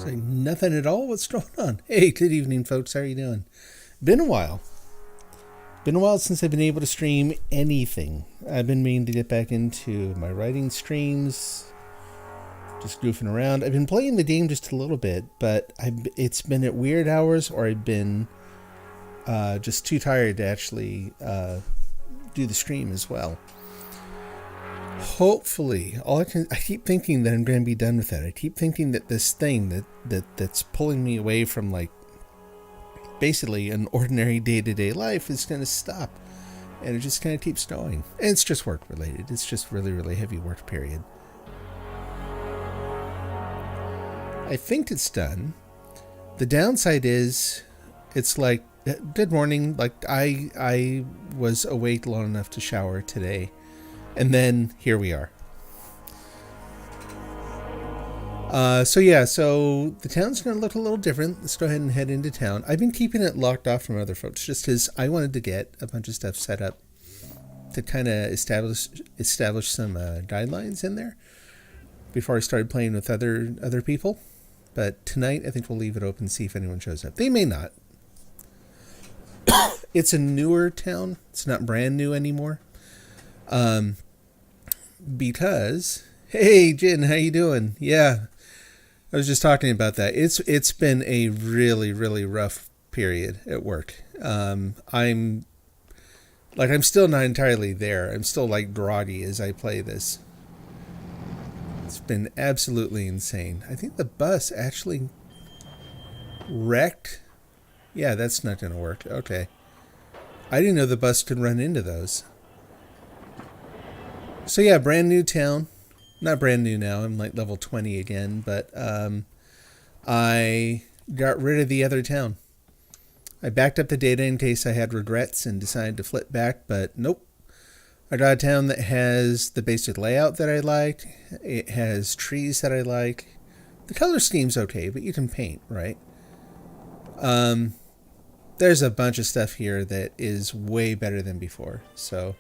Say nothing at all. What's going on? Hey, good evening, folks. How are you doing? Been a while. Been a while since I've been able to stream anything. I've been meaning to get back into my writing streams, just goofing around. I've been playing the game just a little bit, but it's been at weird hours, or I've been just too tired to actually do the stream as well. Hopefully, I keep thinking that I'm going to be done with that. I keep thinking that this thing that's pulling me away from like basically an ordinary day-to-day life is going to stop, and it just kind of keeps going. And it's just work related. It's just really, really heavy work period. I think it's done. The downside is, it's like, good morning. Like I was awake long enough to shower today. And then here we are. So the town's going to look a little different. Let's go ahead and head into town. I've been keeping it locked off from other folks just because I wanted to get a bunch of stuff set up to kind of establish some guidelines in there before I started playing with other people. But tonight, I think we'll leave it open and see if anyone shows up. They may not. It's a newer town. It's not brand new anymore. Because, hey, Jen, how you doing? Yeah, I was just talking about that. It's been a really, really rough period at work. I'm still not entirely there. I'm still like groggy as I play this. It's been absolutely insane. I think the bus actually wrecked. Yeah, that's not going to work. Okay. I didn't know the bus could run into those. So yeah, brand new town. Not brand new now. I'm like level 20 again, but I got rid of the other town. I backed up the data in case I had regrets and decided to flip back, but nope. I got a town that has the basic layout that I like. It has trees that I like. The color scheme's okay, but you can paint, right? There's a bunch of stuff here that is way better than before. So,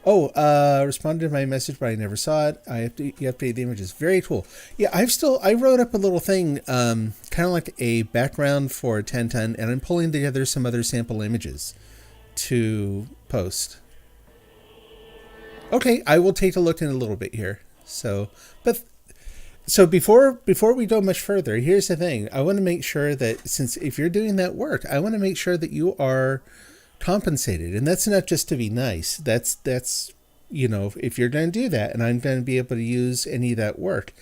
responded to my message, but I never saw it. You update the images. Very cool. Yeah, I wrote up a little thing, kind of like a background for 1010, and I'm pulling together some other sample images to post. Okay, I will take a look in a little bit here. So before we go much further, here's the thing. I want to make sure that if you're doing that work, I want to make sure that you are compensated. And that's not just to be nice. That's if you're going to do that and I'm going to be able to use any of that work,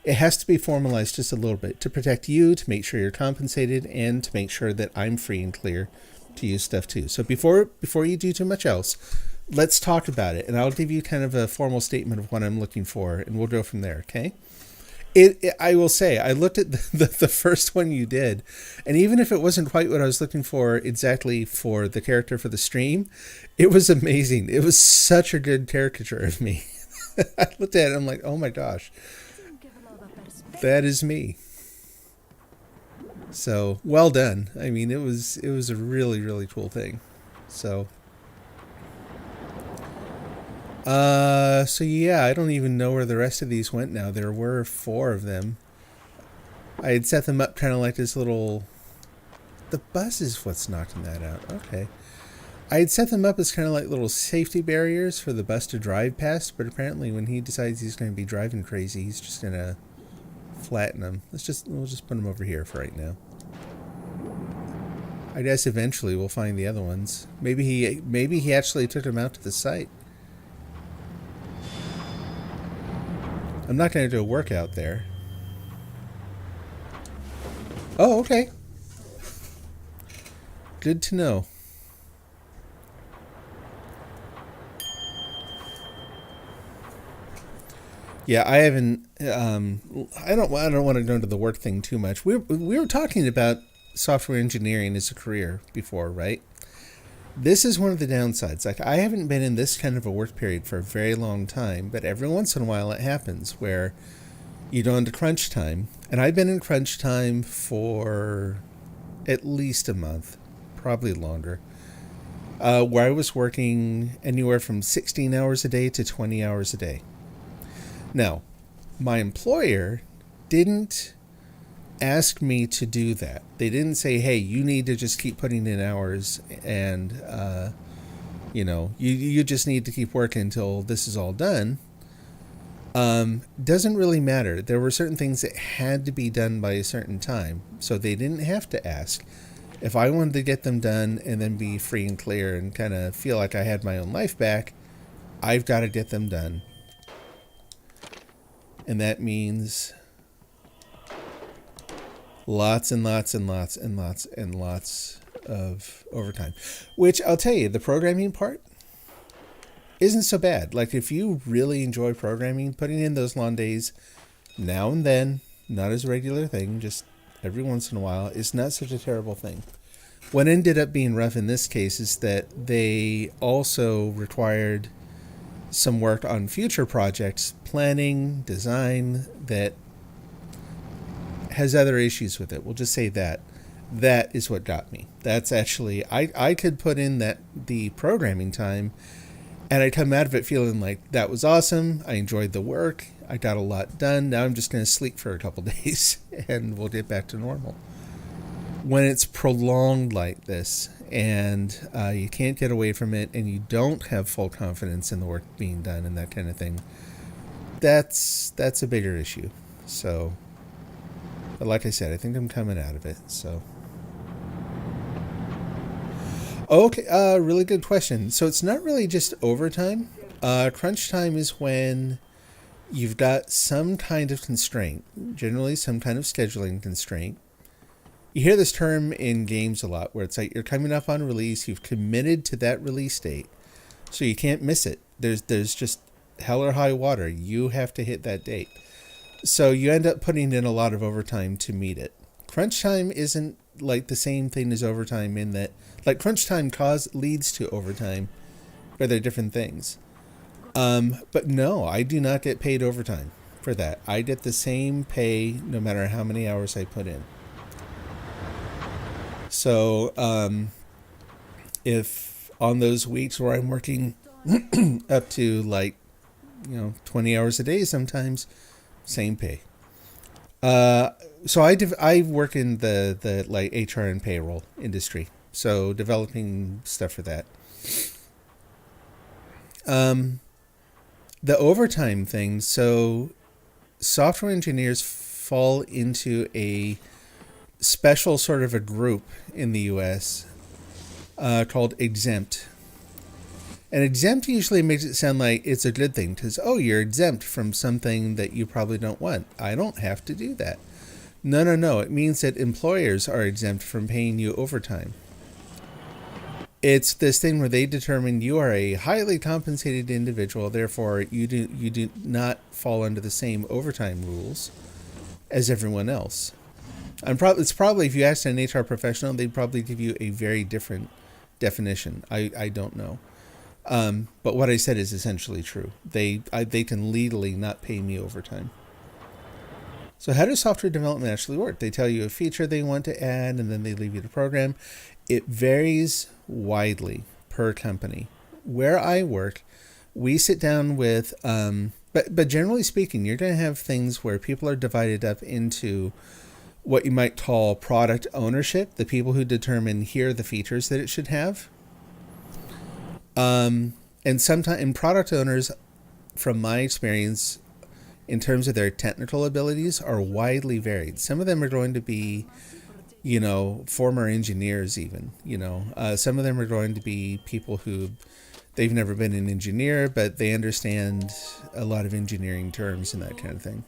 it has to be formalized just a little bit to protect you, to make sure you're compensated, and to make sure that I'm free and clear to use stuff too. So before you do too much else, let's talk about it, and I'll give you kind of a formal statement of what I'm looking for, and we'll go from there, okay? I will say, I looked at the first one you did, and even if it wasn't quite what I was looking for exactly for the character for the stream, it was amazing. It was such a good caricature of me. I looked at it, and I'm like, oh my gosh, that is me. So, well done. I mean, it was a really, really cool thing. So... So yeah, I don't even know where the rest of these went now. There were 4 of them. I had set them up kind of like this little... The bus is what's knocking that out. Okay. I had set them up as kind of like little safety barriers for the bus to drive past, but apparently when he decides he's going to be driving crazy, he's just going to flatten them. We'll just put them over here for right now. I guess eventually we'll find the other ones. Maybe he actually took them out to the site. I'm not going to do a workout there. Oh, okay. Good to know. Yeah, I haven't. I don't want to go into the work thing too much. We were talking about software engineering as a career before, right? This is one of the downsides. Like, I haven't been in this kind of a work period for a very long time, but every once in a while it happens where you go into crunch time. And I've been in crunch time for at least a month, probably longer, where I was working anywhere from 16 hours a day to 20 hours a day. Now, my employer didn't ask me to do that. They didn't say, hey, you need to just keep putting in hours and, you just need to keep working until this is all done. Doesn't really matter. There were certain things that had to be done by a certain time, so they didn't have to ask. If I wanted to get them done and then be free and clear and kind of feel like I had my own life back, I've got to get them done. And that means lots and lots and lots and lots and lots of overtime. Which I'll tell you, the programming part isn't so bad. Like, if you really enjoy programming, putting in those long days now and then, not as a regular thing, just every once in a while, is not such a terrible thing. What ended up being rough in this case is that they also required some work on future projects, planning, design, that has other issues with it. We'll just say that. That is what got me. That's actually, I could put in the programming time, and I come out of it feeling like that was awesome. I enjoyed the work. I got a lot done. Now I'm just going to sleep for a couple days and we'll get back to normal. When it's prolonged like this and you can't get away from it and you don't have full confidence in the work being done and that kind of thing, that's a bigger issue. So, but like I said, I think I'm coming out of it. So, okay, really good question. So it's not really just overtime. Crunch time is when you've got some kind of constraint, generally some kind of scheduling constraint. You hear this term in games a lot where it's like you're coming up on release, you've committed to that release date, so you can't miss it. There's just hell or high water. You have to hit that date. So you end up putting in a lot of overtime to meet it. Crunch time isn't like the same thing as overtime in that, like, crunch time leads to overtime, but they're different things. But no, I do not get paid overtime for that. I get the same pay no matter how many hours I put in. So, if on those weeks where I'm working up to 20 hours a day sometimes, same pay. So I work in the like HR and payroll industry. So developing stuff for that. The overtime thing. So software engineers fall into a special sort of a group in the US called exempt. And exempt usually makes it sound like it's a good thing because, oh, you're exempt from something that you probably don't want. I don't have to do that. No. It means that employers are exempt from paying you overtime. It's this thing where they determine you are a highly compensated individual, therefore you do not fall under the same overtime rules as everyone else. It's probably, if you asked an HR professional, they'd probably give you a very different definition. I don't know. But what I said is essentially true. They can legally not pay me overtime. So how does software development actually work? They tell you a feature they want to add, and then they leave you to program. It varies widely per company. Where I work, we sit down with, but generally speaking, you're going to have things where people are divided up into what you might call product ownership, the people who determine here are the features that it should have. And sometimes, and product owners, from my experience, in terms of their technical abilities, are widely varied. Some of them are going to be, former engineers even, some of them are going to be people who they've never been an engineer, but they understand a lot of engineering terms and that kind of thing.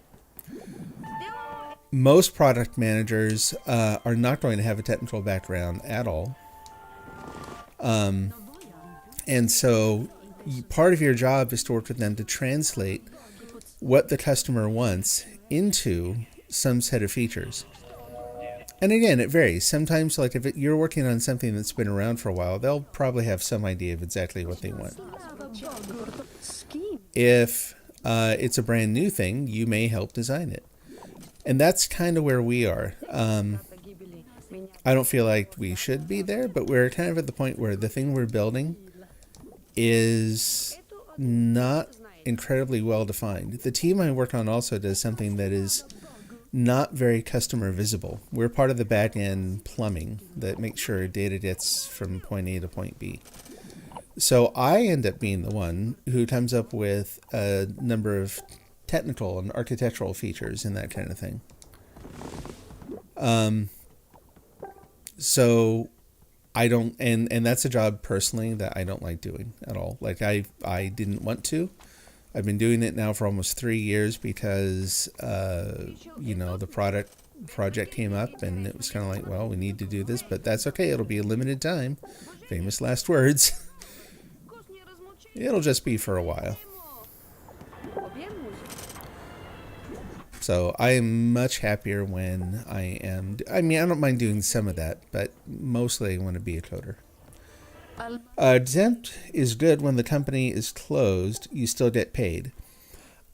Most product managers are not going to have a technical background at all. And so part of your job is to work with them to translate what the customer wants into some set of features. And again, it varies. Sometimes, like if you're working on something that's been around for a while, they'll probably have some idea of exactly what they want. If it's a brand new thing, you may help design it. And that's kind of where we are. I don't feel like we should be there, but we're kind of at the point where the thing we're building is not incredibly well defined. The team I work on also does something that is not very customer visible. We're part of the back end plumbing that makes sure data gets from point A to point B. So I end up being the one who comes up with a number of technical and architectural features and that kind of thing. So I don't, and that's a job personally that I don't like doing at all. Like I didn't want to. I've been doing it now for almost 3 years because, the project came up and it was kind of like, well, we need to do this, but that's okay. It'll be a limited time. Famous last words. It'll just be for a while. So I am much happier when I don't mind doing some of that, but mostly I want to be a coder. Exempt is good when the company is closed, you still get paid.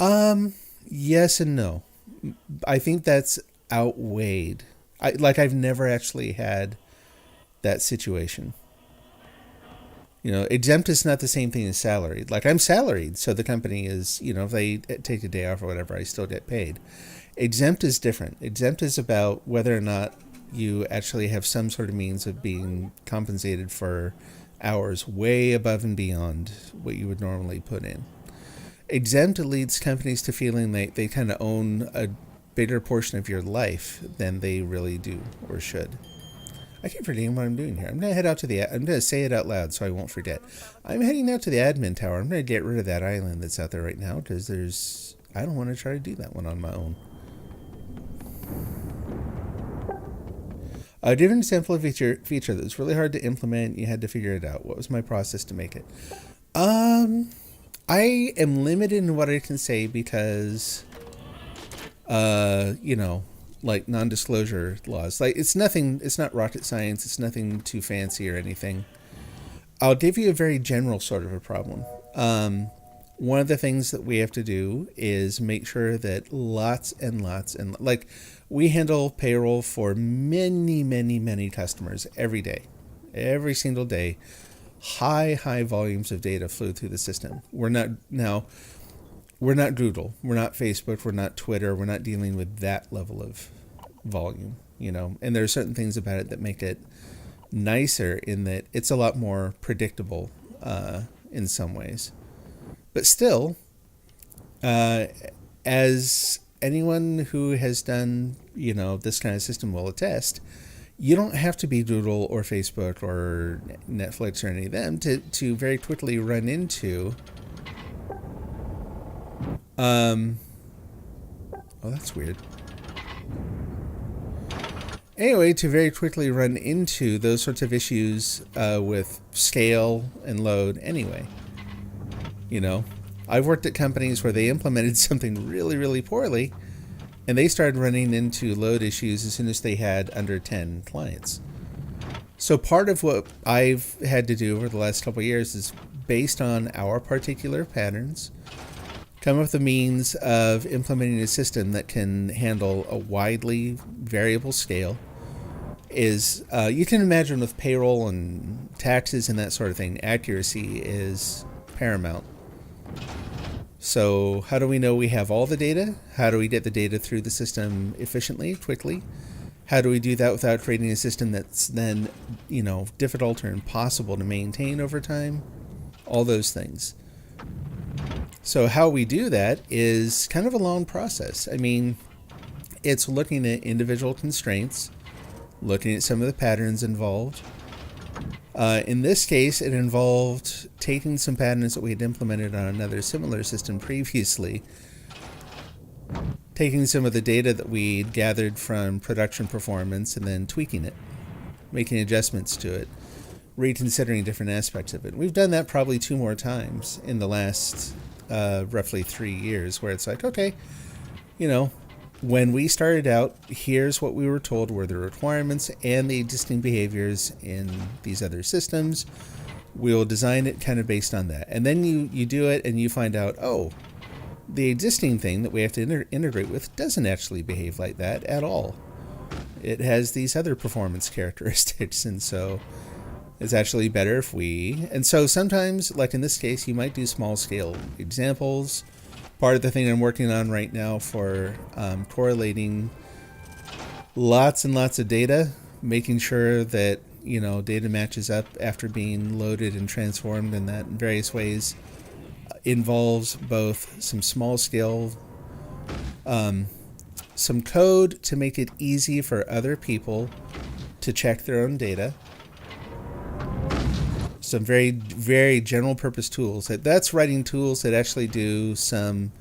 Yes and no. I think that's outweighed. I've never actually had that situation. Exempt is not the same thing as salaried. Like I'm salaried, so the company is, if they take a day off or whatever, I still get paid. Exempt is different. Exempt is about whether or not you actually have some sort of means of being compensated for hours way above and beyond what you would normally put in. Exempt leads companies to feeling like they kind of own a bigger portion of your life than they really do or should. I keep forgetting what I'm doing here. I'm going to head out to I'm going to say it out loud so I won't forget. I'm heading out to the admin tower. I'm going to get rid of that island that's out there right now because I don't want to try to do that one on my own. A different example of feature that was really hard to implement. You had to figure it out. What was my process to make it? I am limited in what I can say because, like non-disclosure laws. Like it's not rocket science. It's nothing too fancy or anything. I'll give you a very general sort of a problem. One of the things that we have to do is make sure that lots and lots and we handle payroll for many, many, many customers every day, every single day. High volumes of data flow through the system. We're not Google, we're not Facebook, we're not Twitter, we're not dealing with that level of volume, and there are certain things about it that make it nicer in that it's a lot more predictable in some ways. But still, as anyone who has done, this kind of system will attest, you don't have to be Google or Facebook or Netflix or any of them to very quickly run into oh, that's weird. Anyway, to very quickly run into those sorts of issues with scale and load anyway. I've worked at companies where they implemented something really, really poorly, and they started running into load issues as soon as they had under 10 clients. So part of what I've had to do over the last couple of years is based on our particular patterns, come up with a means of implementing a system that can handle a widely variable scale. You can imagine with payroll and taxes and that sort of thing, accuracy is paramount. So how do we know we have all the data? How do we get the data through the system efficiently, quickly? How do we do that without creating a system that's then, difficult or impossible to maintain over time? All those things. So how we do that is kind of a long process. I mean, it's looking at individual constraints, looking at some of the patterns involved. In this case, it involved taking some patterns that we had implemented on another similar system previously, taking some of the data that we'd gathered from production performance and then tweaking it, making adjustments to it, reconsidering different aspects of it. We've done that probably 2 more times in the last roughly 3 years, where it's like, okay, when we started out, here's what we were told were the requirements and the existing behaviors in these other systems. We'll design it kind of based on that. And then you do it and you find out, oh, the existing thing that we have to integrate with doesn't actually behave like that at all. It has these other performance characteristics, and so it's actually better if and so sometimes, like in this case, you might do small scale examples. Part of the thing I'm working on right now for correlating Lots and lots of data, making sure that data matches up after being loaded and transformed, and that in various ways involves both some small scale, some code to make it easy for other people to check their own data, some very very general purpose tools. That's writing tools that actually do some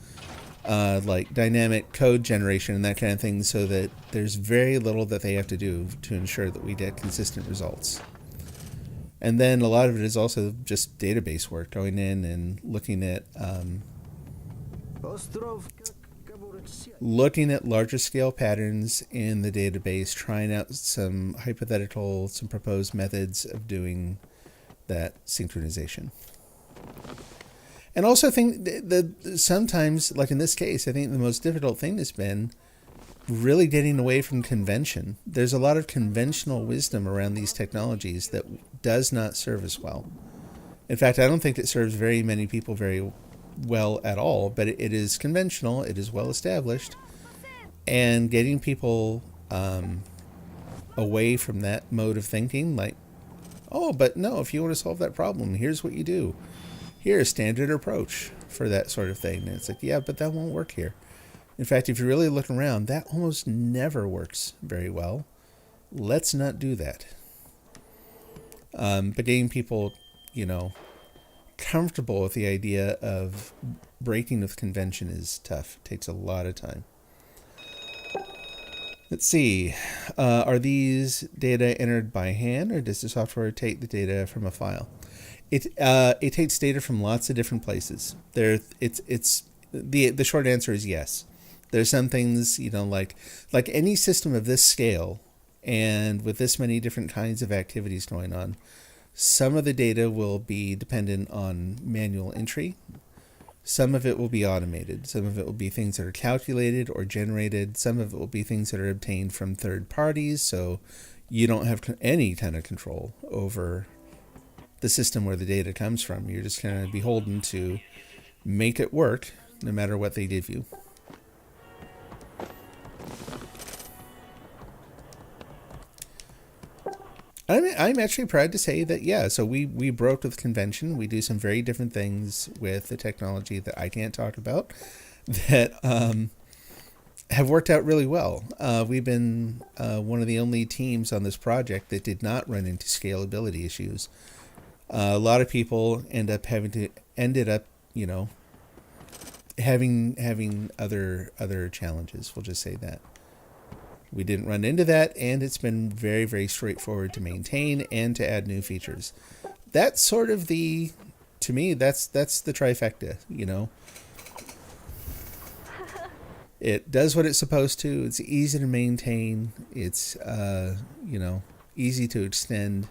like dynamic code generation and that kind of thing, so that there's very little that they have to do to ensure that we get consistent results. And then a lot of it is also just database work, going in and looking at larger scale patterns in the database, trying out some proposed methods of doing that synchronization. And also think that sometimes, like in this case, I think the most difficult thing has been really getting away from convention. There's a lot of conventional wisdom around these technologies that does not serve us well. In fact, I don't think it serves very many people very well at all, but it is conventional, it is well established, and getting people away from that mode of thinking, like, oh, but no, if you want to solve that problem, here's what you do. Here's a standard approach for that sort of thing. And it's like, yeah, but that won't work here. In fact, if you really look around, that almost never works very well. Let's not do that. But getting people, comfortable with the idea of breaking with convention is tough. It takes a lot of time. Let's see. Are these data entered by hand, or does the software take the data from a file? It takes data from lots of different places. The short answer is yes. There's some things, like any system of this scale and with this many different kinds of activities going on, some of the data will be dependent on manual entry. Some of it will be automated. Some of it will be things that are calculated or generated. Some of it will be things that are obtained from third parties, so you don't have any kind of control over the system where the data comes from. You're just kind of beholden to make it work no matter what they give you. I'm actually proud to say that, yeah, so we broke with convention. We do some very different things with the technology that I can't talk about that have worked out really well. We've been one of the only teams on this project that did not run into scalability issues. A lot of people ended up having other challenges. We'll just say that. We didn't run into that, and it's been very, very straightforward to maintain and to add new features. That's sort of to me, that's the trifecta, It does what it's supposed to. It's easy to maintain. It's, easy to extend.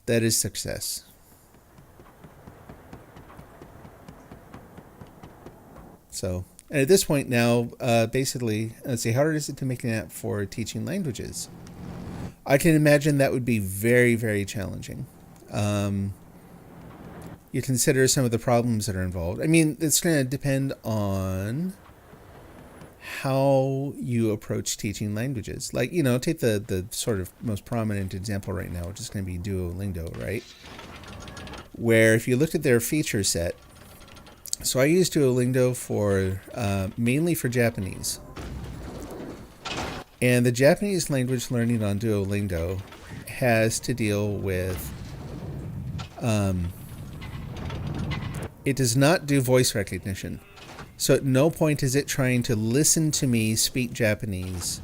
That is success. So... And at this point now, basically, let's see, how hard is it to make an app for teaching languages? I can imagine that would be very, very challenging. You consider some of the problems that are involved. I mean, it's going to depend on how you approach teaching languages. Like, take the sort of most prominent example right now, which is going to be Duolingo, right? Where if you look at their feature set, so I use Duolingo for mainly for Japanese. And the Japanese language learning on Duolingo has to deal with... it does not do voice recognition. So at no point is it trying to listen to me speak Japanese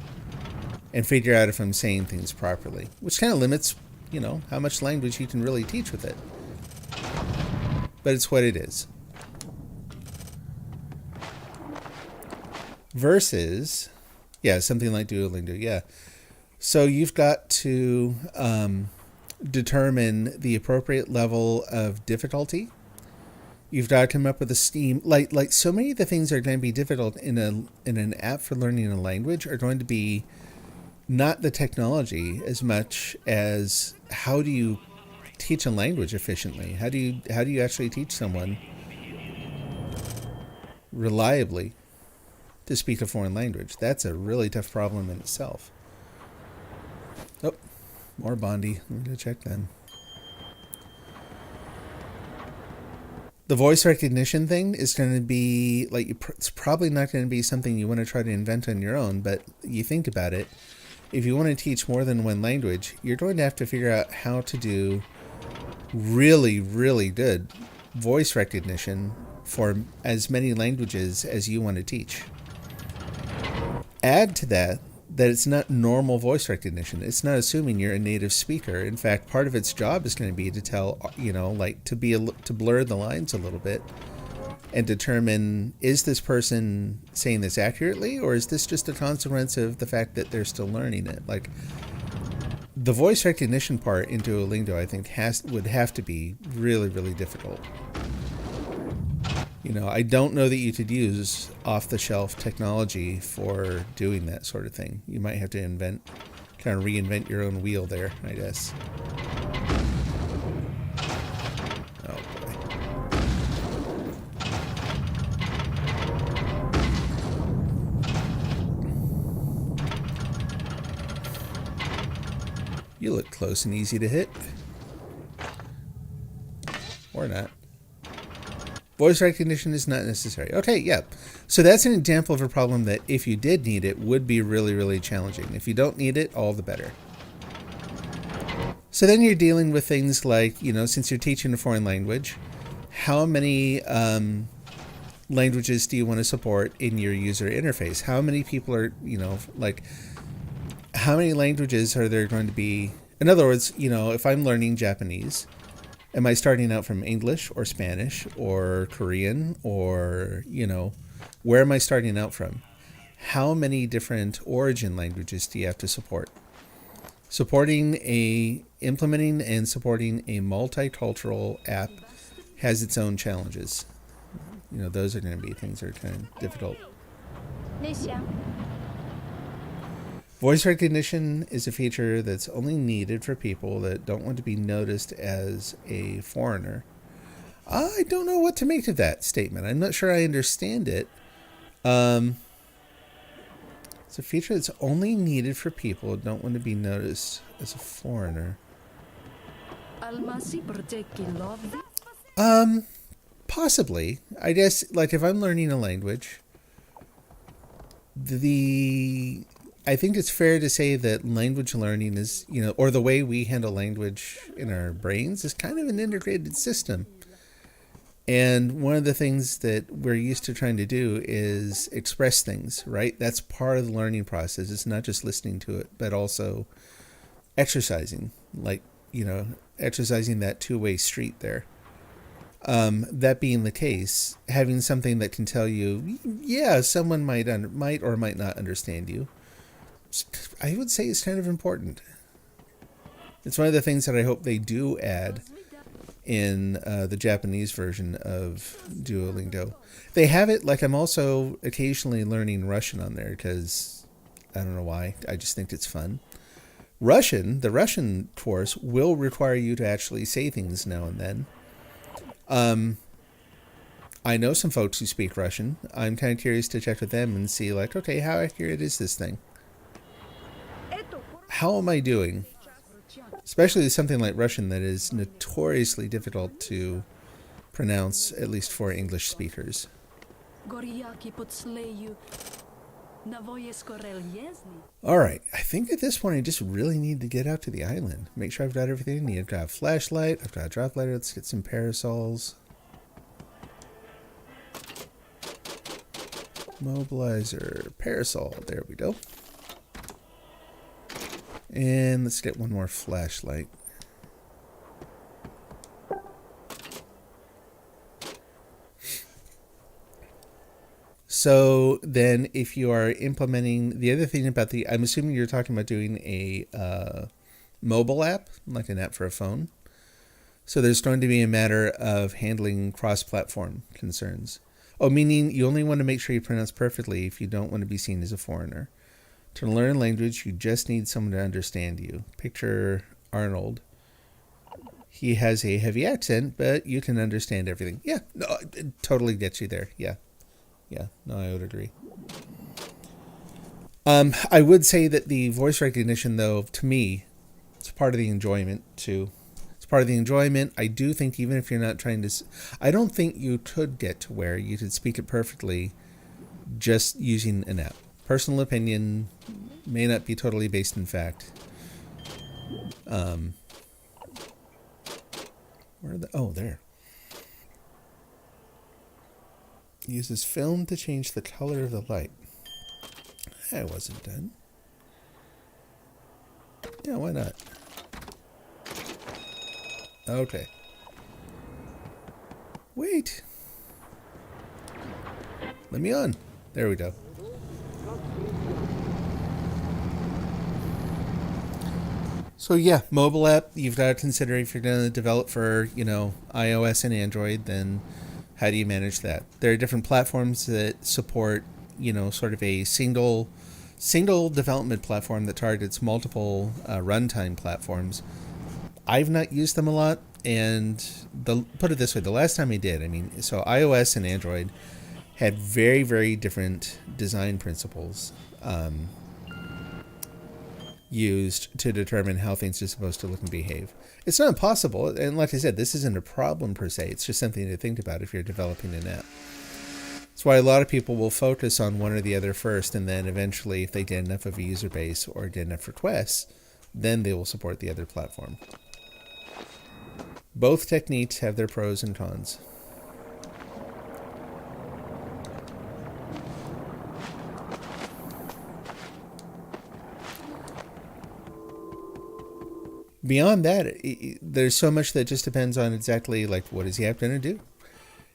and figure out if I'm saying things properly. Which kind of limits, how much language you can really teach with it. But it's what it is. Versus, something like Duolingo, yeah. So you've got to determine the appropriate level of difficulty. You've got to come up with a scheme. Like so many of the things that are going to be difficult in an app for learning a language are going to be not the technology as much as how do you teach a language efficiently? How do you actually teach someone reliably? to speak a foreign language. That's a really tough problem in itself. Oh, more Bondi. Let me go check then. The voice recognition thing is going to be like, it's probably not going to be something you want to try to invent on your own, but you think about it. If you want to teach more than one language, you're going to have to figure out how to do really, really good voice recognition for as many languages as you want to teach. Add to that it's not normal voice recognition. It's not assuming you're a native speaker. In fact, part of its job is going to be to tell, to blur the lines a little bit and determine, is this person saying this accurately, or is this just a consequence of the fact that they're still learning it? Like, the voice recognition part in Duolingo, I think, would have to be really, really difficult. I don't know that you could use off-the-shelf technology for doing that sort of thing. You might have to kind of reinvent your own wheel there, I guess. Oh, boy. You look close and easy to hit. Or not. Voice recognition is not necessary. Okay, yeah. So that's an example of a problem that if you did need it, would be really, really challenging. If you don't need it, all the better. So then you're dealing with things like, since you're teaching a foreign language, how many languages do you want to support in your user interface? How many people are, how many languages are there going to be? In other words, if I'm learning Japanese, am I starting out from English or Spanish or Korean or, where am I starting out from? How many different origin languages do you have to support? Implementing and supporting a multicultural app has its own challenges. Those are going to be things that are kind of difficult. Voice recognition is a feature that's only needed for people that don't want to be noticed as a foreigner. I don't know what to make of that statement. I'm not sure I understand it. It's a feature that's only needed for people who don't want to be noticed as a foreigner. Possibly. I guess, if I'm learning a language, I think it's fair to say that language learning is, or the way we handle language in our brains is kind of an integrated system. And one of the things that we're used to trying to do is express things, right? That's part of the learning process. It's not just listening to it, but also exercising, exercising that two-way street there. That being the case, having something that can tell you, yeah, someone might or might not understand you, I would say is kind of important. It's one of the things that I hope they do add in the Japanese version of Duolingo. They have it, I'm also occasionally learning Russian on there because I don't know why. I just think it's fun. The Russian course will require you to actually say things now and then. I know some folks who speak Russian. I'm kind of curious to check with them and see, okay, how accurate is this thing? How am I doing? Especially something like Russian that is notoriously difficult to pronounce, at least for English speakers. All right, I think at this point I just really need to get out to the island. Make sure I've got everything I need. I've got a flashlight, I've got a drop lighter, let's get some parasols. Mobilizer, parasol, there we go. And let's get one more flashlight. So then if you are implementing, the other thing about I'm assuming you're talking about doing a mobile app, like an app for a phone. So there's going to be a matter of handling cross-platform concerns. Oh, meaning you only want to make sure you pronounce perfectly if you don't want to be seen as a foreigner. To learn language, you just need someone to understand you. Picture Arnold. He has a heavy accent, but you can understand everything. Yeah, no, it totally gets you there. Yeah, no, I would agree. I would say that the voice recognition, though, to me, it's part of the enjoyment too. It's part of the enjoyment. I do think even if you're not trying to, I don't think you could get to where you could speak it perfectly just using an app. Personal opinion may not be totally based in fact. Where are the? Oh, there. Uses film to change the color of the light. That wasn't done. Yeah, why not? Okay. Wait. Let me on. There we go. So yeah, mobile app, you've got to consider if you're going to develop for, iOS and Android, then how do you manage that? There are different platforms that support, sort of a single development platform that targets multiple runtime platforms. I've not used them a lot, and put it this way, the last time I did, so iOS and Android had very, very different design principles used to determine how things are supposed to look and behave. It's not impossible, and like I said, this isn't a problem per se. It's just something to think about if you're developing an app. That's why a lot of people will focus on one or the other first, and then eventually, if they get enough of a user base or get enough requests, then they will support the other platform. Both techniques have their pros and cons. Beyond that, there's so much that just depends on exactly like what is the app going to do.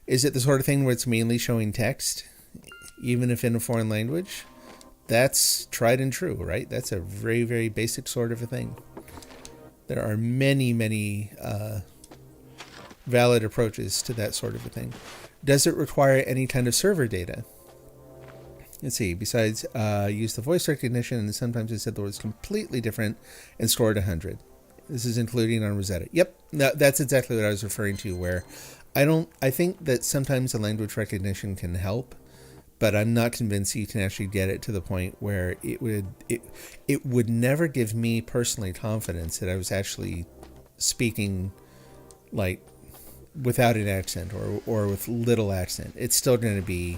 Is it the sort of thing where it's mainly showing text, even if in a foreign language? That's tried and true, right? That's a very, very basic sort of a thing. There are many, many valid approaches to that sort of a thing. Does it require any kind of server data? Let's see. Besides, use the voice recognition, and sometimes it said the word is completely different and scored 100. This is including on Rosetta. Yep, that's exactly what I was referring to. Where I think that sometimes the language recognition can help, but I'm not convinced you can actually get it to the point where it would never give me personally confidence that I was actually speaking like without an accent or with little accent. It's still going to be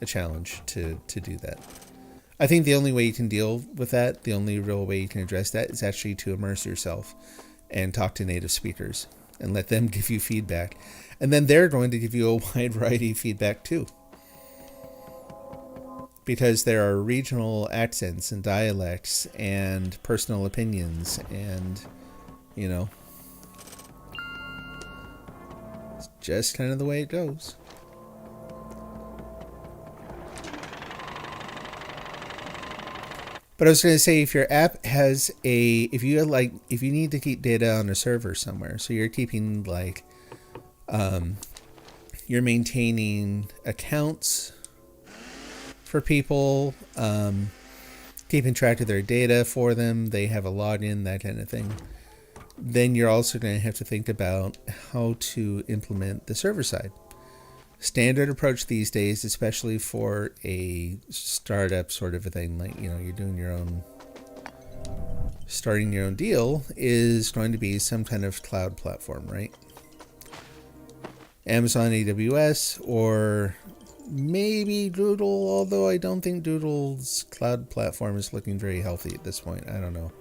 a challenge to do that. I think the only way you can deal with that, the only real way you can address that, is actually to immerse yourself and talk to native speakers and let them give you feedback. And then they're going to give you a wide variety of feedback too. Because there are regional accents and dialects and personal opinions and, it's just kind of the way it goes. But I was going to say, if your app has if you need to keep data on a server somewhere, so you're keeping you're maintaining accounts for people, keeping track of their data for them, they have a login, that kind of thing, then you're also going to have to think about how to implement the server side. Standard approach these days, especially for a startup sort of a thing, like, you're doing starting your own deal, is going to be some kind of cloud platform, right? Amazon AWS, or maybe Doodle, although I don't think Doodle's cloud platform is looking very healthy at this point. I don't know.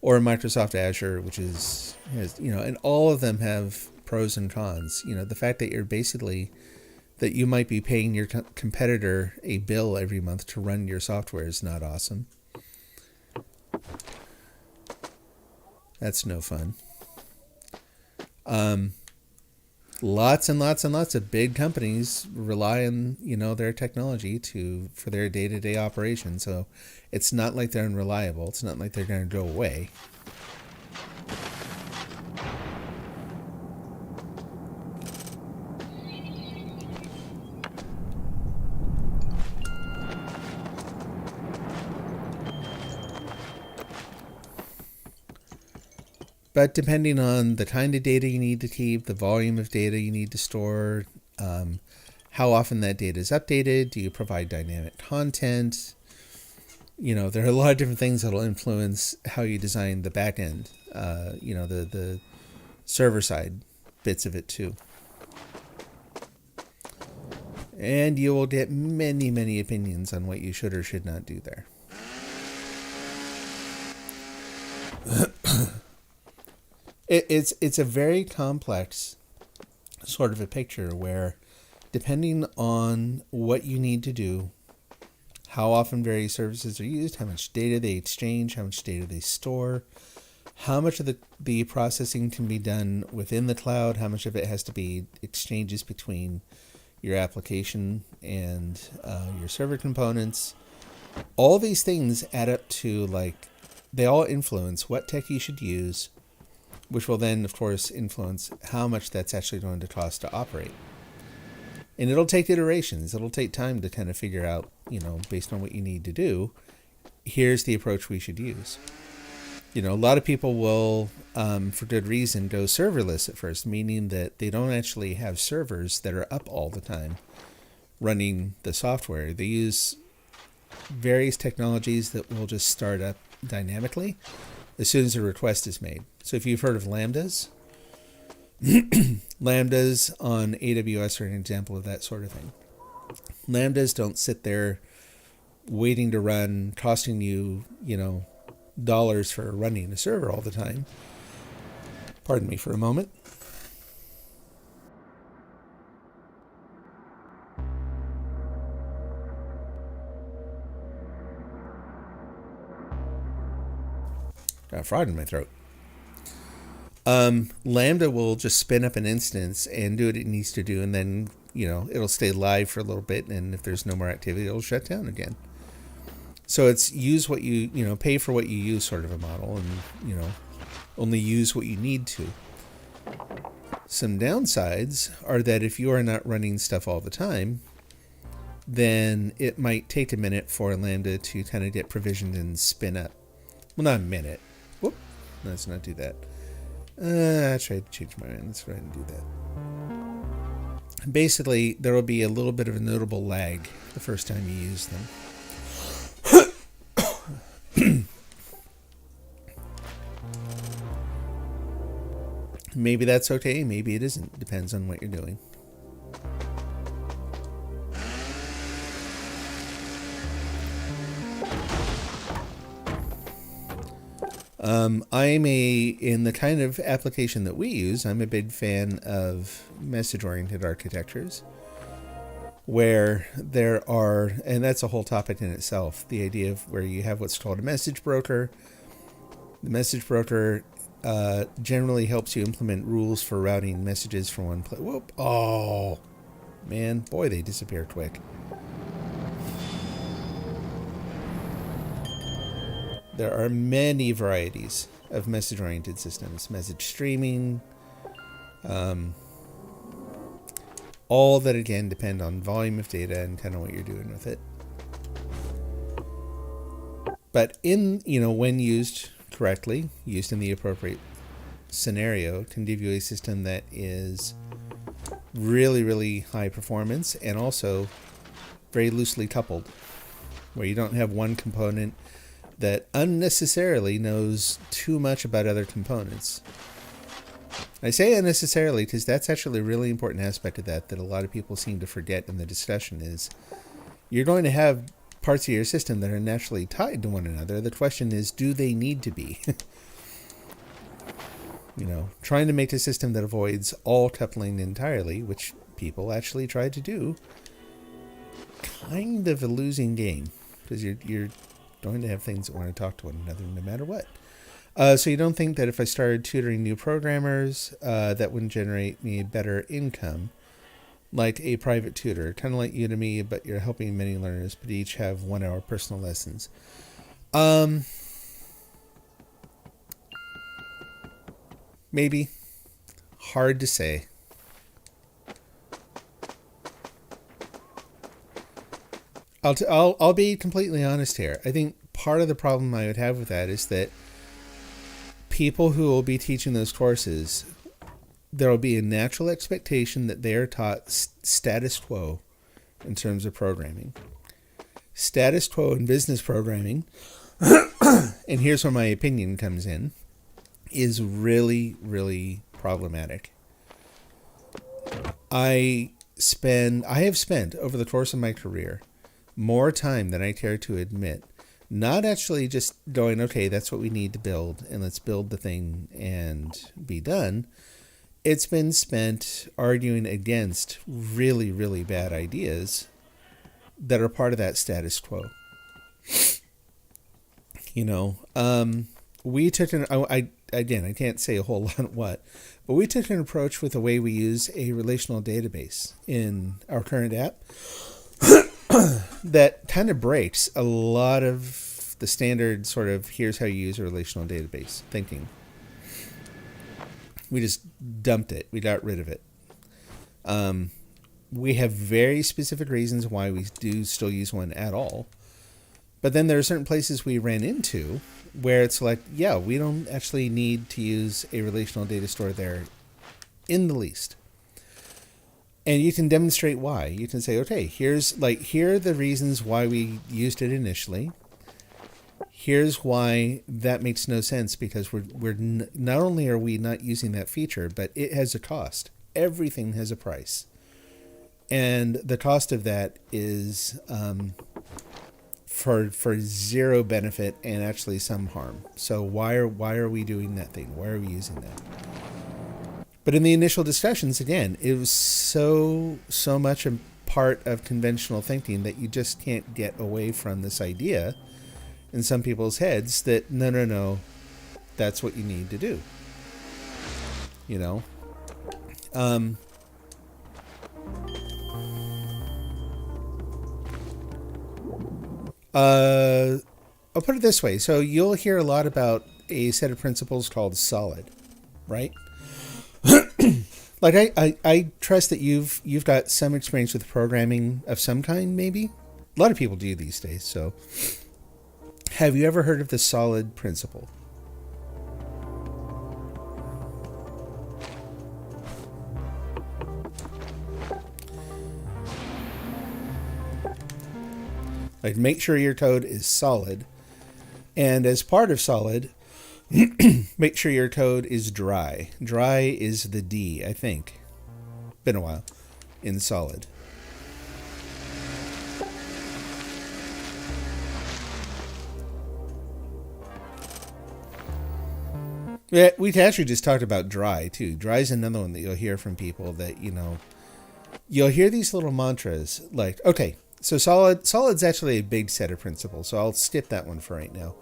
Or Microsoft Azure, which has, and all of them have pros and cons. The fact that that you might be paying your competitor a bill every month to run your software is not awesome. That's no fun. Lots and lots and lots of big companies rely on, their technology for their day-to-day operation. So it's not like they're unreliable. It's not like they're going to go away. But depending on the kind of data you need to keep, the volume of data you need to store, how often that data is updated, do you provide dynamic content? There are a lot of different things that'll influence how you design the back end, the server side bits of it too. And you will get many, many opinions on what you should or should not do there. It's a very complex sort of a picture where, depending on what you need to do, how often various services are used, how much data they exchange, how much data they store, how much of the processing can be done within the cloud, how much of it has to be exchanges between your application and your server components. All these things add up to, they all influence what tech you should use, which will then, of course, influence how much that's actually going to cost to operate. And it'll take iterations. It'll take time to kind of figure out, based on what you need to do, here's the approach we should use. A lot of people will, for good reason, go serverless at first, meaning that they don't actually have servers that are up all the time running the software. They use various technologies that will just start up dynamically as soon as a request is made. So if you've heard of Lambdas, Lambdas on AWS are an example of that sort of thing. Lambdas don't sit there waiting to run, costing you, dollars for running a server all the time. Pardon me for a moment. Got a frog in my throat. Lambda will just spin up an instance and do what it needs to do, and then, it'll stay live for a little bit, and if there's no more activity, it'll shut down again. So it's use what you pay for what you use sort of a model, and, only use what you need to. Some downsides are that if you are not running stuff all the time, then it might take a minute for Lambda to kind of get provisioned and spin up. Well, not a minute. Whoop. Let's not do that. I tried to change my mind. Let's try and do that. Basically, there will be a little bit of a notable lag the first time you use them. Maybe that's okay, maybe it isn't. Depends on what you're doing. In the kind of application that we use, I'm a big fan of message-oriented architectures, where there are, and that's a whole topic in itself, the idea of where you have what's called a message broker. The message broker generally helps you implement rules for routing messages from one place. Whoop! Oh, man, boy, they disappear quick. There are many varieties of message-oriented systems. Message streaming, all that, again, depend on volume of data and kind of what you're doing with it. But when used correctly, used in the appropriate scenario, can give you a system that is really, really high performance and also very loosely coupled, where you don't have one component that unnecessarily knows too much about other components. I say unnecessarily because that's actually a really important aspect of that a lot of people seem to forget in the discussion is you're going to have parts of your system that are naturally tied to one another. The question is, do they need to be? Trying to make a system that avoids all coupling entirely, which people actually try to do, kind of a losing game because you're going to have things that want to talk to one another no matter what. So you don't think that if I started tutoring new programmers, that would generate me better income, like a private tutor, kind of like Udemy, but you're helping many learners, but each have 1 hour personal lessons. Maybe. Hard to say. I'll be completely honest here. I think part of the problem I would have with that is that people who will be teaching those courses, there will be a natural expectation that they are taught status quo in terms of programming. Status quo in business programming, and here's where my opinion comes in, is really, really problematic. I have spent over the course of my career more time than I care to admit, not actually just going, okay, that's what we need to build, and let's build the thing and be done. It's been spent arguing against really, really bad ideas that are part of that status quo. We took I can't say a whole lot what, but we took an approach with the way we use a relational database in our current app that kind of breaks a lot of the standard sort of here's how you use a relational database thinking. We just dumped it. We got rid of it. We have very specific reasons why we do still use one at all. But then there are certain places we ran into where it's like, yeah, we don't actually need to use a relational data store there in the least. And you can demonstrate why. You can say, okay, here are the reasons why we used it initially. Here's why that makes no sense, because we're not only are we not using that feature, but it has a cost. Everything has a price. And the cost of that is for zero benefit and actually some harm. So why are we doing that thing? Why are we using that? But in the initial discussions, again, it was so much a part of conventional thinking that you just can't get away from this idea in some people's heads that no, that's what you need to do. I'll put it this way. So you'll hear a lot about a set of principles called SOLID, right? Like I trust that you've got some experience with programming of some kind, maybe. A lot of people do these days. So have you ever heard of the SOLID principle? Like, make sure your code is solid. And as part of solid, make sure your code is dry. Dry is the D, I think. Been a while. In solid. Yeah, we actually just talked about dry, too. Dry is another one that you'll hear from people that, you'll hear these little mantras like, okay, so solid's actually a big set of principles, so I'll skip that one for right now.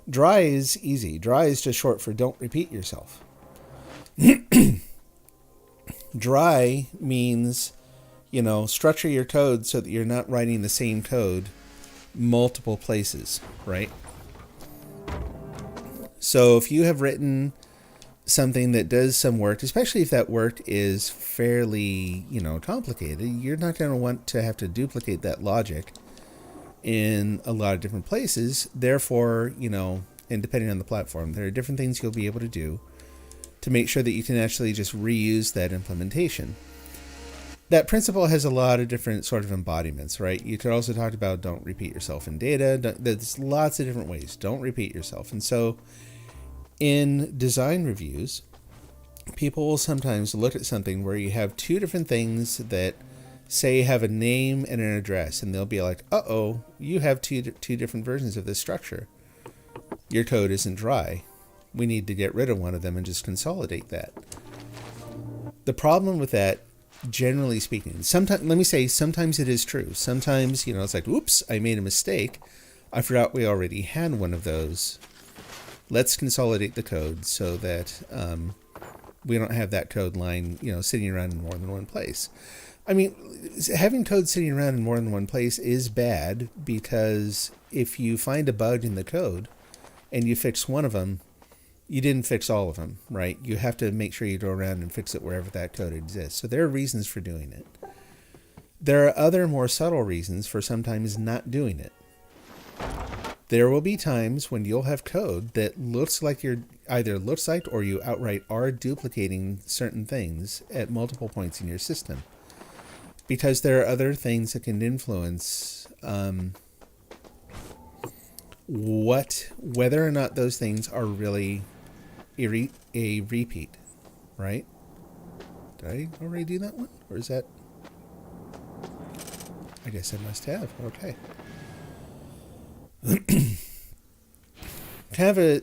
Dry is easy. Dry is just short for don't repeat yourself. Dry means, structure your code so that you're not writing the same code multiple places, right? So if you have written something that does some work, especially if that work is fairly, complicated, you're not going to want to have to duplicate that logic in a lot of different places. Therefore, and depending on the platform, there are different things you'll be able to do to make sure that you can actually just reuse that implementation. That principle has a lot of different sort of embodiments, right? You could also talk about don't repeat yourself in data. There's lots of different ways. Don't repeat yourself. And so in design reviews, people will sometimes look at something where you have two different things that say have a name and an address, and they'll be like, uh-oh, you have two different versions of this structure. Your code isn't dry. We need to get rid of one of them and just consolidate that. The problem with that, generally speaking, sometimes it is true. Sometimes, it's like, oops, I made a mistake. I forgot we already had one of those. Let's consolidate the code so that we don't have that code line, sitting around in more than one place. I mean, having code sitting around in more than one place is bad, because if you find a bug in the code and you fix one of them, you didn't fix all of them, right? You have to make sure you go around and fix it wherever that code exists. So there are reasons for doing it. There are other more subtle reasons for sometimes not doing it. There will be times when you'll have code that looks like or you outright are duplicating certain things at multiple points in your system, because there are other things that can influence whether or not those things are really a repeat, right? Did I already do that one? Or is that... I guess I must have. Okay.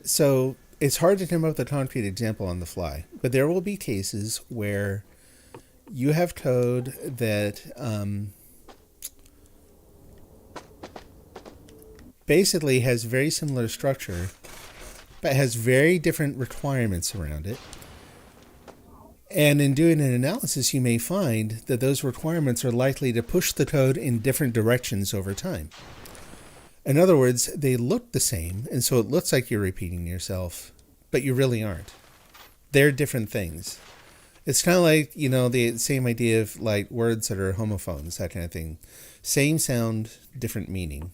So it's hard to come up with a concrete example on the fly, but there will be cases where you have code that basically has very similar structure, but has very different requirements around it. And in doing an analysis, you may find that those requirements are likely to push the code in different directions over time. In other words, they look the same, and so it looks like you're repeating yourself, but you really aren't. They're different things. It's kind of like, the same idea of like words that are homophones, that kind of thing. Same sound, different meaning.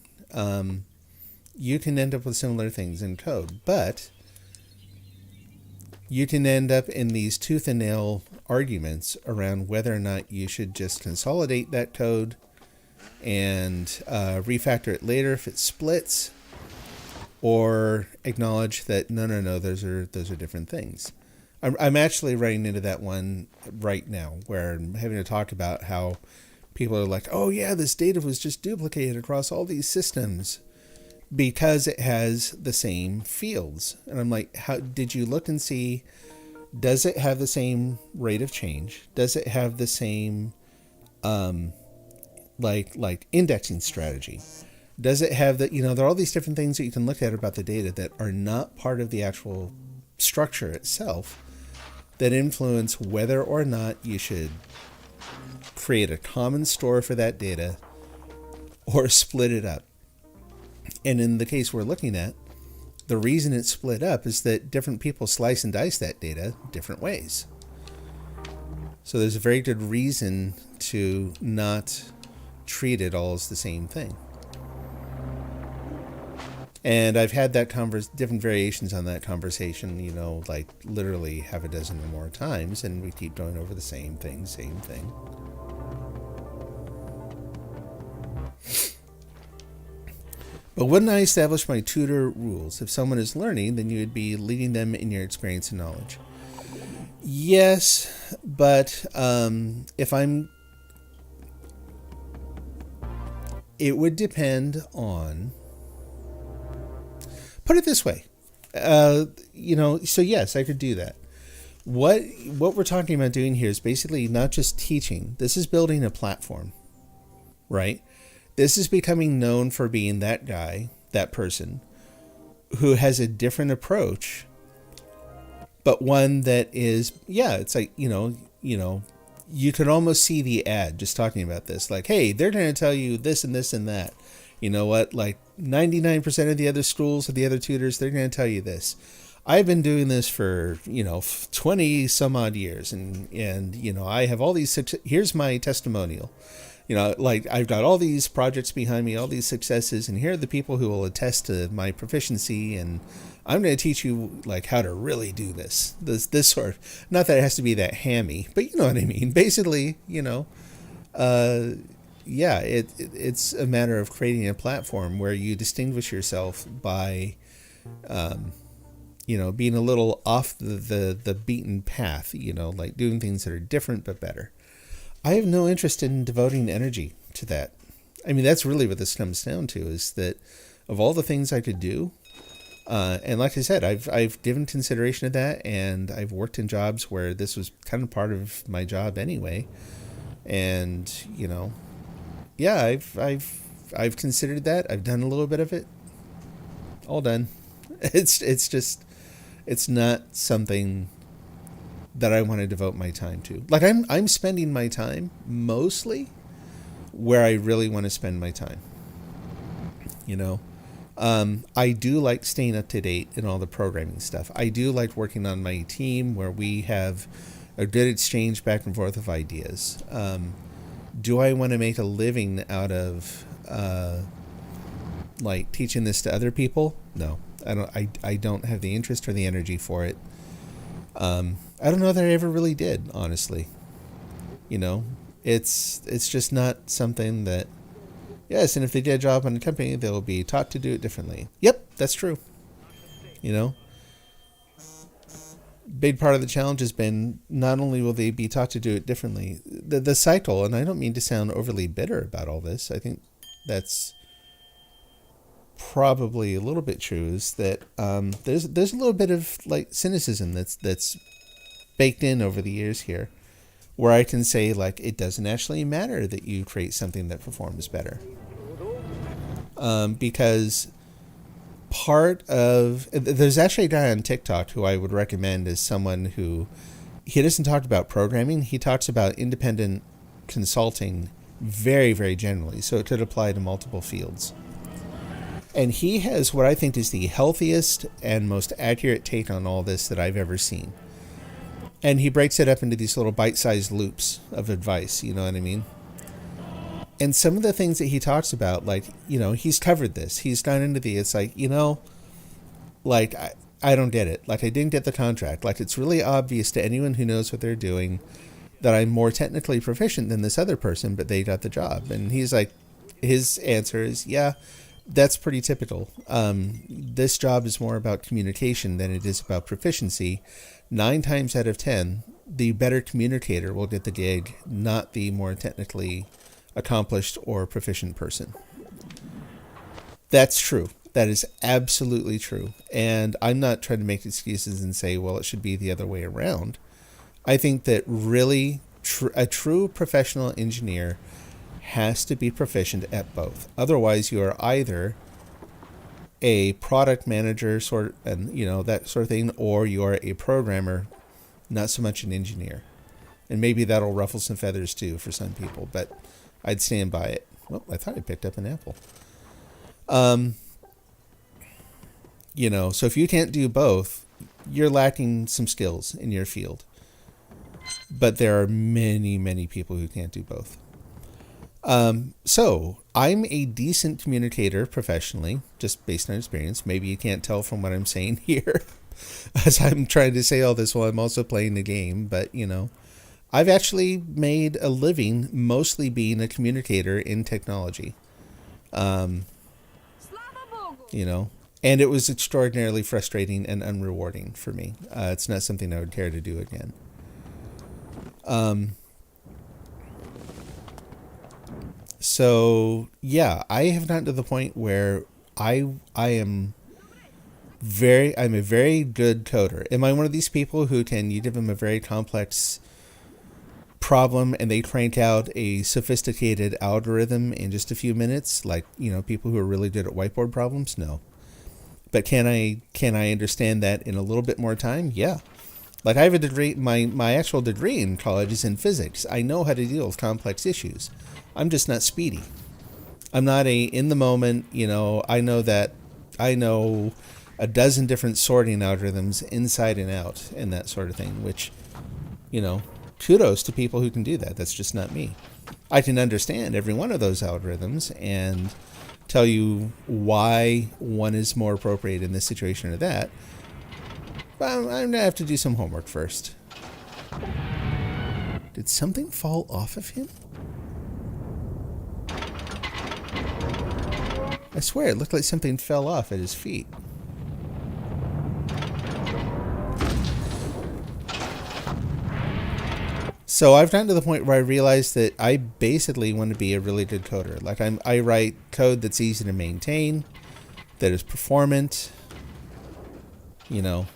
You can end up with similar things in code, but you can end up in these tooth and nail arguments around whether or not you should just consolidate that code and refactor it later if it splits, or acknowledge that no, those are different things. I'm actually running into that one right now, where I'm having to talk about how people are like, oh yeah, this data was just duplicated across all these systems because it has the same fields. And I'm like, how did you look and see, does it have the same rate of change? Does it have the same like indexing strategy? Does it have the, there are all these different things that you can look at about the data that are not part of the actual structure itself that influence whether or not you should create a common store for that data or split it up. And in the case we're looking at, the reason it's split up is that different people slice and dice that data different ways. So there's a very good reason to not treat it all as the same thing. And I've had that different variations on that conversation, like literally half a dozen or more times, and we keep going over the same thing. But wouldn't I establish my tutor rules? If someone is learning, then you would be leading them in your experience and knowledge. Yes, but it would depend on... Put it this way, so yes, I could do that. What we're talking about doing here is basically not just teaching. This is building a platform, right? This is becoming known for being that guy, that person, who has a different approach, but one that is, it's like, you can almost see the ad just talking about this. Like, hey, they're going to tell you this and this and that. You know what? Like 99% of the other schools or the other tutors, they're going to tell you this. I've been doing this for, 20 some odd years. And I have all these, here's my testimonial. Like I've got all these projects behind me, all these successes, and here are the people who will attest to my proficiency. And I'm going to teach you like how to really do this sort of, not that it has to be that hammy, but you know what I mean? Basically, it's a matter of creating a platform where you distinguish yourself by, being a little off the beaten path, like doing things that are different but better. I have no interest in devoting energy to that. I mean, that's really what this comes down to, is that of all the things I could do, and like I said, I've given consideration to that, and I've worked in jobs where this was kind of part of my job anyway. And, I've considered that. I've done a little bit of it. All done. It's not something that I want to devote my time to. Like I'm spending my time mostly where I really want to spend my time. I do like staying up to date in all the programming stuff. I do like working on my team where we have a good exchange back and forth of ideas. Do I want to make a living out of like teaching this to other people? No, I don't have the interest or the energy for it. I don't know that I ever really did, honestly. It's just not something that Yes, and if they get a job in a company, they'll be taught to do it differently. Yep, that's true. You know, big part of the challenge has been not only will they be taught to do it differently, the cycle, and I don't mean to sound overly bitter about all this. I think that's probably a little bit true, is that there's a little bit of like cynicism that's baked in over the years here, where I can say, like, it doesn't actually matter that you create something that performs better, because there's actually a guy on TikTok who I would recommend as someone who, he doesn't talk about programming, he talks about independent consulting very, very generally, so it could apply to multiple fields. And he has what I think is the healthiest and most accurate take on all this that I've ever seen. And he breaks it up into these little bite-sized loops of advice, you know what I mean? And some of the things that he talks about, like, you know, he's covered this. He's gone into it's like, you know, like, I don't get it. Like, I didn't get the contract. Like, it's really obvious to anyone who knows what they're doing that I'm more technically proficient than this other person, but they got the job. And he's like, his answer is, yeah, that's pretty typical. This job is more about communication than it is about proficiency. 9 times out of 10, the better communicator will get the gig, not the more technically accomplished or proficient person. That's true. That is absolutely true. And I'm not trying to make excuses and say, well, it should be the other way around. I think that really a true professional engineer has to be proficient at both. Otherwise, you are either a product manager and you know, that sort of thing, or you are a programmer, not so much an engineer. And maybe that'll ruffle some feathers too for some people, but I'd stand by it. Well, I thought I picked up an apple. You know, so if you can't do both, you're lacking some skills in your field. But there are many, many people who can't do both. So I'm a decent communicator professionally, just based on experience. Maybe you can't tell from what I'm saying here, as I'm trying to say all this while I'm also playing the game. But, you know, I've actually made a living mostly being a communicator in technology. You know, and it was extraordinarily frustrating and unrewarding for me. It's not something I would care to do again. So yeah, I have gotten to the point where I'm a very good coder. Am I one of these people who you give them a very complex problem and they crank out a sophisticated algorithm in just a few minutes, like, you know, people who are really good at whiteboard problems? No. But can I understand that in a little bit more time? Yeah. Like, I have a degree, my actual degree in college is in physics. I know how to deal with complex issues. I'm just not speedy. I'm not in the moment, you know, I know a dozen different sorting algorithms inside and out and that sort of thing, which, you know, kudos to people who can do that. That's just not me. I can understand every one of those algorithms and tell you why one is more appropriate in this situation or that. But I'm going to have to do some homework first. Did something fall off of him? I swear it looked like something fell off at his feet. So I've gotten to the point where I realized that I basically want to be a really good coder. Like, I write code that's easy to maintain, that is performant, you know.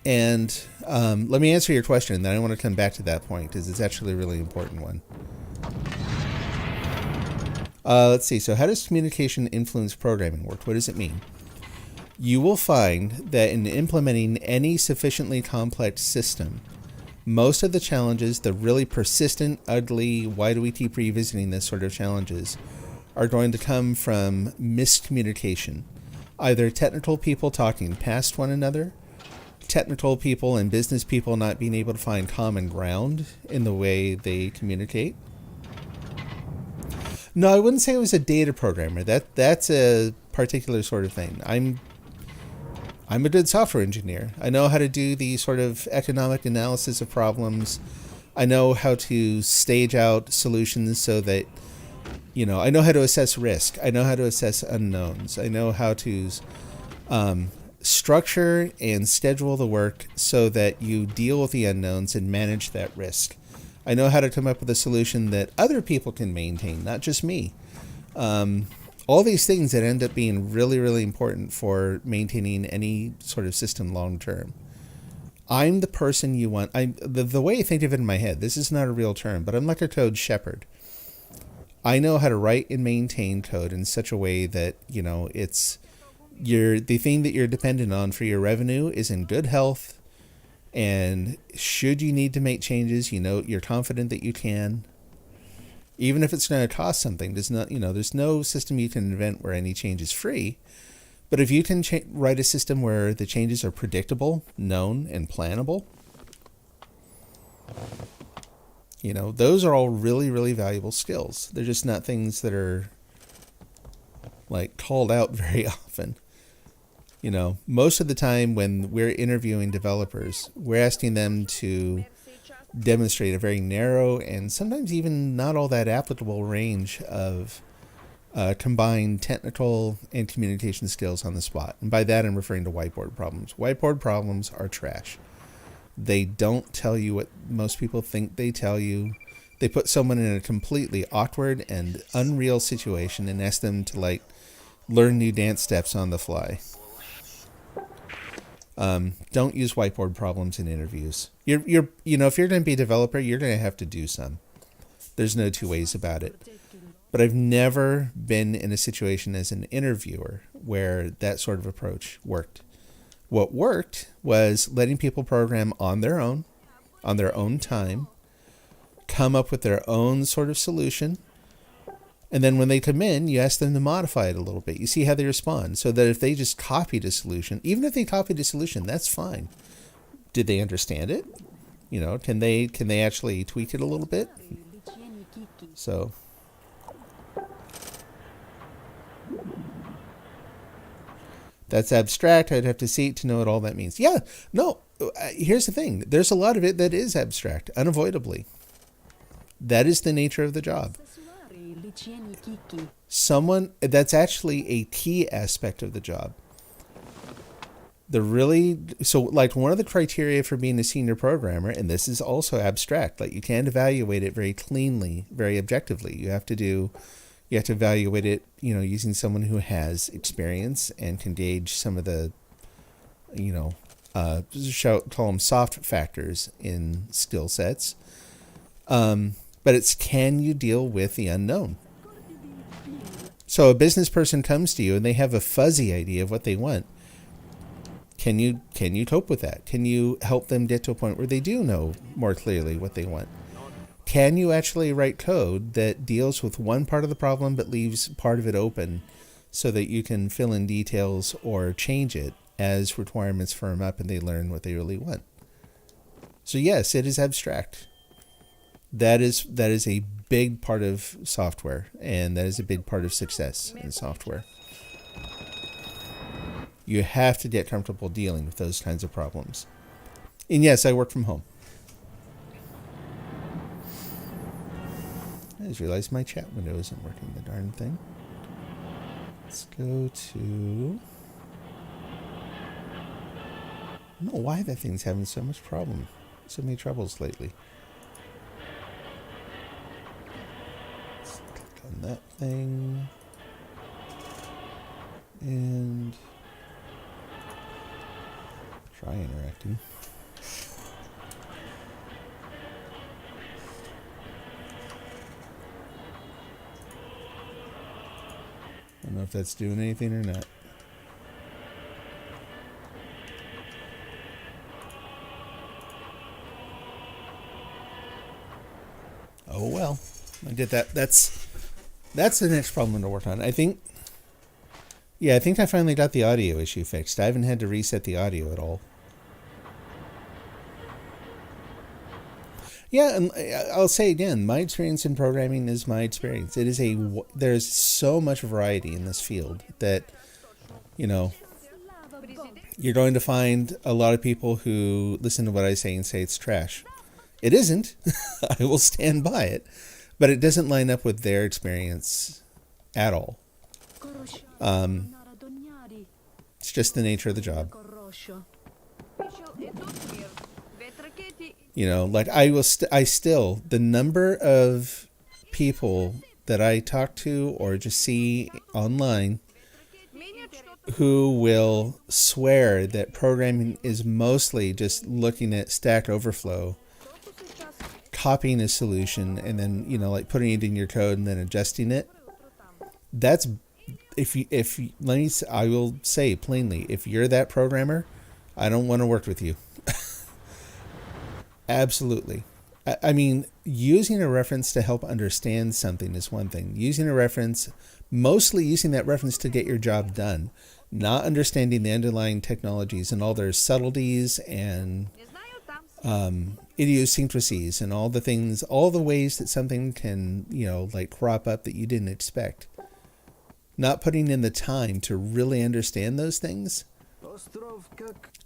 And let me answer your question, and then I want to come back to that point because it's actually a really important one. Let's see. So how does communication influence programming work? What does it mean? You will find that in implementing any sufficiently complex system, most of the challenges, the really persistent, ugly, why do we keep revisiting this sort of challenges, are going to come from miscommunication. Either technical people talking past one another, technical people and business people not being able to find common ground in the way they communicate. No, I wouldn't say I was a data programmer. That's a particular sort of thing. I'm a good software engineer. I know how to do the sort of economic analysis of problems. I know how to stage out solutions so that I know how to assess risk. I know how to assess unknowns. I know how to structure and schedule the work so that you deal with the unknowns and manage that risk. I know how to come up with a solution that other people can maintain, not just me. All these things that end up being really, really important for maintaining any sort of system long term. I'm the person you want. The way I think of it in my head, this is not a real term, but I'm like a code shepherd. I know how to write and maintain code in such a way that, it's the thing that you're dependent on for your revenue is in good health. And should you need to make changes, you're confident that you can. Even if it's going to cost something, there's no system you can invent where any change is free. But if you can write a system where the changes are predictable, known, and plannable, those are all really, really valuable skills. They're just not things that are called out very often. Most of the time when we're interviewing developers, we're asking them to demonstrate a very narrow and sometimes even not all that applicable range of combined technical and communication skills on the spot. And by that, I'm referring to whiteboard problems. Whiteboard problems are trash. They don't tell you what most people think they tell you. They put someone in a completely awkward and unreal situation and ask them to learn new dance steps on the fly. Don't use whiteboard problems in interviews. If you're going to be a developer, you're going to have to do some. There's no two ways about it. But I've never been in a situation as an interviewer where that sort of approach worked. What worked was letting people program on their own time, come up with their own sort of solution, and then when they come in, you ask them to modify it a little bit. You see how they respond, so that if they just copied a solution, even if they copied a solution, that's fine. Did they understand it? Can they actually tweak it a little bit? So that's abstract. I'd have to see it to know what all that means. Yeah, no, here's the thing. There's a lot of it that is abstract, unavoidably. That is the nature of the job. That's actually a key aspect of the job. One of the criteria for being a senior programmer, and this is also abstract, you can't evaluate it very cleanly, very objectively. You have to evaluate it, using someone who has experience and can gauge some of the, call them soft factors in skill sets. But it's, can you deal with the unknown? So a business person comes to you and they have a fuzzy idea of what they want. Can you cope with that? Can you help them get to a point where they do know more clearly what they want? Can you actually write code that deals with one part of the problem but leaves part of it open so that you can fill in details or change it as requirements firm up and they learn what they really want? So yes, it is abstract. That is a big part of software, and that is a big part of success in software. You have to get comfortable dealing with those kinds of problems. And yes, I work from home. I just realized my chat window isn't working, the darn thing. Let's go to... I don't know why that thing's having so many troubles lately. Let's click on that thing. And try interacting. I don't know if that's doing anything or not. Oh well, I did that. That's the next problem to work on. I think I finally got the audio issue fixed. I haven't had to reset the audio at all. Yeah, and I'll say again, my experience in programming is my experience. There's so much variety in this field that, you're going to find a lot of people who listen to what I say and say it's trash. It isn't. I will stand by it. but it doesn't line up with their experience at all. It's just the nature of the job. Like I still, the number of people that I talk to or just see online who will swear that programming is mostly just looking at Stack Overflow, copying a solution, and then, like putting it in your code and then adjusting it. That's, I will say plainly, if you're that programmer, I don't want to work with you. Absolutely. I mean, using a reference to help understand something is one thing. Mostly using that reference to get your job done, not understanding the underlying technologies and all their subtleties and idiosyncrasies and all the ways that something can, like crop up that you didn't expect. Not putting in the time to really understand those things.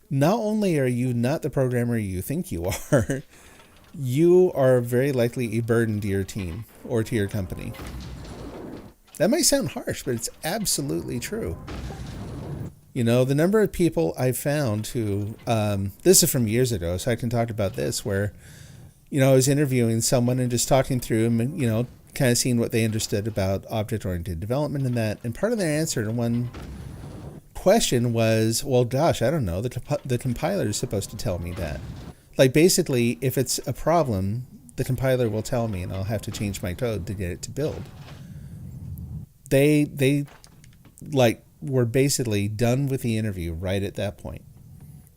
Not only are you not the programmer you think you are, you are very likely a burden to your team or to your company. That might sound harsh, but it's absolutely true. The number of people I've found who, this is from years ago, so I can talk about this, where, I was interviewing someone and just talking through and, kind of seeing what they understood about object-oriented development and that. And part of their answer to one question was, well, gosh, I don't know. The compiler is supposed to tell me that. Like, basically, if it's a problem, the compiler will tell me and I'll have to change my code to get it to build. They were basically done with the interview right at that point.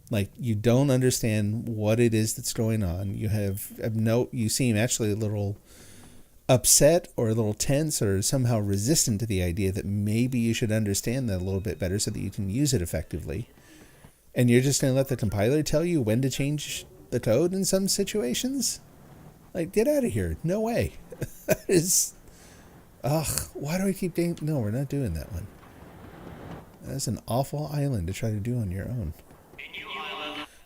Like, you don't understand what it is that's going on. You seem actually a little upset or a little tense or somehow resistant to the idea that maybe you should understand that a little bit better so that you can use it effectively. And you're just going to let the compiler tell you when to change the code in some situations? Like, get out of here. No way. Why do I keep doing... No, we're not doing that one. That's an awful island to try to do on your own.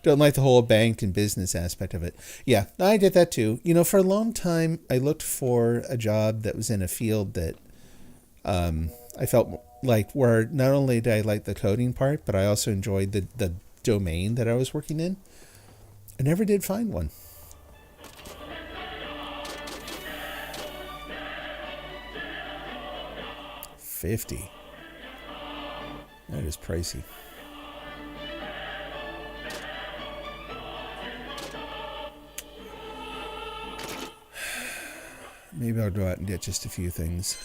Don't like the whole bank and business aspect of it. Yeah, I did that too. For a long time, I looked for a job that was in a field that I felt like where not only did I like the coding part, but I also enjoyed the domain that I was working in. I never did find one. $50. That is pricey. Maybe I'll go out and get just a few things.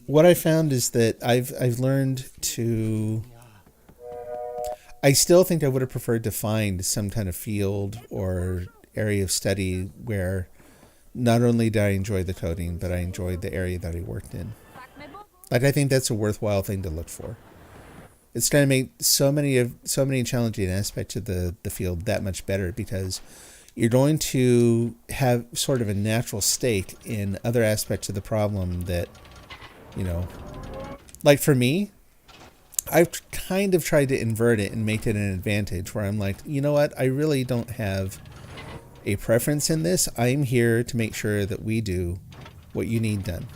What I found is that I've learned to... I still think I would have preferred to find some kind of field or area of study where not only did I enjoy the coding, but I enjoyed the area that I worked in. Like, I think that's a worthwhile thing to look for. It's going to make so many challenging aspects of the field that much better, because you're going to have sort of a natural stake in other aspects of the problem that, like for me, I've kind of tried to invert it and make it an advantage where I'm like, you know what? I really don't have a preference in this. I'm here to make sure that we do what you need done.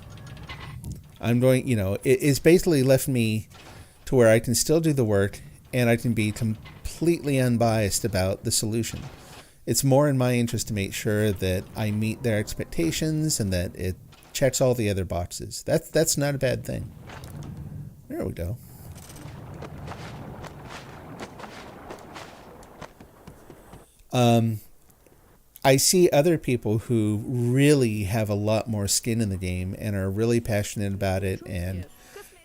I'm going, it's basically left me to where I can still do the work and I can be completely unbiased about the solution. It's more in my interest to make sure that I meet their expectations and that it checks all the other boxes. That's not a bad thing. There we go. I see other people who really have a lot more skin in the game and are really passionate about it. And,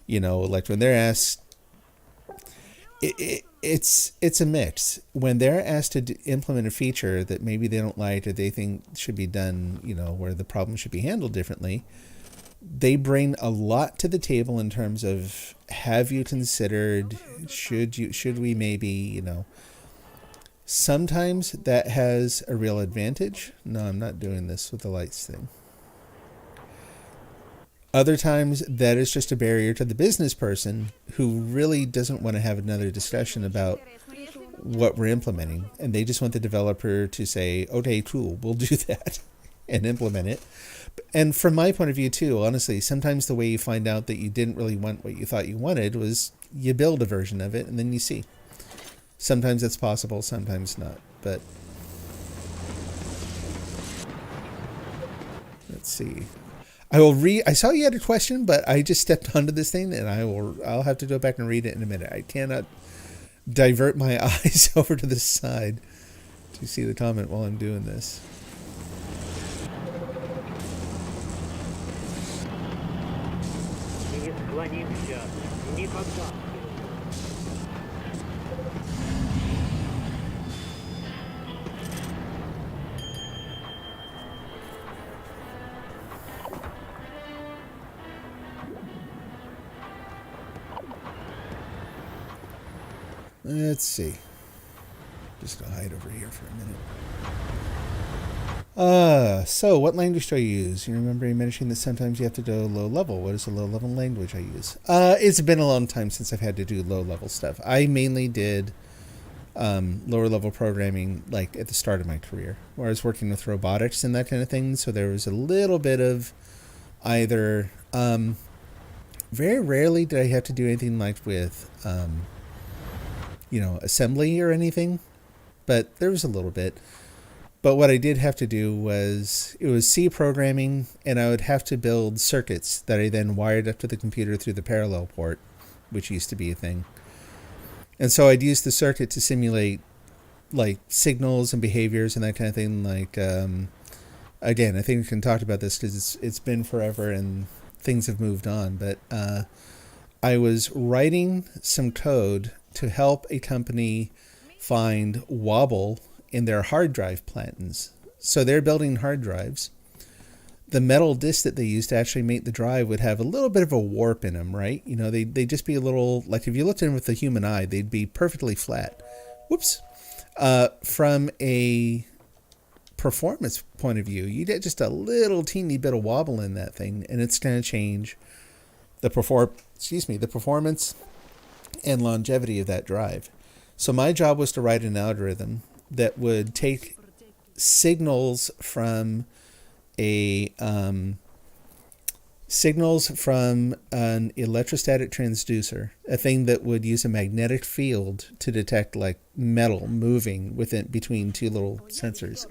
like when they're asked, it's a mix. When they're asked to implement a feature that maybe they don't like or they think should be done, where the problem should be handled differently, they bring a lot to the table in terms of, have you considered, should we maybe, Sometimes that has a real advantage. No, I'm not doing this with the lights thing. Other times that is just a barrier to the business person who really doesn't want to have another discussion about what we're implementing, and they just want the developer to say, okay, cool, we'll do that and implement it. And from my point of view too, honestly, sometimes the way you find out that you didn't really want what you thought you wanted was you build a version of it and then you see. Sometimes it's possible, sometimes not. But let's see. I saw you had a question, but I just stepped onto this thing, and I'll have to go back and read it in a minute. I cannot divert my eyes over to the side to see the comment while I'm doing this. Let's see. Just gonna hide over here for a minute. So what language do I use? You remember you mentioning that sometimes you have to go low level. What is the low level language I use? It's been a long time since I've had to do low level stuff. I mainly did lower level programming like at the start of my career, where I was working with robotics and that kind of thing. So there was a little bit of either. Very rarely did I have to do anything like with assembly or anything, but there was a little bit. But what I did have to do was, it was C programming, and I would have to build circuits that I then wired up to the computer through the parallel port, which used to be a thing. And so I'd use the circuit to simulate like signals and behaviors and that kind of thing. Like, again, I think we can talk about this because it's been forever and things have moved on. But I was writing some code to help a company find wobble in their hard drive plans. So they're building hard drives. The metal disc that they used to actually make the drive would have a little bit of a warp in them, right? They'd just be a little, like if you looked at them with the human eye, they'd be perfectly flat. Whoops. From a performance point of view, you get just a little teeny bit of wobble in that thing, and it's going to change the performance and longevity of that drive. So my job was to write an algorithm that would take signals from an electrostatic transducer, a thing that would use a magnetic field to detect like metal moving between two little sensors.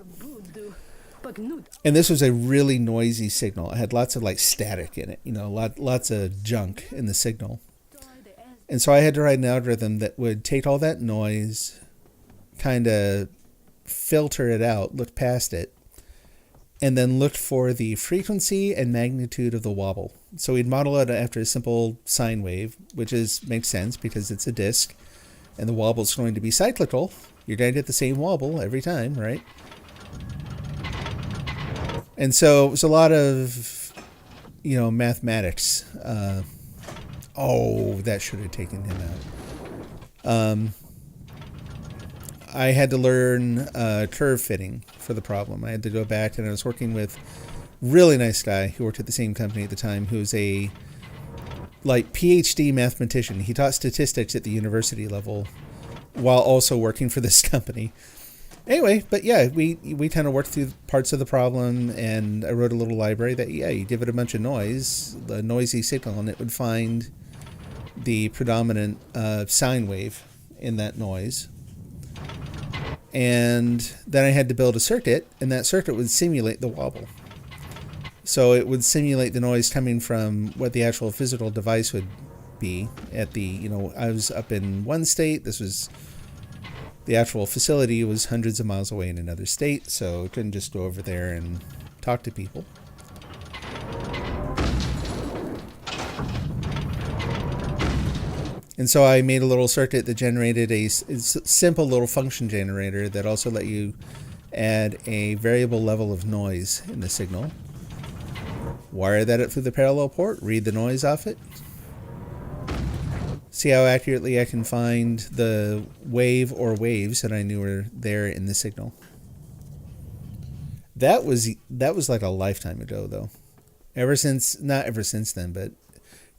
And this was a really noisy signal. It had lots of like static in it, lots of junk in the signal. And so I had to write an algorithm that would take all that noise, kind of filter it out, look past it, and then look for the frequency and magnitude of the wobble. So we'd model it after a simple sine wave, which makes sense because it's a disk, and the wobble is going to be cyclical. You're going to get the same wobble every time, right? And so it was a lot of, mathematics. That should have taken him out. I had to learn curve fitting for the problem. I had to go back, and I was working with a really nice guy who worked at the same company at the time, who's a PhD mathematician. He taught statistics at the university level while also working for this company. Anyway, but yeah, we kind of worked through parts of the problem, and I wrote a little library that, you give it a bunch of noise, the noisy signal, and it would find the predominant sine wave in that noise. And then I had to build a circuit, and that circuit would simulate the wobble. So it would simulate the noise coming from what the actual physical device would be at the, I was up in one state, the actual facility was hundreds of miles away in another state, so I couldn't just go over there and talk to people. And so I made a little circuit that generated a simple little function generator that also let you add a variable level of noise in the signal. Wire that up through the parallel port, read the noise off it. See how accurately I can find the wave or waves that I knew were there in the signal. That was like a lifetime ago, though. Not ever since then, but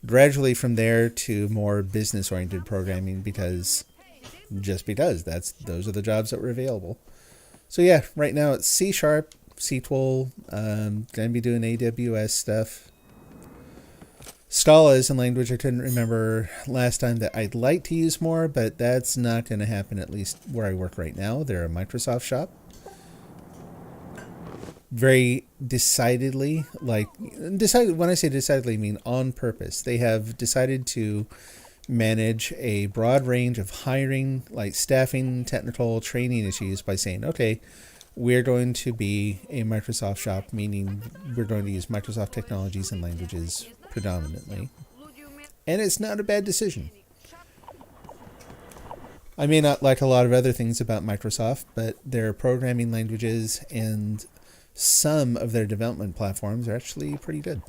gradually from there to more business-oriented programming, because just because those are the jobs that were available. So yeah, right now it's C Sharp, SQL, gonna be doing AWS stuff. Scala is a language I couldn't remember last time that I'd like to use more, but that's not going to happen, at least where I work right now. They're a Microsoft shop. Very decidedly, when I say decidedly, I mean on purpose. They have decided to manage a broad range of hiring, like staffing, technical, training issues by saying, okay, we're going to be a Microsoft shop, meaning we're going to use Microsoft technologies and languages predominantly. And it's not a bad decision. I may not like a lot of other things about Microsoft, but their programming languages and some of their development platforms are actually pretty good.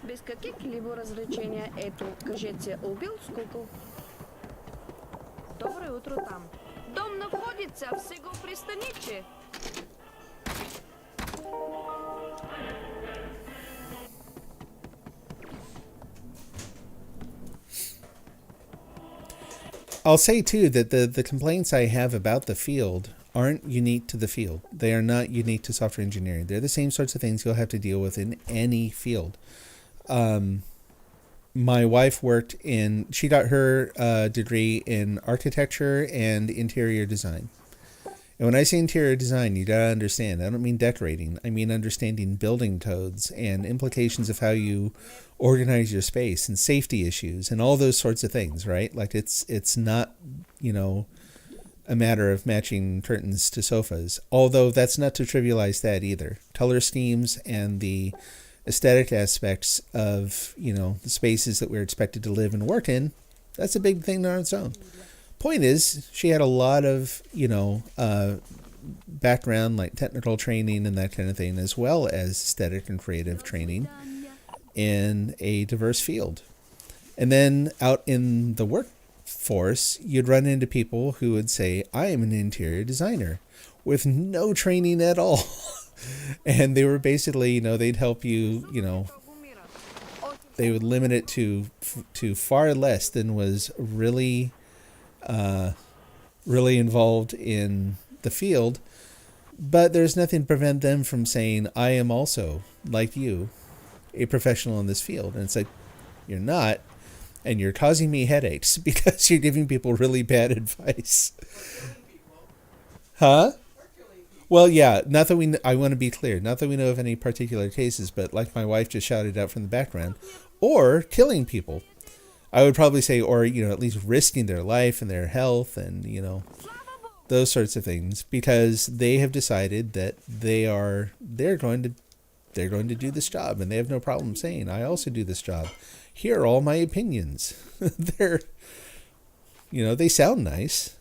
Без каких-либо развлечения, ето, кажете, убил скуку. Доброе утро там. Дом находится в Сего пристанище. I'll say, too, that the complaints I have about the field aren't unique to the field. They are not unique to software engineering. They're the same sorts of things you'll have to deal with in any field. My wife she got her degree in architecture and interior design. And when I say interior design, you gotta understand, I don't mean decorating. I mean understanding building codes and implications of how you organize your space and safety issues and all those sorts of things, right? Like it's not, a matter of matching curtains to sofas. Although that's not to trivialize that either. Color schemes and the aesthetic aspects of, the spaces that we're expected to live and work in, that's a big thing on its own. Point is, she had a lot of, background, like technical training and that kind of thing, as well as aesthetic and creative training in a diverse field. And then out in the workforce, you'd run into people who would say, I am an interior designer, with no training at all. And they were basically, they'd help you, they would limit it to far less than was really involved in the field. But there's nothing to prevent them from saying, I am also, like you, a professional in this field. And it's like, you're not, and you're causing me headaches because you're giving people really bad advice. Huh? Well, yeah, I want to be clear, not that we know of any particular cases, but like my wife just shouted out from the background, or killing people. I would probably say, or, at least risking their life and their health and, those sorts of things, because they have decided that they're going to do this job, and they have no problem saying, I also do this job. Here are all my opinions. They sound nice.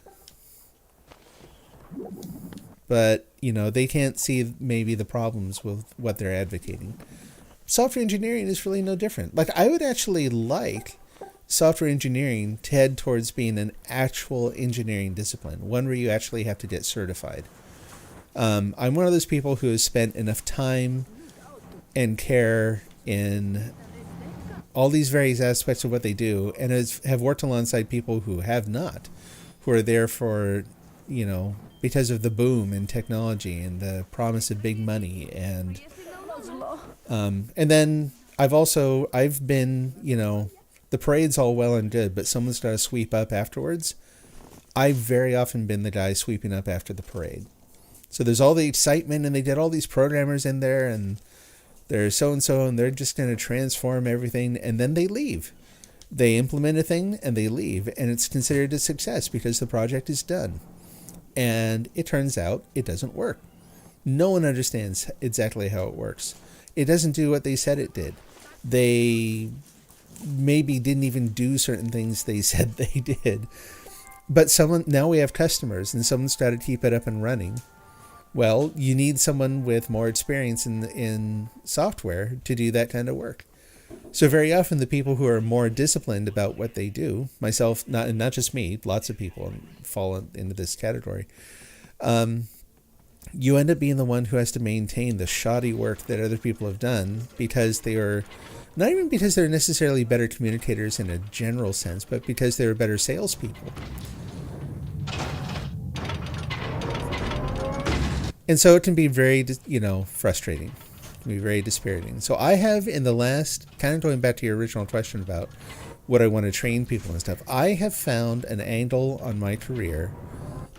But, they can't see maybe the problems with what they're advocating. Software engineering is really no different. Like, I would actually like software engineering to head towards being an actual engineering discipline, one where you actually have to get certified. I'm one of those people who has spent enough time and care in all these various aspects of what they do, and have worked alongside people who have not, who are there for, because of the boom in technology and the promise of big money. And then I've been, the parade's all well and good, but someone's got to sweep up afterwards. I've very often been the guy sweeping up after the parade. So there's all the excitement, and they get all these programmers in there, and they're so-and-so, and they're just going to transform everything, and then they leave. They implement a thing, and they leave, and it's considered a success because the project is done. And it turns out it doesn't work. No one understands exactly how it works. It doesn't do what they said it did. They maybe didn't even do certain things they said they did. But now we have customers, and someone's got to keep it up and running. Well, you need someone with more experience in software to do that kind of work. So very often the people who are more disciplined about what they do, myself, not just me, lots of people fall into this category, you end up being the one who has to maintain the shoddy work that other people have done, because they are, not even because they're necessarily better communicators in a general sense, but because they're better salespeople. And so it can be very, frustrating. It can be very dispiriting. So I have in the last, kind of going back to your original question about what I want to train people and stuff, I have found an angle on my career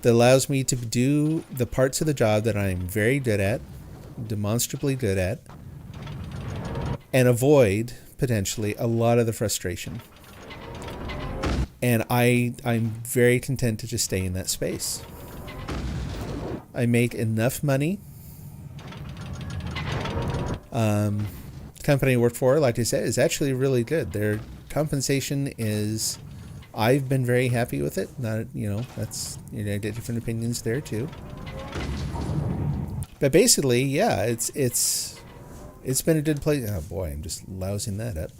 that allows me to do the parts of the job that I'm very good at, demonstrably good at, and avoid potentially a lot of the frustration. And I'm very content to just stay in that space. I make enough money. The company I work for, like I said, is actually really good. Their compensation is, I've been very happy with it. Not, that's, I get different opinions there too. But basically, yeah, it's been a good place. Oh boy, I'm just lousing that up.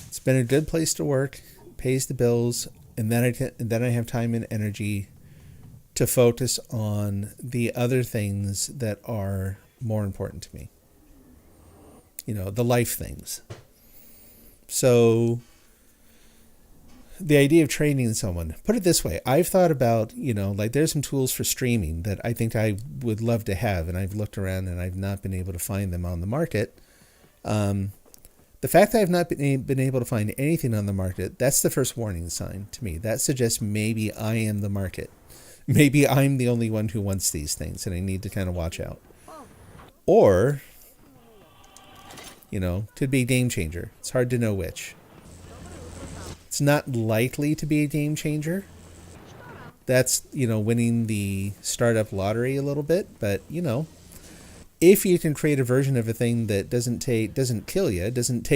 It's been a good place to work, pays the bills, and then I have time and energy to focus on the other things that are more important to me. The life things. So the idea of training someone, put it this way, I've thought about, there's some tools for streaming that I think I would love to have, and I've looked around and I've not been able to find them on the market. The fact that I've not been able to find anything on the market, that's the first warning sign to me. That suggests maybe I am the market. Maybe I'm the only one who wants these things and I need to kind of watch out. Or, could be a game changer. It's hard to know which. It's not likely to be a game changer. That's, winning the startup lottery a little bit. But, if you can create a version of a thing that doesn't kill you, doesn't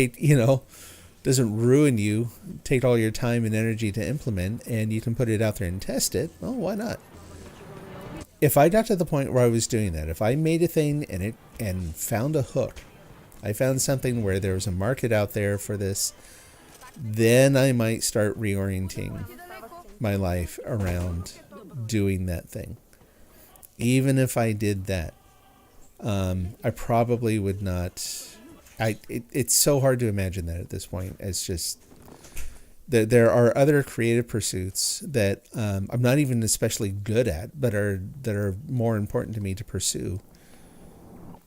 ruin you, take all your time and energy to implement, and you can put it out there and test it, well, why not? If I got to the point where I was doing that, if I made a thing and found a hook, I found something where there was a market out there for this, then I might start reorienting my life around doing that thing. Even if I did that, I probably would not. It's so hard to imagine that at this point. It's just there are other creative pursuits that I'm not even especially good at, but that are more important to me to pursue.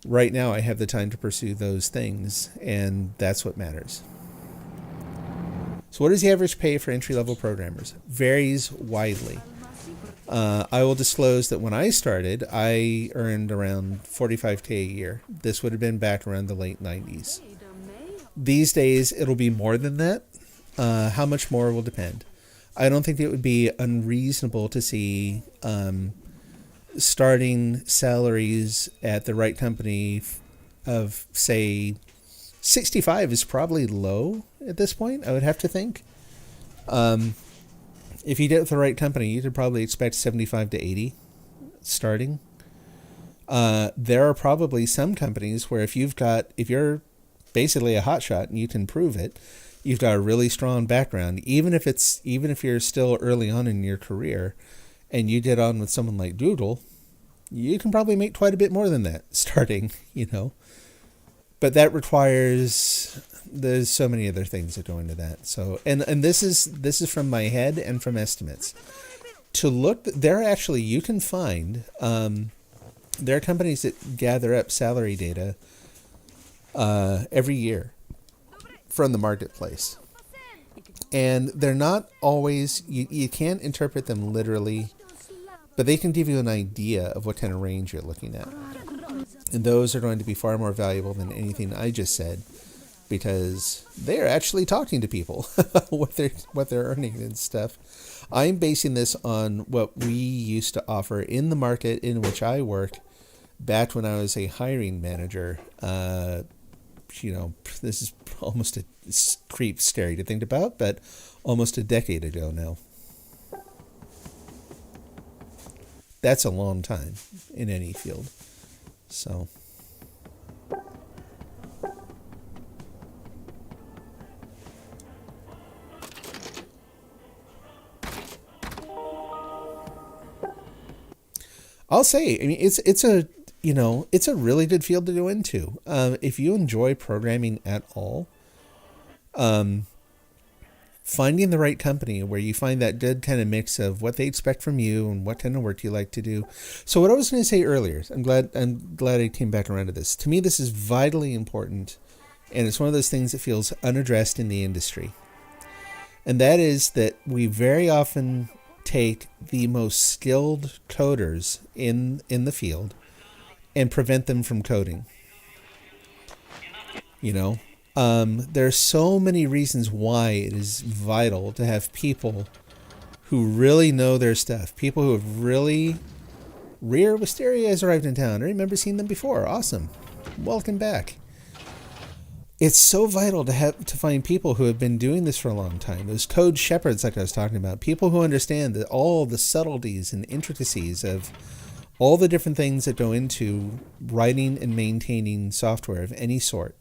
Right now, I have the time to pursue those things, and that's what matters. So what is the average pay for entry-level programmers? Varies widely. I will disclose that when I started, I earned around $45K a year. This would have been back around the late 90s. These days, it'll be more than that. How much more will depend. I don't think it would be unreasonable to see starting salaries at the right company of, say, 65 is probably low at this point, I would have to think. If you did it with the right company, you could probably expect 75 to 80 starting. There are probably some companies where if you're basically a hotshot and you can prove it, you've got a really strong background, even if you're still early on in your career and you get on with someone like Google, you can probably make quite a bit more than that starting, But that requires, there's so many other things that go into that. So, and this is from my head and from estimates. To look, you can find, there are companies that gather up salary data every year from the marketplace. And they're not always, you can't interpret them literally, but they can give you an idea of what kind of range you're looking at. And those are going to be far more valuable than anything I just said, because they're actually talking to people what they're earning and stuff. I'm basing this on what we used to offer in the market in which I worked back when I was a hiring manager. This is almost a scary to think about, but almost a decade ago now. That's a long time in any field. So. I'll say, I mean, it's a really good field to go into. If you enjoy programming at all, finding the right company where you find that good kind of mix of what they expect from you and what kind of work you like to do. So what I was going to say earlier, I'm glad I came back around to this. To me, this is vitally important, and it's one of those things that feels unaddressed in the industry. And that is that we very often take the most skilled coders in the field and prevent them from coding. There are so many reasons why it is vital to have people who really know their stuff, people who have really... Rear Wisteria has arrived in town. I remember seeing them before. Awesome. Welcome back. It's so vital to find people who have been doing this for a long time. Those code shepherds, like I was talking about, people who understand that all the subtleties and intricacies of all the different things that go into writing and maintaining software of any sort.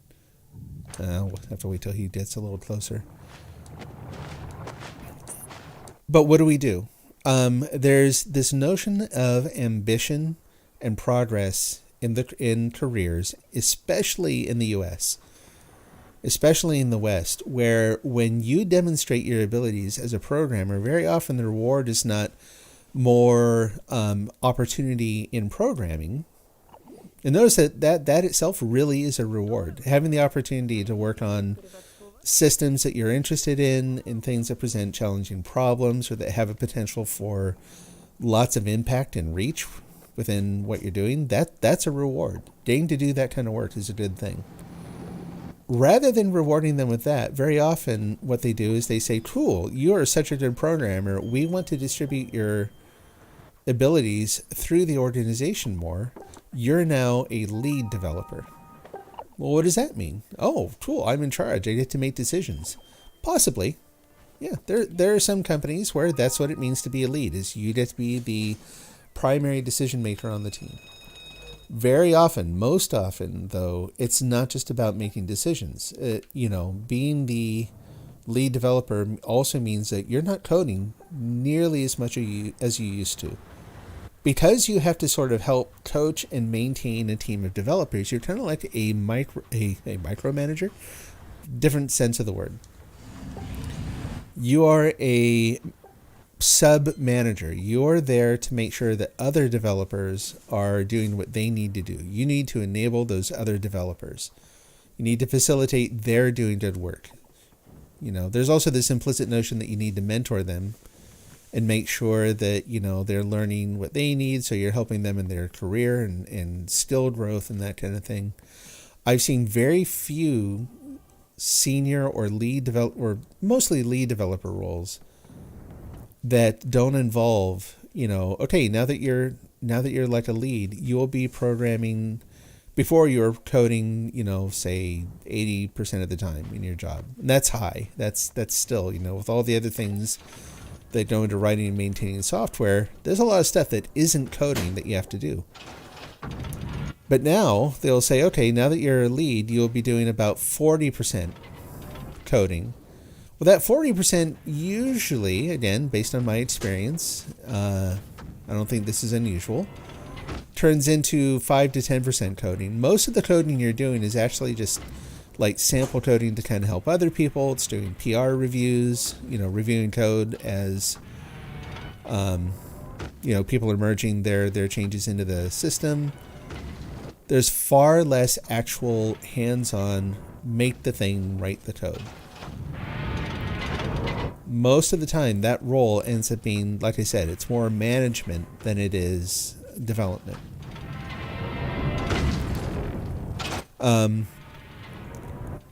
We'll have to wait till he gets a little closer. But what do? There's this notion of ambition and progress in careers, especially in the U.S., especially in the West, where when you demonstrate your abilities as a programmer, very often the reward is not more opportunity in programming. And notice that itself really is a reward. Having the opportunity to work on systems that you're interested in things that present challenging problems or that have a potential for lots of impact and reach within what you're doing, that's a reward. Getting to do that kind of work is a good thing. Rather than rewarding them with that, very often what they do is they say, cool, you are such a good programmer. We want to distribute your abilities through the organization more. You're now a lead developer. Well, what does that mean? Oh, cool, I'm in charge. I get to make decisions. Possibly. Yeah, there are some companies where that's what it means to be a lead, is you get to be the primary decision maker on the team. Very often, most often, though, it's not just about making decisions. Being the lead developer also means that you're not coding nearly as much as you used to. Because you have to sort of help coach and maintain a team of developers, you're kind of like a micromanager, different sense of the word. You are a sub-manager. You're there to make sure that other developers are doing what they need to do. You need to enable those other developers. You need to facilitate their doing good work. There's also this implicit notion that you need to mentor them and make sure that, they're learning what they need, so you're helping them in their career and skill growth and that kind of thing. I've seen very few senior or mostly lead developer roles that don't involve, okay, now that you're like a lead, you'll be programming. Before you're coding, say 80% of the time in your job. And that's high. That's still, with all the other things that go into writing and maintaining software, there's a lot of stuff that isn't coding that you have to do. But now they'll say, okay, now that you're a lead, you'll be doing about 40% coding. Well, that 40% usually, again, based on my experience, I don't think this is unusual, turns into 5 to 10% coding. Most of the coding you're doing is actually just like sample coding to kind of help other people. It's doing PR reviews, reviewing code as, people are merging their changes into the system. There's far less actual hands-on, make the thing, write the code. Most of the time, that role ends up being, like I said, it's more management than it is development.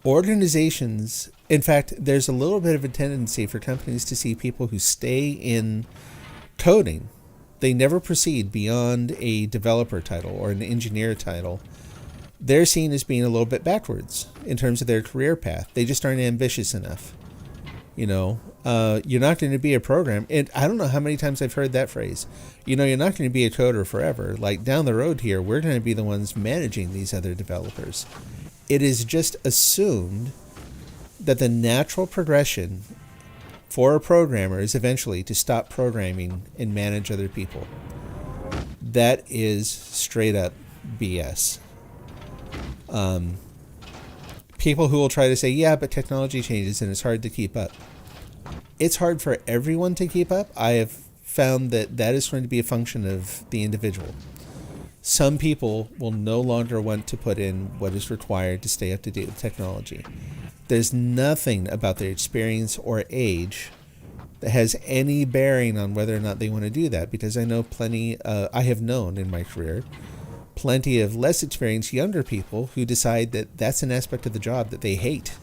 Organizations, in fact, there's a little bit of a tendency for companies to see people who stay in coding. They never proceed beyond a developer title or an engineer title. They're seen as being a little bit backwards in terms of their career path. They just aren't ambitious enough. You're not going to be a program. And I don't know how many times I've heard that phrase. You're not going to be a coder forever. Like down the road here, we're going to be the ones managing these other developers. It is just assumed that the natural progression for a programmer is eventually to stop programming and manage other people. That is straight up BS. People who will try to say, yeah, but technology changes and it's hard to keep up. it's hard for everyone to keep up. I have found that that is going to be a function of the individual. Some people will no longer want to put in what is required to stay up to date with technology. There's nothing about their experience or age that has any bearing on whether or not they want to do that, because I know I have known in my career plenty of less experienced younger people who decide that that's an aspect of the job that they hate.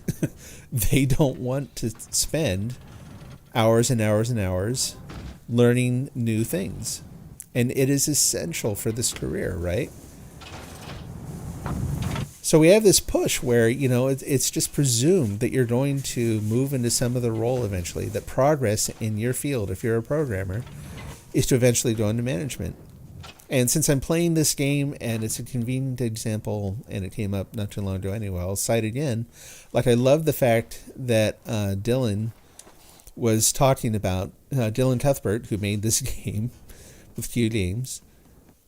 They don't want to spend hours and hours and hours learning new things. And it is essential for this career, right? So we have this push where, it's just presumed that you're going to move into some other role eventually, that progress in your field, if you're a programmer, is to eventually go into management. And since I'm playing this game and it's a convenient example and it came up not too long ago anyway, I'll cite again. I love the fact that Dylan was talking about, Dylan Cuthbert, who made this game with Q Games,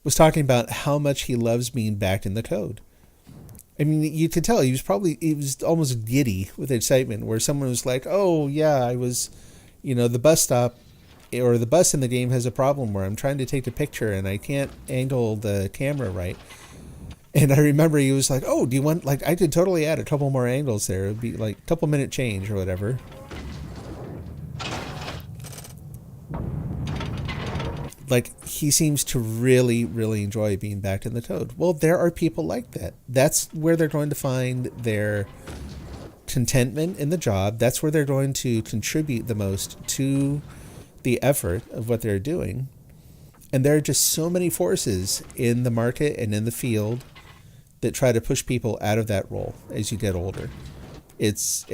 was talking about how much he loves being back in the code. I mean, you could tell he was almost giddy with excitement, where someone was like, oh yeah, I was, the bus stop or the bus in the game has a problem where I'm trying to take a picture and I can't angle the camera right. And I remember he was like, oh, do you want, I could totally add a couple more angles there. It'd be a couple minute change or whatever. He seems to really, really enjoy being back in the code. Well, there are people like that. That's where they're going to find their contentment in the job. That's where they're going to contribute the most to the effort of what they're doing. And there are just so many forces in the market and in the field that try to push people out of that role as you get older. It's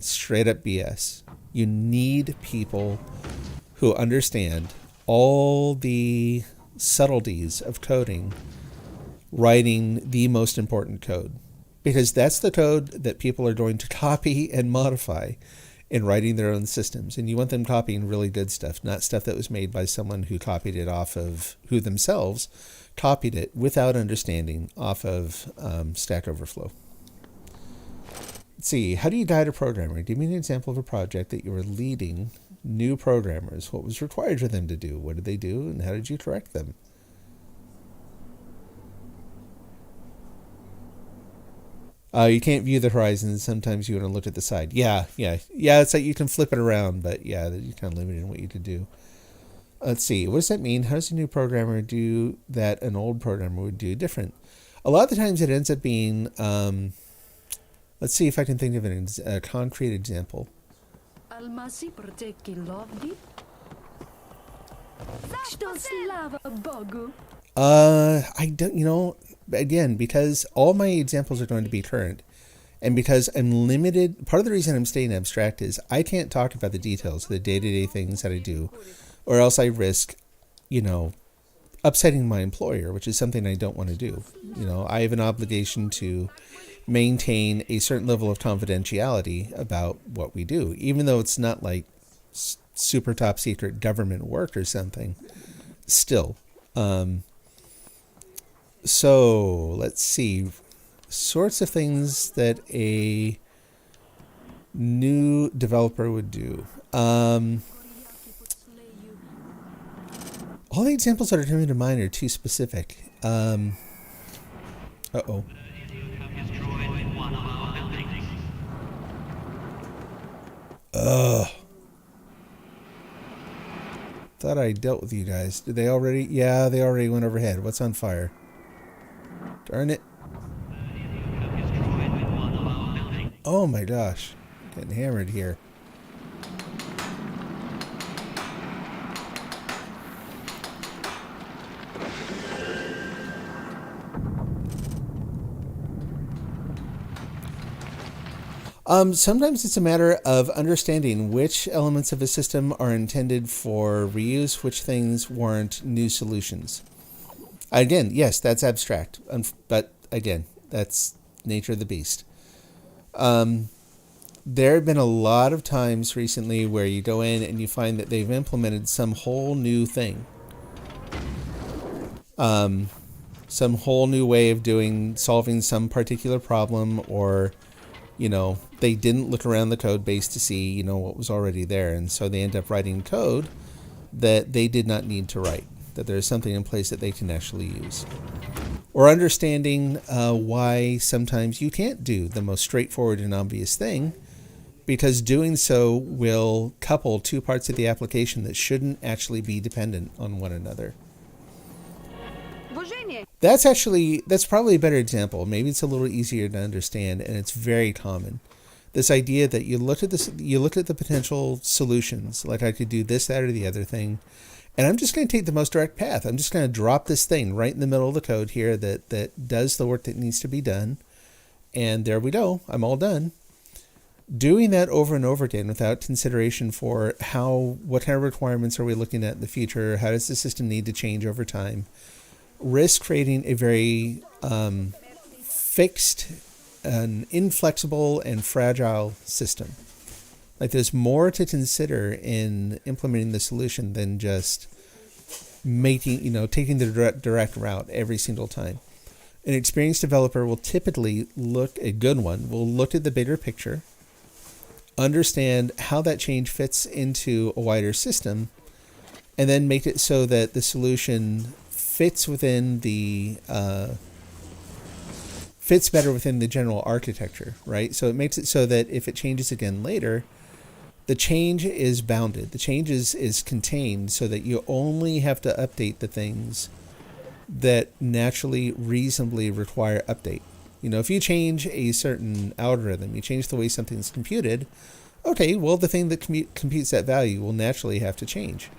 straight up BS. You need people who understand all the subtleties of coding, writing the most important code. Because that's the code that people are going to copy and modify in writing their own systems. And you want them copying really good stuff, not stuff that was made by someone who copied it off of, who themselves copied it without understanding off of Stack Overflow. Let's see, how do you guide a programmer? Give me an example of a project that you were leading new programmers. What was required for them to do? What did they do? And how did you correct them? You can't view the horizon. Sometimes you want to look at the side. Yeah. It's like you can flip it around, but yeah, you're kind of limited in what you can do. Let's see. What does that mean? How does a new programmer do that an old programmer would do different? A lot of the times it ends up being, let's see if I can think of a concrete example. I don't, again, because all my examples are going to be current, and because I'm limited, part of the reason I'm staying abstract is I can't talk about the details of the day-to-day things that I do, or else I risk, upsetting my employer, which is something I don't want to do. I have an obligation to maintain a certain level of confidentiality about what we do, even though it's not like super top secret government work or something. Still. So let's see, sorts of things that a new developer would do. All the examples that are coming to mind are too specific. Uh-oh. Thought I dealt with you guys. Did they already? Yeah, they already went overhead. What's on fire? Darn it. Oh my gosh. Getting hammered here. Sometimes it's a matter of understanding which elements of a system are intended for reuse, which things warrant new solutions. Again, yes, that's abstract, but again, that's nature of the beast. There have been a lot of times recently where you go in and you find that they've implemented some whole new thing. Some whole new way of solving some particular problem, or They didn't look around the code base to see, what was already there. And so they end up writing code that they did not need to write, that there's something in place that they can actually use. Or understanding why sometimes you can't do the most straightforward and obvious thing, because doing so will couple two parts of the application that shouldn't actually be dependent on one another. That's probably a better example. Maybe it's a little easier to understand, and it's very common. This idea that you look at the potential solutions, like I could do this, that, or the other thing, and I'm just going to take the most direct path. I'm just going to drop this thing right in the middle of the code here that does the work that needs to be done, and there we go. I'm all done. Doing that over and over again without consideration for what kind of requirements are we looking at in the future? How does the system need to change over time? Risk creating a very fixed, an inflexible and fragile system. Like, there's more to consider in implementing the solution than just taking the direct route every single time. An experienced developer will typically look at the bigger picture, understand how that change fits into a wider system, and then make it so that the solution fits better within the general architecture, right? So it makes it so that if it changes again later, the change is bounded. The change is contained so that you only have to update the things that naturally, reasonably require update. If you change a certain algorithm, you change the way something's computed, okay, well, the thing that computes that value will naturally have to change.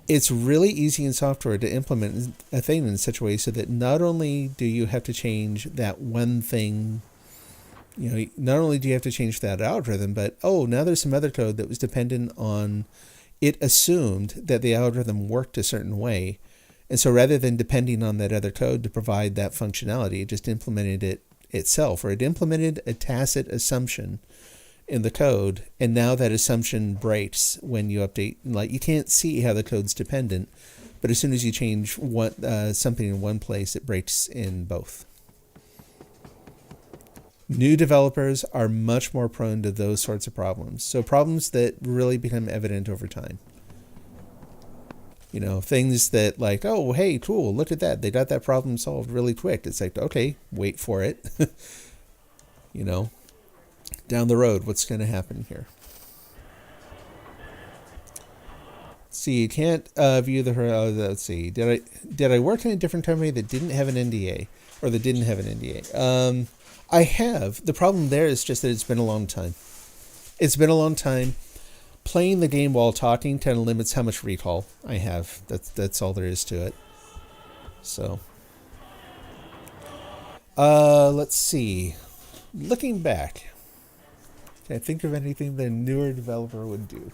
It's really easy in software to implement a thing in such a way so that not only do you have to change that one thing, not only do you have to change that algorithm, but, now there's some other code that was dependent on, it assumed that the algorithm worked a certain way. And so rather than depending on that other code to provide that functionality, it just implemented it itself, or it implemented a tacit assumption in the code, and now that assumption breaks when you update. Like, you can't see how the code's dependent, but as soon as you change something in one place, it breaks in both. New developers are much more prone to those sorts of problems. So problems that really become evident over time. Things that like, oh, hey, cool, look at that. They got that problem solved really quick. It's like, okay, wait for it. Down the road, what's going to happen here? See, you can't view the. Let's see. Did I work in a different company that didn't have an NDA, or that didn't have an NDA? I have. The problem there is just that it's been a long time. It's been a long time. Playing the game while talking kind of limits how much recall I have. That's all there is to it. So, let's see. Looking back. Can I think of anything that a newer developer would do?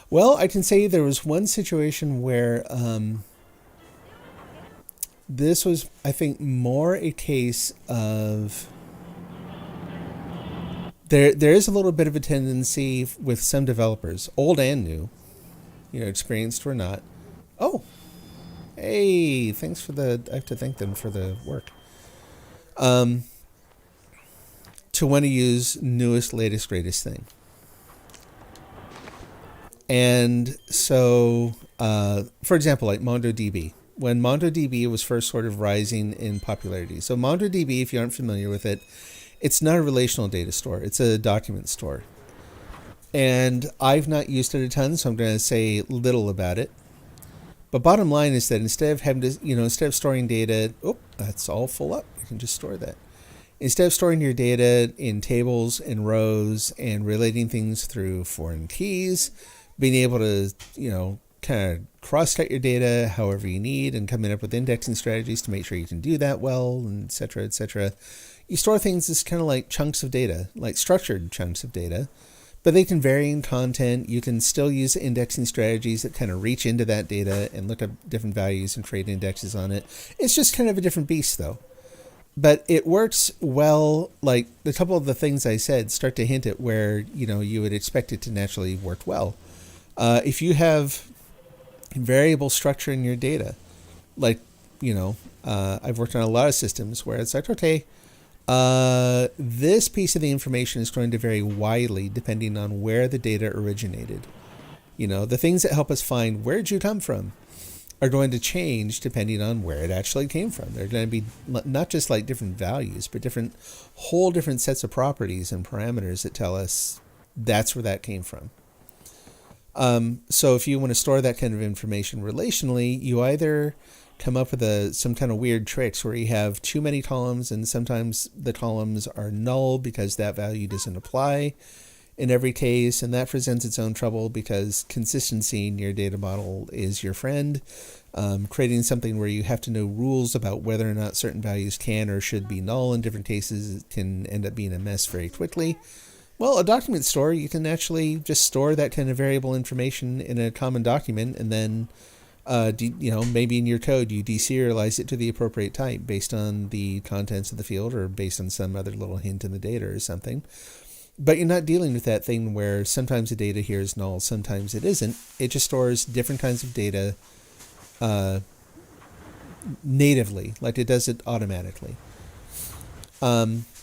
Well, I can say there was one situation where this was, I think, more a case of there is a little bit of a tendency with some developers, old and new, experienced or not. Oh, hey, thanks for I have to thank them for the work. To want to use newest, latest, greatest thing. And so, for example, like MongoDB. When MongoDB was first sort of rising in popularity. So MongoDB, if you aren't familiar with it, it's not a relational data store. It's a document store. And I've not used it a ton, so I'm going to say little about it. But bottom line is that instead of having to, instead of storing data, that's all full up. You can just store that. Instead of storing your data in tables and rows and relating things through foreign keys, being able to, kind of cross-cut your data however you need and coming up with indexing strategies to make sure you can do that well, and et cetera, et cetera. You store things as kind of like chunks of data, like structured chunks of data, but they can vary in content. You can still use indexing strategies that kind of reach into that data and look up different values and create indexes on it. It's just kind of a different beast, though. But it works well. Like, a couple of the things I said start to hint at where, you would expect it to naturally work well. If you have variable structure in your data, like, I've worked on a lot of systems where it's like, okay, this piece of the information is going to vary widely depending on where the data originated. The things that help us find where did you come from are going to change depending on where it actually came from. They're going to be not just like different values, but whole different sets of properties and parameters that tell us that's where that came from. So if you want to store that kind of information relationally, you either come up with some kind of weird tricks where you have too many columns, and sometimes the columns are null because that value doesn't apply in every case, and that presents its own trouble because consistency in your data model is your friend. Creating something where you have to know rules about whether or not certain values can or should be null in different cases can end up being a mess very quickly. Well, a document store, you can actually just store that kind of variable information in a common document, and then maybe in your code you deserialize it to the appropriate type based on the contents of the field or based on some other little hint in the data or something. But you're not dealing with that thing where sometimes the data here is null, sometimes it isn't. It just stores different kinds of data natively, like it does it automatically.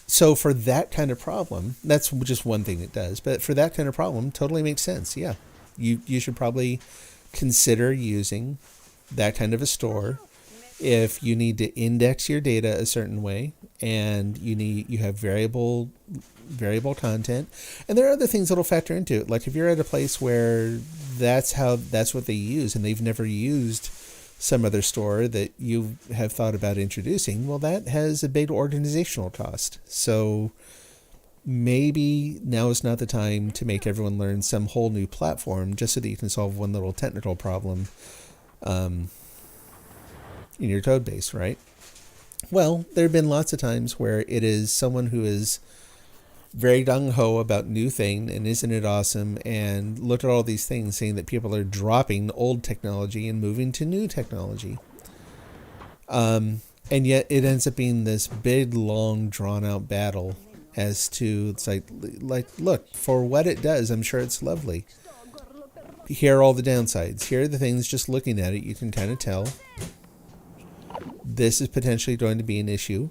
So for that kind of problem, that's just one thing it does. But for that kind of problem, totally makes sense. Yeah, you should probably consider using that kind of a store if you need to index your data a certain way and you have variable content. And there are other things that'll factor into it. Like if you're at a place where that's what they use and they've never used some other store that you have thought about introducing, well, that has a big organizational cost. So maybe now is not the time to make everyone learn some whole new platform just so that you can solve one little technical problem in your code base, right? Well, there have been lots of times where it is someone who is very gung-ho about new thing and isn't it awesome, and look at all these things saying that people are dropping old technology and moving to new technology. And yet it ends up being this big, long, drawn-out battle as to, it's like, look, for what it does, I'm sure it's lovely. Here are all the downsides. Here are the things, just looking at it, you can kind of tell this is potentially going to be an issue.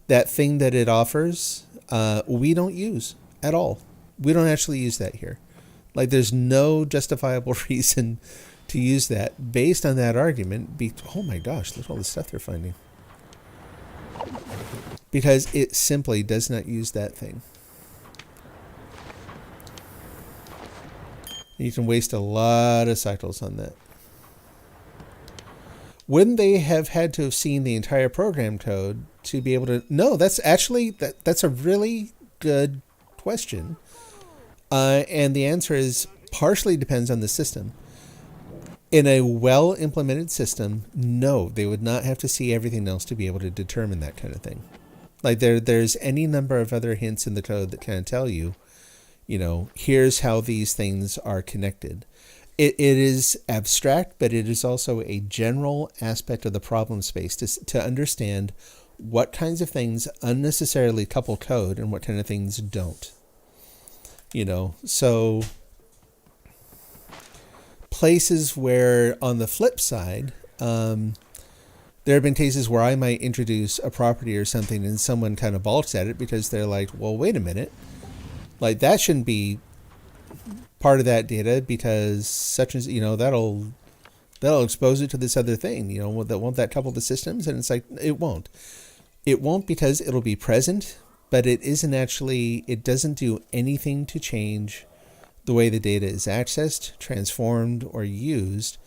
That thing that it offers, we don't use at all. We don't actually use that here. Like, there's no justifiable reason to use that based on that argument. Oh my gosh, look at all the stuff they're finding. Because it simply does not use that thing. You can waste a lot of cycles on that. Wouldn't they have had to have seen the entire program code to be able to? No, that's actually, that's a really good question. And the answer is partially depends on the system. In a well-implemented system, no, they would not have to see everything else to be able to determine that kind of thing. Like there's any number of other hints in the code that kind of tell you, here's how these things are connected. It is abstract, but it is also a general aspect of the problem space to understand what kinds of things unnecessarily couple code and what kind of things don't. So places where, on the flip side, there have been cases where I might introduce a property or something and someone kind of balks at it because they're like, well, wait a minute. Like, that shouldn't be part of that data because such as, that'll expose it to this other thing, won't that couple the systems? And it's like, it won't. It won't because it'll be present, but it doesn't do anything to change the way the data is accessed, transformed, or used.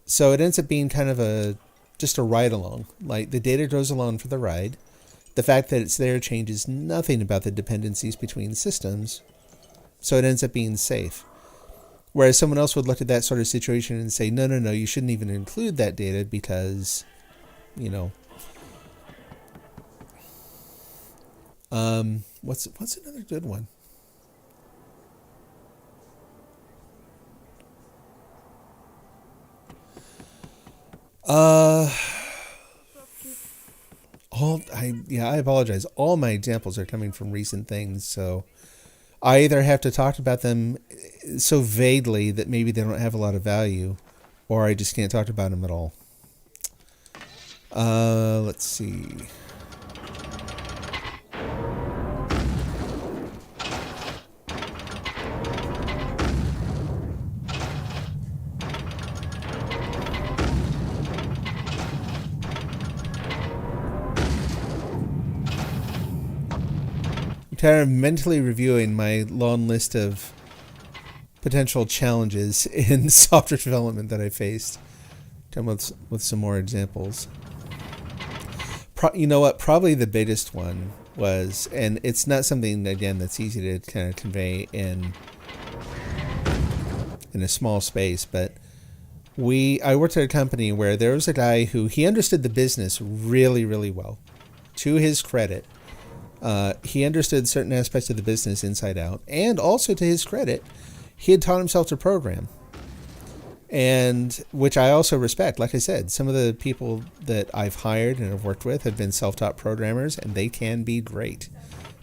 So it ends up being kind of just a ride along. Like, the data goes along for the ride. The fact that it's there changes nothing about the dependencies between systems. So it ends up being safe. Whereas someone else would look at that sort of situation and say, no, you shouldn't even include that data because, what's another good one? I apologize. All my examples are coming from recent things, so I either have to talk about them so vaguely that maybe they don't have a lot of value, or I just can't talk about them at all. Let's see. Kind of mentally reviewing my long list of potential challenges in software development that I faced. Come with some more examples. You know what? Probably the biggest one was, and it's not something again that's easy to kind of convey in a small space, but I worked at a company where there was a guy who he understood the business really, really well. To his credit, he understood certain aspects of the business inside out, and also to his credit, he had taught himself to program, and which I also respect. Like I said, some of the people that I've hired and have worked with have been self-taught programmers, and they can be great.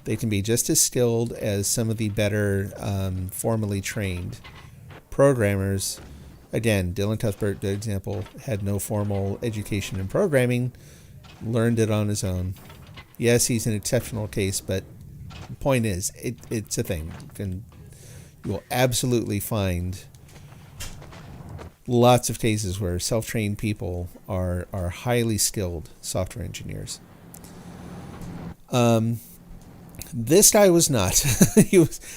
They can be just as skilled as some of the better formally trained programmers. Again, Dylan Cuthbert, good example, had no formal education in programming, learned it on his own. Yes, he's an exceptional case, but the point is, it's a thing. You will absolutely find lots of cases where self-trained people are highly skilled software engineers. This guy was not.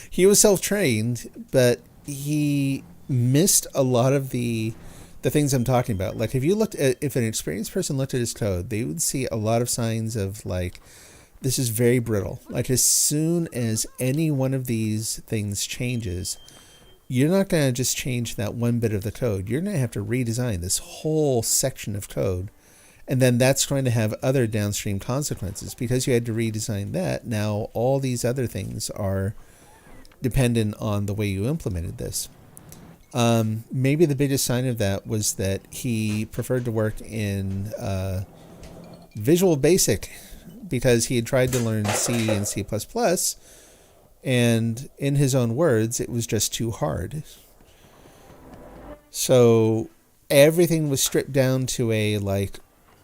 he was self-trained, but he missed a lot of the things I'm talking about. Like if an experienced person looked at his code, they would see a lot of signs of like, this is very brittle. Like as soon as any one of these things changes, you're not going to just change that one bit of the code. You're going to have to redesign this whole section of code. And then that's going to have other downstream consequences because you had to redesign that. Now all these other things are dependent on the way you implemented this. Maybe the biggest sign of that was that he preferred to work in Visual Basic because he had tried to learn C and C++, and in his own words, it was just too hard. So everything was stripped down to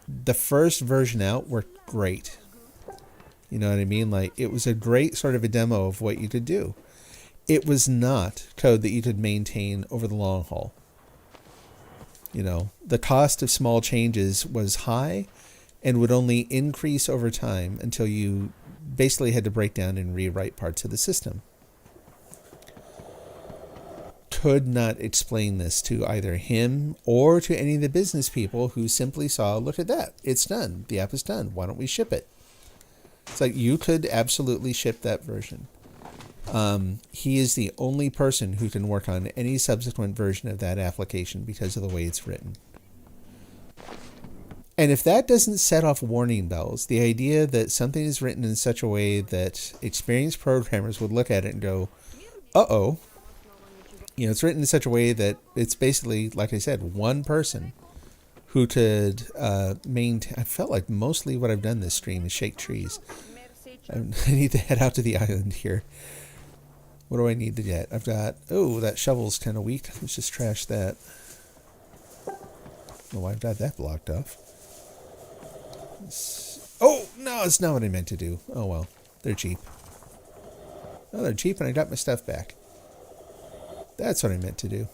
the first version out worked great. You know what I mean? Like it was a great sort of a demo of what you could do. It was not code that you could maintain over the long haul. You know, the cost of small changes was high and would only increase over time until you basically had to break down and rewrite parts of the system. Could not explain this to either him or to any of the business people who simply saw, look at that, it's done. The app is done. Why don't we ship it? It's like you could absolutely ship that version. He is the only person who can work on any subsequent version of that application because of the way it's written. And if that doesn't set off warning bells, the idea that something is written in such a way that experienced programmers would look at it and go, uh-oh, you know, it's written in such a way that it's basically, like I said, one person who could maintain. I felt like mostly what I've done this stream is shake trees. I need to head out to the island here. What do I need to get? I've got, that shovel's kind of weak. Let's just trash that. Oh, I've got that blocked off. Oh, no, it's not what I meant to do. Oh, well, they're cheap. Oh, they're cheap and I got my stuff back. That's what I meant to do.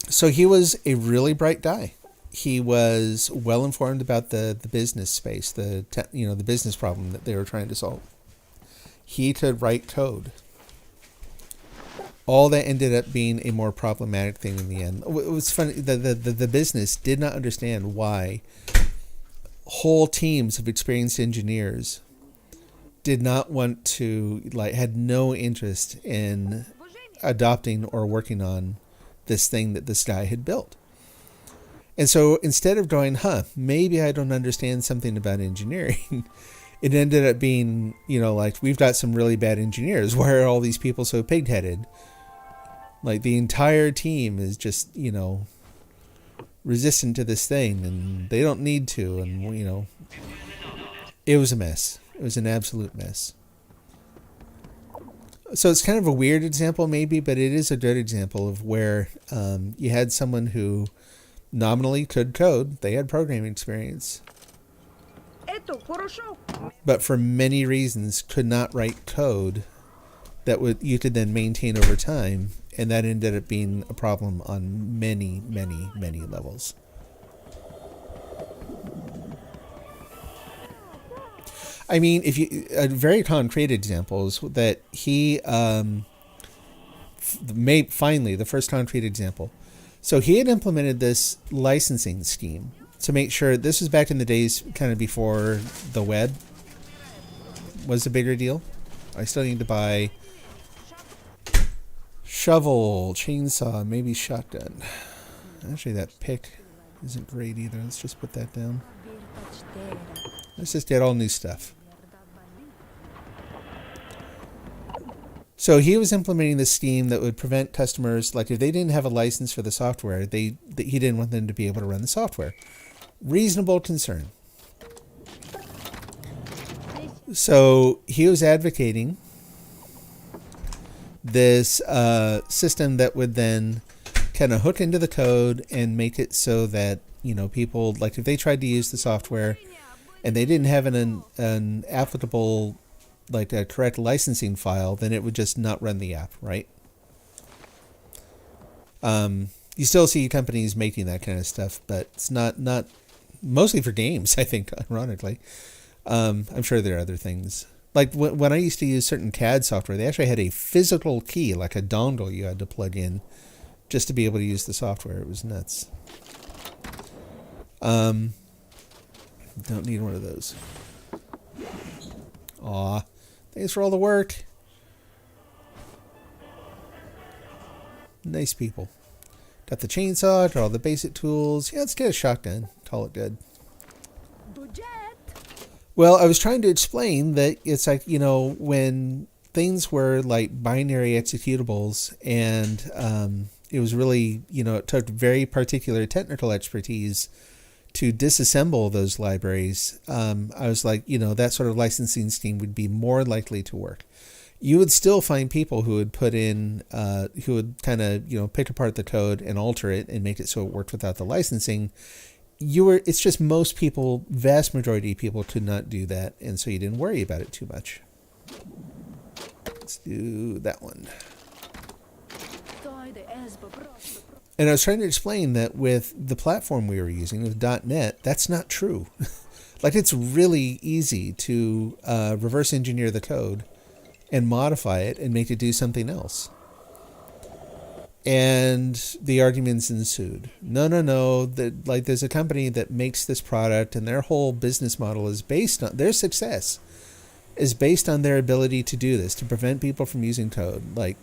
So he was a really bright guy. He was well informed about the business space, the business problem that they were trying to solve. He could write code. All that ended up being a more problematic thing in the end. It was funny. The business did not understand why whole teams of experienced engineers did not want to, had no interest in adopting or working on this thing that this guy had built. And so instead of going, maybe I don't understand something about engineering, it ended up being, we've got some really bad engineers. Why are all these people so pig-headed? Like the entire team is just, resistant to this thing and they don't need to. And, it was a mess. It was an absolute mess. So it's kind of a weird example, maybe, but it is a good example of where you had someone who nominally could code. They had programming experience, Ето, хорошо. but for many reasons could not write code that would you could then maintain over time, and that ended up being a problem on many, many, many levels. I mean, if you a very concrete example is that he made finally the first concrete example. So he had implemented this licensing scheme to make sure this was back in the days kind of before the web was a bigger deal. I still need to buy shovel, chainsaw, maybe shotgun. Actually, that pick isn't great either. Let's just put that down. Let's just get all new stuff. So he was implementing this scheme that would prevent customers, like if they didn't have a license for the software, he didn't want them to be able to run the software. Reasonable concern. So he was advocating this system that would then kind of hook into the code and make it so that, you know, people, like if they tried to use the software and they didn't have an applicable, like a correct licensing file, then it would just not run the app, right? You still see companies making that kind of stuff, but it's not mostly for games, I think, ironically. I'm sure there are other things. Like when I used to use certain CAD software, they actually had a physical key, like a dongle you had to plug in just to be able to use the software. It was nuts. Don't need one of those. Aw, thanks for all the work. Nice people. Got the chainsaw, got all the basic tools. Yeah, let's get a shotgun. Call it good. Well, I was trying to explain that it's like, you know, when things were like binary executables and it was really, you know, it took very particular technical expertise to disassemble those libraries. I was like, you know, that sort of licensing scheme would be more likely to work. You would still find people who would put in, who would kind of, you know, pick apart the code and alter it and make it so it worked without the licensing. It's just most people, vast majority of people could not do that, and so you didn't worry about it too much. Let's do that one. And I was trying to explain that with the platform we were using, with .NET, that's not true. Like, it's really easy to reverse engineer the code and modify it and make it do something else. And the arguments ensued. No. Like, there's a company that makes this product, and their whole business model is based on their success is based on their ability to do this, to prevent people from using code. Like,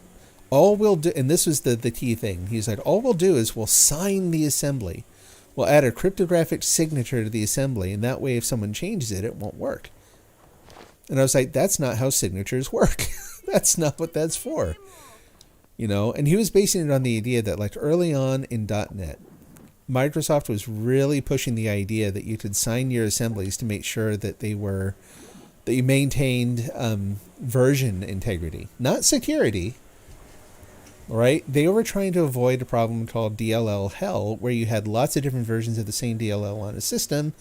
all we'll do, and this was the key thing. He's like, all we'll do is we'll sign the assembly. We'll add a cryptographic signature to the assembly, and that way, if someone changes it, it won't work. And I was like, that's not how signatures work. That's not what that's for. You know, and he was basing it on the idea that, like, early on in .NET, Microsoft was really pushing the idea that you could sign your assemblies to make sure that you maintained version integrity, not security. Right? They were trying to avoid a problem called DLL hell, where you had lots of different versions of the same DLL on a system,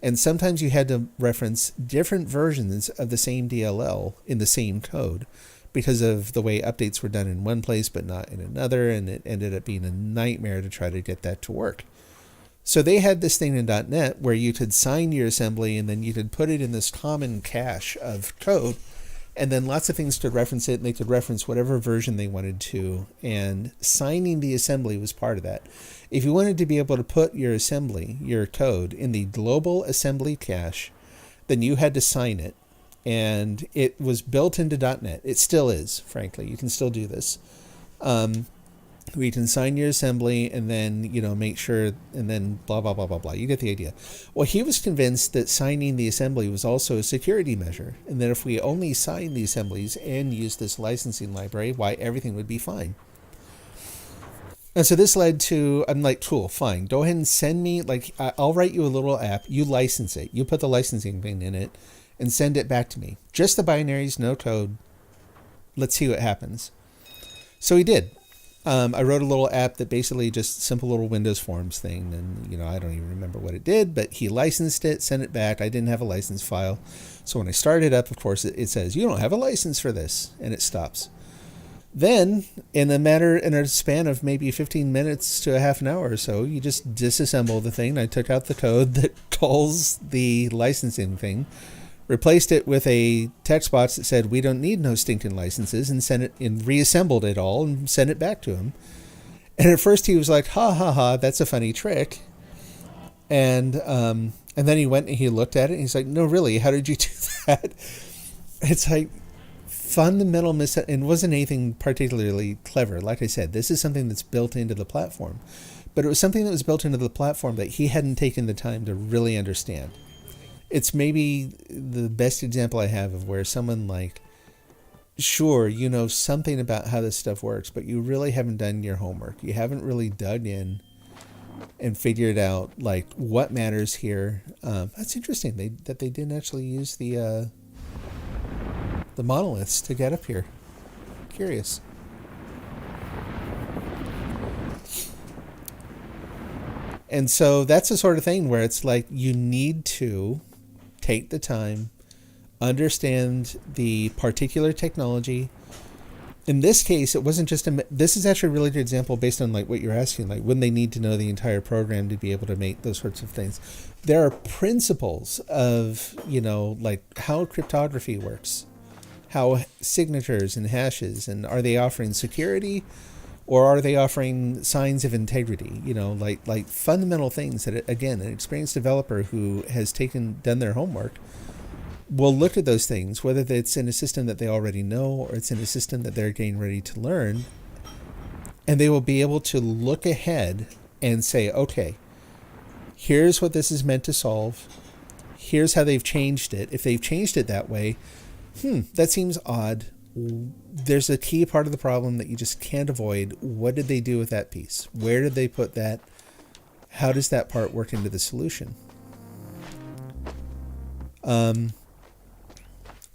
and sometimes you had to reference different versions of the same DLL in the same code, because of the way updates were done in one place but not in another, and it ended up being a nightmare to try to get that to work. So they had this thing in .NET where you could sign your assembly and then you could put it in this common cache of code, and then lots of things could reference it, and they could reference whatever version they wanted to, and signing the assembly was part of that. If you wanted to be able to put your assembly, your code, in the global assembly cache, then you had to sign it. And it was built into .NET. It still is, frankly. You can still do this. We can sign your assembly and then, you know, make sure, and then blah, blah, blah, blah, blah. You get the idea. Well, he was convinced that signing the assembly was also a security measure, and that if we only sign the assemblies and use this licensing library, why, everything would be fine. And so this led to, I'm like, cool, fine. Go ahead and send me, like, I'll write you a little app. You license it. You put the licensing thing in it and send it back to me. Just the binaries, no code. let's see what happens. So he did. I wrote a little app that basically just simple little Windows Forms thing. And, I don't even remember what it did, but he licensed it, sent it back. I didn't have a license file. So when I started up, of course, it says, you don't have a license for this. And it stops. Then, in a span of maybe 15 minutes to a half an hour or so, you just disassemble the thing. I took out the code that calls the licensing thing, replaced it with a text box that said, we don't need no stinking licenses, and sent it and reassembled it all and sent it back to him. And at first he was like, ha ha ha, that's a funny trick. And then he went and he looked at it and he's like, no, really, how did you do that? It's like fundamental and wasn't anything particularly clever. Like I said, this is something that's built into the platform, but it was something that was built into the platform that he hadn't taken the time to really understand. It's maybe the best example I have of where someone like, sure, you know something about how this stuff works, but you really haven't done your homework. You haven't really dug in and figured out like what matters here. That's interesting. That they didn't actually use the monoliths to get up here. Curious. And so that's the sort of thing where it's like you need to take the time, understand the particular technology. In this case, it wasn't just this is actually a really good example based on like what you're asking, like when they need to know the entire program to be able to make those sorts of things. There are principles of, like how cryptography works, how signatures and hashes, and are they offering security or are they offering signs of integrity? Like fundamental things that, again, an experienced developer who has done their homework will look at those things, whether it's in a system that they already know or it's in a system that they're getting ready to learn, and they will be able to look ahead and say, okay, here's what this is meant to solve. Here's how they've changed it. If they've changed it that way, that seems odd. There's a key part of the problem that you just can't avoid. What did they do with that piece? Where did they put that? How does that part work into the solution?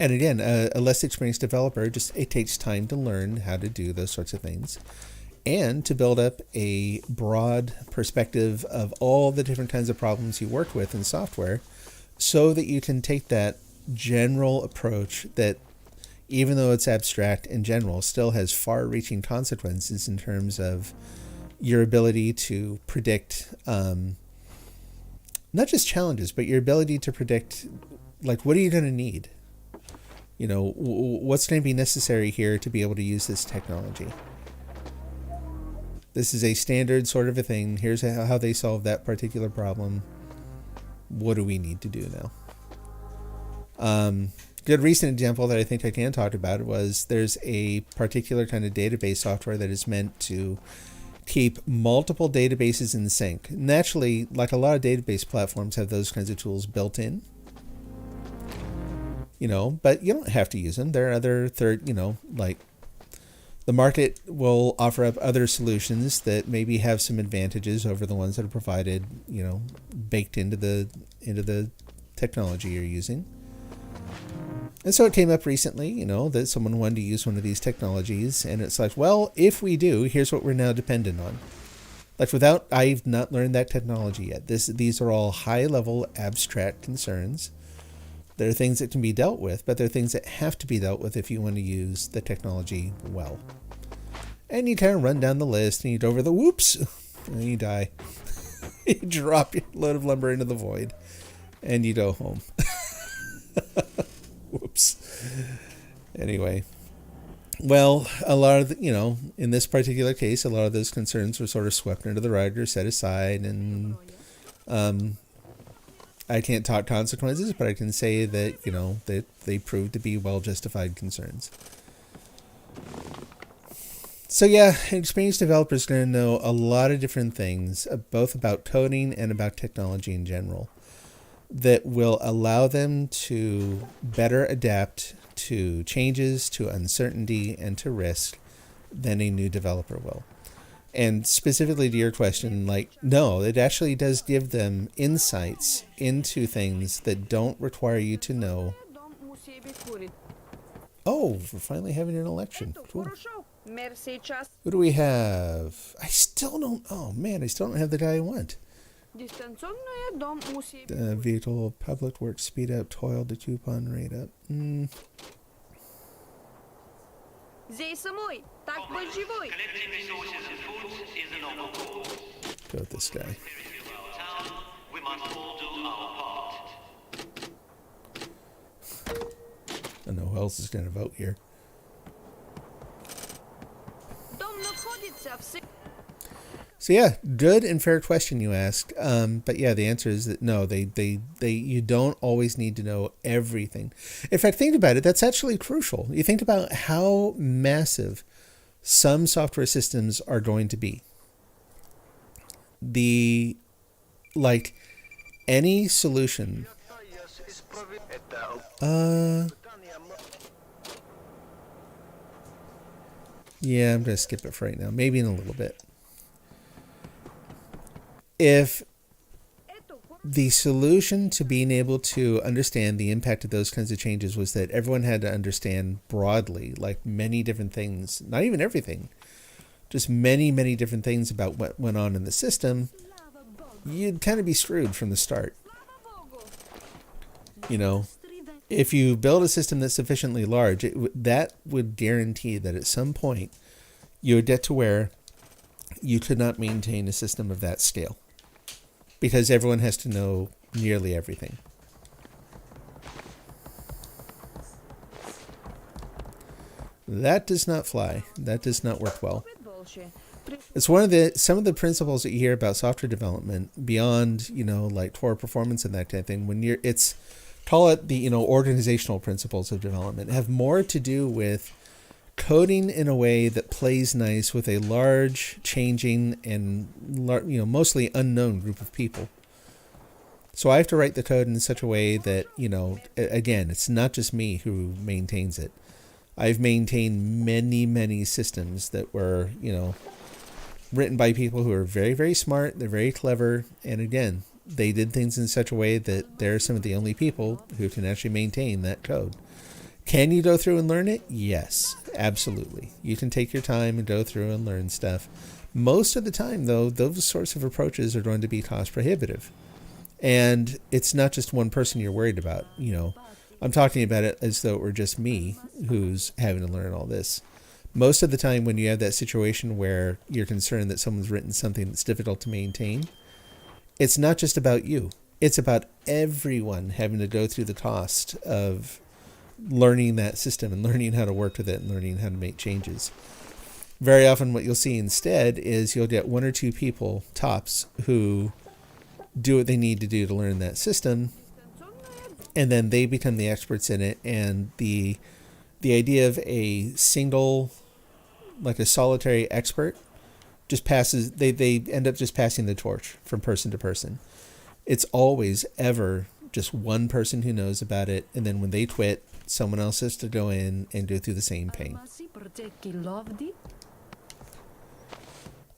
And again, a less experienced developer, it takes time to learn how to do those sorts of things and to build up a broad perspective of all the different kinds of problems you work with in software so that you can take that general approach that, even though it's abstract in general, still has far-reaching consequences in terms of your ability to predict not just challenges, but your ability to predict, like, what are you going to need? What's going to be necessary here to be able to use this technology? This is a standard sort of a thing. Here's how they solve that particular problem. What do we need to do now? Good recent example that I think I can talk about was there's a particular kind of database software that is meant to keep multiple databases in sync. Naturally, like a lot of database platforms have those kinds of tools built in. But you don't have to use them. There are other like the market will offer up other solutions that maybe have some advantages over the ones that are provided, baked into the technology you're using. And so it came up recently, that someone wanted to use one of these technologies, and it's like, well, if we do, here's what we're now dependent on. Like I've not learned that technology yet. These are all high-level abstract concerns. There are things that can be dealt with, but there are things that have to be dealt with if you want to use the technology well. And you kind of run down the list and you go over the whoops, and you die. You drop your load of lumber into the void, and you go home. Whoops. Anyway. Well, a lot of in this particular case, a lot of those concerns were sort of swept under the rug or set aside, and I can't talk consequences, but I can say that, that they proved to be well-justified concerns. So yeah, an experienced developer is going to know a lot of different things, both about coding and about technology in general, that will allow them to better adapt to changes, to uncertainty, and to risk than a new developer will. And specifically to your question, no, it actually does give them insights into things that don't require you to know Oh, we're finally having an election. Ето, Cool. хорошо. Мерси час. Who do we have? I still don't. Oh man, I still don't have the guy I want. Дистанционния дом муси... Vehicle, public works speed up, toil to coupon rate up. Зей самой. Так быть живой. Collecting resources and foods is a noble cause. Go with this guy. Prosperity of our town, we must all do our part. I don't know who else is going to vote here. Дом находится в... So yeah, good and fair question you asked. But yeah, the answer is that no, you don't always need to know everything. In fact, think about it. That's actually crucial. You think about how massive some software systems are going to be. Any solution. Yeah, I'm going to skip it for right now. Maybe in a little bit. If Ето, the solution to being able to understand the impact of those kinds of changes was that everyone had to understand broadly, like many different things, not even everything, just many, many different things about what went on in the system, you'd kind of be screwed from the start. You know, if you build a system that's sufficiently large, that would guarantee that at some point you would get to where you could not maintain a system of that scale. Because everyone has to know nearly everything. That does not fly. That does not work well. опит больше. It's some of the principles that you hear about software development beyond, like Tor performance and that kind of thing. Call it the, organizational principles of development, have more to do with coding in a way that plays nice with a large, changing, and mostly unknown group of people. So I have to write the code in such a way that, again, it's not just me who maintains it. I've maintained many, many systems that were, written by people who are very, very smart. They're very clever. And again, they did things in such a way that they're some of the only people who can actually maintain that code. Can you go through and learn it? Yes, absolutely. You can take your time and go through and learn stuff. Most of the time, though, those sorts of approaches are going to be cost prohibitive. And it's not just one person you're worried about. I'm talking about it as though it were just me who's having to learn all this. Most of the time when you have that situation where you're concerned that someone's written something that's difficult to maintain, it's not just about you. It's about everyone having to go through the cost of learning that system and learning how to work with it and learning how to make changes. Very often what you'll see instead is you'll get one or two people, tops, who do what they need to do to learn that system, and then they become the experts in it, and the idea of a single, like a solitary expert, just passes, they end up just passing the torch from person to person. It's always ever just one person who knows about it, and then when they quit, someone else has to go in and go through the same pain.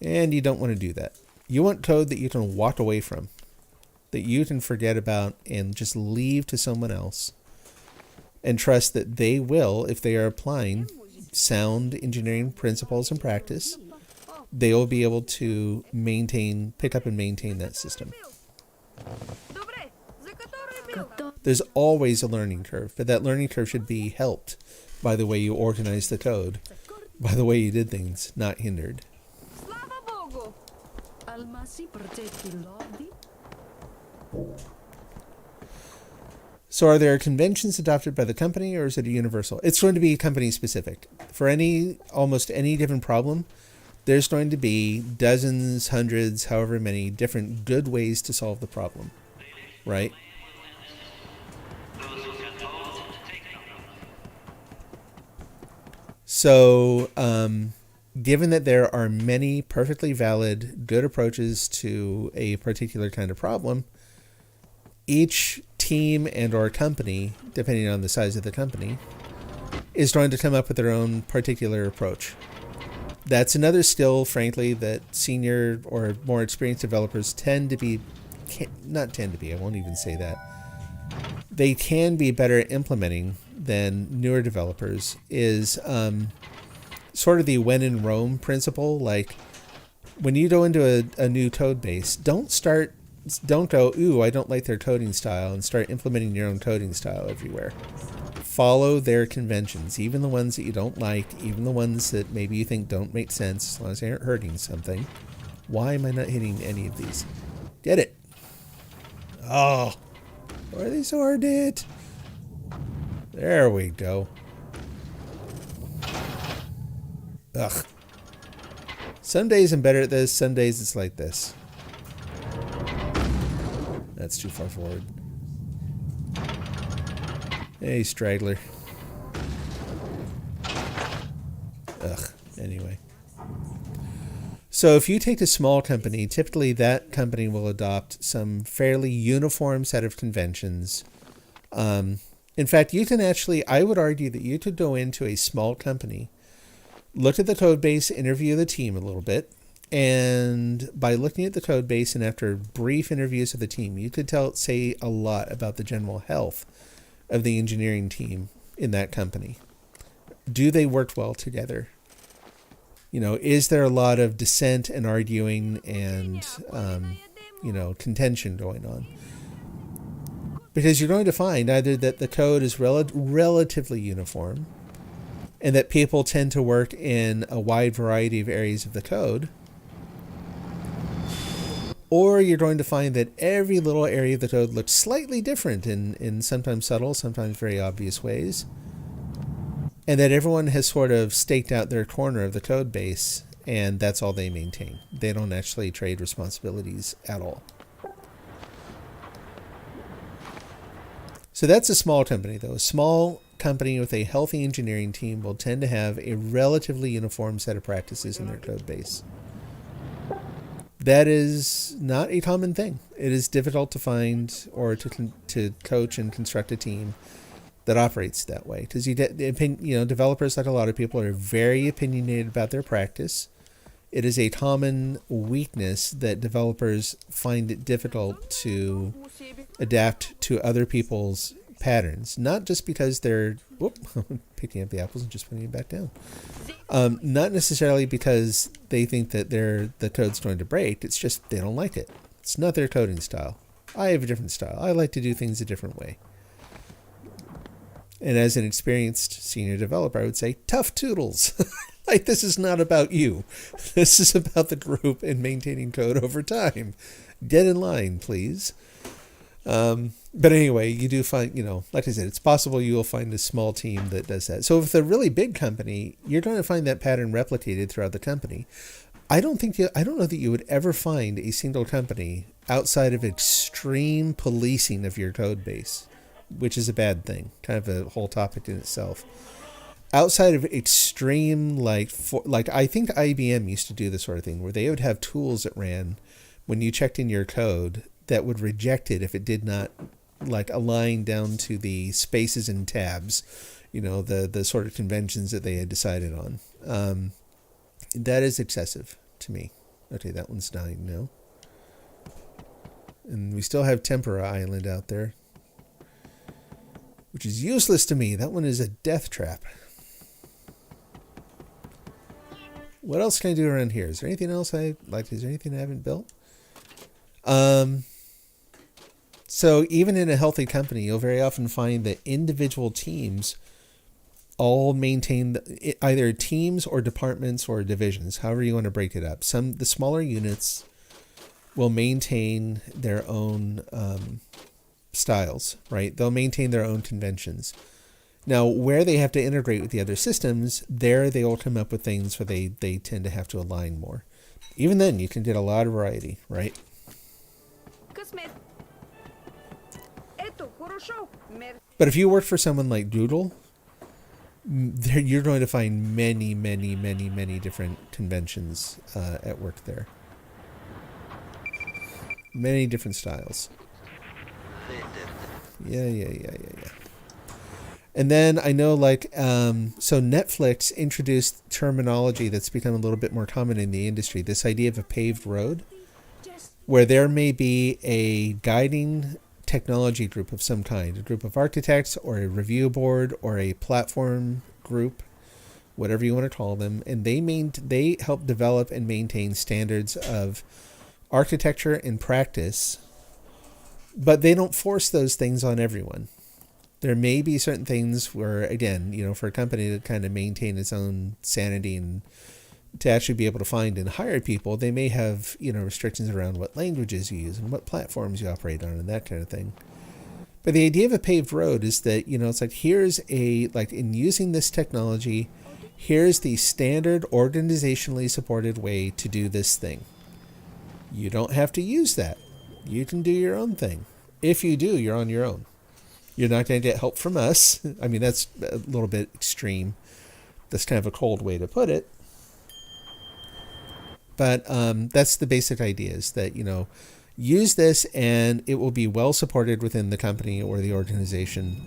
And you don't want to do that. You want code that you can walk away from, that you can forget about and just leave to someone else, and trust that they will, if they are applying sound engineering principles and practice, they will be able to pick up and maintain that system. Добре, за который бил? There's always a learning curve, but that learning curve should be helped by the way you organize the code, by the way you did things, not hindered. Слава Богу! So are there conventions adopted by the company, or is it a universal? It's going to be company specific. For almost any given problem, there's going to be dozens, hundreds, however many different good ways to solve the problem, right? So, given that there are many perfectly valid, good approaches to a particular kind of problem, each team and or company, depending on the size of the company, is trying to come up with their own particular approach. That's another skill, frankly, that senior or more experienced developers I won't even say that. They can be better at implementing than newer developers is sort of the when in Rome principle. Like when you go into a new code base, don't go, ooh, I don't like their coding style, and start implementing your own coding style everywhere. Follow their conventions, even the ones that you don't like, even the ones that maybe you think don't make sense, as long as they aren't hurting something. Why am I not hitting any of these? Get it. Oh, why are they so hard to hit? There we go. Ugh. Some days I'm better at this, some days it's like this. That's too far forward. Hey, straggler. Ugh, anyway. So if you take a small company, typically that company will adopt some fairly uniform set of conventions. In fact, you can actually, I would argue that you could go into a small company, look at the code base, interview the team a little bit, and by looking at the code base and after brief interviews of the team, you could say a lot about the general health of the engineering team in that company. Do they work well together? You know, is there a lot of dissent and arguing and, contention going on? Because you're going to find either that the code is relatively uniform and that people tend to work in a wide variety of areas of the code, or you're going to find that every little area of the code looks slightly different in sometimes subtle, sometimes very obvious ways, and that everyone has sort of staked out their corner of the code base, and that's all they maintain. They don't actually trade responsibilities at all. So that's a small company, though. A small company with a healthy engineering team will tend to have a relatively uniform set of practices in their code base. That is not a common thing. It is difficult to find or to coach and construct a team that operates that way, because developers, like a lot of people, are very opinionated about their practice. It is a common weakness that developers find it difficult to adapt to other people's patterns, not just because they're picking up the apples and just putting it back down. Not necessarily because they think that the code's going to break. It's just they don't like it. It's not their coding style. I have a different style. I like to do things a different way. And as an experienced senior developer, I would say, tough toodles. Like, this is not about you. This is about the group and maintaining code over time. Get in line, please. But anyway, you do find, like I said, it's possible you will find a small team that does that. So if it's a really big company, you're going to find that pattern replicated throughout the company. I don't know that you would ever find a single company outside of extreme policing of your code base, which is a bad thing, kind of a whole topic in itself. Outside of extreme, like I think IBM used to do this sort of thing, where they would have tools that ran when you checked in your code that would reject it if it did not align down to the spaces and tabs, the sort of conventions that they had decided on. That is excessive to me. Okay, that one's dying now. And we still have Tempura Island out there, which is useless to me. That one is a death trap. What else can I do around here? Is there anything else is there anything I haven't built? So even in a healthy company, you'll very often find that individual teams all maintain either teams or departments or divisions, however you want to break it up. The smaller units will maintain their own styles, right? They'll maintain their own conventions. Now, where they have to integrate with the other systems, there they will come up with things where they tend to have to align more. Even then, you can get a lot of variety, right? But if you work for someone like Doodle, you're going to find many, many, many, many different conventions at work there. Many different styles. Yeah. And then I know so Netflix introduced terminology that's become a little bit more common in the industry. This idea of a paved road, where there may be a guiding technology group of some kind, a group of architects or a review board or a platform group, whatever you want to call them, and they help develop and maintain standards of architecture and practice, but they don't force those things on everyone. There may be certain things where, again, for a company to kind of maintain its own sanity and to actually be able to find and hire people, they may have, restrictions around what languages you use and what platforms you operate on and that kind of thing. But the idea of a paved road is that, it's like, here's in using this technology, here's the standard organizationally supported way to do this thing. You don't have to use that. You can do your own thing. If you do, you're on your own. You're not going to get help from us. I mean, that's a little bit extreme. That's kind of a cold way to put it. But that's the basic idea, is that, use this and it will be well supported within the company or the organization.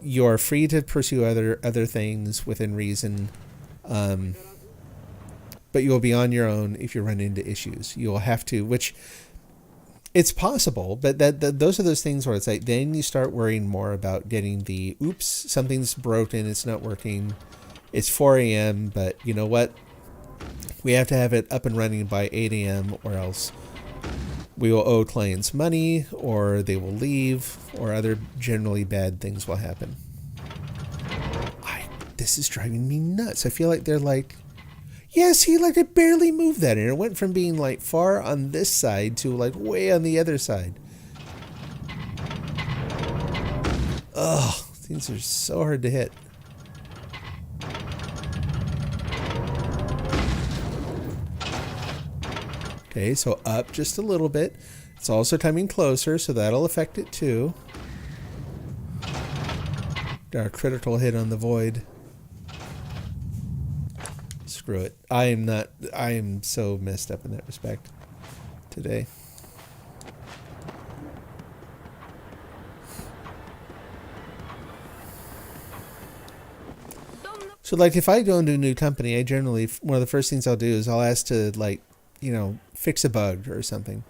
You're free to pursue other things within reason. But you'll be on your own if you run into issues. You'll have to, which it's possible, but those are those things where it's like, then you start worrying more about getting the, oops, something's broken, it's not working, it's 4 a.m., but you know what? We have to have it up and running by 8 a.m. or else we will owe clients money, or they will leave, or other generally bad things will happen. This is driving me nuts. I feel like they're like, yeah, see, like I barely moved that, and it went from being like far on this side to like way on the other side. Ugh, things are so hard to hit. Okay, so up just a little bit. It's also coming closer, so that'll affect it too. Got a critical hit on the void. Screw it. I am so messed up in that respect today. So like if I go into a new company, I generally, one of the first things I'll do is I'll ask to fix a bug or something.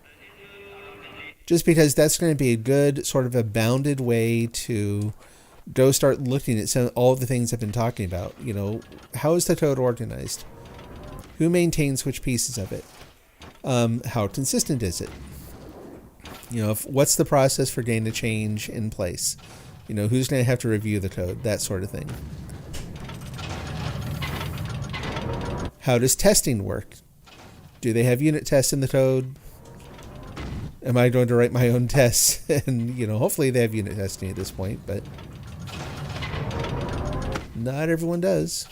Just because that's going to be a good sort of a bounded way to go start looking at all of the things I've been talking about. How is the code organized? Who maintains which pieces of it? How consistent is it? What's the process for getting a change in place? Who's going to have to review the code? That sort of thing. How does testing work? Do they have unit tests in the code? Am I going to write my own tests? And, hopefully they have unit testing at this point, but not everyone does.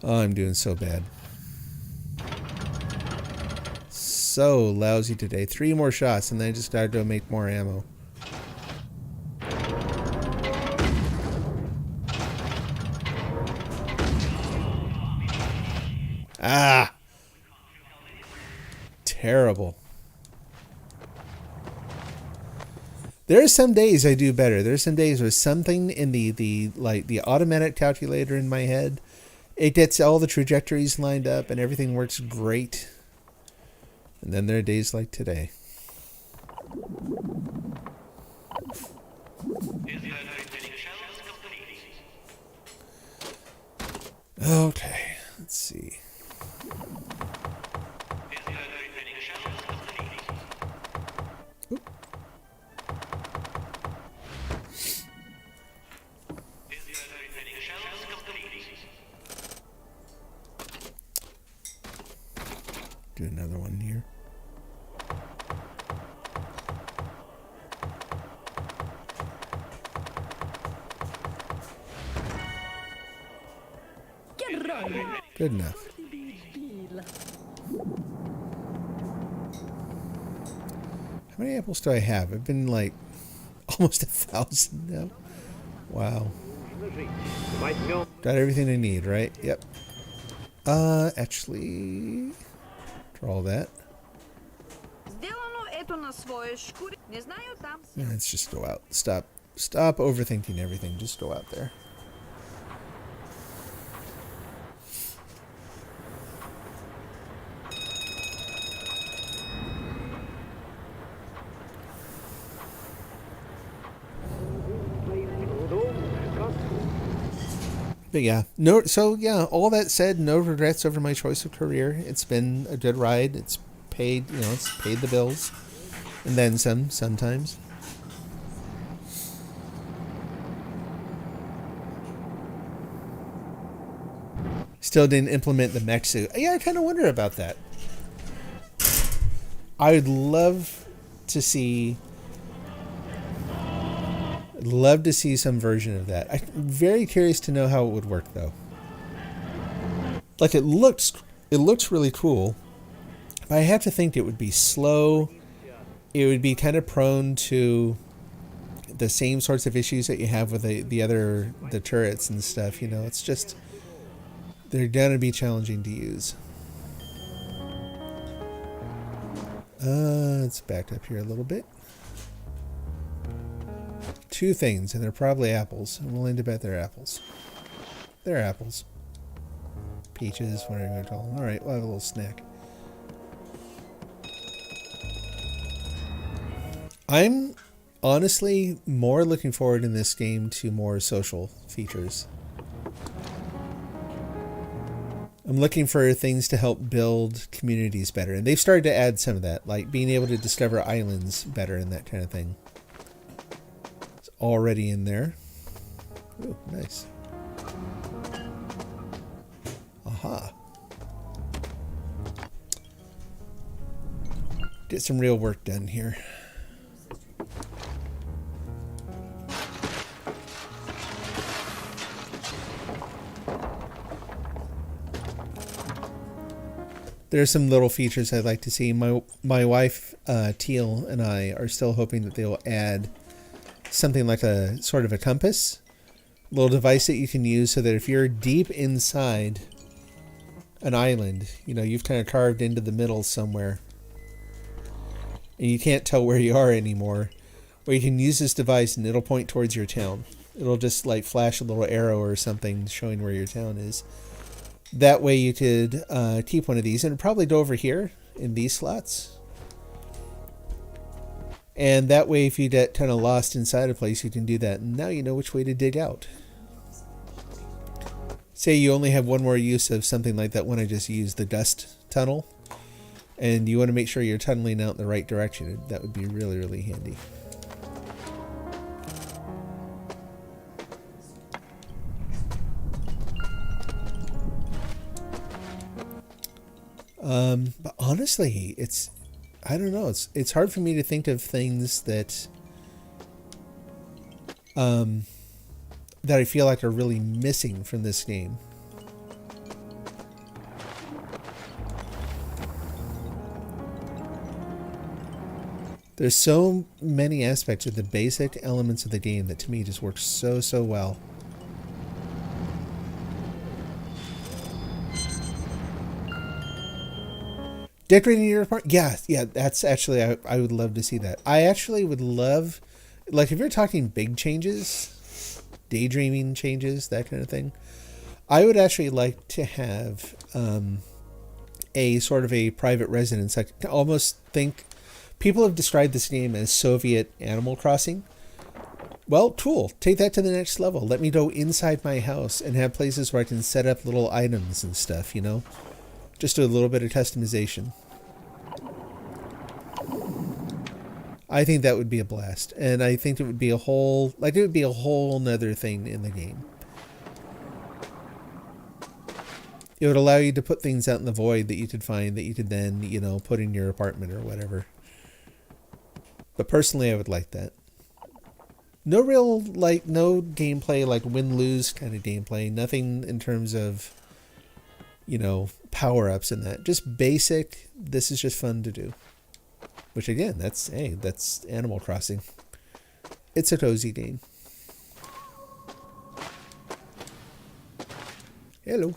Oh, I'm doing so bad. So lousy today. 3 more shots, and then I just gotta go make more ammo. Ah! Terrible. There are some days I do better. There are some days where something in the automatic calculator in my head, it gets all the trajectories lined up and everything works great. And then there are days like today. Okay, let's see. Oop. Do another one here. Good enough. How many apples do I have? I've been like almost 1,000 now. Wow. Got everything I need, right? Yep. Actually, draw that. Let's just go out. Stop overthinking everything. Just go out there. But yeah, no. So yeah, all that said, no regrets over my choice of career. It's been a good ride. It's paid, it's paid the bills, and then some. Sometimes. Still didn't implement the mech suit. Yeah, I kind of wonder about that. I would love to see. I'd love to see some version of that. I'm very curious to know how it would work, though. Like it looks really cool, but I have to think it would be slow. It would be kind of prone to the same sorts of issues that you have with the turrets and stuff. It's just they're gonna be challenging to use. Let's back up here a little bit. Two things, and they're probably apples. I'm willing to bet they're apples. They're apples. Peaches, whatever you want to call them. Alright, we'll have a little snack. I'm honestly more looking forward in this game to more social features. I'm looking for things to help build communities better. And they've started to add some of that, like being able to discover islands better and that kind of thing. Already in there. Ooh, nice. Aha. Get some real work done here. There's some little features I'd like to see. My wife, Teal, and I are still hoping that they'll add something like a sort of a compass, little device that you can use so that if you're deep inside an island, you've kind of carved into the middle somewhere and you can't tell where you are anymore, or you can use this device and it'll point towards your town. It'll just like flash a little arrow or something showing where your town is. That way you could keep one of these, and it'd probably go over here in these slots. And that way, if you get kind of lost inside a place, you can do that. And now you know which way to dig out. Say you only have one more use of something like that one I just used, the dust tunnel. And you want to make sure you're tunneling out in the right direction. That would be really, really handy. But honestly, I don't know. It's hard for me to think of things that I feel like are really missing from this game. There's so many aspects of the basic elements of the game that to me just work so well. Decorating your apartment? Yeah, that's actually, I would love to see that. I actually would love, like if you're talking big changes, daydreaming changes, that kind of thing, I would actually like to have a sort of a private residence. I almost think people have described this game as Soviet Animal Crossing. Well, cool. Take that to the next level. Let me go inside my house and have places where I can set up little items and stuff, Just do a little bit of customization. I think that would be a blast. And I think it would be a whole nother thing in the game. It would allow you to put things out in the void that you could find that you could then, put in your apartment or whatever. But personally, I would like that. No real, no gameplay, win-lose kind of gameplay. Nothing in terms of, power-ups and that. Just basic, this is just fun to do. Which again, that's Animal Crossing. It's a cozy game. Hello.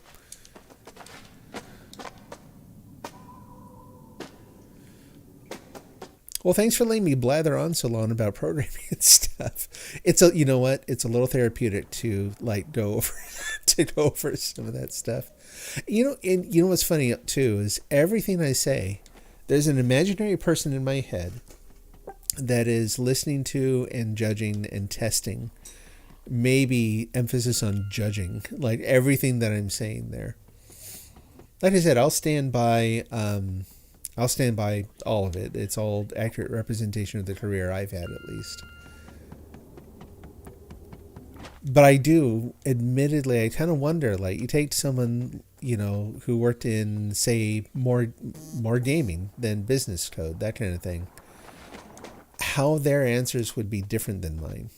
Well, thanks for letting me blather on so long about programming and stuff. It's a little therapeutic to go over some of that stuff. And what's funny too is everything I say, there's an imaginary person in my head that is listening to and judging and testing maybe emphasis on judging, like everything that I'm saying there. Like I said, I'll stand by all of it. It's all accurate representation of the career I've had, at least. But I do, admittedly, I kind of wonder, like, you take someone, who worked in, say, more gaming than business code, that kind of thing, how their answers would be different than mine.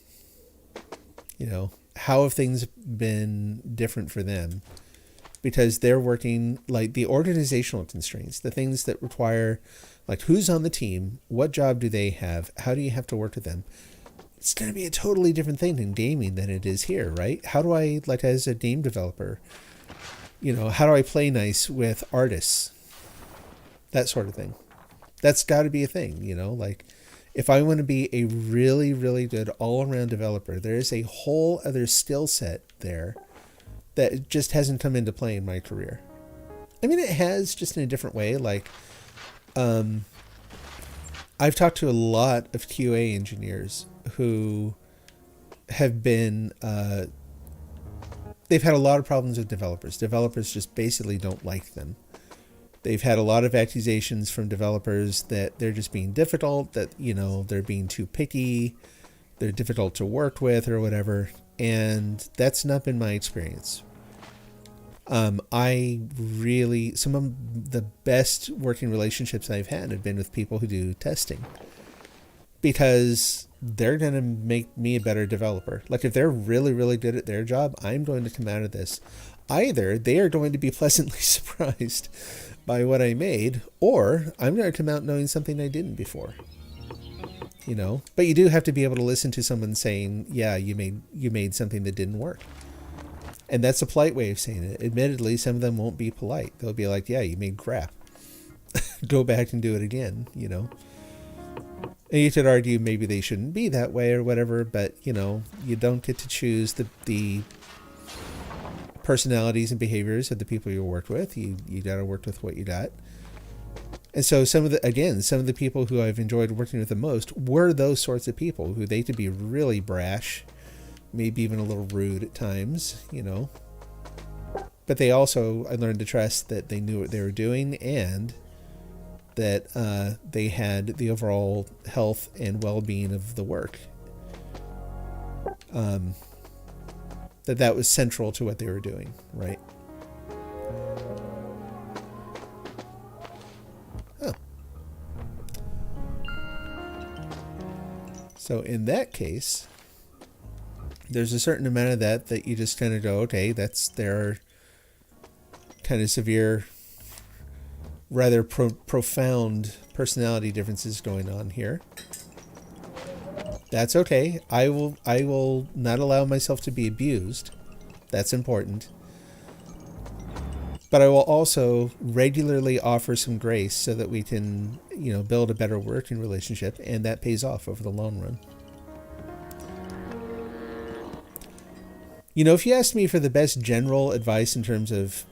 How have things been different for them? Because they're working, like, the organizational constraints, the things that require, like, who's on the team, what job do they have, how do you have to work with them? It's going to be a totally different thing in gaming than it is here, right? How do I, like, as a game developer, how do I play nice with artists? That sort of thing. That's got to be a thing, like, if I want to be a really, really good all-around developer, there is a whole other skill set there that just hasn't come into play in my career. I mean, it has, just in a different way. Like, I've talked to a lot of QA engineers who have been, they've had a lot of problems with developers. Developers just basically don't like them. They've had a lot of accusations from developers that they're just being difficult, that, they're being too picky, they're difficult to work with or whatever. And that's not been my experience. Some of the best working relationships I've had have been with people who do testing, because they're going to make me a better developer. Like, if they're really, really good at their job, I'm going to come out of this. Either they are going to be pleasantly surprised by what I made, or I'm going to come out knowing something I didn't before. But you do have to be able to listen to someone saying, yeah, you made something that didn't work. And that's a polite way of saying it. Admittedly, some of them won't be polite. They'll be like, yeah, you made crap. Go back and do it again, And you could argue maybe they shouldn't be that way or whatever, but, you don't get to choose the personalities and behaviors of the people you work with. You got to work with what you got. And so some of the people who I've enjoyed working with the most were those sorts of people who they could be really brash, maybe even a little rude at times, But they also, I learned to trust that they knew what they were doing, and that they had the overall health and well-being of the work. That was central to what they were doing, right? So in that case, there's a certain amount of that you just kind of go, okay, there are kind of severe, rather profound personality differences going on here. That's okay. I will not allow myself to be abused. That's important. But I will also regularly offer some grace so that we can, build a better working relationship, and that pays off over the long run. If you asked me for the best general advice in terms of,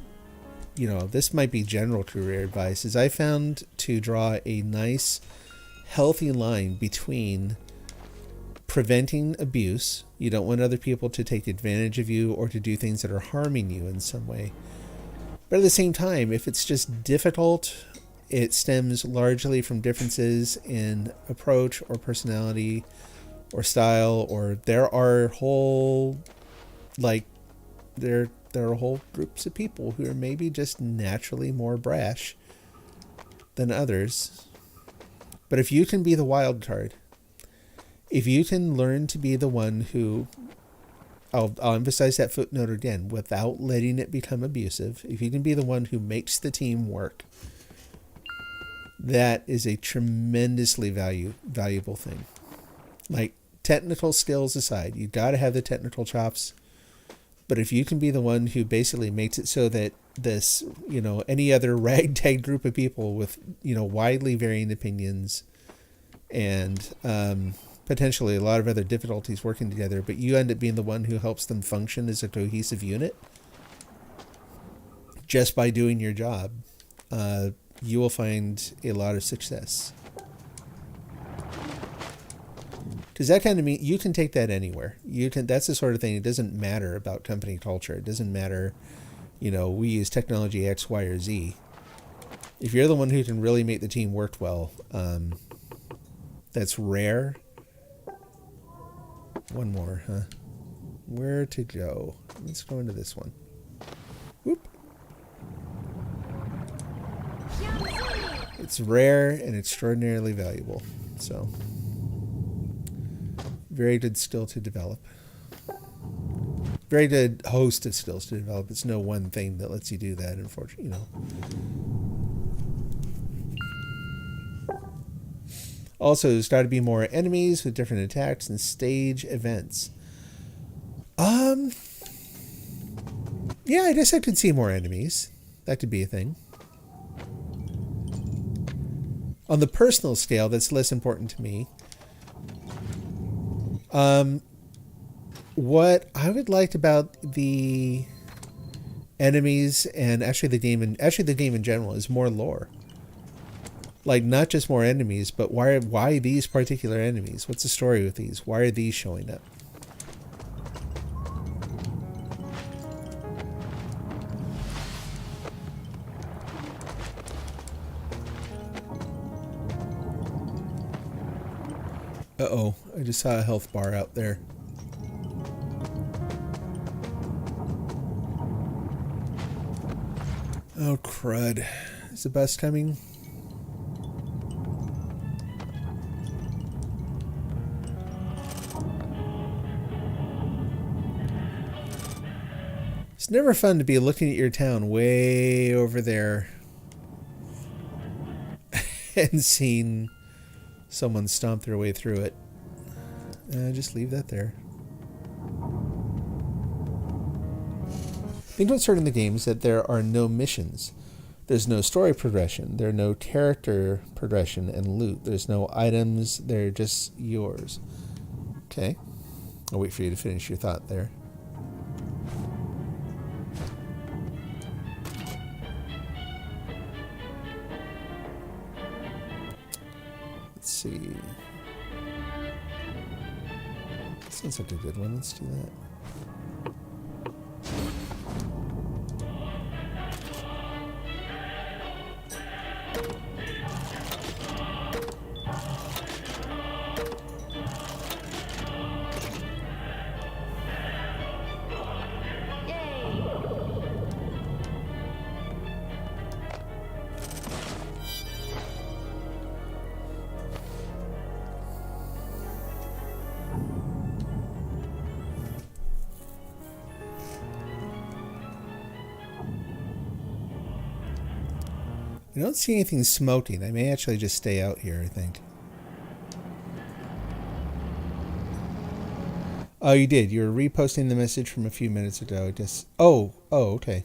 this might be general career advice, is I found to draw a nice, healthy line between preventing abuse. You don't want other people to take advantage of you or to do things that are harming you in some way. But at the same time, if it's just difficult, it stems largely from differences in approach or personality or style, or there are whole groups of people who are maybe just naturally more brash than others. But if you can be the wild card, if you can learn to be the one who, I'll emphasize that footnote again, without letting it become abusive, if you can be the one who makes the team work, that is a tremendously valuable thing. Like, technical skills aside, you got to have the technical chops. But if you can be the one who basically makes it so that this, any other ragtag group of people with, widely varying opinions and potentially a lot of other difficulties working together, but you end up being the one who helps them function as a cohesive unit just by doing your job, you will find a lot of success. Because that kind of mean you can take that anywhere. You can. That's the sort of thing. It doesn't matter about company culture. It doesn't matter. We use technology X, Y, or Z. If you're the one who can really make the team work well, that's rare. One more, huh? Where to go? Let's go into this one. Whoop. It's rare and extraordinarily valuable. So, very good skill to develop. Very good host of skills to develop. It's no one thing that lets you do that, unfortunately, Also, there's got to be more enemies with different attacks and stage events. Yeah, I guess I could see more enemies. That could be a thing. On the personal scale, that's less important to me. What I would like about the enemies and actually the game in general is more lore. Like, not just more enemies, but why these particular enemies? What's the story with these? Why are these showing up? Uh-oh, I just saw a health bar out there. Oh, crud. Is the bus coming? It's never fun to be looking at your town way over there and seeing someone stomp their way through it. Just leave that there. The thing about starting the game is that there are no missions. There's no story progression. There are no character progression and loot. There's no items. They're just yours. Okay. I'll wait for you to finish your thought there. Let's see. Sounds like a good one. Let's do that. I don't see anything smoking. I may actually just stay out here, I think. Oh, you did. You were reposting the message from a few minutes ago. I guess. Oh, okay.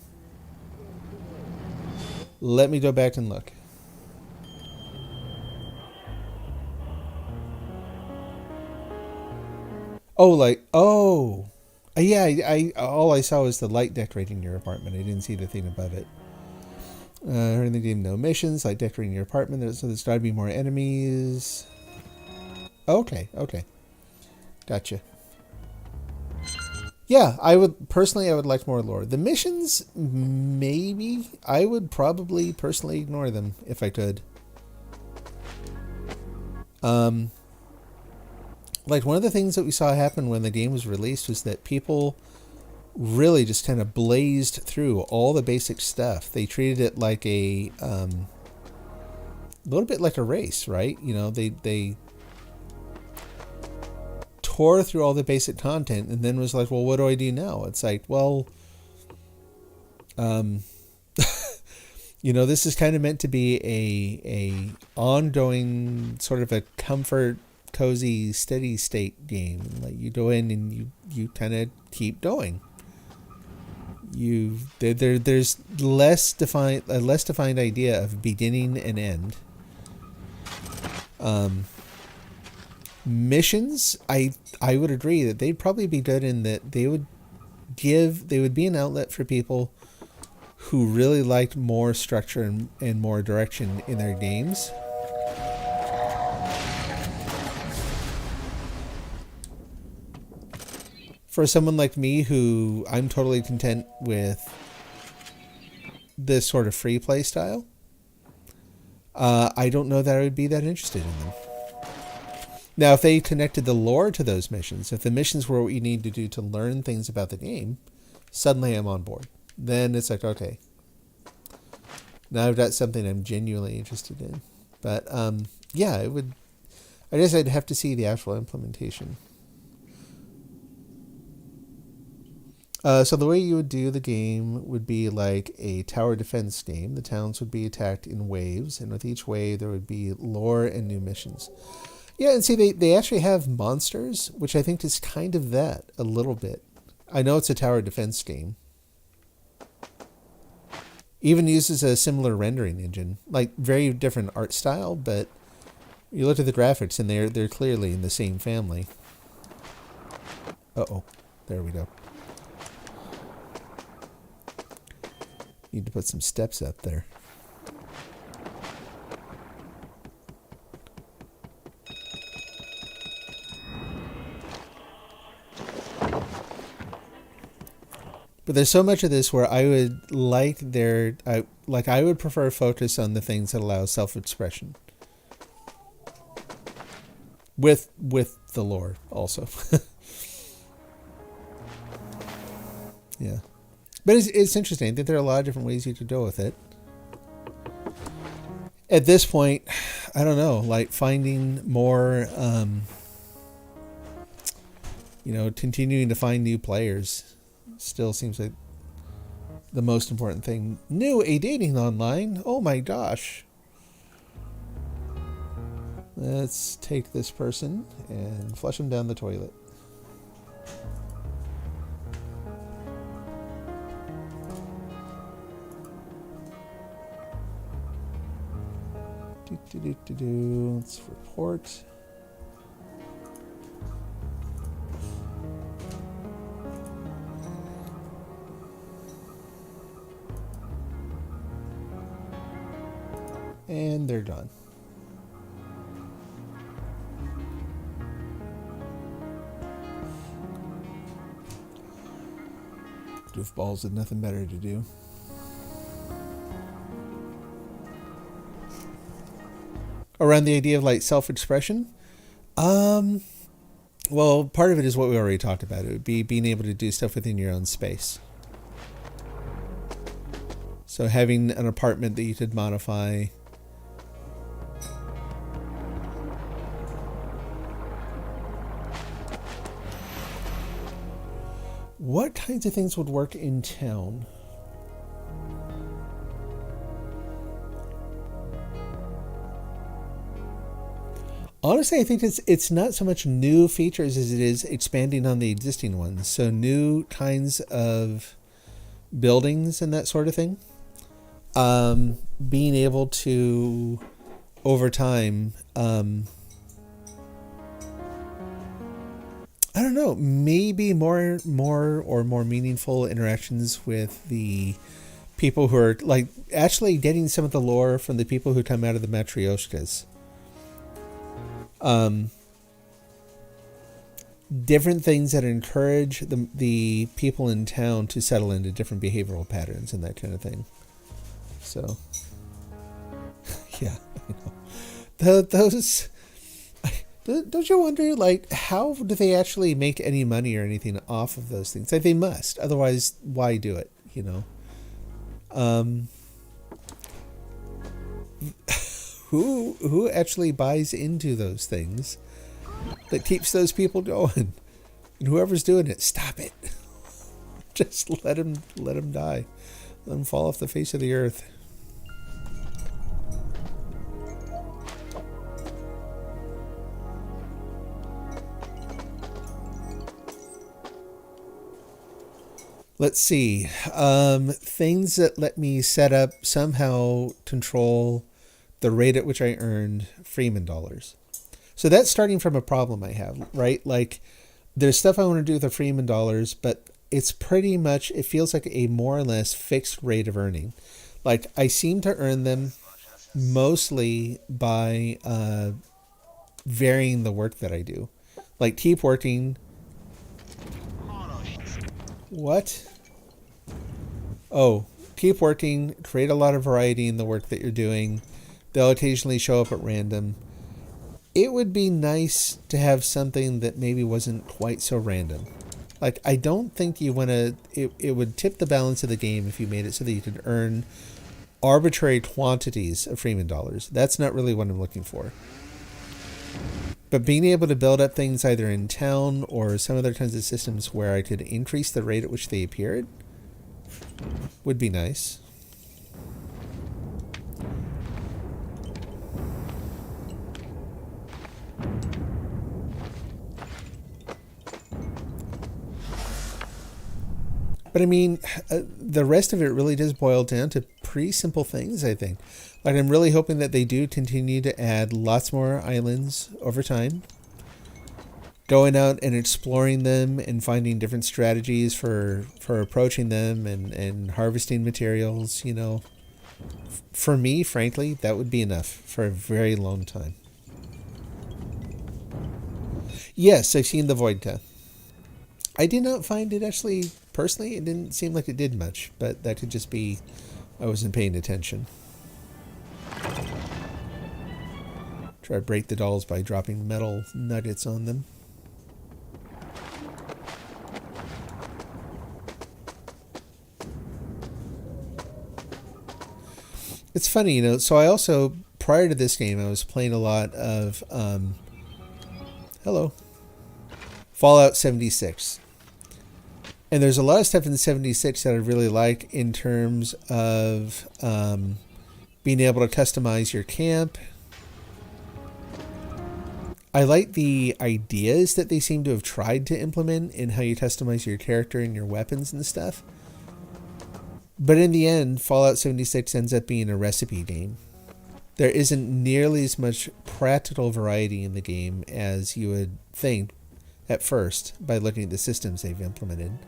Let me go back and look. Yeah, I all I saw was the light decorating your apartment. I didn't see the thing above it. In the game, no missions, light decorating your apartment, so there's got to be more enemies. Okay. Gotcha. Yeah, I would like more lore. The missions, maybe. I would probably personally ignore them if I could. Like, one of the things that we saw happen when the game was released was that people really just kind of blazed through all the basic stuff. They treated it like a little bit like a race, right? They tore through all the basic content and then was like, well, what do I do now? It's like, well, this is kind of meant to be a ongoing sort of a comfort, cozy, steady state game. Like, you go in and you kind of keep going. There's a less defined idea of beginning and end. Missions, I would agree that they'd probably be good in that they would be an outlet for people who really liked more structure and more direction in their games. for someone like me who I'm totally content with this sort of free play style, I don't know that I would be that interested in them. Now, if they connected the lore to those missions, if the missions were what you need to do to learn things about the game, suddenly I'm on board. Then it's like, okay, now I've got something I'm genuinely interested in. But yeah, it would. I guess I'd have to see the actual implementation. So the way you would do the game would be like a tower defense game. The towns would be attacked in waves, and with each wave there would be lore and new missions. Yeah, and see, they actually have monsters, which I think is kind of that, a little bit. I know it's a tower defense game. Even uses a similar rendering engine. Like, very different art style, but you look at the graphics and they're clearly in the same family. Uh-oh. There we go. Need to put some steps up there. But there's so much of this where I would like I would prefer focus on the things that allow self-expression. With the lore also. Yeah. But it's interesting. I think there are a lot of different ways you could go with it. At this point, I don't know, like finding more, continuing to find new players still seems like the most important thing. New a dating online. Oh my gosh. Let's take this person and flush him down the toilet. Let's report. And they're done. Goofballs had nothing better to do. Around the idea of like self-expression, well, part of it is what we already talked about. It would be being able to do stuff within your own space. So having an apartment that you could modify. What kinds of things would work in town? Honestly, I think it's not so much new features as it is expanding on the existing ones. So new kinds of buildings and that sort of thing. Being able to, over time, I don't know, maybe more meaningful interactions with the people who are like actually getting some of the lore from the people who come out of the Matryoshkas. Different things that encourage the people in town to settle into different behavioral patterns and that kind of thing. So, yeah, I know. Those. Don't you wonder, like, how do they actually make any money or anything off of those things? Like, they must. Otherwise, why do it, you know? Who actually buys into those things that keeps those people going? And whoever's doing it, stop it. Just let them die. Let them fall off the face of the earth. Let's see. Things that let me set up, somehow control the rate at which I earned Freeman dollars. So that's starting from a problem I have, right? Like, there's stuff I want to do with the Freeman dollars, but it's pretty much, it feels like a more or less fixed rate of earning. Like, I seem to earn them mostly by varying the work that I do. Like, keep working What? Oh, keep working. Create a lot of variety in the work that you're doing. They'll occasionally show up at random. It would be nice to have something that maybe wasn't quite so random. Like, I don't think you want to... It would tip the balance of the game if you made it so that you could earn arbitrary quantities of Freeman dollars. That's not really what I'm looking for. But being able to build up things either in town or some other kinds of systems where I could increase the rate at which they appeared would be nice. But I mean, the rest of it really does boil down to pretty simple things, I think. Like, I'm really hoping that they do continue to add lots more islands over time. Going out and exploring them and finding different strategies for approaching them and harvesting materials, you know. For me, frankly, that would be enough for a very long time. Yes, I've seen the Voidka. I did not find it actually, personally, it didn't seem like it did much, but that could just be I wasn't paying attention. Try to break the dolls by dropping metal nuggets on them. It's funny, you know, so I also, prior to this game, I was playing a lot of, Fallout 76. And there's a lot of stuff in 76 that I really like in terms of being able to customize your camp. I like the ideas that they seem to have tried to implement in how you customize your character and your weapons and stuff. But in the end, Fallout 76 ends up being a recipe game. There isn't nearly as much practical variety in the game as you would think at first by looking at the systems they've implemented.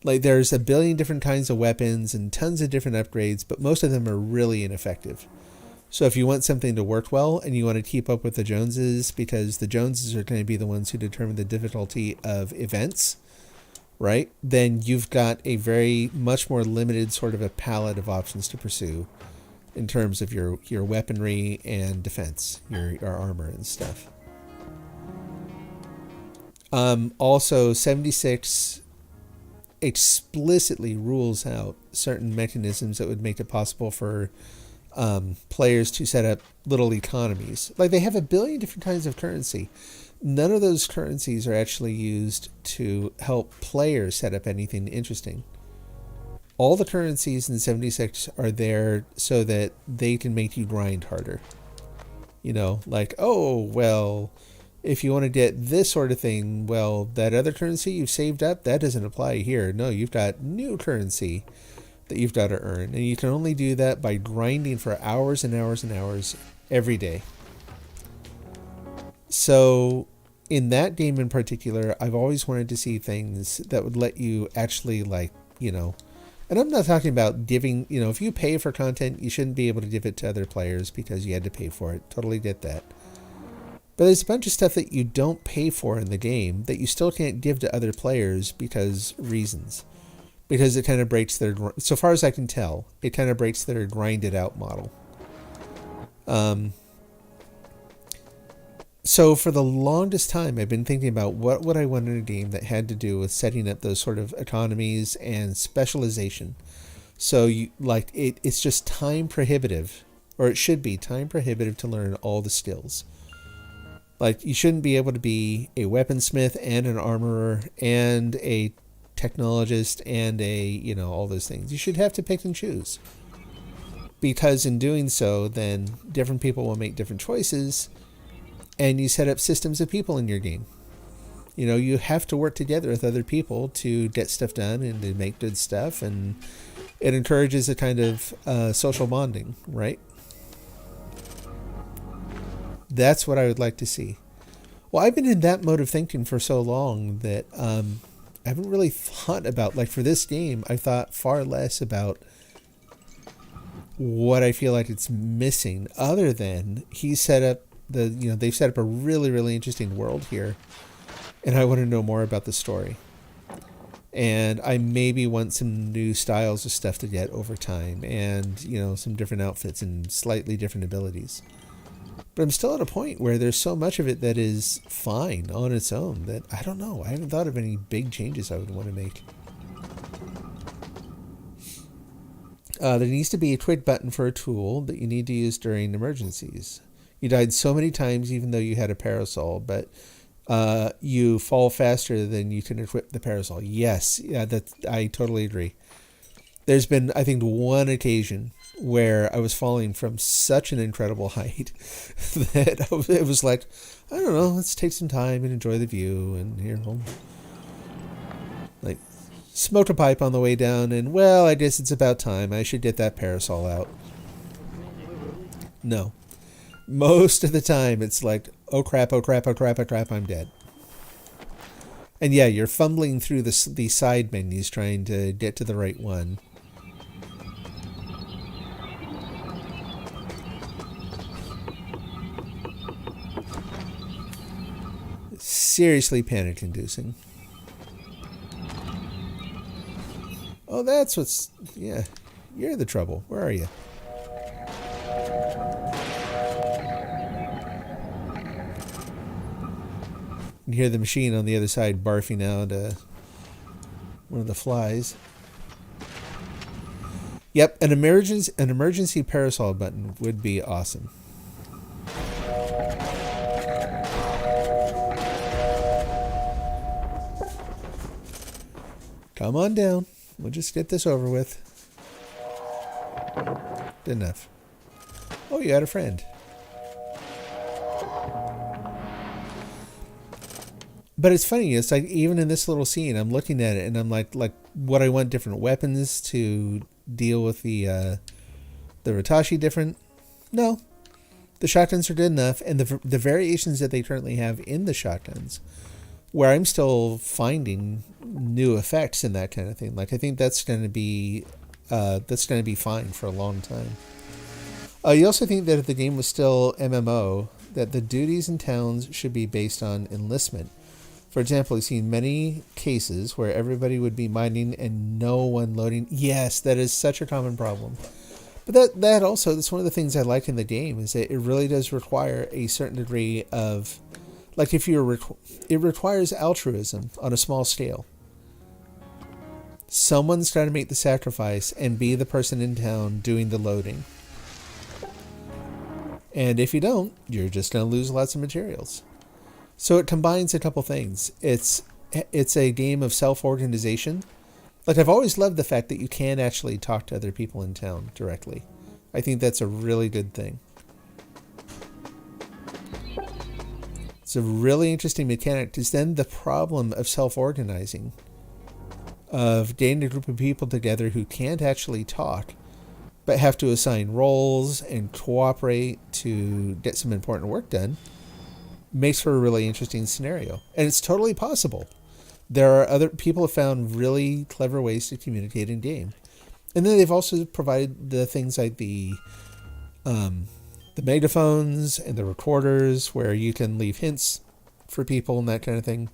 Like, there's a billion different kinds of weapons and tons of different upgrades, but most of them are really ineffective. So if you want something to work well and you want to keep up with the Joneses, because the Joneses are going to be the ones who determine the difficulty of events, right? Then you've got a very much more limited sort of a palette of options to pursue in terms of your weaponry and defense, your armor and stuff. Also, 76 explicitly rules out certain mechanisms that would make it possible for players to set up little economies. Like, they have a billion different kinds of currency. None of those currencies are actually used to help players set up anything interesting. All the currencies in 76 are there so that they can make you grind harder. You know, like, oh, well, if you want to get this sort of thing, well, that other currency you've saved up, that doesn't apply here. No, you've got new currency that you've got to earn. And you can only do that by grinding for hours and hours and hours every day. So in that game in particular, I've always wanted to see things that would let you actually, like, you know, and I'm not talking about giving, you know, if you pay for content, you shouldn't be able to give it to other players because you had to pay for it. Totally get that. But there's a bunch of stuff that you don't pay for in the game that you still can't give to other players because reasons. Because it kind of breaks their, so far as I can tell, it kind of breaks their grinded out model. So for the longest time, I've been thinking about what would I want in a game that had to do with setting up those sort of economies and specialization. So you, like, it's just time prohibitive, or it should be time prohibitive to learn all the skills. Like, you shouldn't be able to be a weaponsmith and an armorer and a technologist and a, you know, all those things. You should have to pick and choose. Because in doing so, then different people will make different choices, and you set up systems of people in your game. You know, you have to work together with other people to get stuff done and to make good stuff, and it encourages a kind of social bonding, right? That's what I would like to see. Well, I've been in that mode of thinking for so long that I haven't really thought about, like, for this game, I thought far less about what I feel like it's missing, other than he set up they've set up a really, really interesting world here, and I want to know more about the story. And I maybe want some new styles of stuff to get over time, and some different outfits and slightly different abilities. But I'm still at a point where there's so much of it that is fine on its own that I don't know. I haven't thought of any big changes I would want to make. There needs to be a twig button for a tool that you need to use during emergencies. You died so many times even though you had a parasol, but you fall faster than you can equip the parasol. Yes, yeah, I totally agree. There's been, I think, one occasion where I was falling from such an incredible height that it was like, I don't know, let's take some time and enjoy the view, and like smoked a pipe on the way down, and well, I guess it's about time. I should get that parasol out. No. Most of the time, it's like, oh crap, oh crap, oh crap, oh crap, I'm dead. And yeah, you're fumbling through the side menus trying to get to the right one. Seriously panic-inducing. Oh, that's what's... Yeah, you're the trouble. Where are you? You can hear the machine on the other side barfing out one of the flies. Yep, an emergency parasol button would be awesome. Come on down. We'll just get this over with. Good enough. Oh, you had a friend. But it's funny, it's like even in this little scene, I'm looking at it and I'm like what I want different weapons to deal with the Ratashi different. No. The shotguns are good enough, and the variations that they currently have in the shotguns, where I'm still finding new effects and that kind of thing. Like I think that's going to be fine for a long time. You also think that if the game was still MMO, that the duties and towns should be based on enlistment. For example, I've seen many cases where everybody would be mining and no one loading. Yes, that is such a common problem. But that's one of the things I like in the game, is that it really does require a certain degree of, like it requires altruism on a small scale. Someone's got to make the sacrifice and be the person in town doing the loading. And if you don't, you're just going to lose lots of materials. So it combines a couple things. It's a game of self-organization. Like I've always loved the fact that you can actually talk to other people in town directly. I think that's a really good thing. It's a really interesting mechanic, because then the problem of self-organizing, of getting a group of people together who can't actually talk, but have to assign roles and cooperate to get some important work done, makes for a really interesting scenario. And it's totally possible. There are other people have found really clever ways to communicate in game. And then they've also provided the things like the megaphones and the recorders, where you can leave hints for people and that kind of thing.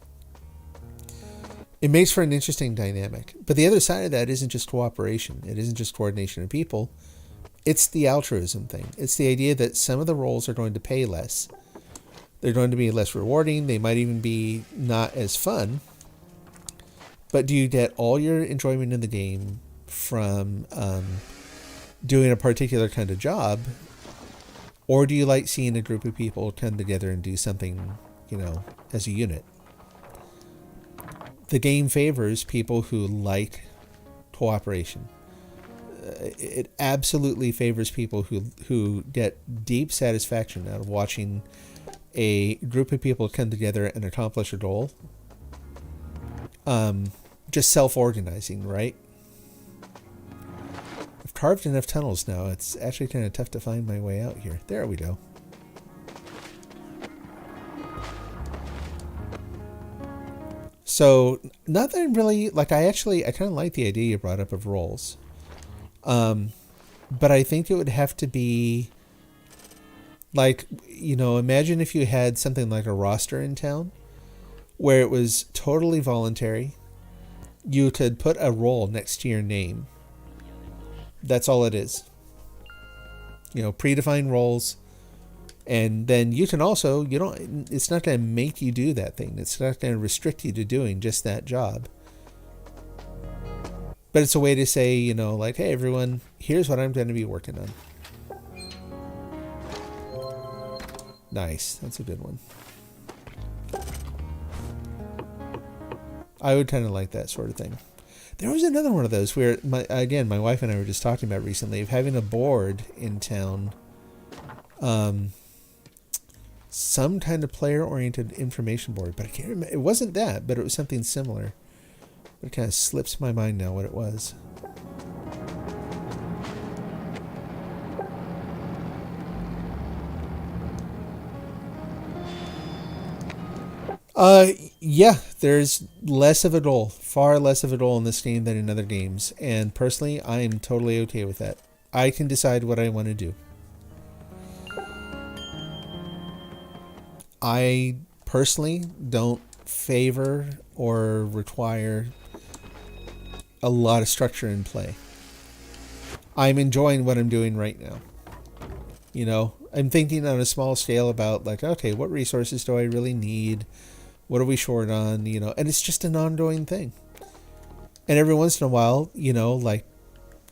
It makes for an interesting dynamic. But the other side of that isn't just cooperation. It isn't just coordination of people. It's the altruism thing. It's the idea that some of the roles are going to pay less. They're going to be less rewarding. They might even be not as fun. But do you get all your enjoyment in the game from doing a particular kind of job? Or do you like seeing a group of people come together and do something, as a unit? The game favors people who like cooperation. It absolutely favors people who get deep satisfaction out of watching a group of people come together and accomplish a goal. Just self-organizing, right? I've carved enough tunnels now. It's actually kind of tough to find my way out here. There we go. So, not that I'm really, I kind of like the idea you brought up of roles. But I think it would have to be, imagine if you had something like a roster in town, where it was totally voluntary. you could put a role next to your name. That's all it is. Predefined roles. And then you can also, it's not going to make you do that thing. It's not going to restrict you to doing just that job. But it's a way to say, like, hey, everyone, here's what I'm going to be working on. Nice. That's a good one. I would kind of like that sort of thing. There was another one of those where, my wife and I were just talking about recently, of having a board in town. Some kind of player-oriented information board, but I can't remember. It wasn't that, but it was something similar. It kind of slips my mind now what it was. Yeah, there's less of a goal, far less of a goal in this game than in other games, and personally, I am totally okay with that. I can decide what I want to do. I personally don't favor or require a lot of structure in play. I'm enjoying what I'm doing right now. I'm thinking on a small scale about, like, okay, what resources do I really need? What are we short on? And it's just an ongoing thing. And every once in a while, like,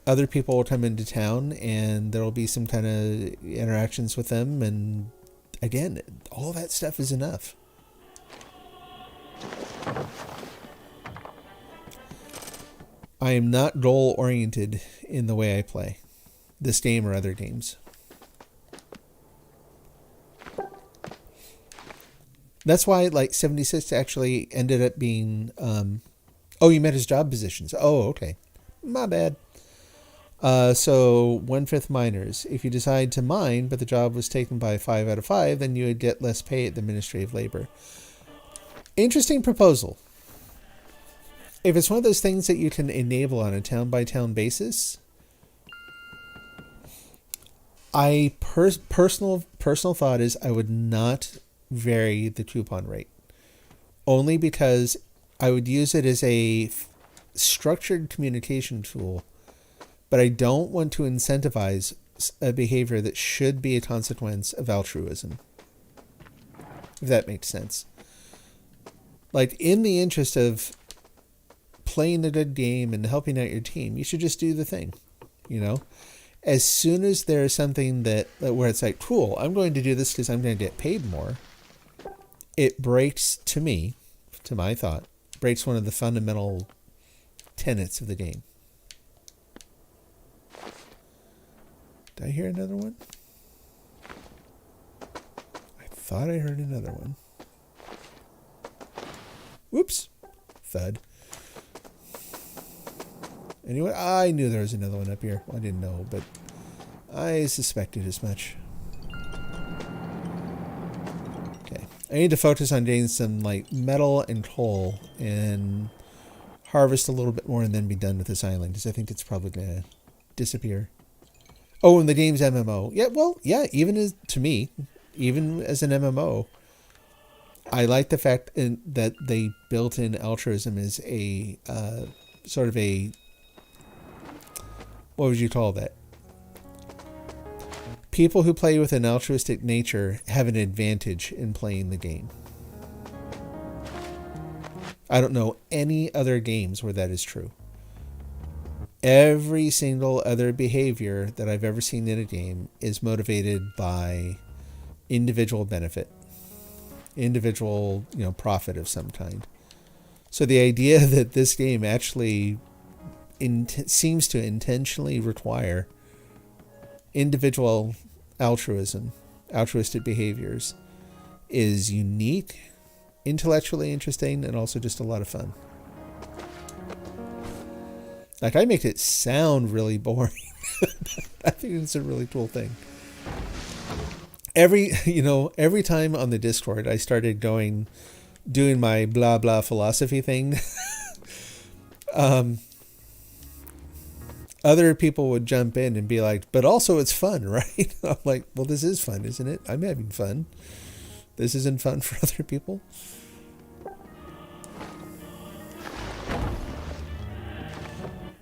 other people will come into town and there'll be some kind of interactions with them. And again, all that stuff is enough. I am not goal oriented in the way I play this game or other games. That's why, like, 76 actually ended up being, you meant his job positions. Oh, okay. My bad. So 1/5 miners. If you decide to mine, but the job was taken by 5 out of 5, then you would get less pay at the Ministry of Labor. Interesting proposal. If it's one of those things that you can enable on a town-by-town basis, personal thought is I would not vary the coupon rate, only because I would use it as a structured communication tool, but I don't want to incentivize a behavior that should be a consequence of altruism, if that makes sense. Like, in the interest of playing a good game and helping out your team, you should just do the thing. As soon as there's something where it's like, cool, I'm going to do this because I'm going to get paid more, it breaks, to my thought, breaks one of the fundamental tenets of the game. Did I hear another one? I thought I heard another one. Whoops. Thud. Anyway, I knew there was another one up here. I didn't know, but I suspected as much. Okay. I need to focus on getting some, like, metal and coal and harvest a little bit more and then be done with this island, because I think it's probably going to disappear. Oh, and the game's MMO. Yeah, well, yeah, even as an MMO, I like the fact that they built in altruism as a sort of a, what would you call that? People who play with an altruistic nature have an advantage in playing the game. I don't know any other games where that is true. Every single other behavior that I've ever seen in a game is motivated by individual benefit, individual, profit of some kind. So the idea that this game actually seems to intentionally require individual altruistic behaviors is unique, intellectually interesting, and also just a lot of fun. Like, I make it sound really boring. I think it's a really cool thing. Every time on the Discord, I started doing my blah blah philosophy thing. Other people would jump in and be like, but also it's fun, right? I'm like, well, this is fun, isn't it? I'm having fun. This isn't fun for other people.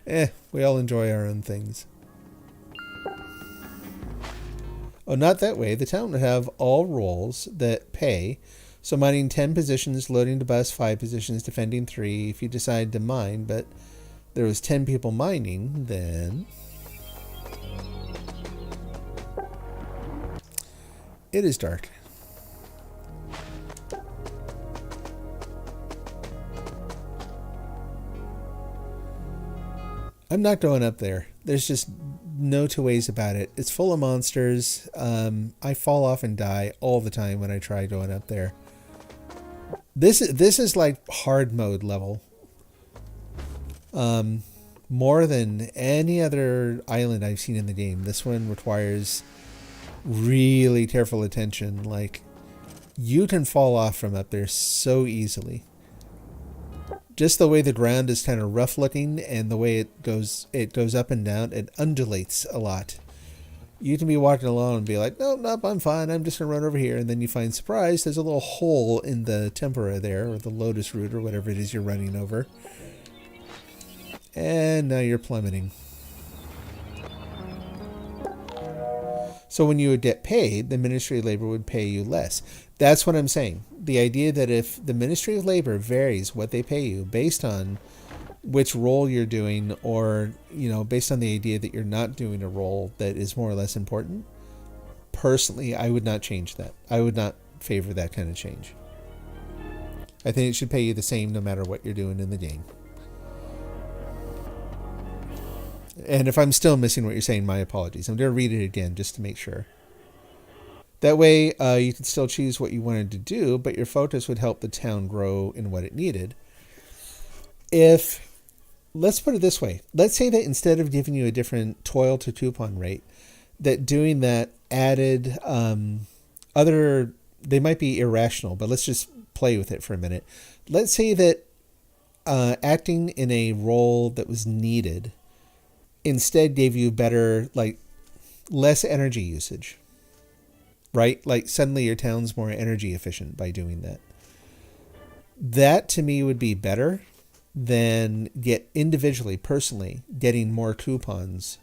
We all enjoy our own things. Oh, not that way. The town would have all roles that pay. So mining 10 positions, loading the bus 5 positions, defending 3 if you decide to mine, but there was 10 people mining, then it is dark. I'm not going up there. There's just no two ways about it. It's full of monsters. I fall off and die all the time when I try going up there. This is like hard mode level. More than any other island I've seen in the game. This one requires really careful attention. Like, you can fall off from up there so easily. Just the way the ground is kind of rough looking and the way it goes up and down, it undulates a lot. You can be walking along and be like, nope, I'm fine. I'm just going to run over here. And then you find, surprise, there's a little hole in the tempera there, or the lotus root, or whatever it is you're running over. And now you're plummeting. So when you would get paid, the Ministry of Labor would pay you less. That's what I'm saying. The idea that if the Ministry of Labor varies what they pay you based on which role you're doing, or, based on the idea that you're not doing a role that is more or less important, personally, I would not change that. I would not favor that kind of change. I think it should pay you the same no matter what you're doing in the game. And if I'm still missing what you're saying, my apologies. I'm going to read it again just to make sure. That way, you can still choose what you wanted to do, but your focus would help the town grow in what it needed. Let's put it this way. Let's say that instead of giving you a different toil to coupon rate, that doing that added they might be irrational, but let's just play with it for a minute. Let's say that acting in a role that was needed instead gave you better, less energy usage. Right? Like suddenly your town's more energy efficient by doing that. That to me would be better than individually, personally, getting more coupons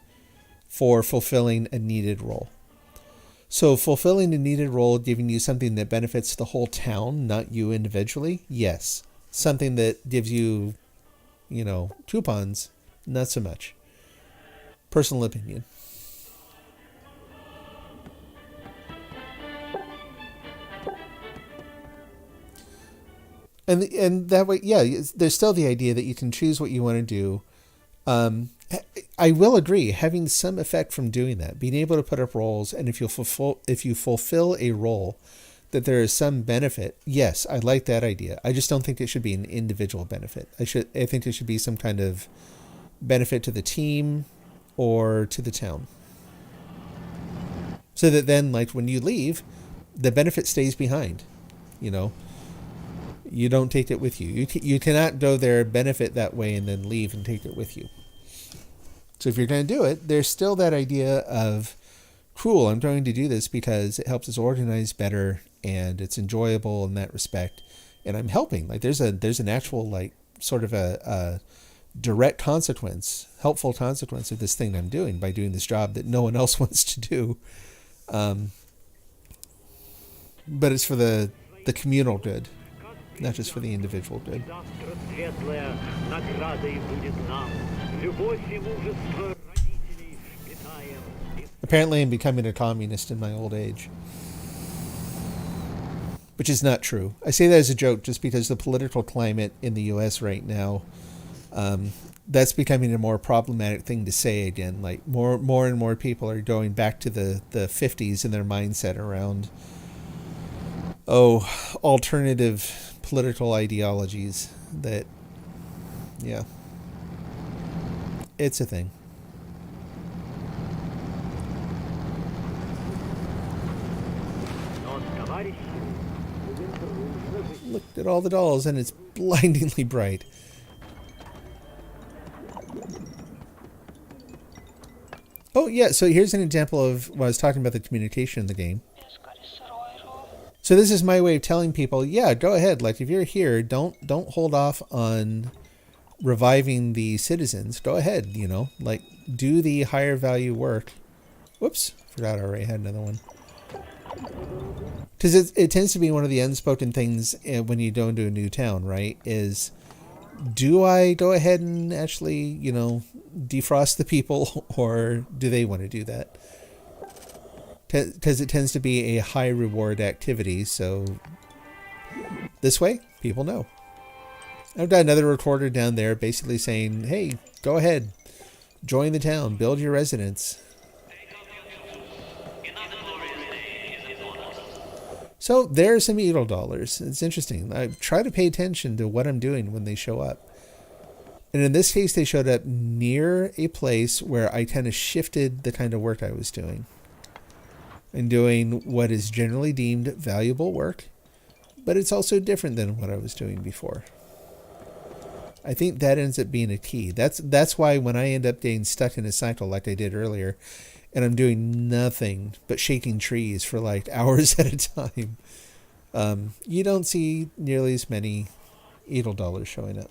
for fulfilling a needed role. So fulfilling a needed role, giving you something that benefits the whole town, not you individually, yes. Something that gives you, coupons, not so much. Personal opinion. And that way, yeah, there's still the idea that you can choose what you want to do. I will agree, having some effect from doing that, being able to put up roles, and if you fulfill a role, that there is some benefit. Yes, I like that idea. I just don't think it should be an individual benefit. I think there should be some kind of benefit to the team or to the town, so that then, when you leave, the benefit stays behind. You don't take it with you. You cannot go there, benefit that way, and then leave and take it with you. So if you're going to do it, there's still that idea of, cool, I'm going to do this because it helps us organize better and it's enjoyable in that respect. And I'm helping. There's an actual, sort of a direct consequence, helpful consequence of this thing I'm doing by doing this job that no one else wants to do. But it's for the communal good. Not just for the individual good. Apparently I'm becoming a communist in my old age. Which is not true. I say that as a joke just because the political climate in the U.S. right now, that's becoming a more problematic thing to say again. More and more people are going back to the 50s in their mindset around, alternative political ideologies that, yeah, it's a thing. Look at all the dolls and it's blindingly bright. Oh yeah, so here's an example of what I was talking about, the communication in the game. So this is my way of telling people, yeah, go ahead. If you're here, don't hold off on reviving the citizens, go ahead, like do the higher value work. Whoops, forgot I already had another one. Because it tends to be one of the unspoken things when you go into a new town, right? Is, do I go ahead and actually, defrost the people, or do they want to do that? Because it tends to be a high reward activity, so this way, people know. I've got another recorder down there basically saying, hey, go ahead, join the town, build your residence. So there's some Eagle dollars. It's interesting. I try to pay attention to what I'm doing when they show up. And in this case, they showed up near a place where I kind of shifted the kind of work I was doing. And doing what is generally deemed valuable work, but it's also different than what I was doing before. I think that ends up being a key. That's why when I end up getting stuck in a cycle like I did earlier, and I'm doing nothing but shaking trees for like hours at a time, you don't see nearly as many Eagle dollars showing up.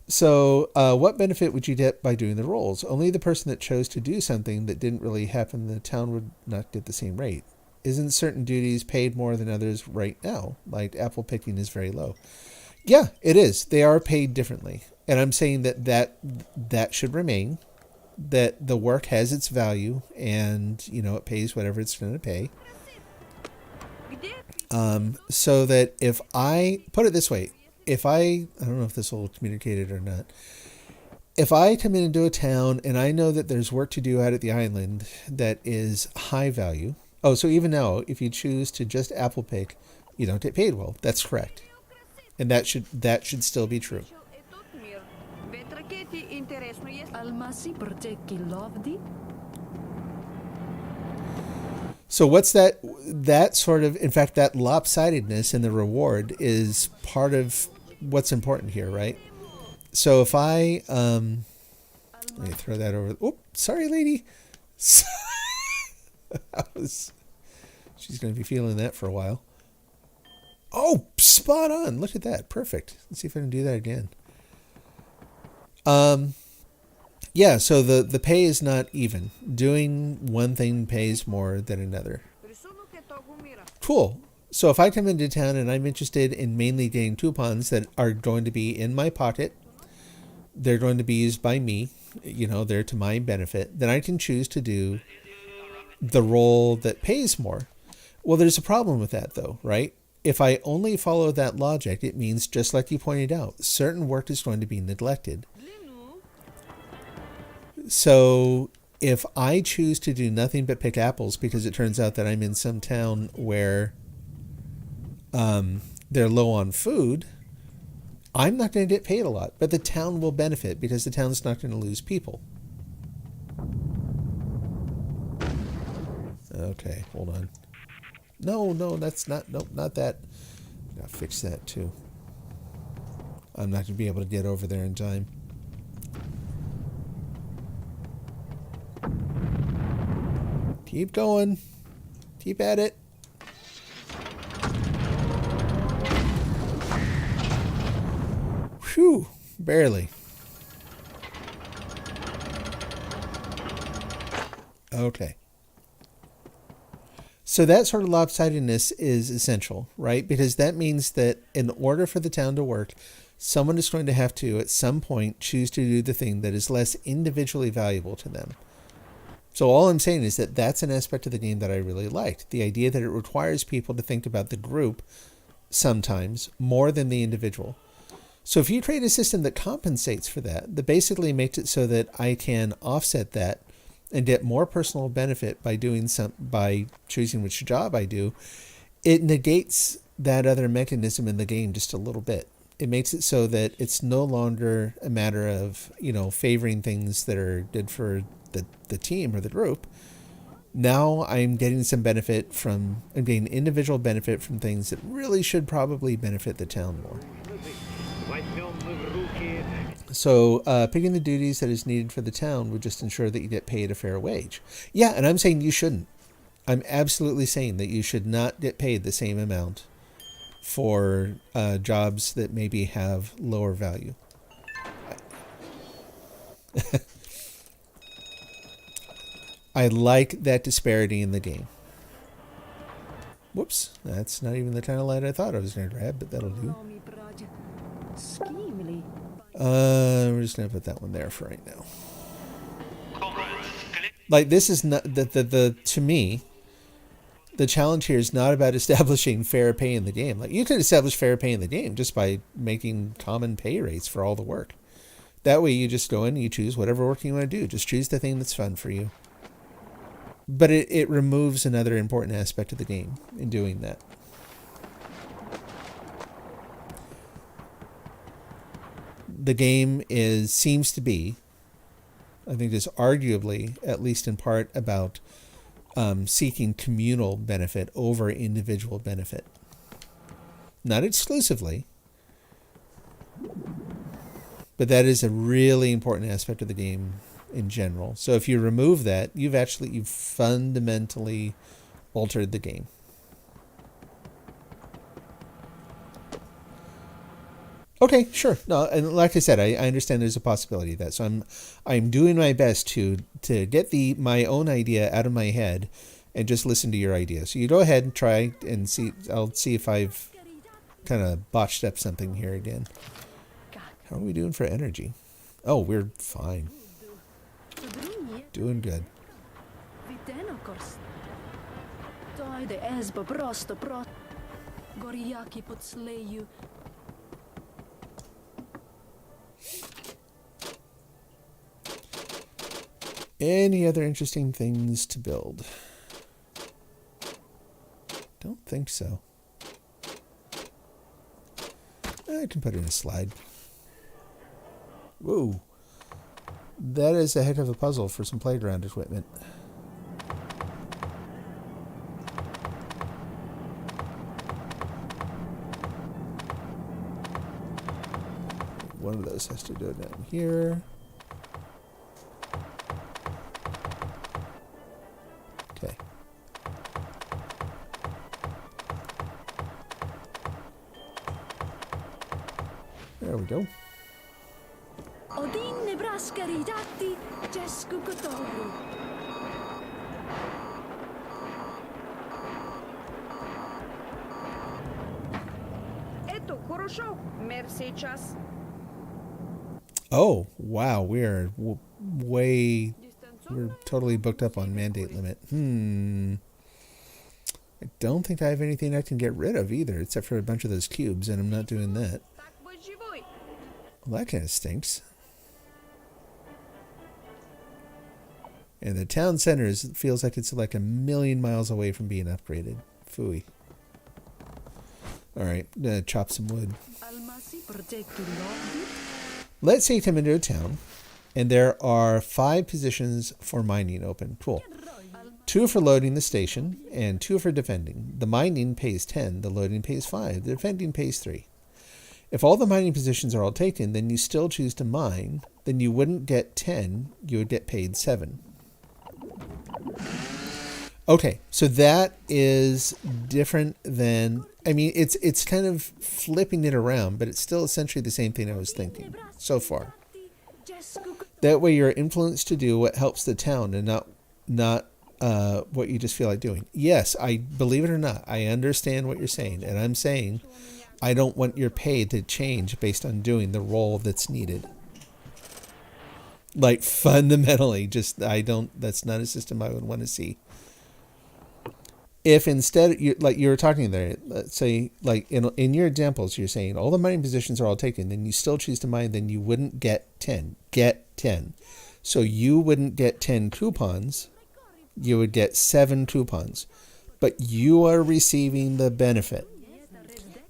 So what benefit would you get by doing the rolls? Only the person that chose to do something that didn't really happen in the town would not get the same rate. Isn't certain duties paid more than others right now? Like apple picking is very low. Yeah, it is. They are paid differently. And I'm saying that should remain. That the work has its value and, it pays whatever it's going to pay. So that if I, put it this way, I don't know if this will communicate it or not. If I come into a town and I know that there's work to do out at the island that is high value. Oh, so even now, if you choose to just apple pick, you don't get paid well. That's correct. And that should still be true. So what's that sort of, in fact, that lopsidedness in the reward is part of what's important here, right? So if I, let me throw that over. Oh, sorry, lady. She's going to be feeling that for a while. Oh, spot on. Look at that. Perfect. Let's see if I can do that again. Yeah, so the pay is not even. Doing one thing pays more than another. Cool. So if I come into town and I'm interested in mainly getting coupons that are going to be in my pocket, they're going to be used by me, they're to my benefit, then I can choose to do the role that pays more. Well, there's a problem with that though, right? If I only follow that logic, it means, just like you pointed out, certain work is going to be neglected. So if I choose to do nothing but pick apples because it turns out that I'm in some town where they're low on food, I'm not going to get paid a lot, but the town will benefit because the town's not going to lose people. Okay, hold on. No, that's not, nope, not that. Gotta fix that too. I'm not going to be able to get over there in time. Keep going. Keep at it. Whew, barely. Okay. So that sort of lopsidedness is essential, right? Because that means that in order for the town to work, someone is going to have to, at some point, choose to do the thing that is less individually valuable to them. So all I'm saying is that that's an aspect of the game that I really liked. The idea that it requires people to think about the group sometimes more than the individual. So if you create a system that compensates for that basically makes it so that I can offset that and get more personal benefit by by choosing which job I do, it negates that other mechanism in the game just a little bit. It makes it so that it's no longer a matter of, favoring things that are good for the team or the group. Now I'm getting I'm getting individual benefit from things that really should probably benefit the town more. So picking the duties that is needed for the town would just ensure that you get paid a fair wage. Yeah, and I'm saying you shouldn't. I'm absolutely saying that you should not get paid the same amount for jobs that maybe have lower value. I like that disparity in the game. Whoops, that's not even the kind of light I thought I was going to grab, but that'll do. We're just going to put that one there for right now. Comrades, Like, this is not the to me, the challenge here is not about establishing fair pay in the game. Like, you could establish fair pay in the game just by making common pay rates for all the work. That way you just go in and you choose whatever work you want to do. Just choose the thing that's fun for you. But it removes another important aspect of the game in doing that. The game seems to be, I think is arguably, at least in part, about seeking communal benefit over individual benefit. Not exclusively, but that is a really important aspect of the game in general. So if you remove that, you've fundamentally altered the game. Okay, sure. No, and like I said, I understand there's a possibility of that. So I'm doing my best to get my own idea out of my head and just listen to your idea. So you go ahead and try and see. I'll see if I've kind of botched up something here again. How are we doing for energy? Oh, we're fine. Doing good. Any other interesting things to build? Don't think so. I can put in a slide. Whoa. That is a heck of a puzzle for some playground equipment. One of those has to go down here. Okay. There we go. Odin Nebraska ridatti, Jesku Kotoru. Ето, хорошо. Мерси час. Oh, wow. We're totally booked up on mandate limit. I don't think I have anything I can get rid of either, except for a bunch of those cubes, and I'm not doing that. Так будь живой. Well, that kind of stinks. And the town center feels like it's like a million miles away from being upgraded. Phooey. Alright, I'm gonna chop some wood. Let's say I'm into a town, and there are 5 positions for mining open. Cool. 2 for loading the station, and 2 for defending. The mining pays 10, the loading pays 5, the defending pays 3. If all the mining positions are all taken, then you still choose to mine, then you wouldn't get 10, you would get paid 7. Okay, so that is different than, I mean, it's kind of flipping it around, but it's still essentially the same thing I was thinking so far. That way you're influenced to do what helps the town and not what you just feel like doing. Yes, I believe it or not, I understand what you're saying, and I'm saying I don't want your pay to change based on doing the role that's needed. Like, fundamentally, that's not a system I would want to see. If instead, like you were talking there, let's say, like in your examples, you're saying all the mining positions are all taken, then you still choose to mine, then you wouldn't get 10. Get 10. So you wouldn't get 10 coupons, you would get 7 coupons. But you are receiving the benefit.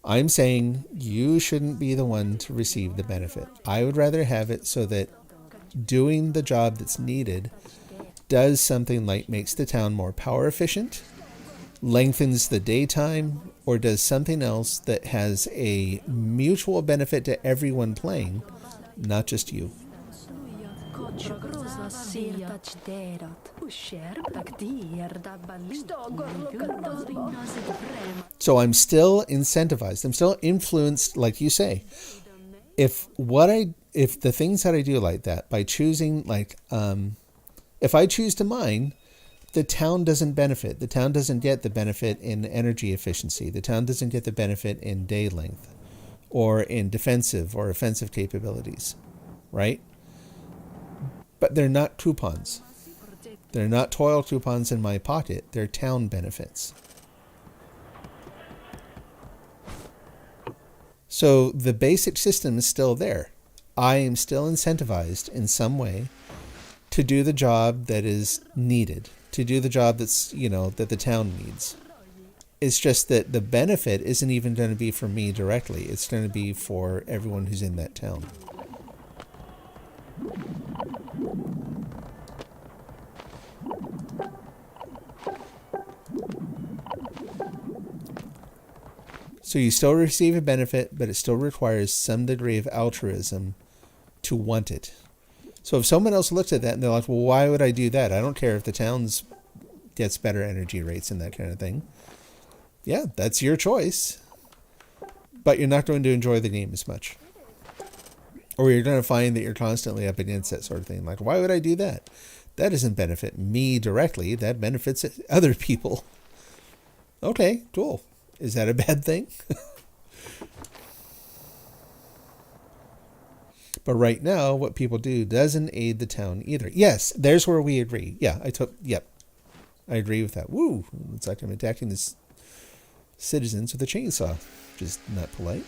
I'm saying you shouldn't be the one to receive the benefit. I would rather have it so that doing the job that's needed does something like makes the town more power efficient, lengthens the daytime, or does something else that has a mutual benefit to everyone playing, not just you. So I'm still incentivized. I'm still influenced, like you say. If what if the things that I do like that, by choosing, like, if I choose to mine, the town doesn't benefit. The town doesn't get the benefit in energy efficiency. The town doesn't get the benefit in day length or in defensive or offensive capabilities, right? But they're not coupons. They're not toil coupons in my pocket. They're town benefits. So the basic system is still there. I am still incentivized in some way to do the job that is needed, to do the job that's, that the town needs. It's just that the benefit isn't even going to be for me directly. It's going to be for everyone who's in that town. So you still receive a benefit, but it still requires some degree of altruism to want it. So if someone else looks at that and they're like, well, why would I do that? I don't care if the town's gets better energy rates and that kind of thing. Yeah, that's your choice. But you're not going to enjoy the game as much. Or you're going to find that you're constantly up against that sort of thing. Like, why would I do that? That doesn't benefit me directly. That benefits other people. Okay, cool. Is that a bad thing? But right now, what people do doesn't aid the town either. Yes, there's where we agree. Yeah, I agree with that. Woo! It's like I'm attacking the citizens with a chainsaw. Just not polite.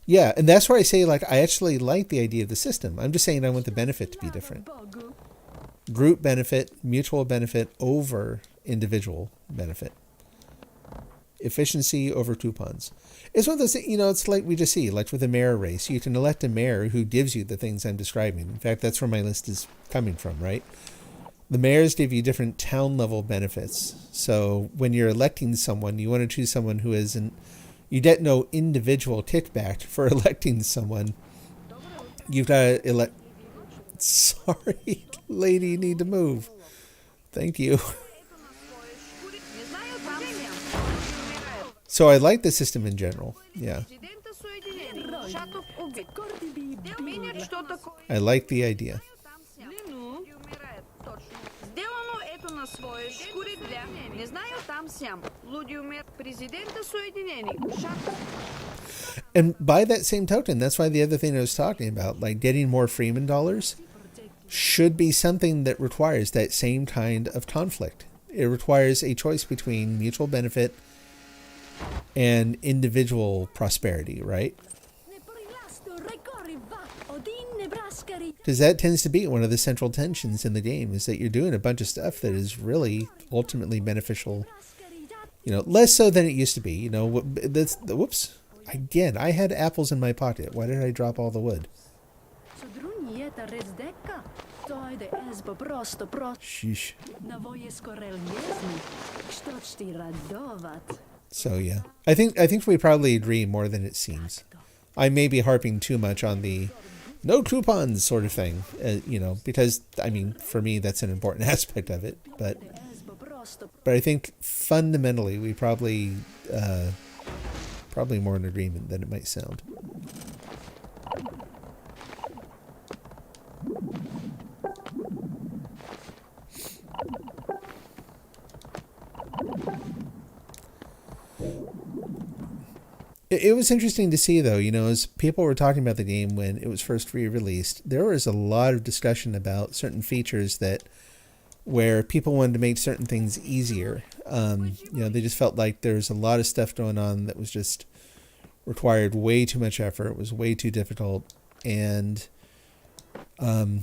Yeah, and that's where I say, like, I actually like the idea of the system. I'm just saying I want the benefit to be different. Group benefit, mutual benefit over individual benefit. Efficiency over coupons. It's one of those, it's like we just see, like with the mayor race. You can elect a mayor who gives you the things I'm describing. In fact, that's where my list is coming from, right? The mayors give you different town level benefits. So when you're electing someone, you want to choose someone who isn't, you get no individual kickback for electing someone. You've got to elect. Sorry, lady, you need to move. Thank you. So I like the system in general. Yeah. I like the idea. And by that same token, that's why the other thing I was talking about, like getting more Freeman dollars, should be something that requires that same kind of conflict. It requires a choice between mutual benefit and individual prosperity, right? Because that tends to be one of the central tensions in the game, is that you're doing a bunch of stuff that is really ultimately beneficial, less so than it used to be. Whoops. Again, I had apples in my pocket. Why did I drop all the wood? Sheesh. So yeah, I think we probably agree more than it seems. I may be harping too much on the no coupons sort of thing, because for me that's an important aspect of it. But I think fundamentally we probably more in agreement than it might sound. It was interesting to see, though, as people were talking about the game when it was first re-released, there was a lot of discussion about certain features where people wanted to make certain things easier. They just felt like there's a lot of stuff going on that was just required way too much effort. It was way too difficult. And I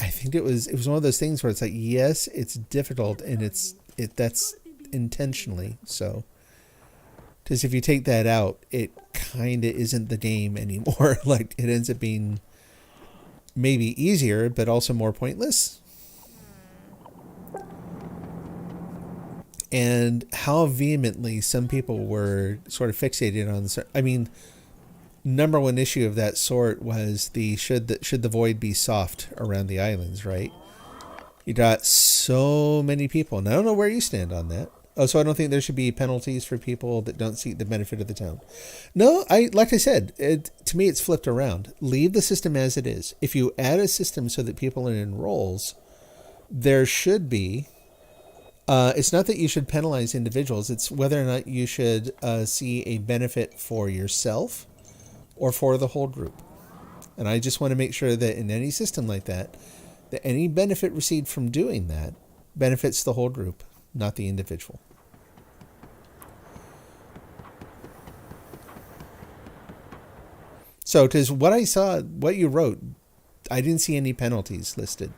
think it was one of those things where it's like, yes, it's difficult, and that's intentionally so. Because if you take that out, it kind of isn't the game anymore. Like, it ends up being maybe easier, but also more pointless. And how vehemently some people were sort of fixated on. Number one issue of that sort was should the void be soft around the islands, right? You got so many people, and I don't know where you stand on that. Oh, so I don't think there should be penalties for people that don't seek the benefit of the town. No, like I said, to me it's flipped around. Leave the system as it is. If you add a system so that people are in roles, there should be. It's not that you should penalize individuals. It's whether or not you should see a benefit for yourself or for the whole group. And I just want to make sure that in any system like that any benefit received from doing that benefits the whole group, not the individual. So, to what I saw, what you wrote, I didn't see any penalties listed.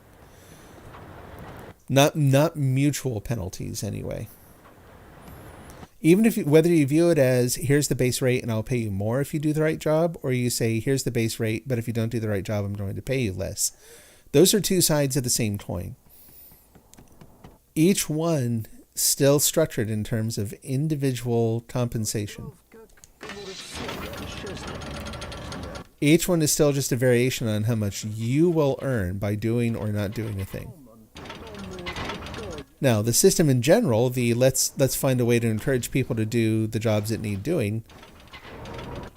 Not mutual penalties, anyway. Even if whether you view it as here's the base rate and I'll pay you more if you do the right job, or you say here's the base rate, but if you don't do the right job, I'm going to pay you less. Those are two sides of the same coin. Each one still structured in terms of individual compensation. Each one is still just a variation on how much you will earn by doing or not doing a thing. Now, the system in general, the let's find a way to encourage people to do the jobs that need doing.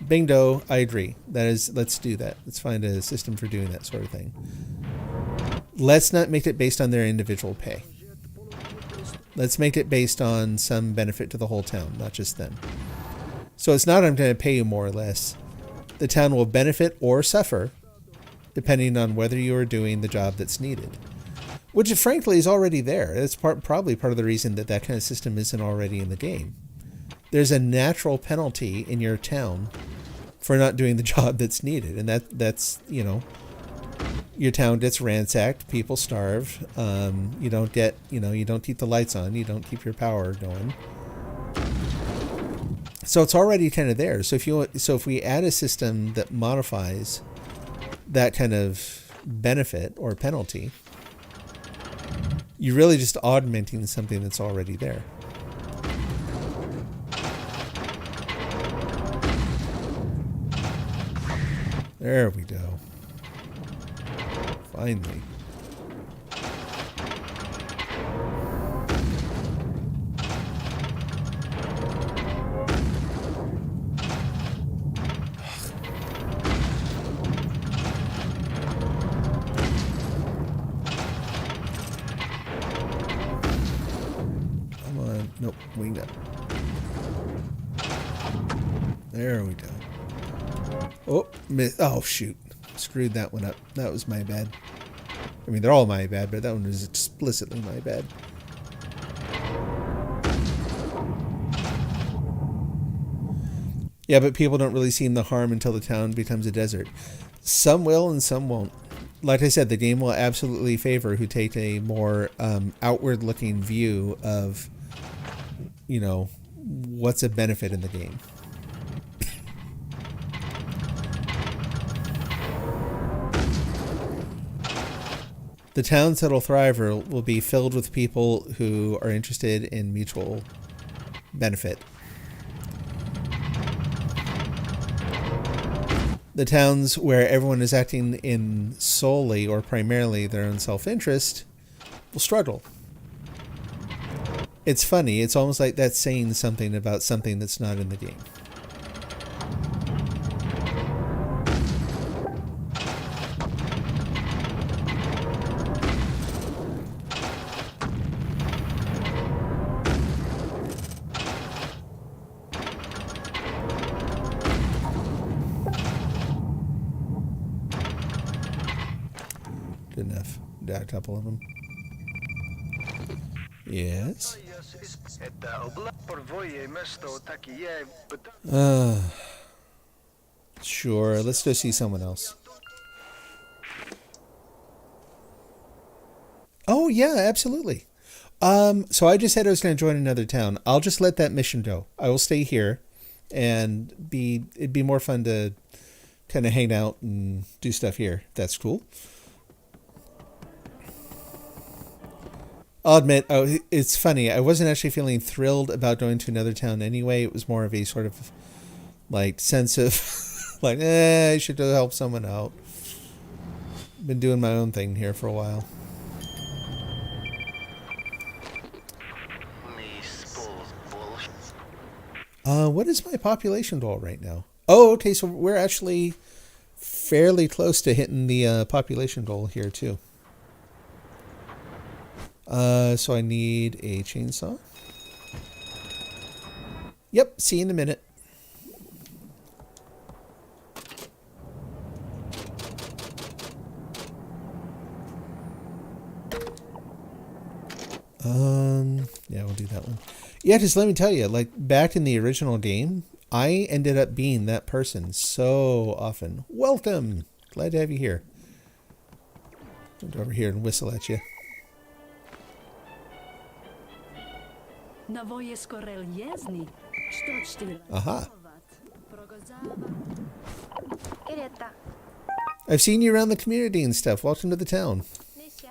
Bingo, I agree. That is, let's do that. Let's find a system for doing that sort of thing. Let's not make it based on their individual pay. Let's make it based on some benefit to the whole town, not just them. So it's not I'm going to pay you more or less. The town will benefit or suffer depending on whether you are doing the job that's needed. Which, frankly, is already there. That's probably part of the reason that kind of system isn't already in the game. There's a natural penalty in your town for not doing the job that's needed. And that's, your town gets ransacked, people starve, you don't keep the lights on, you don't keep your power going. So it's already kind of there. So if we add a system that modifies that kind of benefit or penalty, you're really just augmenting something that's already there. There we go. Finally. Nope, winged up. There we go. Oh, shoot. Screwed that one up. That was my bad. I mean, they're all my bad, but that one was explicitly my bad. Yeah, but people don't really see the harm until the town becomes a desert. Some will and some won't. Like I said, the game will absolutely favor who take a more outward-looking view of what's a benefit in the game. The towns that'll thrive will be filled with people who are interested in mutual benefit. The towns where everyone is acting in solely or primarily their own self-interest will struggle. It's funny. It's almost like that's saying something about something that's not in the game. Good enough. Got a couple of them. Yes. Sure. Let's go see someone else. Oh, yeah, absolutely. So I just said I was going to join another town. I'll just let that mission go. I will stay here and it'd be more fun to kind of hang out and do stuff here. That's cool. I'll admit, it's funny. I wasn't actually feeling thrilled about going to another town anyway. It was more of a sort of like sense of like, I should help someone out. Been doing my own thing here for a while. What is my population goal right now? Oh, okay, so we're actually fairly close to hitting the population goal here too. So I need a chainsaw. Yep, see you in a minute. Yeah, we'll do that one. Yeah, just let me tell you, like back in the original game, I ended up being that person so often. Welcome! Glad to have you here. I'll go over here and whistle at you. Navoje skorel jezni. Štočtil. Aha. Ирета. I've seen you around the community and stuff. Welcome to the town. Лися.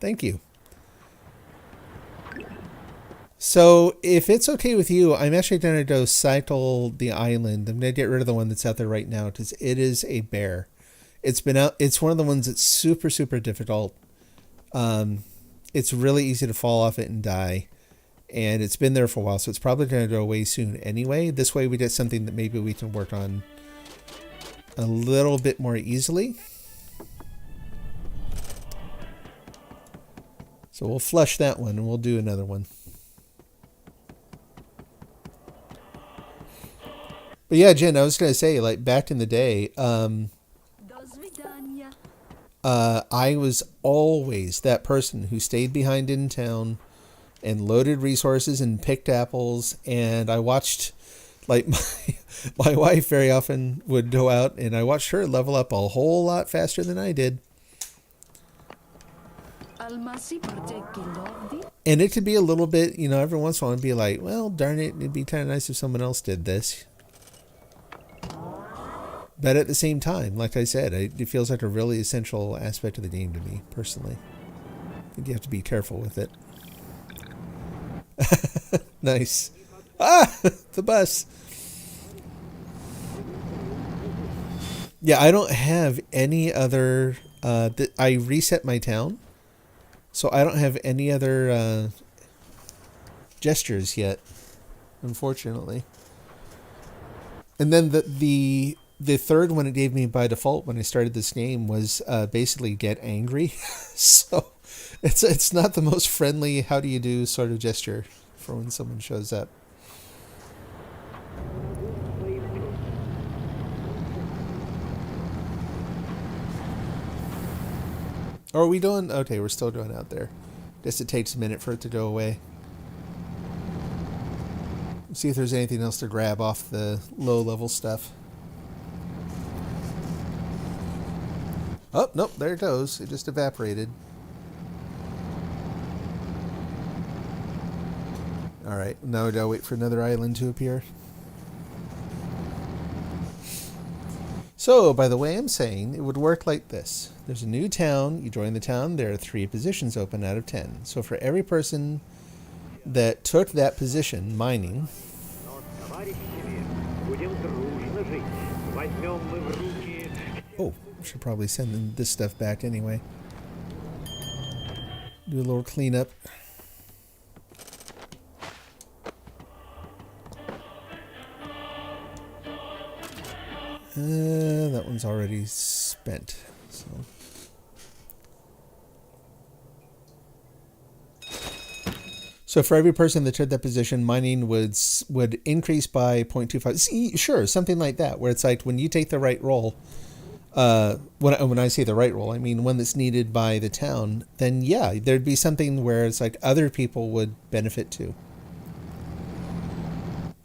Thank you. So, if it's okay with you, I'm actually going to go cycle the island. I'm going to get rid of the one that's out there right now because it is a bear. It's been out. It's one of the ones that's super, super difficult. It's really easy to fall off it and die. And it's been there for a while, so it's probably going to go away soon anyway. This way we get something that maybe we can work on a little bit more easily. So we'll flush that one and we'll do another one. But yeah, Jen, I was going to say, like, back in the day, Do svidania. I was always that person who stayed behind in town and loaded resources and picked apples. And I watched, like, my wife very often would go out and I watched her level up a whole lot faster than I did. Almasi partekilodi. And it could be a little bit, you know, every once in a while I'd be like, well, darn it, it'd be kind of nice if someone else did this. But at the same time, like I said, it feels like a really essential aspect of the game to me, personally. I think you have to be careful with it. Nice. Ah! The bus! Yeah, I don't have any other... I reset my town, so I don't have any other gestures yet, unfortunately. And then the third one it gave me by default when I started this game was basically get angry. So it's not the most friendly how do you do sort of gesture for when someone shows up. Or are we doing? Okay, we're still going out there. Guess it takes a minute for it to go away. See if there's anything else to grab off the low level stuff. Oh, nope, there it goes. It just evaporated. Alright, now we gotta wait for another island to appear. So, by the way, I'm saying it would work like this. There's a new town, you join the town, there are 3 positions open out of 10. So for every person that took that position, mining, oh, should probably send this stuff back anyway. Do a little cleanup. That one's already spent. So for every person that took that position, mining would increase by 0.25. See, sure, something like that, where it's like when you take the right role. When I say the right role, I mean one that's needed by the town. Then yeah, there'd be something where it's like other people would benefit too.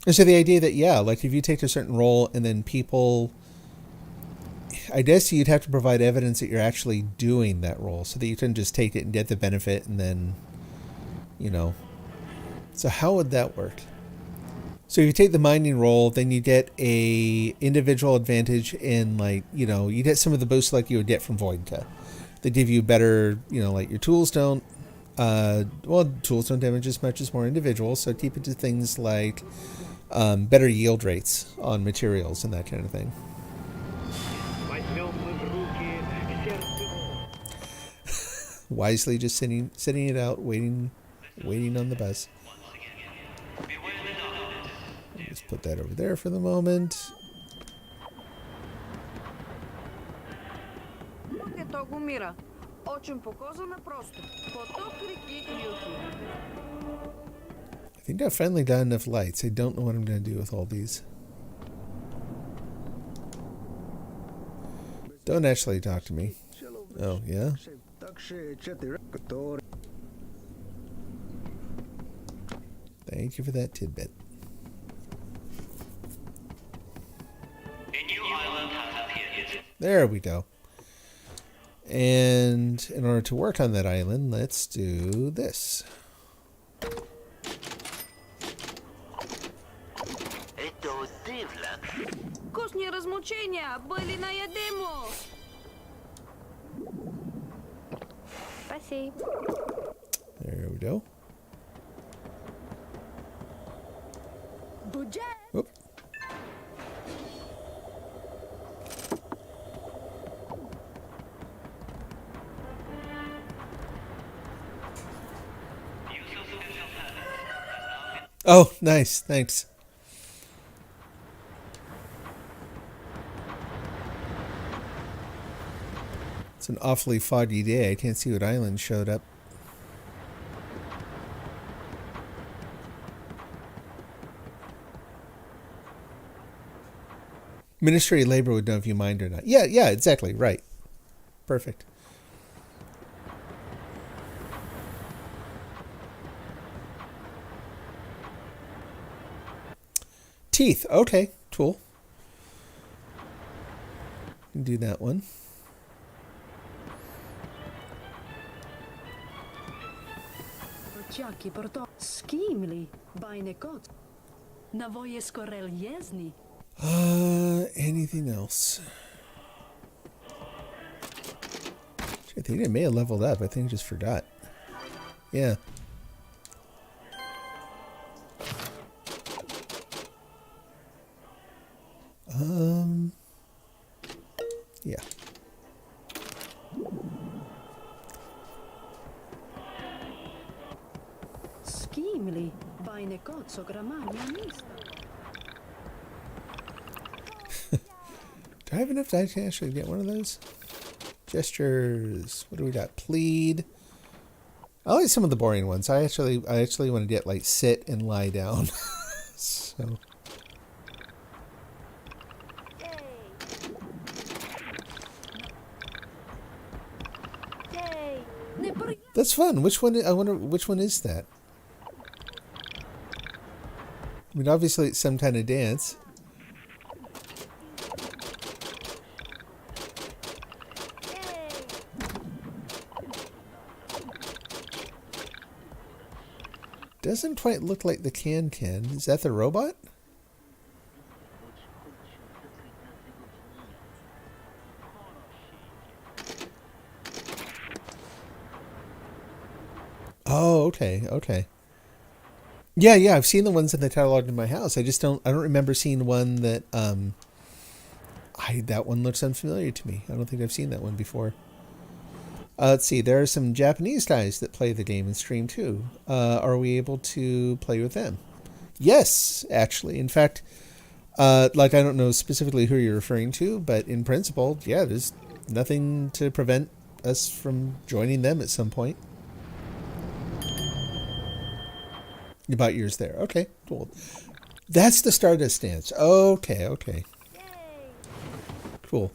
And so the idea that yeah, like if you take a certain role and then people, I guess you'd have to provide evidence that you're actually doing that role, so that you can just take it and get the benefit, and then, you know. So how would that work? So if you take the mining role, then you get a individual advantage in, like, you know, you get some of the boosts like you would get from Voidka. They give you better, you know, like your tools don't, tools don't damage as much as more individuals, so keep it to things like better yield rates on materials and that kind of thing. Wisely just sitting it out, waiting waiting on the bus. Just put that over there for the moment. Ето го мира. Очень показано просто. Поток реки Юки. I think I've finally got enough lights. I don't know what I'm going to do with all these. Don't actually talk to me. Oh, yeah? Thank you for that tidbit. A new island has appeared. There we go. And in order to work on that island, let's do this. Это дивно. Вкусни размучения, были на ядему. Спасибо. There we go. Budget. Oop. Oh, nice. Thanks. It's an awfully foggy day. I can't see what island showed up. Ministry of Labor would know if you mind or not. Yeah, exactly. Right. Perfect. Teeth. Okay, cool. Can do that one. Jackie porto skimli bajne kot. Navoje skorel jezni. Anything else? I think I may have leveled up. I think I just forgot. Yeah. Yeah. Skimli bajne kot so gramanja mista. Do I have enough time to actually get one of those? Gestures. What do we got? Plead. I like some of the boring ones. I actually want to get like sit and lie down. So. That's fun. Which one? I wonder which one is that. I mean, obviously it's some kind of dance. Doesn't quite look like the can-can. Is that the robot? Oh, okay. Yeah, I've seen the ones in the catalog in my house. I don't remember seeing one that that one looks unfamiliar to me. I don't think I've seen that one before. Let's see. There are some Japanese guys that play the game and stream too. Are we able to play with them? Yes, actually. In fact, I don't know specifically who you're referring to, but in principle, yeah, there's nothing to prevent us from joining them at some point. About yours there. Okay, cool. That's the Stardust dance. Okay. Cool.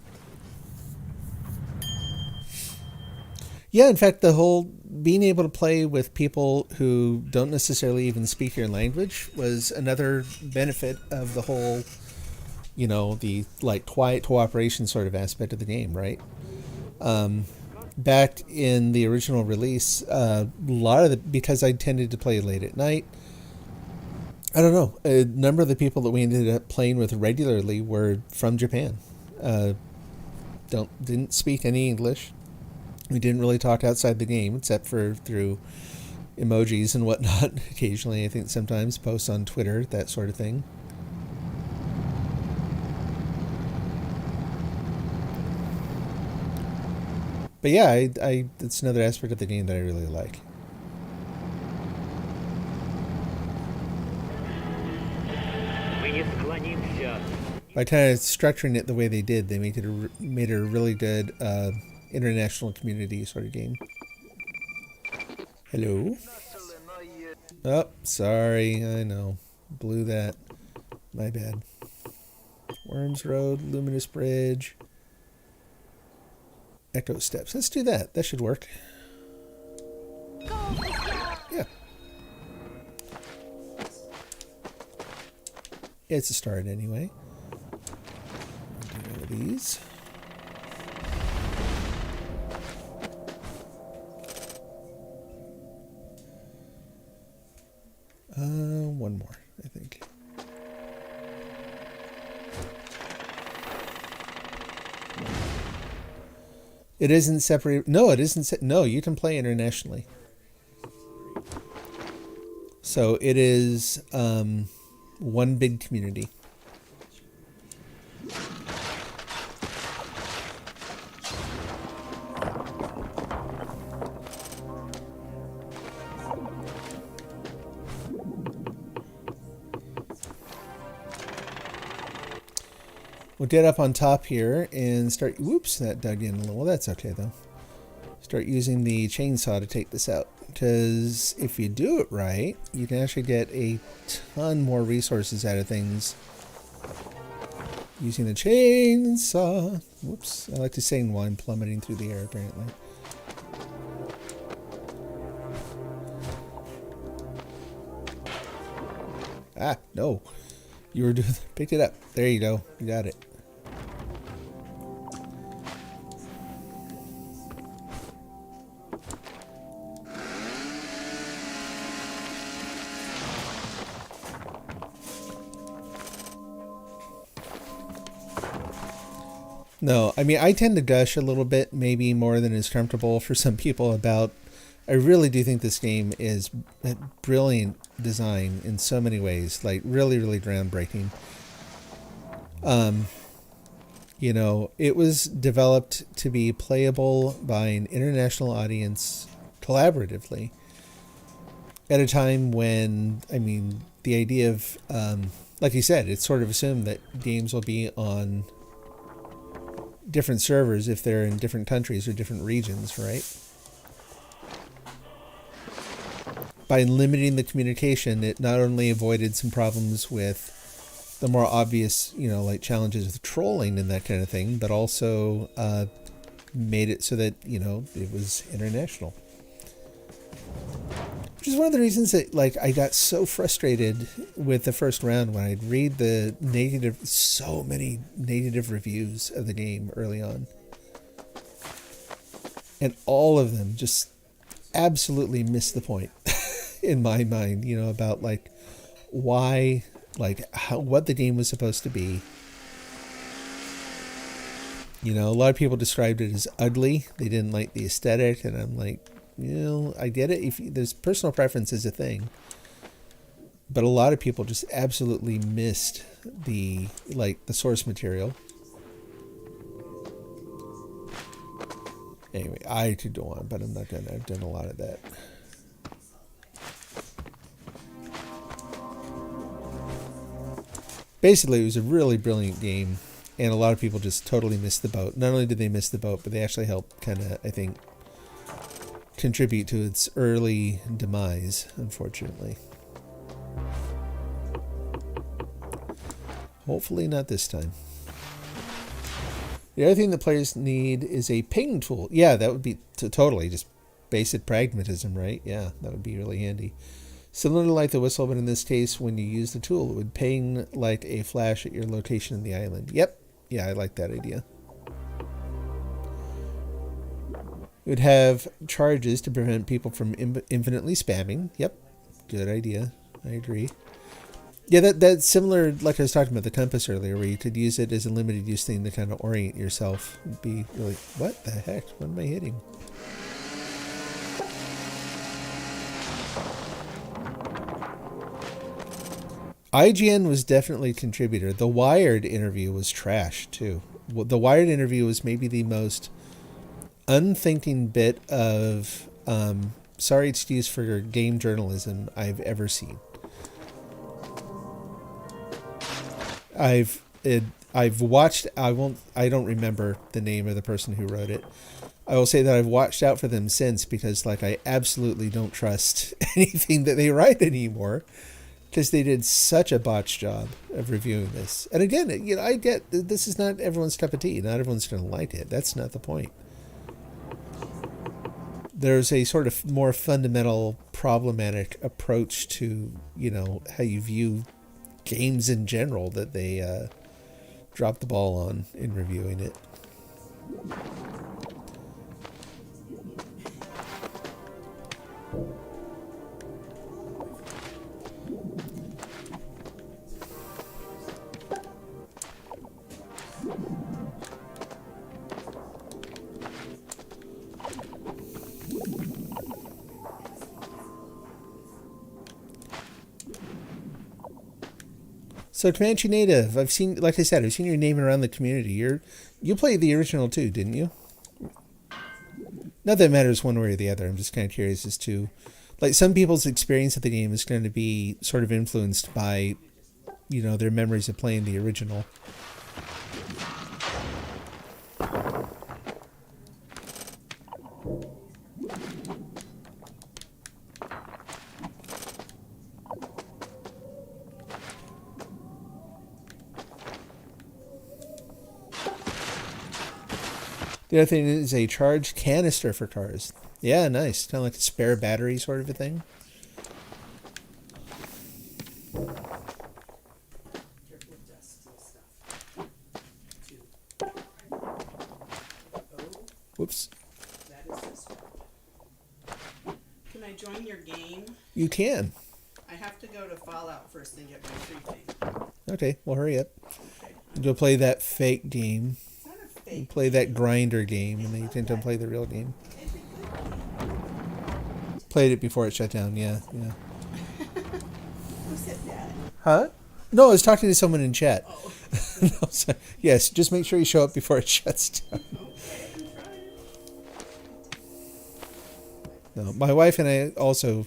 Yeah, in fact, the whole being able to play with people who don't necessarily even speak your language was another benefit of the whole, the quiet cooperation sort of aspect of the game, right? Back in the original release, because I tended to play late at night, I don't know, a number of the people that we ended up playing with regularly were from Japan. Didn't speak any English. We didn't really talk outside the game, except for through emojis and whatnot. Occasionally, I think sometimes posts on Twitter, that sort of thing. But yeah, it's another aspect of the game that I really like. By kind of structuring it the way they did, they made it a really good international community sort of game. Hello? Oh, sorry. I know. Blew that. My bad. Worms Road, Luminous Bridge, Echo Steps. Let's do that. That should work. Yeah. It's a start anyway. Do one of these. One more, I think. It isn't separate. No, it isn't. No, you can play internationally. So it is one big community. We'll get up on top here and start... Whoops, that dug in a little. Well, that's okay, though. Start using the chainsaw to take this out. Because if you do it right, you can actually get a ton more resources out of things using the chainsaw. Whoops. I like to sing while I'm plummeting through the air, apparently. Ah, no. You were doing... Picked it up. There you go. You got it. No, I mean, I tend to gush a little bit, maybe more than is comfortable for some people about... I really do think this game is a brilliant design in so many ways. Like, really, really groundbreaking. You know, it was developed to be playable by an international audience collaboratively at a time when, I mean, the idea of, like you said, it's sort of assumed that games will be on different servers if they're in different countries or different regions, right? By limiting the communication, it not only avoided some problems with the more obvious, you know, like challenges with trolling and that kind of thing, but also made it so that, you know, it was international. Which is one of the reasons that, like, I got so frustrated with the first round when I'd read the so many negative reviews of the game early on. And all of them just absolutely missed the point in my mind, you know, about, like, why, like, what the game was supposed to be. You know, a lot of people described it as ugly. They didn't like the aesthetic, and I'm like, you know, I get it. If there's personal preference is a thing, but a lot of people just absolutely missed the source material. Anyway, I could go on, but I'm not gonna. I've done a lot of that. Basically, it was a really brilliant game, and a lot of people just totally missed the boat. Not only did they miss the boat, but they actually helped kind of, I think, contribute to its early demise, unfortunately. Hopefully not this time. The other thing that players need is a ping tool. Yeah, that would be totally just basic pragmatism, right? Yeah, that would be really handy. Similar to Light the Whistle, but in this case, when you use the tool, it would ping like a flash at your location in the island. Yep. Yeah, I like that idea. It would have charges to prevent people from infinitely spamming. Yep. Good idea. I agree. Yeah, that's similar, like I was talking about the compass earlier, where you could use it as a limited use thing to kind of orient yourself. It'd be really, what the heck? What am I hitting? IGN was definitely a contributor. The Wired interview was trash, too. The Wired interview was maybe the most unthinking bit of, sorry excuse for game journalism I've ever seen. I've watched. I don't remember the name of the person who wrote it. I will say that I've watched out for them since, because like I absolutely don't trust anything that they write anymore, because they did such a botched job of reviewing this. And again, I get this is not everyone's cup of tea. Not everyone's going to like it. That's not the point. There's a sort of more fundamental problematic approach to, how you view games in general that they dropped the ball on in reviewing it. So Comanche Native, I've seen your name around the community. You played the original too, didn't you? Not that it matters one way or the other. I'm just kind of curious as to, like, some people's experience of the game is going to be sort of influenced by, their memories of playing the original. The other thing is a charged canister for cars. Yeah, nice. Kind of like a spare battery sort of a thing. Whoops. Can I join your game? You can. I have to go to Fallout first and get my free thing. Okay, well, hurry up. Okay. Go play that fake game. It's not a fake. Play that grinder game, and then you tend to play the real game. Played it before it shut down, yeah. Who said that? Huh? No, I was talking to someone in chat. Oh. No, sorry. Yes, just make sure you show up before it shuts down. Okay, I'm trying. No, my wife and I also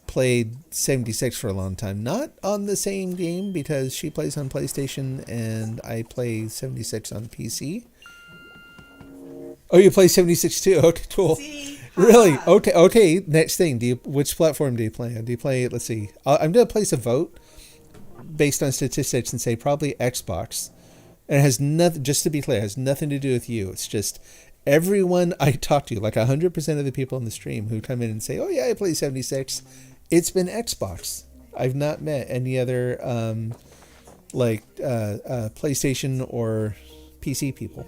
played 76 for a long time. Not on the same game, because she plays on PlayStation and I play 76 on PC. Oh, you play 76 too? Okay, cool. See? Really? Okay. Next thing, which platform do you play on? Do you play? Let's see. I'm gonna place a vote based on statistics and say probably Xbox. And it has nothing. Just to be clear, it has nothing to do with you. It's just everyone I talk to, like 100% of the people in the stream who come in and say, "Oh yeah, I play 76." It's been Xbox. I've not met any other PlayStation or PC people.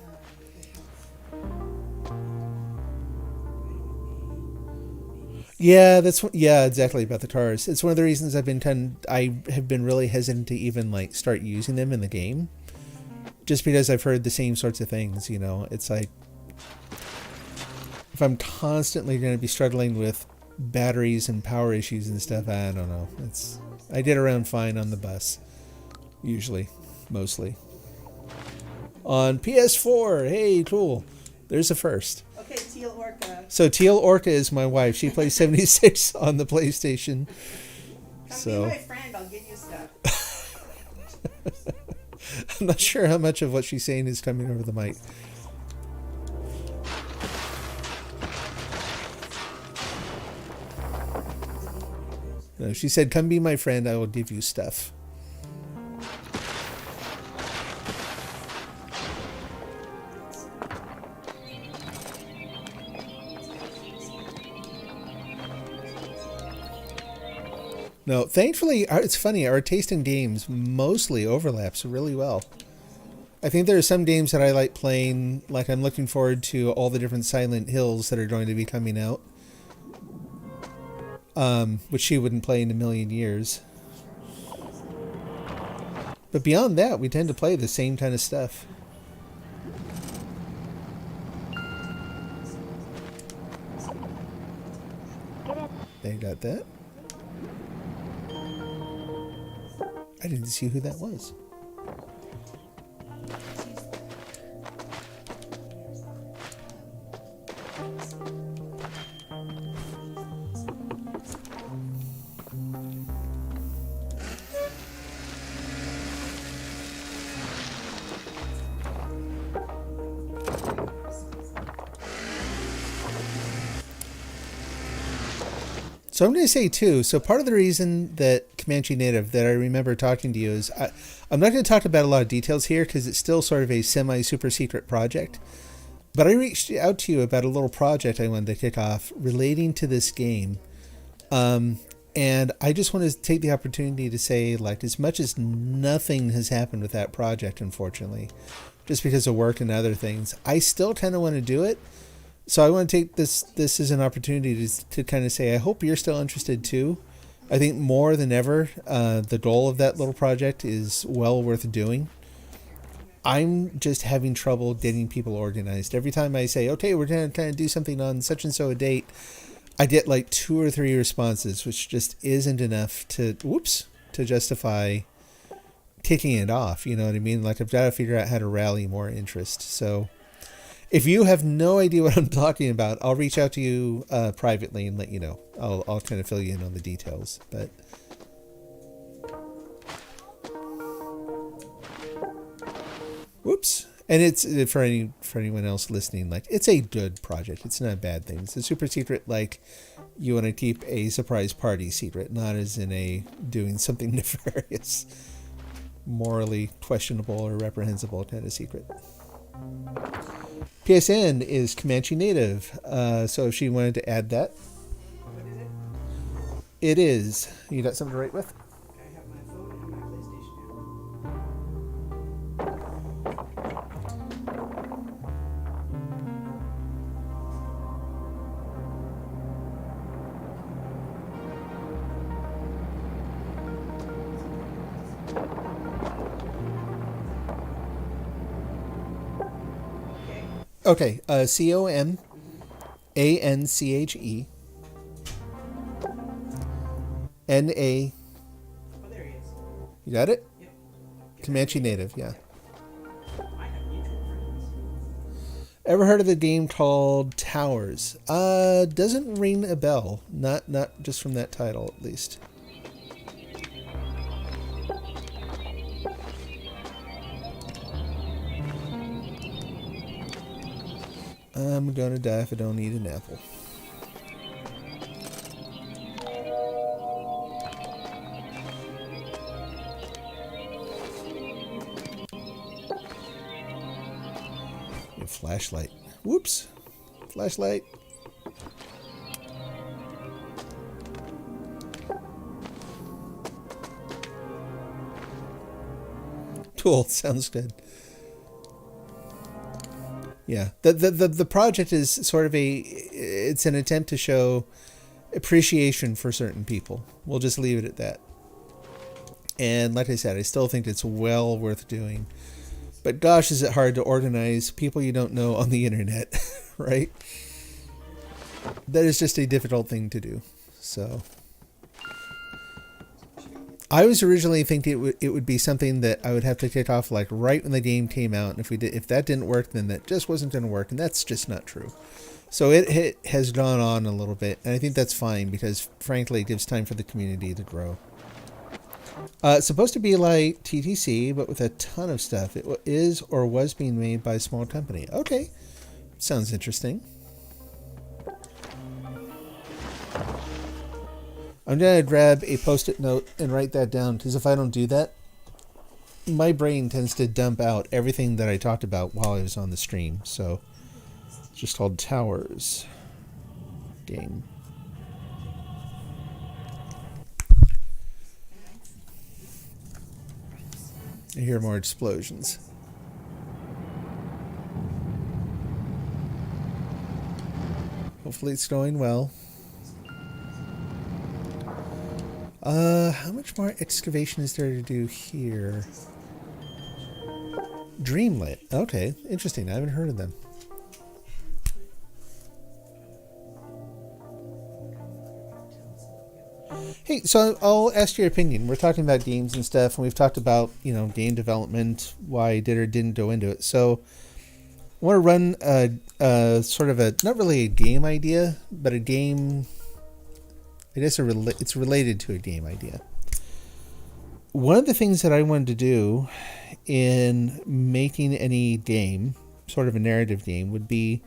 Yeah, exactly, about the cars. It's one of the reasons I have been really hesitant to even start using them in the game, just because I've heard the same sorts of things. It's like if I'm constantly going to be struggling with batteries and power issues and stuff, I don't know. I get around fine on the bus, usually, mostly. On PS4, hey, cool. There's a first. Okay, Teal Orca. So Teal Orca is my wife. She plays 76 on the PlayStation. Come be my friend. I'll get you stuff. I'm not sure how much of what she's saying is coming over the mic. No, she said, "Come be my friend. I will give you stuff." No, thankfully, it's funny. Our taste in games mostly overlaps really well. I think there are some games that I like playing. Like, I'm looking forward to all the different Silent Hills that are going to be coming out, which she wouldn't play in a million years. But beyond that, we tend to play the same kind of stuff. They got that. I didn't see who that was. So I'm going to say too, so part of the reason that Comanche Native that I remember talking to you is I'm not going to talk about a lot of details here because it's still sort of a semi-super secret project. But I reached out to you about a little project I wanted to kick off relating to this game. And I just want to take the opportunity to say, like, as much as nothing has happened with that project, unfortunately, just because of work and other things, I still kind of want to do it. So I want to take this as an opportunity to kind of say, I hope you're still interested too. I think more than ever, the goal of that little project is well worth doing. I'm just having trouble getting people organized. Every time I say, okay, we're going to kind of do something on such and so a date, I get like 2 or 3 responses, which just isn't enough to justify kicking it off. You know what I mean? Like, I've got to figure out how to rally more interest. So if you have no idea what I'm talking about, I'll reach out to you privately and let you know. I'll kind of fill you in on the details. But whoops. And it's for anyone else listening, like, it's a good project. It's not a bad thing. It's a super secret, like you want to keep a surprise party secret, not as in a doing something nefarious, morally questionable or reprehensible kind of secret. PSN is Comanche Native, so if she wanted to add that. What is it? It is. You got something to write with? I have my phone and my PlayStation. Okay, COMANCHE. NA. Oh, there he is. You got it? Yep. Comanche Native, yeah. I have mutual friends. Ever heard of the game called Towers? Doesn't ring a bell. Not just from that title, at least. I'm gonna die if I don't eat an apple. A flashlight. Whoops. Flashlight. Cool. Sounds good. Yeah. The project is sort of it's an attempt to show appreciation for certain people. We'll just leave it at that. And like I said, I still think it's well worth doing. But gosh, is it hard to organize people you don't know on the internet, right? That is just a difficult thing to do. So I was originally thinking it would be something that I would have to kick off like right when the game came out, and if that didn't work, then that just wasn't going to work, and that's just not true. So it has gone on a little bit, and I think that's fine because frankly, it gives time for the community to grow. It's supposed to be like TTC, but with a ton of stuff. It is or was being made by a small company. Okay, sounds interesting. I'm going to grab a Post-it note and write that down, because if I don't do that, my brain tends to dump out everything that I talked about while I was on the stream. So it's just called Towers game. I hear more explosions. Hopefully it's going well. How much more excavation is there to do here? Dreamlit. Okay, interesting. I haven't heard of them. Hey, so I'll ask your opinion. We're talking about games and stuff, and we've talked about, game development, why I did or didn't go into it. So I want to run a sort of a, not really a game idea, but a game, I guess it's related to a game idea. One of the things that I wanted to do in making any game, sort of a narrative game, would be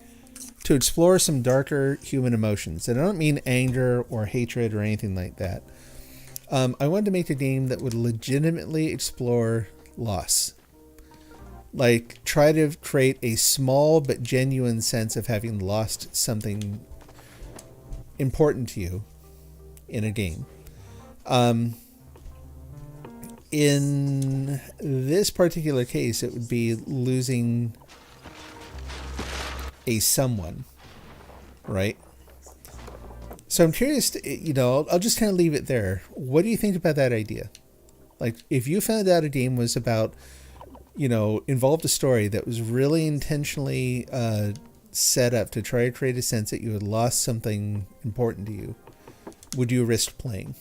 to explore some darker human emotions. And I don't mean anger or hatred or anything like that. I wanted to make a game that would legitimately explore loss. Like, try to create a small but genuine sense of having lost something important to you in a game. In this particular case, it would be losing a someone, right? So I'm curious to, I'll just kind of leave it there. What do you think about that idea? Like, if you found out a game was about, involved a story that was really intentionally set up to try to create a sense that you had lost something important to you, would you risk playing?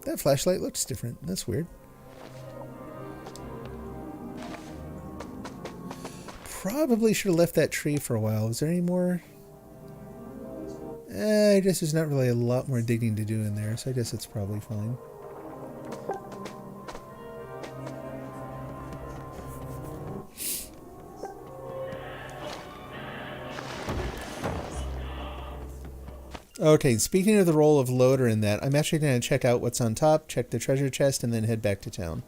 That flashlight looks different. That's weird. Probably should have left that tree for a while. Is there any more? I guess there's not really a lot more digging to do in there, so I guess it's probably fine. Okay, speaking of the role of loader in that, I'm actually going to check out what's on top, check the treasure chest, and then head back to town.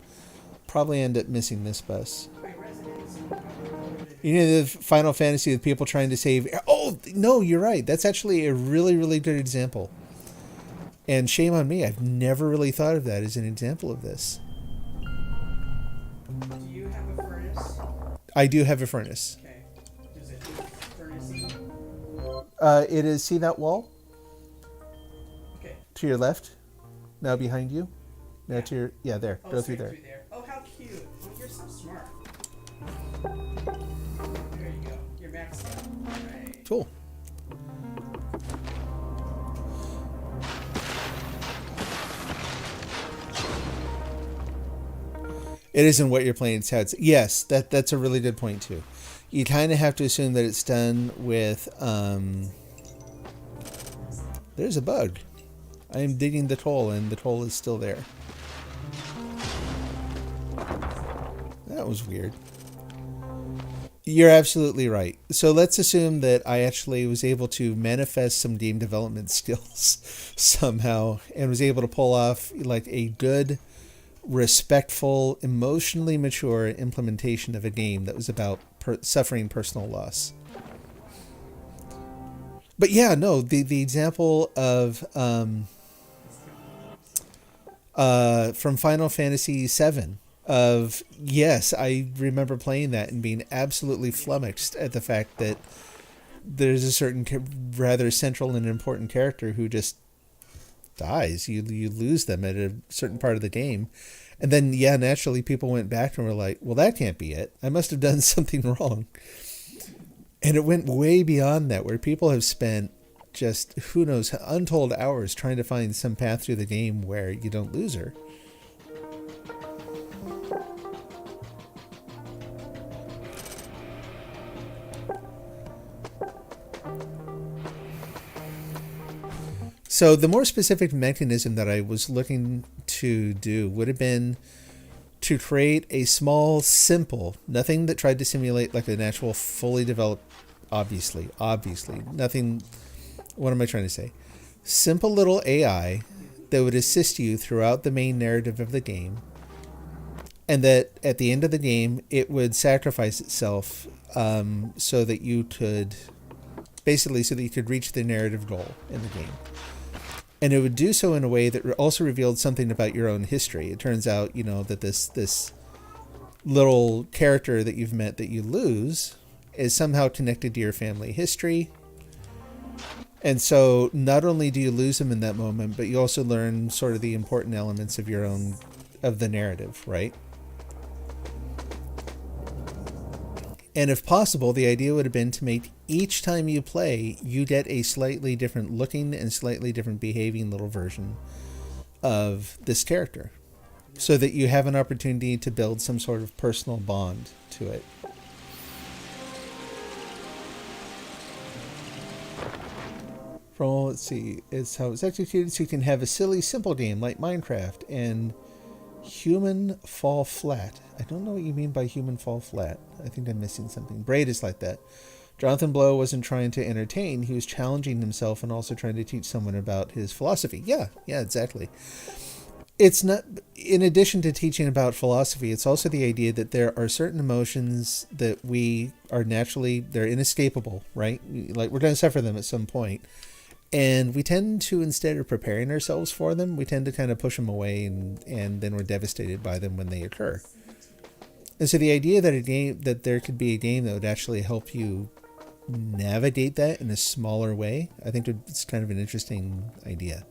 Probably end up missing this bus. The Final Fantasy with people trying to save... Oh, no, you're right. That's actually a really, really good example. And shame on me, I've never really thought of that as an example of this. Do you have a furnace? I do have a furnace. Okay. Is it furnace-y? It is... See that wall? Okay. To your left. Now behind you. Now to your... Yeah, there. Oh, Go through straight there. Oh, how cute. Oh, you're so smart. There you go. You're maxed out. All right. Cool. It isn't what you're playing, it's how it's... Yes, that's a really good point, too. You kind of have to assume that it's done with... There's a bug. I am digging the toll, and the toll is still there. That was weird. You're absolutely right. So let's assume that I actually was able to manifest some game development skills somehow, and was able to pull off like a good, respectful, emotionally mature implementation of a game that was about suffering personal loss. But yeah, no, the example of from Final Fantasy VII of, yes, I remember playing that and being absolutely flummoxed at the fact that there's a certain rather central and important character who just dies. You lose them at a certain part of the game. And then, yeah, naturally people went back and were like, well, that can't be it. I must have done something wrong. And it went way beyond that, where people have spent just, who knows, untold hours trying to find some path through the game where you don't lose her. So the more specific mechanism that I was looking to do would have been to create a small, simple, nothing that tried to simulate like an actual fully developed, obviously, nothing, what am I trying to say? Simple little AI that would assist you throughout the main narrative of the game, and that at the end of the game, it would sacrifice itself so that you could, basically so that you could reach the narrative goal in the game. And it would do so in a way that also revealed something about your own history. It turns out, that this little character that you've met that you lose is somehow connected to your family history. And so not only do you lose them in that moment, but you also learn sort of the important elements of of the narrative, right? And if possible, the idea would have been to make each time you play, you get a slightly different looking and slightly different behaving little version of this character, so that you have an opportunity to build some sort of personal bond to it. Control, let's see, is how it's executed. So you can have a silly, simple game like Minecraft and Human Fall Flat. I don't know what you mean by Human Fall Flat. I think I'm missing something. Braid is like that. Jonathan Blow wasn't trying to entertain. He was challenging himself and also trying to teach someone about his philosophy. Yeah, exactly. It's not, in addition to teaching about philosophy, it's also the idea that there are certain emotions that we are naturally, they're inescapable, right? Like we're going to suffer them at some point. And we tend to, instead of preparing ourselves for them, we tend to kind of push them away and then we're devastated by them when they occur. And so the idea that there could be a game that would actually help you navigate that in a smaller way, I think it's kind of an interesting idea.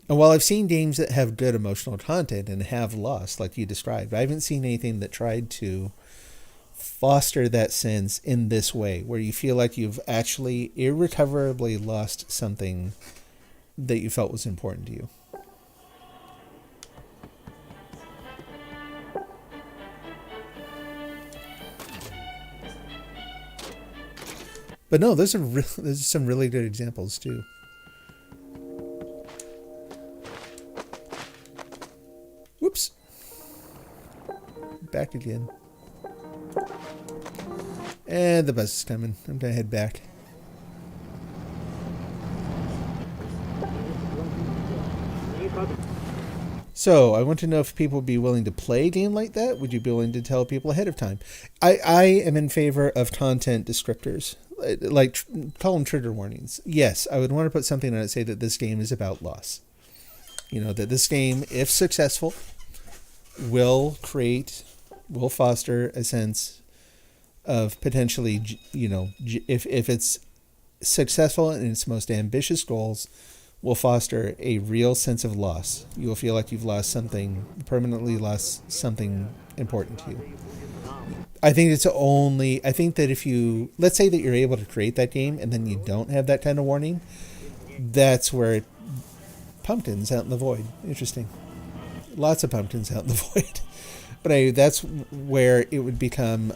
And while I've seen games that have good emotional content and have loss, like you described, I haven't seen anything that tried to foster that sense in this way, where you feel like you've actually irrecoverably lost something that you felt was important to you. But no, those are some really good examples too. Whoops. Back again. And the bus is coming. I'm going to head back. So, I want to know if people would be willing to play a game like that. Would you be willing to tell people ahead of time? I am in favor of content descriptors. Like, call them trigger warnings. Yes, I would want to put something on it, say that this game is about loss. You know, that this game, if successful, will foster a sense of potentially, you know, if it's successful in its most ambitious goals, will foster a real sense of loss. You will feel like you've permanently lost something important to you. I think that if you, let's say that you're able to create that game and then you don't have that kind of warning, that's where pumpkins out in the void. Interesting. Lots of pumpkins out in the void. But that's where it would become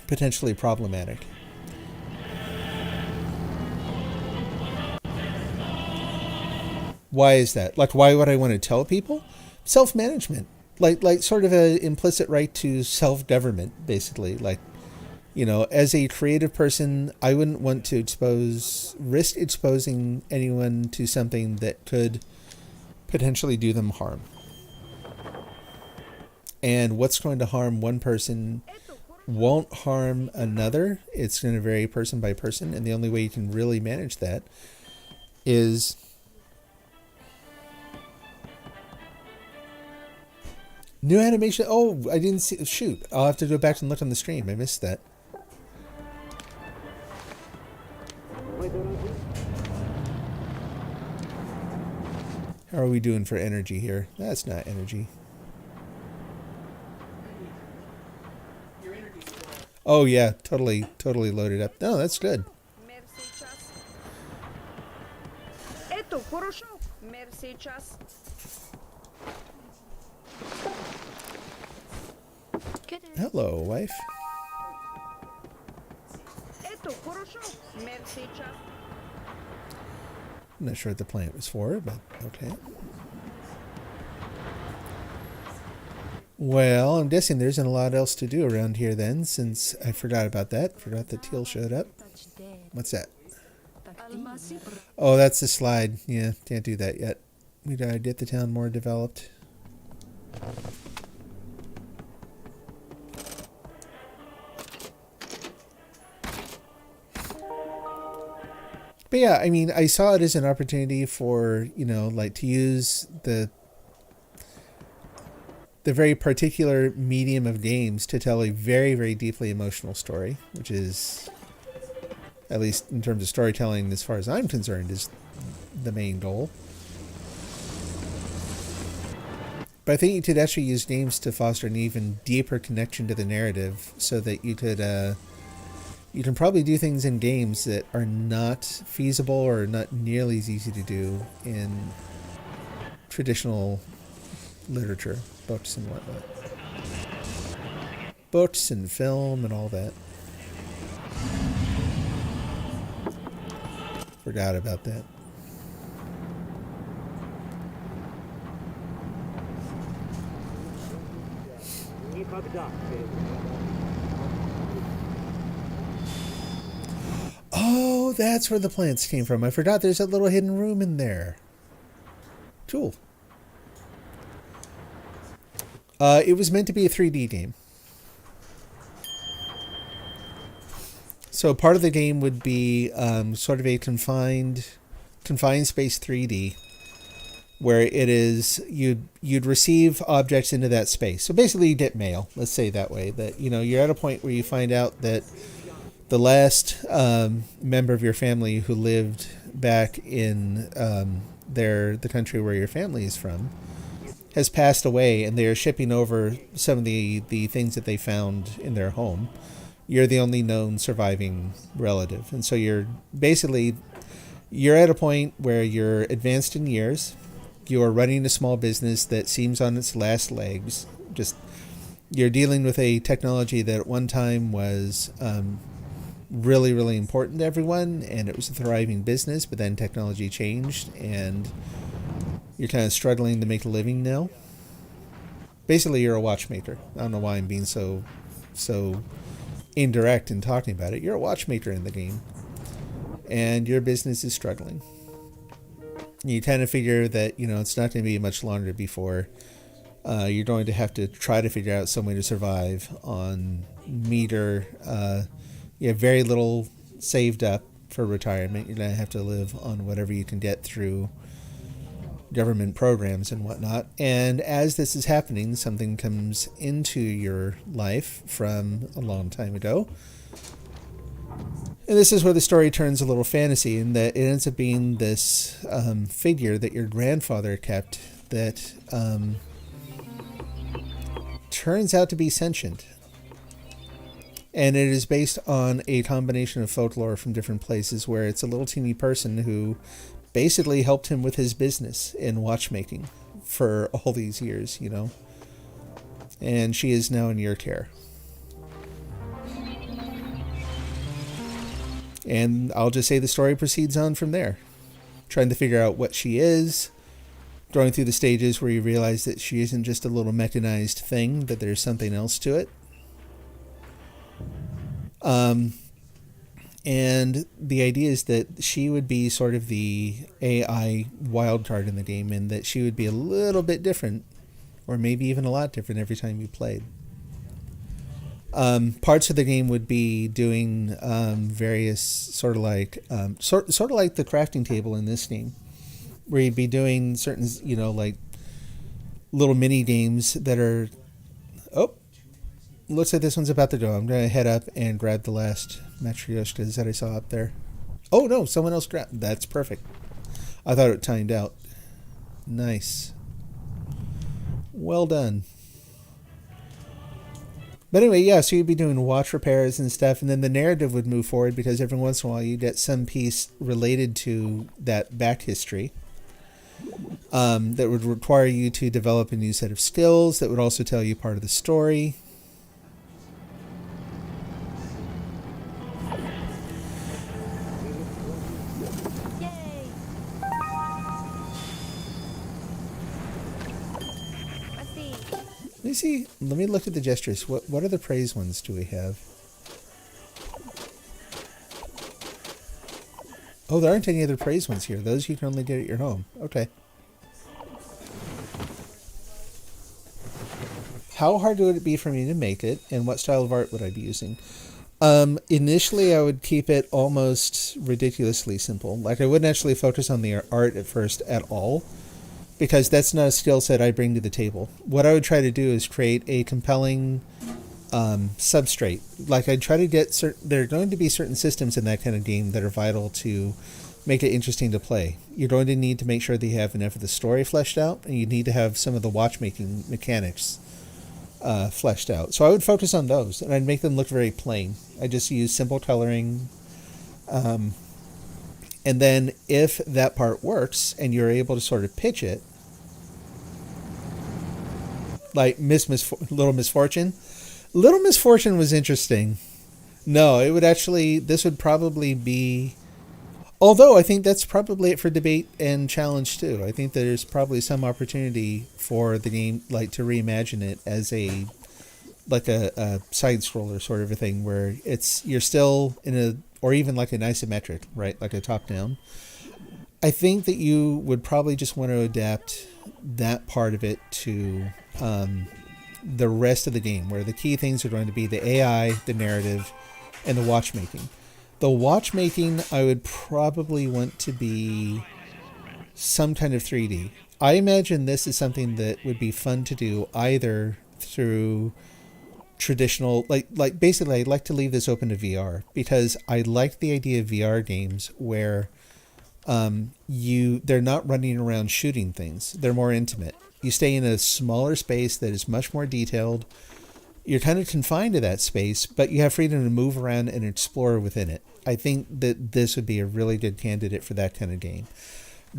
potentially problematic. Why is that? Like, why would I want to tell people? Self-management. Like sort of an implicit right to self-government, basically. Like, you know, as a creative person, I wouldn't want to risk exposing anyone to something that could potentially do them harm. And what's going to harm one person won't harm another. It's going to vary person by person. And the only way you can really manage that is new animation. Oh, I didn't see. Shoot. I'll have to go back and look on the stream. I missed that. How are we doing for energy here? That's not energy. Oh yeah, totally loaded up. No, that's good. Hello, wife. I'm not sure what the plant was for, but okay. Well, I'm guessing there isn't a lot else to do around here then, since I forgot about that. Forgot that Teal showed up. What's that? Oh, that's the slide. Yeah, can't do that yet. We gotta get the town more developed. But yeah, I mean, I saw it as an opportunity for, you know, like to use the very particular medium of games to tell a very, very deeply emotional story, which is, at least in terms of storytelling, as far as I'm concerned, is the main goal. But I think you could actually use games to foster an even deeper connection to the narrative so that you could, you can probably do things in games that are not feasible or not nearly as easy to do in traditional literature, books and whatnot. Books and film and all that. Forgot about that. Oh, that's where the plants came from. I forgot there's a little hidden room in there. Cool. It was meant to be a 3D game. So part of the game would be sort of a confined space 3D, where it is you'd receive objects into that space. So basically, you get mail. Let's say it that way. That you're at a point where you find out that the last member of your family who lived back in the country where your family is from has passed away, and they are shipping over some of the things that they found in their home. You're the only known surviving relative, and so you're at a point where you're advanced in years. You're running a small business that seems on its last legs. You're dealing with a technology that at one time was really, really important to everyone, and it was a thriving business, but then technology changed, and you're kind of struggling to make a living now. Basically, you're a watchmaker. I don't know why I'm being so indirect in talking about it. You're a watchmaker in the game, and your business is struggling. You kind of figure that it's not going to be much longer before you're going to have to try to figure out some way to survive on meager. You have very little saved up for retirement. You're going to have to live on whatever you can get through government programs and whatnot. And as this is happening, something comes into your life from a long time ago. And this is where the story turns a little fantasy, in that it ends up being this figure that your grandfather kept that turns out to be sentient. And it is based on a combination of folklore from different places, where it's a little teeny person who basically helped him with his business in watchmaking for all these years, And she is now in your care. And I'll just say the story proceeds on from there. Trying to figure out what she is, going through the stages where you realize that she isn't just a little mechanized thing, that there's something else to it. And the idea is that she would be sort of the AI wildcard in the game, and that she would be a little bit different, or maybe even a lot different every time you played. Parts of the game would be doing various sort of like the crafting table in this game, where you'd be doing certain like little mini games that are. Oh, looks like this one's about to go. I'm going to head up and grab the last Matryoshkas that I saw up there. Oh no, someone else grabbed. That's perfect. I thought it timed out. Nice. Well done. But anyway, yeah, so you'd be doing watch repairs and stuff, and then the narrative would move forward, because every once in a while you get some piece related to that back history that would require you to develop a new set of skills that would also tell you part of the story. Let me look at the gestures. What other praise ones do we have? Oh, there aren't any other praise ones here. Those you can only get at your home. Okay. How hard would it be for me to make it, and what style of art would I be using? Initially, I would keep it almost ridiculously simple. Like, I wouldn't actually focus on the art at first at all, because that's not a skill set I bring to the table. What I would try to do is create a compelling substrate. Like, I'd try to get there are going to be certain systems in that kind of game that are vital to make it interesting to play. You're going to need to make sure that you have enough of the story fleshed out, and you need to have some of the watchmaking mechanics fleshed out. So I would focus on those, and I'd make them look very plain. I just use simple coloring. And then if that part works and you're able to sort of pitch it, like Little Misfortune. Little Misfortune was interesting. No, it would actually, this would probably be, Although I think that's probably it for debate and challenge too. I think there's probably some opportunity for the game, like to reimagine it as a like a side scroller sort of a thing where you're still in a, or even like an isometric, right, like a top down. I think that you would probably just want to adapt that part of it to the rest of the game, where the key things are going to be the AI, the narrative, and the watchmaking. The watchmaking, I would probably want to be some kind of 3D. I imagine this is something that would be fun to do either through traditional, like basically I'd like to leave this open to VR, because I like the idea of VR games where they're not running around shooting things. They're more intimate. You stay in a smaller space that is much more detailed. You're kind of confined to that space, but you have freedom to move around and explore within it. I think that this would be a really good candidate for that kind of game.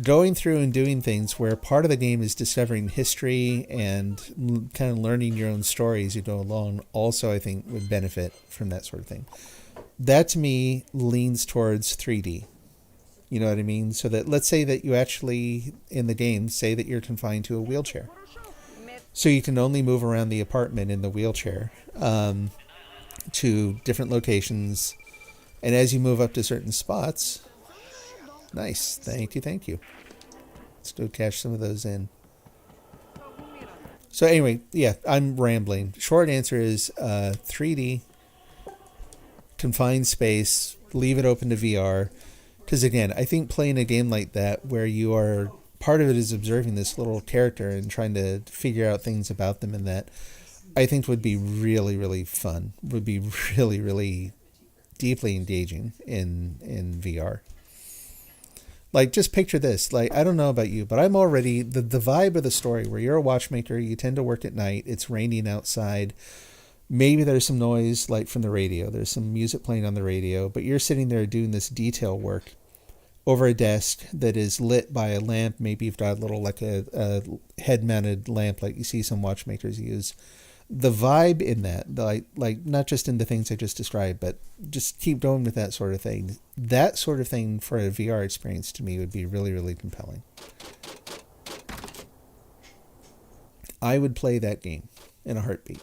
Going through and doing things where part of the game is discovering history and kind of learning your own story as you go along, also I think would benefit from that sort of thing. That to me leans towards 3D. You know what I mean? So that, let's say that you actually, in the game, say that you're confined to a wheelchair. So you can only move around the apartment in the wheelchair to different locations. And as you move up to certain spots, nice, thank you. Let's go cash some of those in. So anyway, yeah, I'm rambling. Short answer is 3D, confined space, leave it open to VR. Because again, I think playing a game like that where you are, part of it is observing this little character and trying to figure out things about them, and that I think would be really, really fun. Would be really, really deeply engaging in VR. Like, just picture this. Like, I don't know about you, but I'm already, the vibe of the story where you're a watchmaker, you tend to work at night, it's raining outside. Maybe there's some noise like from the radio. There's some music playing on the radio, but you're sitting there doing this detail work over a desk that is lit by a lamp. Maybe you've got a little, like a head-mounted lamp like you see some watchmakers use. The vibe in that, like not just in the things I just described, but just keep going with that sort of thing. That sort of thing for a VR experience to me would be really, really compelling. I would play that game in a heartbeat.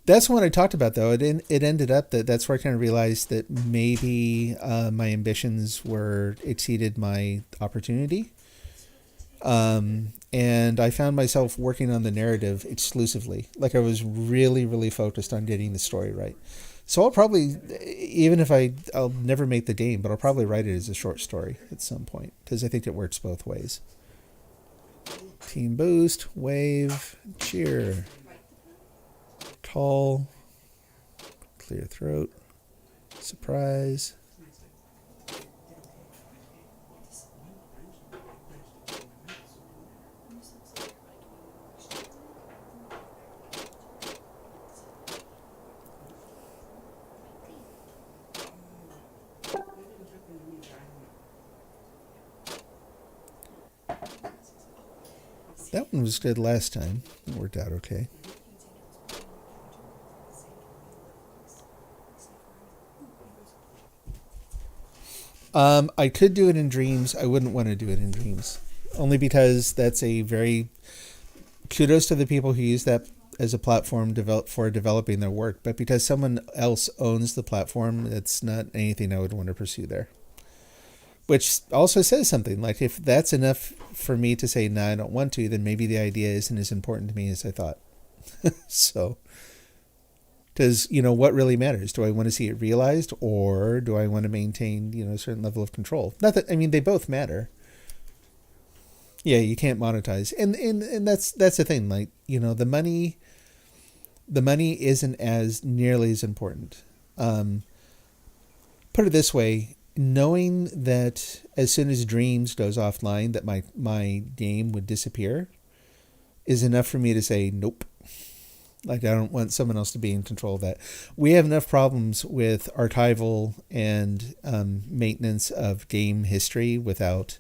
That's one I talked about, though. It ended up that's where I kind of realized that maybe my ambitions were exceeded my opportunity. And I found myself working on the narrative exclusively. Like, I was really, really focused on getting the story right. So I'll probably, even if I'll never make the game, but I'll probably write it as a short story at some point, because I think it works both ways. Team boost, wave, cheer. Tall, clear throat, surprise. That one was good last time. It worked out okay. I could do it in Dreams. I wouldn't want to do it in Dreams. Only because that's a very... Kudos to the people who use that as a platform for developing their work. But because someone else owns the platform, it's not anything I would want to pursue there. Which also says something. Like, if that's enough for me to say, no, I don't want to, then maybe the idea isn't as important to me as I thought. So... Because, what really matters? Do I want to see it realized, or do I want to maintain, a certain level of control? Not that, they both matter. Yeah, you can't monetize. And that's the thing. Like, the money isn't as nearly as important. Put it this way, knowing that as soon as Dreams goes offline, that my game would disappear is enough for me to say, nope. Like, I don't want someone else to be in control of that. We have enough problems with archival and maintenance of game history without,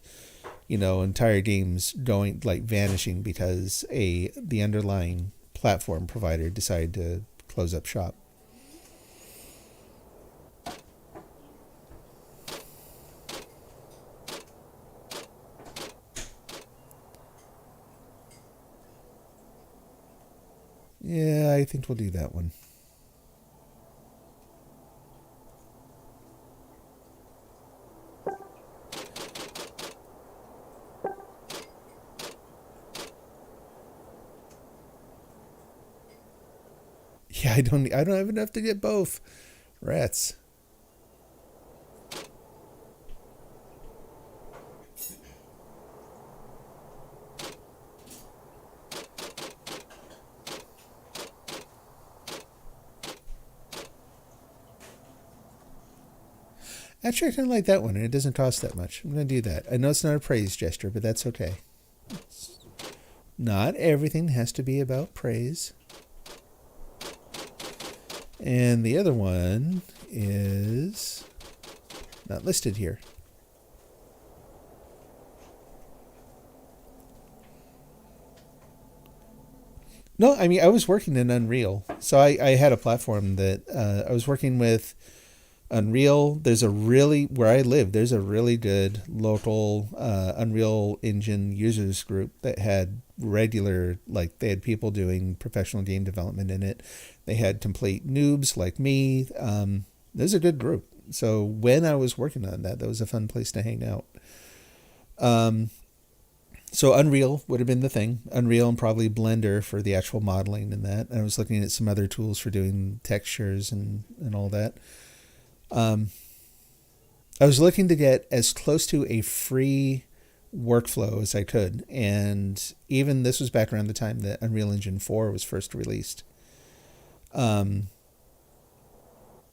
entire games going, like, vanishing because the underlying platform provider decided to close up shop. Yeah, I think we'll do that one. Yeah, I don't have enough to get both. Rats. Actually, I kind of like that one, and it doesn't cost that much. I'm going to do that. I know it's not a praise gesture, but that's okay. Not everything has to be about praise. And the other one is not listed here. No, I mean, I was working in Unreal. So I had a platform that I was working with Unreal. There's where I live, there's a really good local Unreal Engine users group that had they had people doing professional game development in it. They had complete noobs like me. There's a good group. So when I was working on that was a fun place to hang out. So Unreal would have been the thing. Unreal and probably Blender for the actual modeling and that. I was looking at some other tools for doing textures and all that. I was looking to get as close to a free workflow as I could. And even this was back around the time that Unreal Engine 4 was first released. It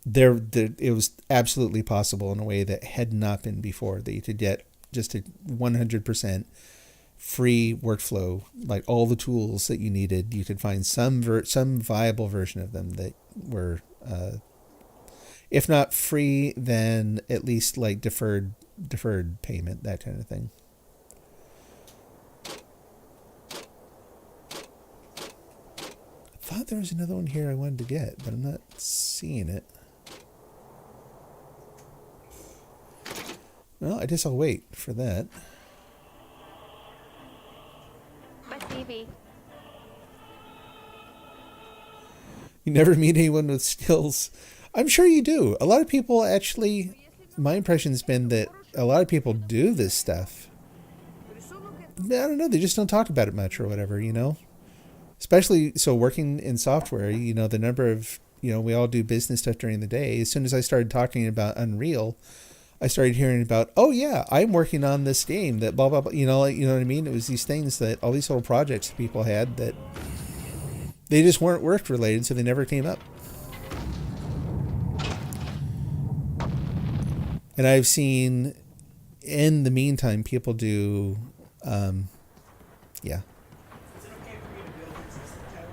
was absolutely possible in a way that had not been before, that you could get just a 100% free workflow, like all the tools that you needed. You could find some viable version of them that were, if not free, then at least like deferred payment, that kind of thing. I thought there was another one here I wanted to get, but I'm not seeing it. Well, I guess I'll wait for that. Спасибо. You never meet anyone with skills. I'm sure you do. A lot of people actually, my impression's been that a lot of people do this stuff. I don't know, they just don't talk about it much or whatever, you know? Especially, so working in software, you know, the number of, you know, we all do business stuff during the day. As soon as I started talking about Unreal, I started hearing about, oh yeah, I'm working on this game that blah, blah, blah. You know what I mean? It was these things that all these little projects that people had that they just weren't work related, so they never came up. And I've seen, in the meantime, people do, yeah. Is it okay for me to build an existing tower?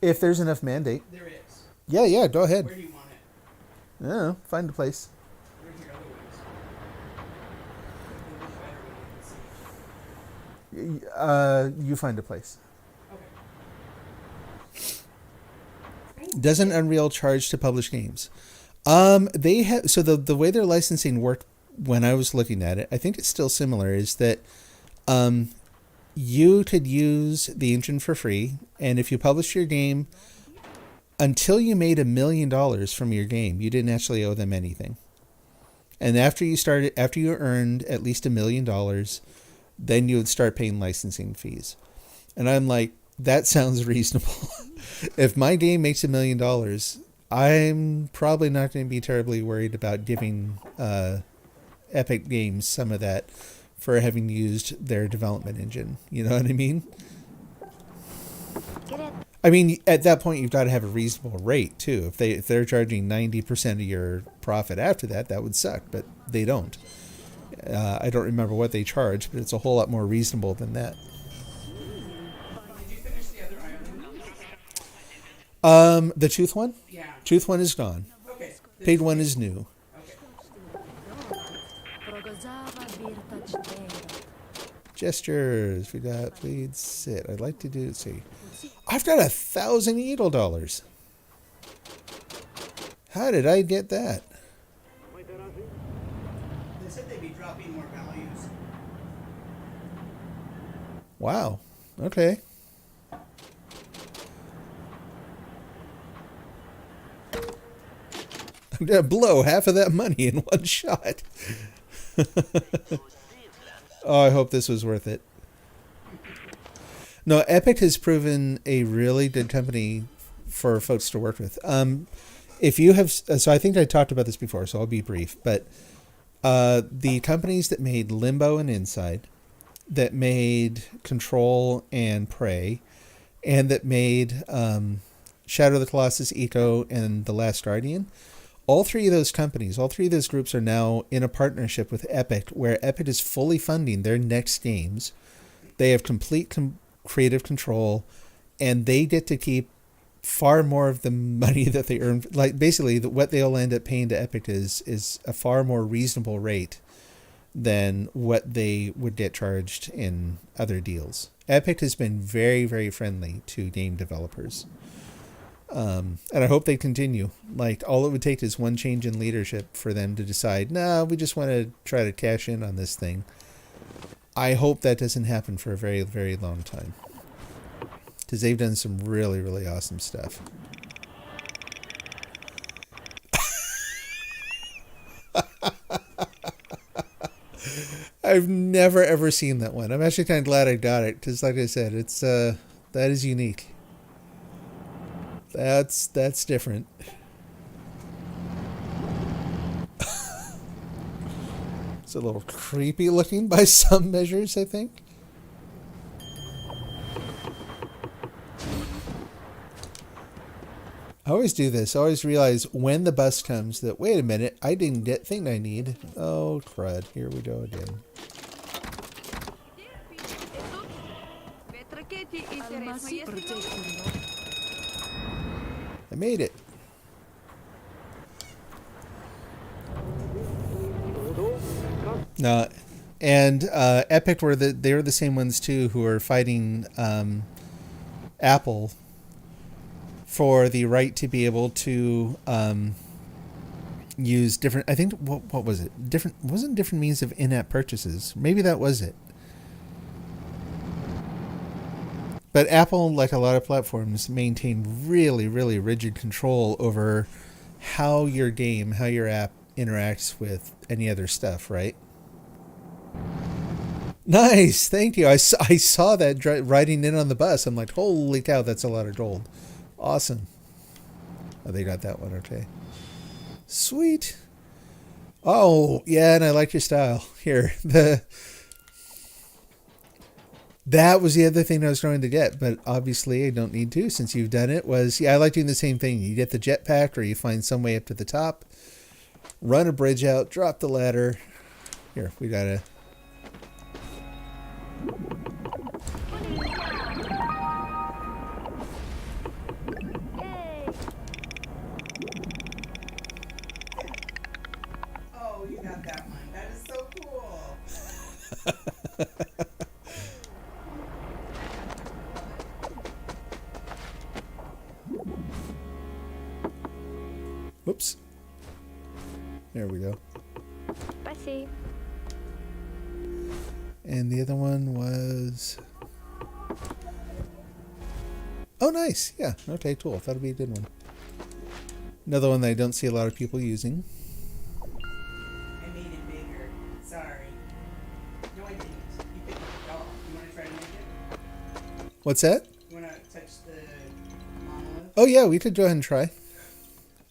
If there's enough mandate. There is. Yeah, go ahead. Where do you want it? I don't know, find a place. Right here, otherwise. You find a place. Okay. Doesn't Unreal charge to publish games? They have, so the way their licensing worked when I was looking at it, I think it's still similar, is that you could use the engine for free, and if you published your game, until you made $1 million from your game, you didn't actually owe them anything. And after you earned at least $1 million, then you would start paying licensing fees. And I'm like, that sounds reasonable. If my game makes $1 million, I'm probably not going to be terribly worried about giving Epic Games some of that for having used their development engine. You know what I mean? Get it. I mean, at that point, you've got to have a reasonable rate too. If they're charging 90% of your profit after that, that would suck. But they don't. I don't remember what they charge, but it's a whole lot more reasonable than that. Did you finish the other island? The Tooth one? Yeah. Tooth one is gone. Okay. Pig one is new. Okay. Gestures. We got please sit. I'd like to do. See, I've got 1,000 Eagle dollars. How did I get that? They said they'd be dropping more values. Wow. Okay. blow half of that money in one shot. Oh, I hope this was worth it. No, Epic has proven a really good company for folks to work with. If you have, so I think I talked about this before, so I'll be brief. But the companies that made Limbo and Inside, that made Control and Prey, and that made Shadow of the Colossus, Eco, and The Last Guardian, all three of those companies, all three of those groups are now in a partnership with Epic, where Epic is fully funding their next games. They have complete creative control, and they get to keep far more of the money that they earn. Like, basically, what they'll end up paying to Epic is a far more reasonable rate than what they would get charged in other deals. Epic has been very, very friendly to game developers. And I hope they continue. Like, all it would take is one change in leadership for them to decide, no, we just want to try to cash in on this thing. I hope that doesn't happen for a very, very long time, because they've done some really, really awesome stuff. I've never, ever seen that one. I'm actually kind of glad I got it, because like I said, it's that is unique. That's different. It's a little creepy looking by some measures, I think. I always do this. I always realize when the bus comes that, wait a minute, I didn't get the thing I need. Oh, crud. Here we go again. I made it. No, and Epic they were the same ones too who are fighting Apple for the right to be able to use different. I think what was it? Wasn't different means of in-app purchases. Maybe that was it. But Apple, like a lot of platforms, maintain really, really rigid control over how your app interacts with any other stuff, right? Nice, thank you. I saw that riding in on the bus. I'm like, holy cow, that's a lot of gold. Awesome. Oh, they got that one, okay. Sweet. Oh, yeah, and I like your style. Here, that was the other thing I was trying to get, but obviously I don't need to since you've done it. I like doing the same thing. You get the jetpack, or you find some way up to the top, run a bridge out, drop the ladder. Here, we gotta... Oh, you got that one. That is so cool. Whoops. There we go. Спасибо. And the other one was... Oh, nice. Yeah. Okay, cool. That'll be a good one. Another one that I don't see a lot of people using. I made it bigger. Sorry. No, I didn't. You picked it off. You want to try to make it? What's that? You want to touch the monolith? Oh, yeah, we could go ahead and try.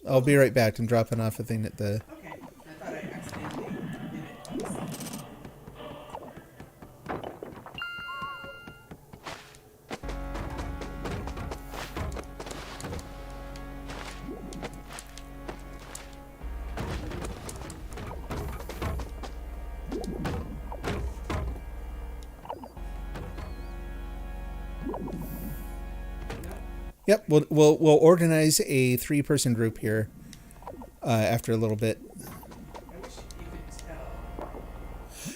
I'll be right back. I'm dropping off a thing at the... Okay. I thought I accidentally did it. Yep, we'll organize a 3-person group here after a little bit. I wish you could tell.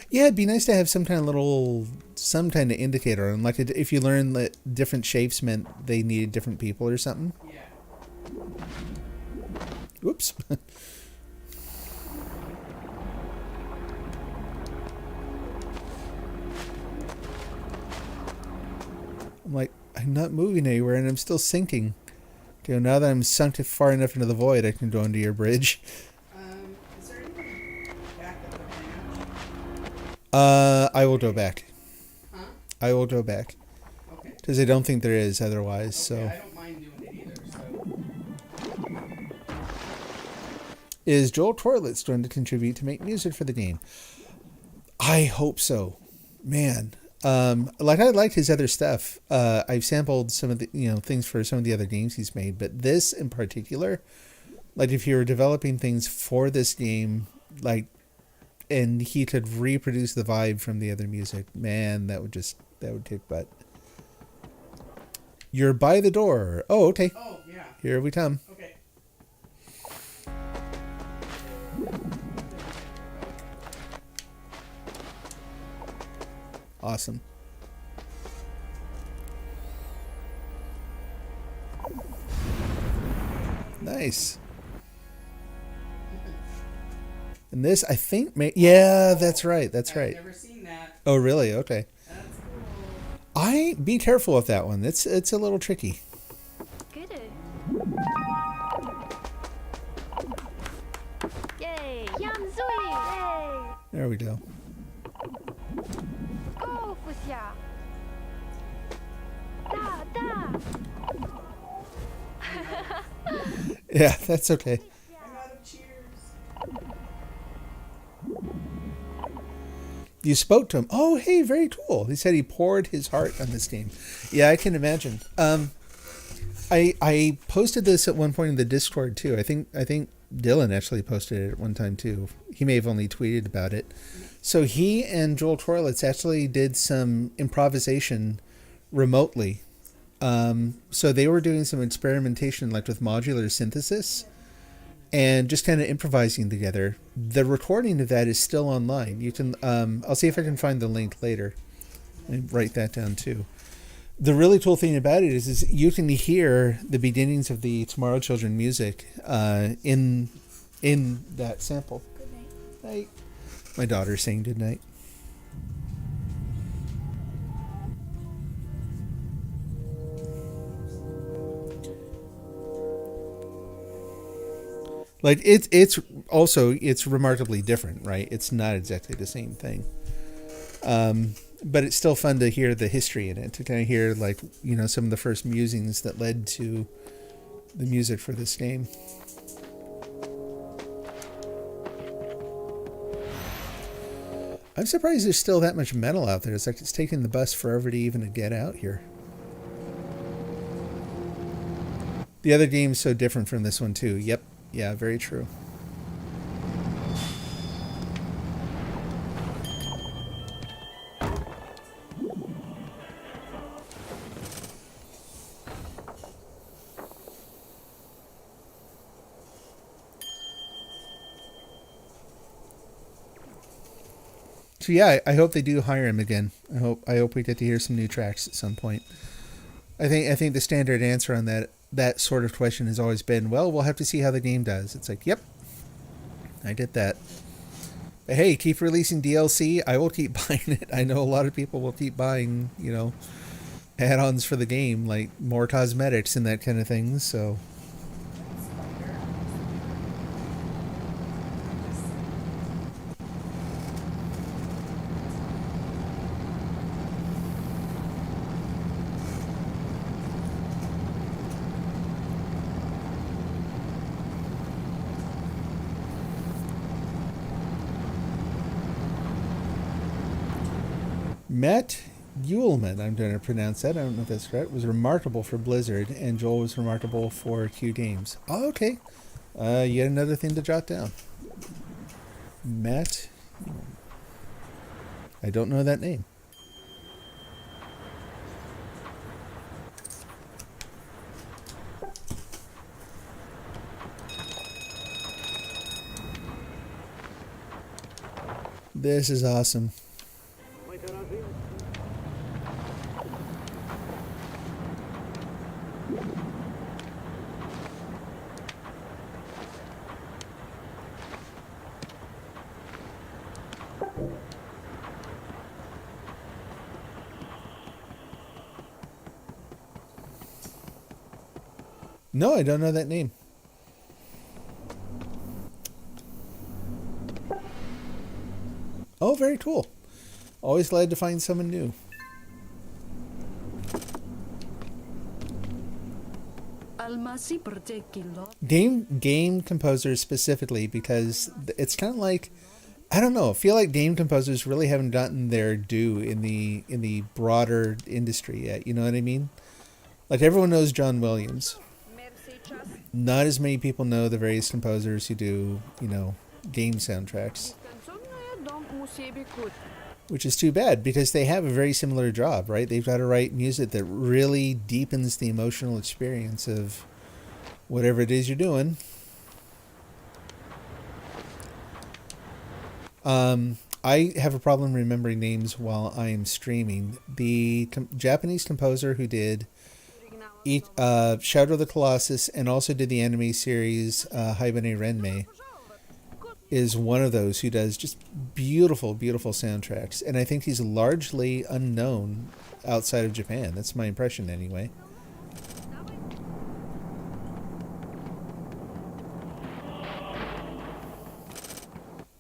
Yeah, it'd be nice to have some kind of indicator on, like if you learn that different shapes meant they needed different people or something. Yeah. Whoops. I'm like, I'm not moving anywhere and I'm still sinking. Okay, now that I'm sunk far enough into the void, I can go into your bridge. Is there anything back at the ranch? I will go back. Huh? I will go back. Okay. Because I don't think there is otherwise, Okay, so... I don't mind doing it either, so. Is Joel Torlitz going to contribute to make music for the game? I hope so. Man. Like I like his other stuff. I've sampled some of the things for some of the other games he's made, but this in particular, like if you were developing things for this game, like, and he could reproduce the vibe from the other music, man, that would kick butt. You're by the door. Oh, okay. Oh, yeah. Here we come. Okay. Awesome. Nice. And this, I think, yeah, that's right. That's I've right. never seen that. Oh, really? Okay. That's cool. Be careful with that one. It's a little tricky. Good. Yay! Yamzui! Yay! There we go. Go, Fuxia! Da, da! Yeah, that's okay. I'm out of cheers. You spoke to him. Oh, hey, very cool. He said he poured his heart on this game. Yeah, I can imagine. I posted this at one point in the Discord too. I think Dylan actually posted it at one time too. He may have only tweeted about it. So he and Joel Torlitz actually did some improvisation remotely. So they were doing some experimentation, like with modular synthesis, and just kind of improvising together. The recording of that is still online. You can, I'll see if I can find the link later and write that down too. The really cool thing about it is you can hear the beginnings of the Tomorrow Children music in that sample. Good night. Night. My daughter's saying good night. Like it's remarkably different, right? It's not exactly the same thing. But it's still fun to hear the history in it, to kind of hear like, some of the first musings that led to the music for this game. I'm surprised there's still that much metal out there. It's like it's taking the bus forever to even get out here. The other game's so different from this one too. Yep. Yeah, very true. So yeah, I hope they do hire him again. I hope we get to hear some new tracks at some point. I think the standard answer on that sort of question has always been, well, we'll have to see how the game does. It's like, yep, I did that. But hey, keep releasing DLC. I will keep buying it. I know a lot of people will keep buying, add-ons for the game, like more cosmetics and that kind of thing. So Matt Uelman, I'm going to pronounce that. I don't know if that's correct. Was remarkable for Blizzard, and Joel was remarkable for Q Games. Oh, okay. Yet another thing to jot down. Matt Uelman. I don't know that name. This is awesome. No, I don't know that name. Oh, very cool. Always glad to find someone new. Almasi percekilo. Game composers specifically, because it's kind of like, I don't know, I feel like game composers really haven't gotten their due in the broader industry yet. You know what I mean? Like, everyone knows John Williams. Merci, час. Not as many people know the various composers who do, game soundtracks, Дистанционная дом мусеби кут. which is too bad because they have a very similar job, right? They've got to write music that really deepens the emotional experience of whatever it is you're doing. I have a problem remembering names while I am streaming. The Japanese composer who did Shadow of the Colossus and also did the anime series Haibane Renmei is one of those who does just beautiful, beautiful soundtracks. And I think he's largely unknown outside of Japan. That's my impression anyway.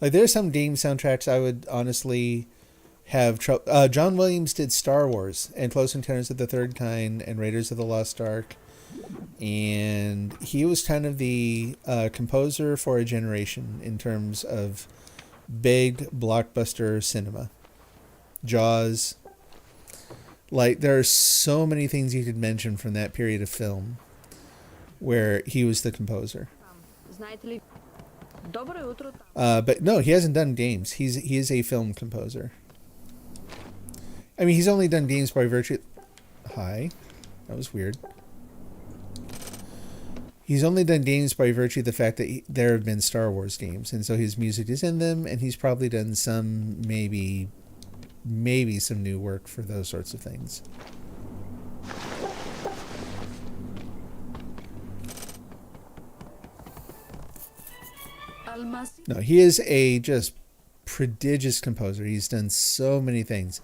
Like, there's some game soundtracks I would honestly have trouble. John Williams did Star Wars and Close Encounters of the Third Kind and Raiders of the Lost Ark. And he was kind of the composer for a generation in terms of big blockbuster cinema. Jaws. Like, there are so many things you could mention from that period of film where he was the composer. Знаете ли, доброе утро там. But no, he hasn't done games. He is a film composer. I mean, he's only done games by virtue... Hi. That was weird. He's only done games by virtue of the fact that there have been Star Wars games, and so his music is in them, and he's probably done some, maybe some new work for those sorts of things. Almasi. No, he is a just prodigious composer. He's done so many things.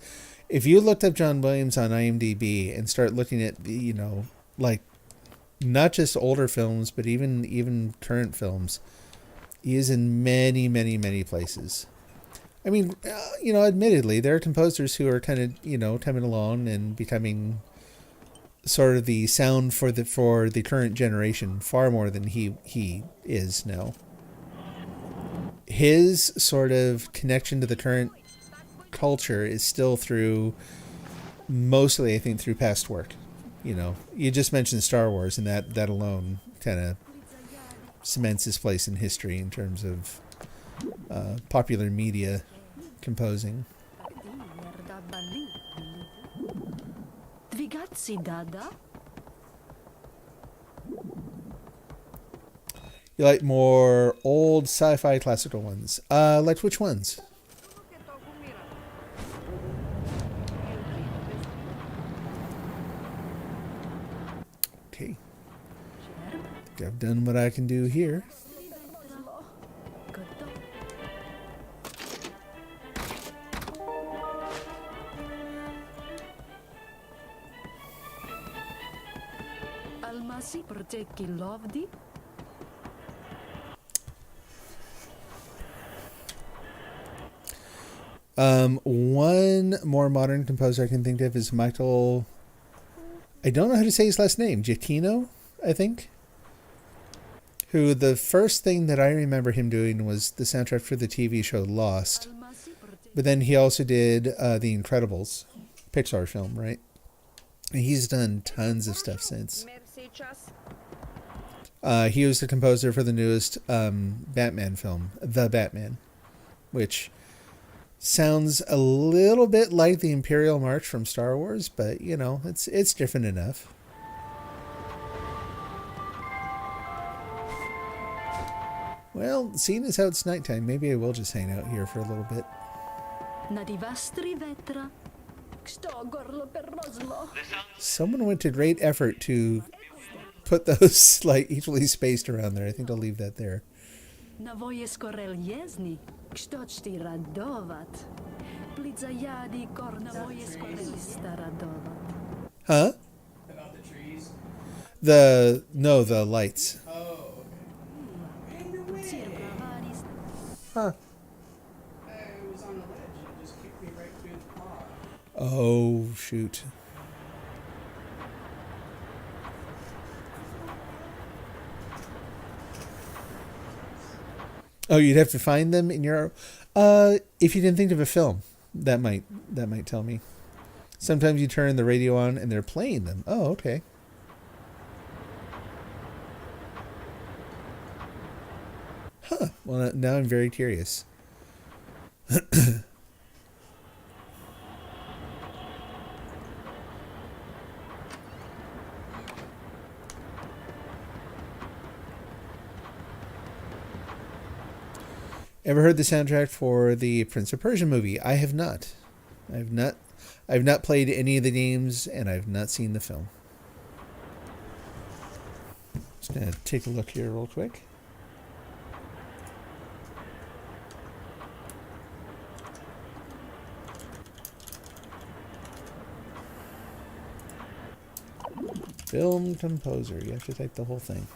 If you looked up John Williams on IMDb and start looking at, like, not just older films, but even current films, he is in many, many, many places. I mean, admittedly, there are composers who are kind of, coming along and becoming sort of the sound for the current generation far more than he is now. His sort of connection to the current culture is still through, mostly, I think, through past work. You just mentioned Star Wars, and that alone kind of cements his place in history in terms of popular media composing. Dvigatsi dada. You like more old sci-fi classical ones? Like which ones? Okay. I've done what I can do here. Almasi percekilovdi. One more modern composer I can think of is Michael... I don't know how to say his last name. Giacchino, I think. Who, the first thing that I remember him doing was the soundtrack for the TV show Lost. But then he also did The Incredibles, Pixar film, right? And he's done tons of stuff since. Merci, час. He was the composer for the newest Batman film, The Batman, which sounds a little bit like the Imperial March from Star Wars, but it's different enough. Well, seeing as how it's nighttime, maybe I will just hang out here for a little bit. Nadivastri vetra. Ksto gorlo perrozlo. Someone went to great effort to put those like equally spaced around there. I think I'll leave that there. Navoje skorel jezni. Kstočti radovat. Plitzajadi kor navoje skorelista radovat. Huh? About the trees. The lights. Oh, okay. Hey, no way! Huh. I was on a ledge and it just kicked me right through the paw. Oh shoot. Oh, you'd have to find them in your. If you didn't think of a film, that might tell me. Sometimes you turn the radio on and they're playing them. Oh, okay. Huh. Well, now I'm very curious. Ever heard the soundtrack for the Prince of Persia movie? I have not. I've not played any of the games, and I've not seen the film. Just gonna take a look here real quick. Film composer. You have to type the whole thing.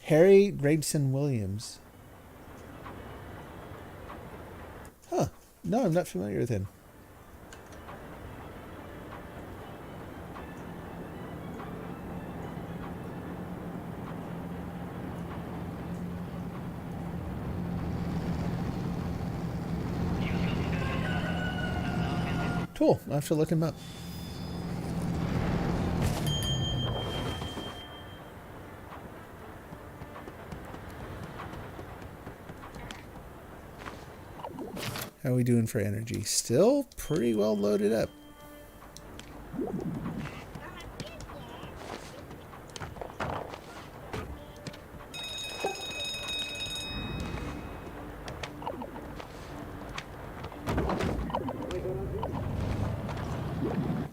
Harry Gregson Williams. Huh. No, I'm not familiar with him. Cool. I'll have to look him up. How are we doing for energy? Still pretty well loaded up.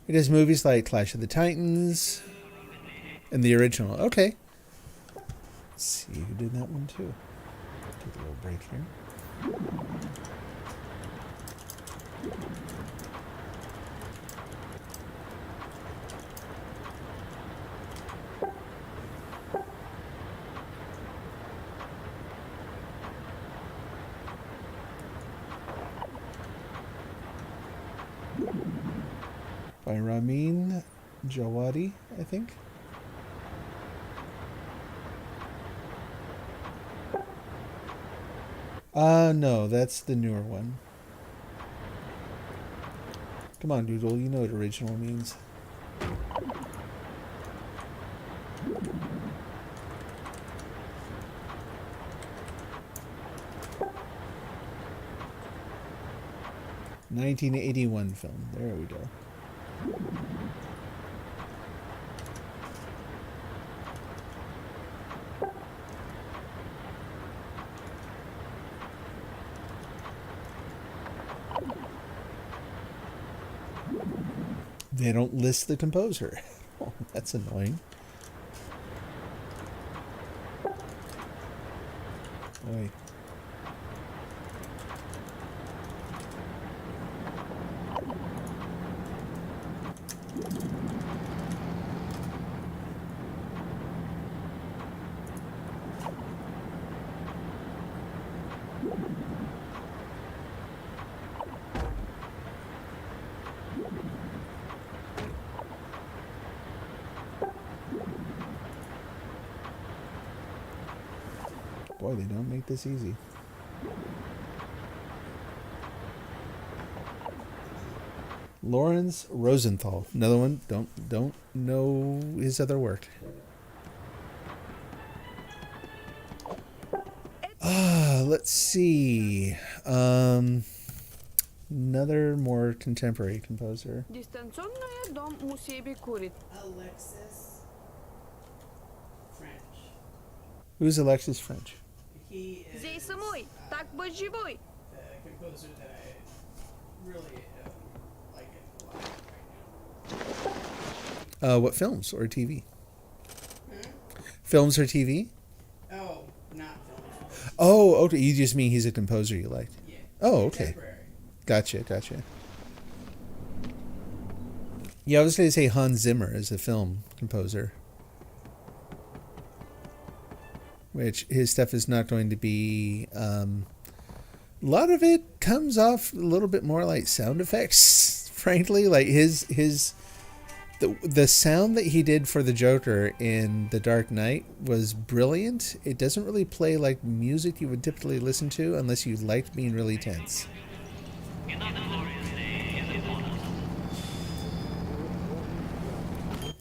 It has movies like Clash of the Titans and the original. Okay. Let's see who did that one too. Take a little break here. By Ramin Djawadi, I think. No, that's the newer one. Come on, Doodle, you know what original means. ...1981 film. There we go. They don't list the composer. Oh, that's annoying. Boy. Boy, they don't make this easy. Lawrence Rosenthal. Another one. Don't know his other work. Let's see. Another more contemporary composer. Дистанционная дом Мусеби курит. Alexis French. Who's Alexis French? He is Здесь самой, так быть живой. the composer that I really like it a lot right now. What films or TV? Films or TV? Oh, not films. Oh, okay. You just mean he's a composer you like. Yeah. Oh, okay. Contemporary. Gotcha. Yeah, I was going to say Hans Zimmer is a film composer, which his stuff is not going to be. A lot of it comes off a little bit more like sound effects, frankly. Like the sound that he did for the Joker in The Dark Knight was brilliant. It doesn't really play like music you would typically listen to unless you liked being really tense.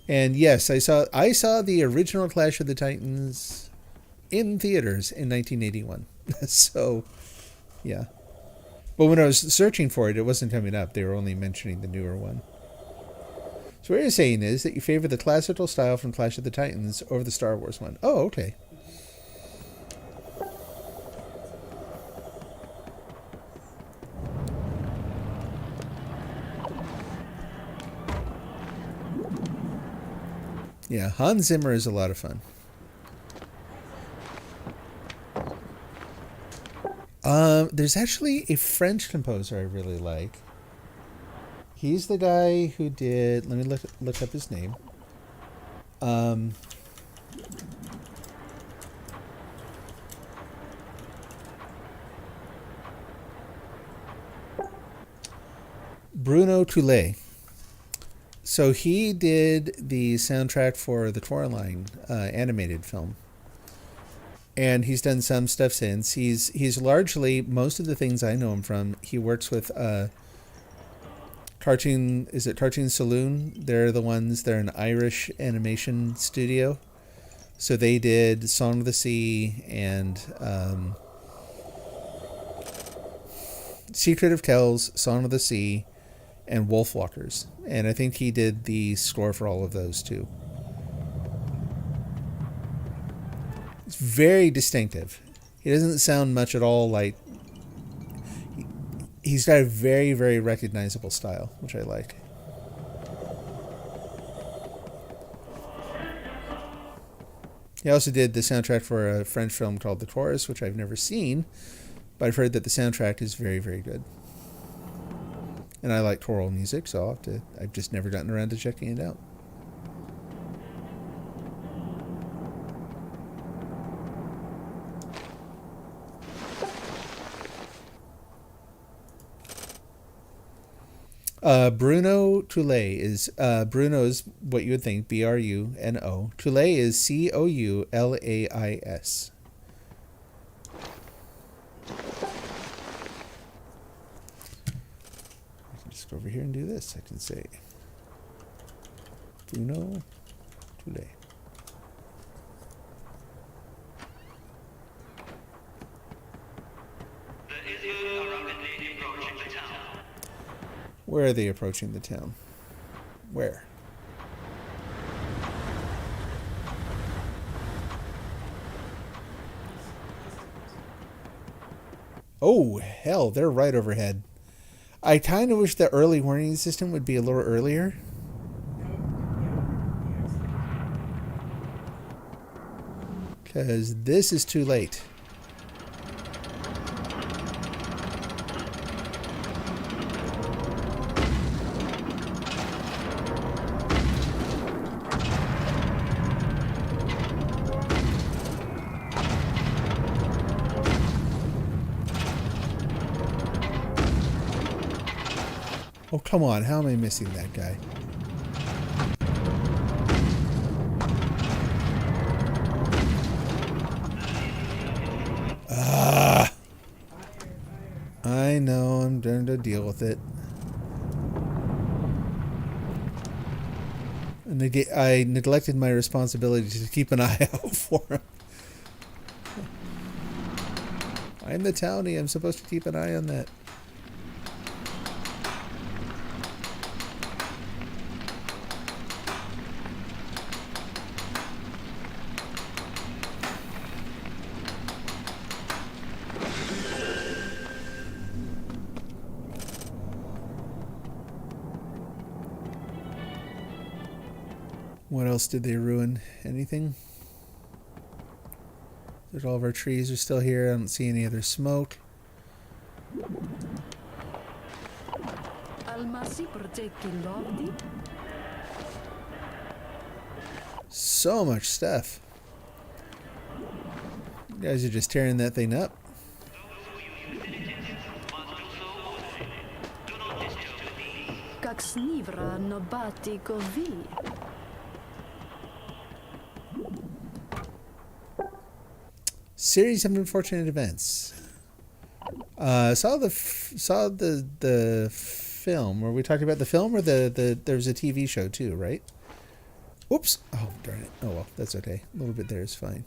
And yes, I saw the original Clash of the Titans in theaters in 1981. So, yeah. But when I was searching for it, it wasn't coming up. They were only mentioning the newer one. So what you're saying is that you favor the classical style from Clash of the Titans over the Star Wars one. Oh, okay. Yeah, Hans Zimmer is a lot of fun. There's actually a French composer I really like. He's the guy who did. Let me look up his name. Bruno Toulet. So he did the soundtrack for the Coraline animated film. And he's done some stuff since. He's largely, most of the things I know him from, he works with Cartoon Saloon? They're an Irish animation studio. So they did Song of the Sea and Secret of Kells, Song of the Sea, and Wolfwalkers. And I think he did the score for all of those too. It's very distinctive. He doesn't sound much at all like... He's got a very, very recognizable style, which I like. He also did the soundtrack for a French film called The Chorus, which I've never seen, but I've heard that the soundtrack is very, very good. And I like choral music, so I've just never gotten around to checking it out. Bruno Toulet is Bruno is what you would think, Bruno. Toulet is Coulais. I can just go over here and do this. I can say Bruno Toulet. Where are they approaching the town? Where? Oh, hell, they're right overhead. I kind of wish the early warning system would be a little earlier. Because this is too late. Oh, come on. How am I missing that guy? I know. I'm going to deal with it. I neglected my responsibility to keep an eye out for him. I'm the townie. I'm supposed to keep an eye on that. What else did they ruin? Anything? All of our trees are still here. I don't see any other smoke. Almasi progetti lordi. So much stuff. You guys are just tearing that thing up. Как снивра нобати гові. Series of unfortunate events. Saw the film. Were we talking about the film or the there's a TV show too, right? Whoops. Oh, darn it. Oh, well, that's okay. A little bit there is fine.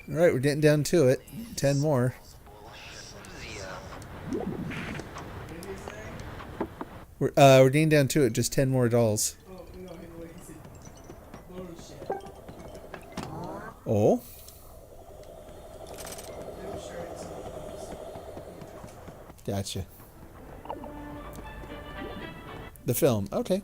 All right, we're getting down to it. 10 more. We're getting down to it. Just 10 more dolls. Oh, no, wait, he said bullshit. Oh. I'm sure it's Gotcha. The film. Okay.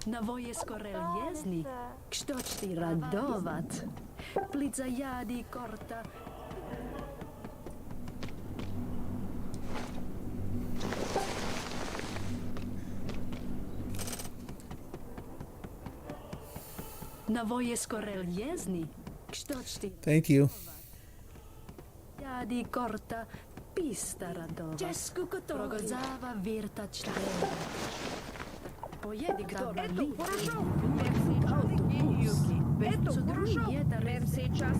Navoje skorel jezni. Kštoč ti radovat. Plica jadi korta. Navoje skorel jezni. Kštoč ti Thank you. jadi korta. Pista radovat. Česku kotovi. Progodzava virta čtrela. Pojedi Ето, хорошо. Мерси час. Ето, хорошо. Мерси час.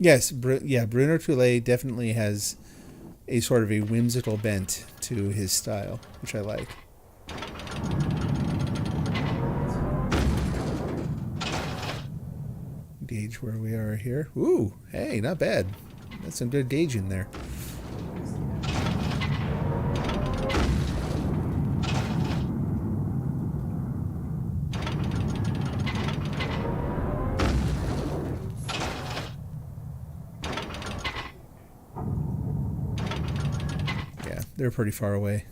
Yes, Bruno Toulet definitely has a sort of a whimsical bent to his style, which I like. Gauge where we are here. Ooh, hey, not bad. That's some good gauge in there. Yeah, they're pretty far away.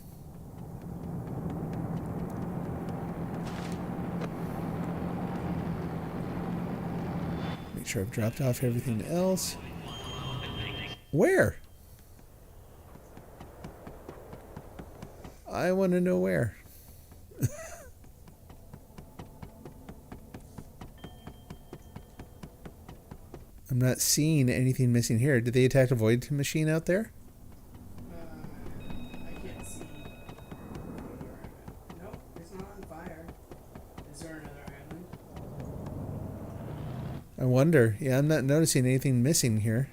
Make sure I've dropped off everything else. Where? I want to know where. I'm not seeing anything missing here. Did they attack a void machine out there? I can't see. Nope, it's not on fire. Is there another island? I wonder. Yeah, I'm not noticing anything missing here.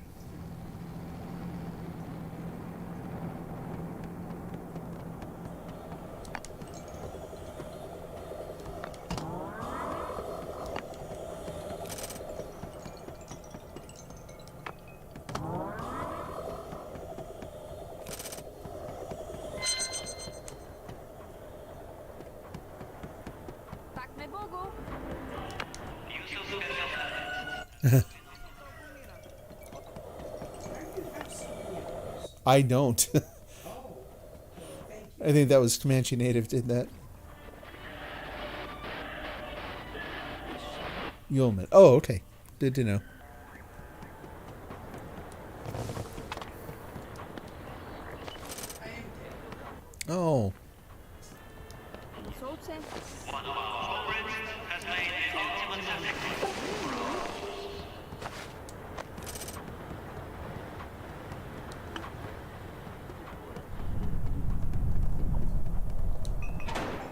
Так не Богу. I don't. I think that was Comanche Native did that. Yulman. Oh, okay. Good to know. I am dead. Oh. Солнце. One of our comrades has made the ultimate sacrifice.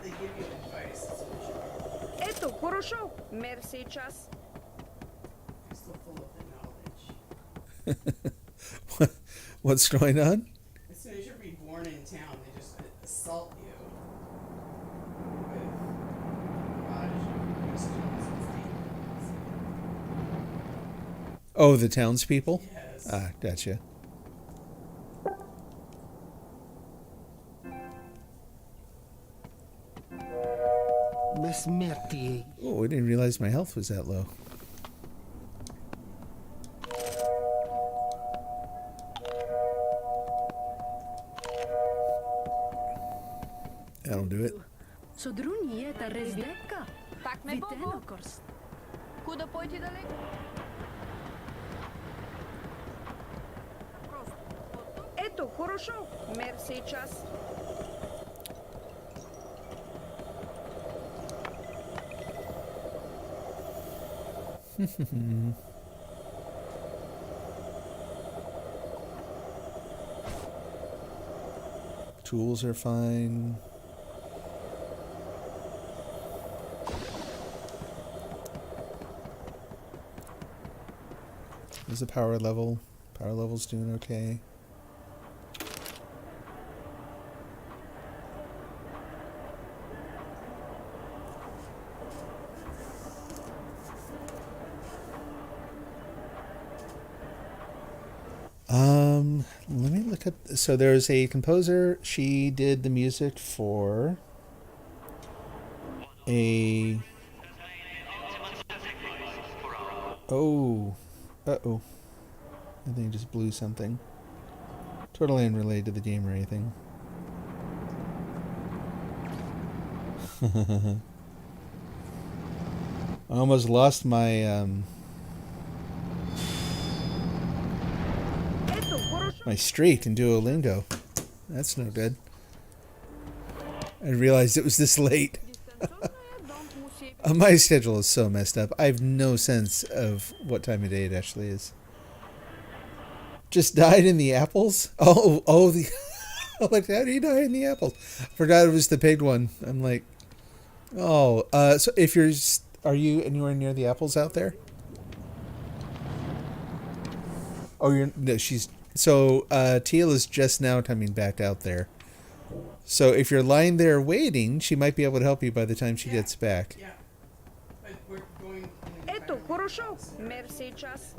They give you advice. That's what you are. Ето, хорошо. Мерси час. You're still full of the knowledge. What's going on? As soon as you're reborn in town, they just assault you with questions and statements. Oh, the townspeople? Yes. Ah, gotcha. Besmertie. Oh, I didn't realize my health was that low. That'll do it. Sodrunieta rezdeka. Так не було. Vitenokors. Куди пойти далі? Это хорошо. Мэр сейчас. Tools are fine. Is the power level? Power level's doing okay. Let me look up. So there's a composer. She did the music for a. Oh, uh-oh. I think I just blew something. Totally unrelated to the game or anything. I almost lost my Это хорошо. my streak in Duolingo. That's no good. I realized it was this late. Дистанционная дом мусей. My schedule is so messed up. I have no sense of what time of day it actually is. Just died in the apples? Oh, the... like, how do you die in the apples? Forgot it was the pig one. I'm like, oh, so if you're... Are you anywhere near the apples out there? Oh, you're... No, she's... So, Teal is just now coming back out there. So if you're lying there waiting, she might be able to help you by the time she gets back. Yeah. But we're going. Это хорошо. Мэр сейчас.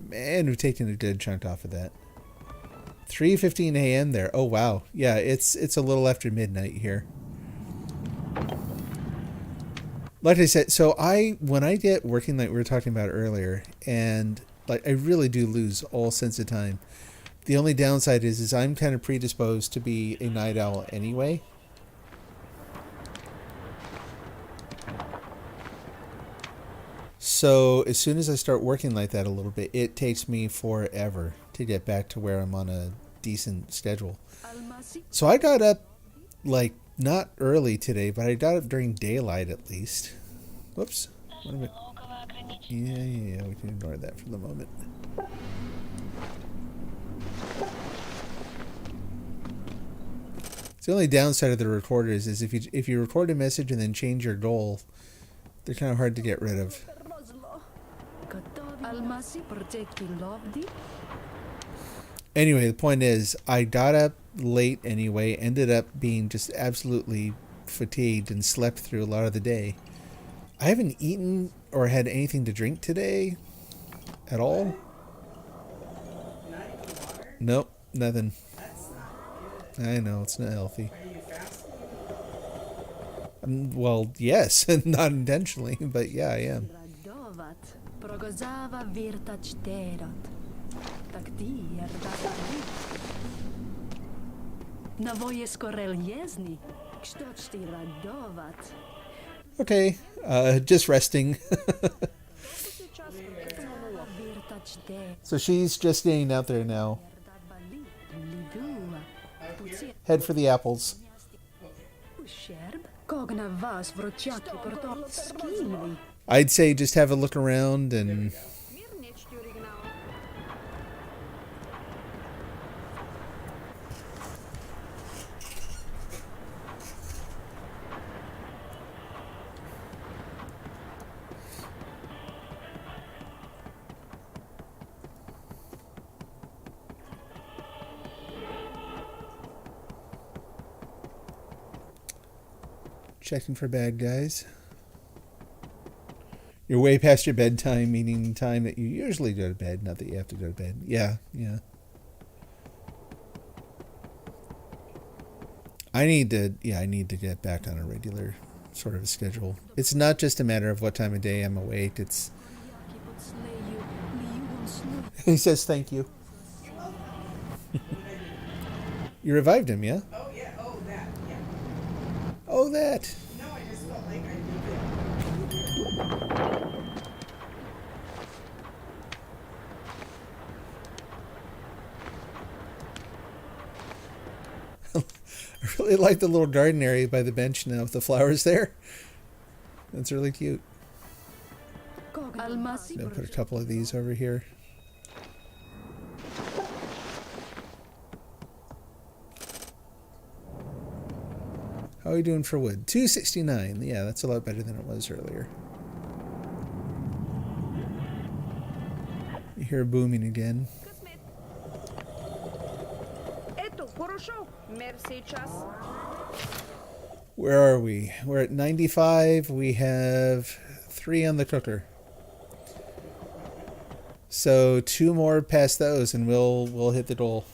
Man, we've taken a good chunk off of that. 3:15 a.m. there. Oh wow, yeah, it's a little after midnight here. Like I said, so when I get working like we were talking about earlier, and like I really do lose all sense of time. The only downside is I'm kind of predisposed to be a night owl anyway. So as soon as I start working like that a little bit, it takes me forever to get back to where I'm on a decent schedule. Almasi. So I got up, like, not early today, but I got up during daylight at least. Whoops. What am I... Yeah, we can ignore that for the moment. The only downside of the recorders is if you record a message and then change your goal, they're kind of hard to get rid of. Gotovi. Almasi. Projecti lovdi. Anyway, the point is, I got up late anyway, ended up being just absolutely fatigued and slept through a lot of the day. I haven't eaten or had anything to drink today at all. Not even water? Nope, nothing. That's not good. I know, it's not healthy. Are you fasting? Well, yes, not intentionally, but yeah, I am. Radovat. Progozava virtač terot. Takti erdavali. Navoje skorel jezni. Kstočti radovat. Okay, just resting. Сейчас. Это монуло. Virtač terot. So she's just getting out there now. Erdavali. Lidua. Puci. Head for the apples. Usherb. Cogna vas vrociati porto. Skimli. I'd say just have a look around and... Мир нечто оригинала. Checking for bad guys. You're way past your bedtime, meaning time that you usually go to bed, not that you have to go to bed. Yeah, yeah. I need to get back on a regular sort of a schedule. It's not just a matter of what time of day I'm awake. It's he says thank you. You revived him, yeah? Oh, yeah. Oh, that. Yeah. Oh, that. No, I just felt like I needed. I really like the little garden area by the bench now with the flowers there. That's really cute. Almasi. I'll put a couple of these over here. How are we doing for wood? 269. Yeah, that's a lot better than it was earlier. You hear booming again. Это хорошо. Мерси час. Where are we? We're at 95. We have 3 on the cooker. So 2 more past those and we'll hit the goal.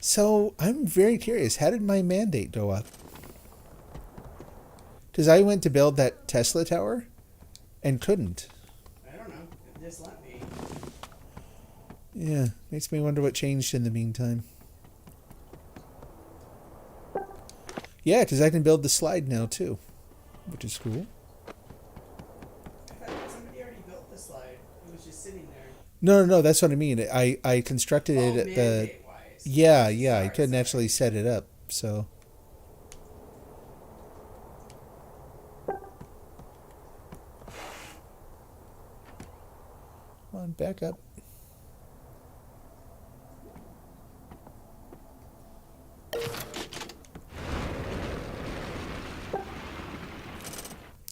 So I'm very curious. How did my mandate go up? Because I went to build that Tesla tower and couldn't. I don't know. It just let me. Yeah, makes me wonder what changed in the meantime. Yeah, because I can build the slide now too, which is cool. I thought somebody already built the slide. It was just sitting there. No, that's what I mean. I constructed it at the... mandate-wise. Yeah, I Sorry, couldn't sorry. actually set it up, so... Come on, back up.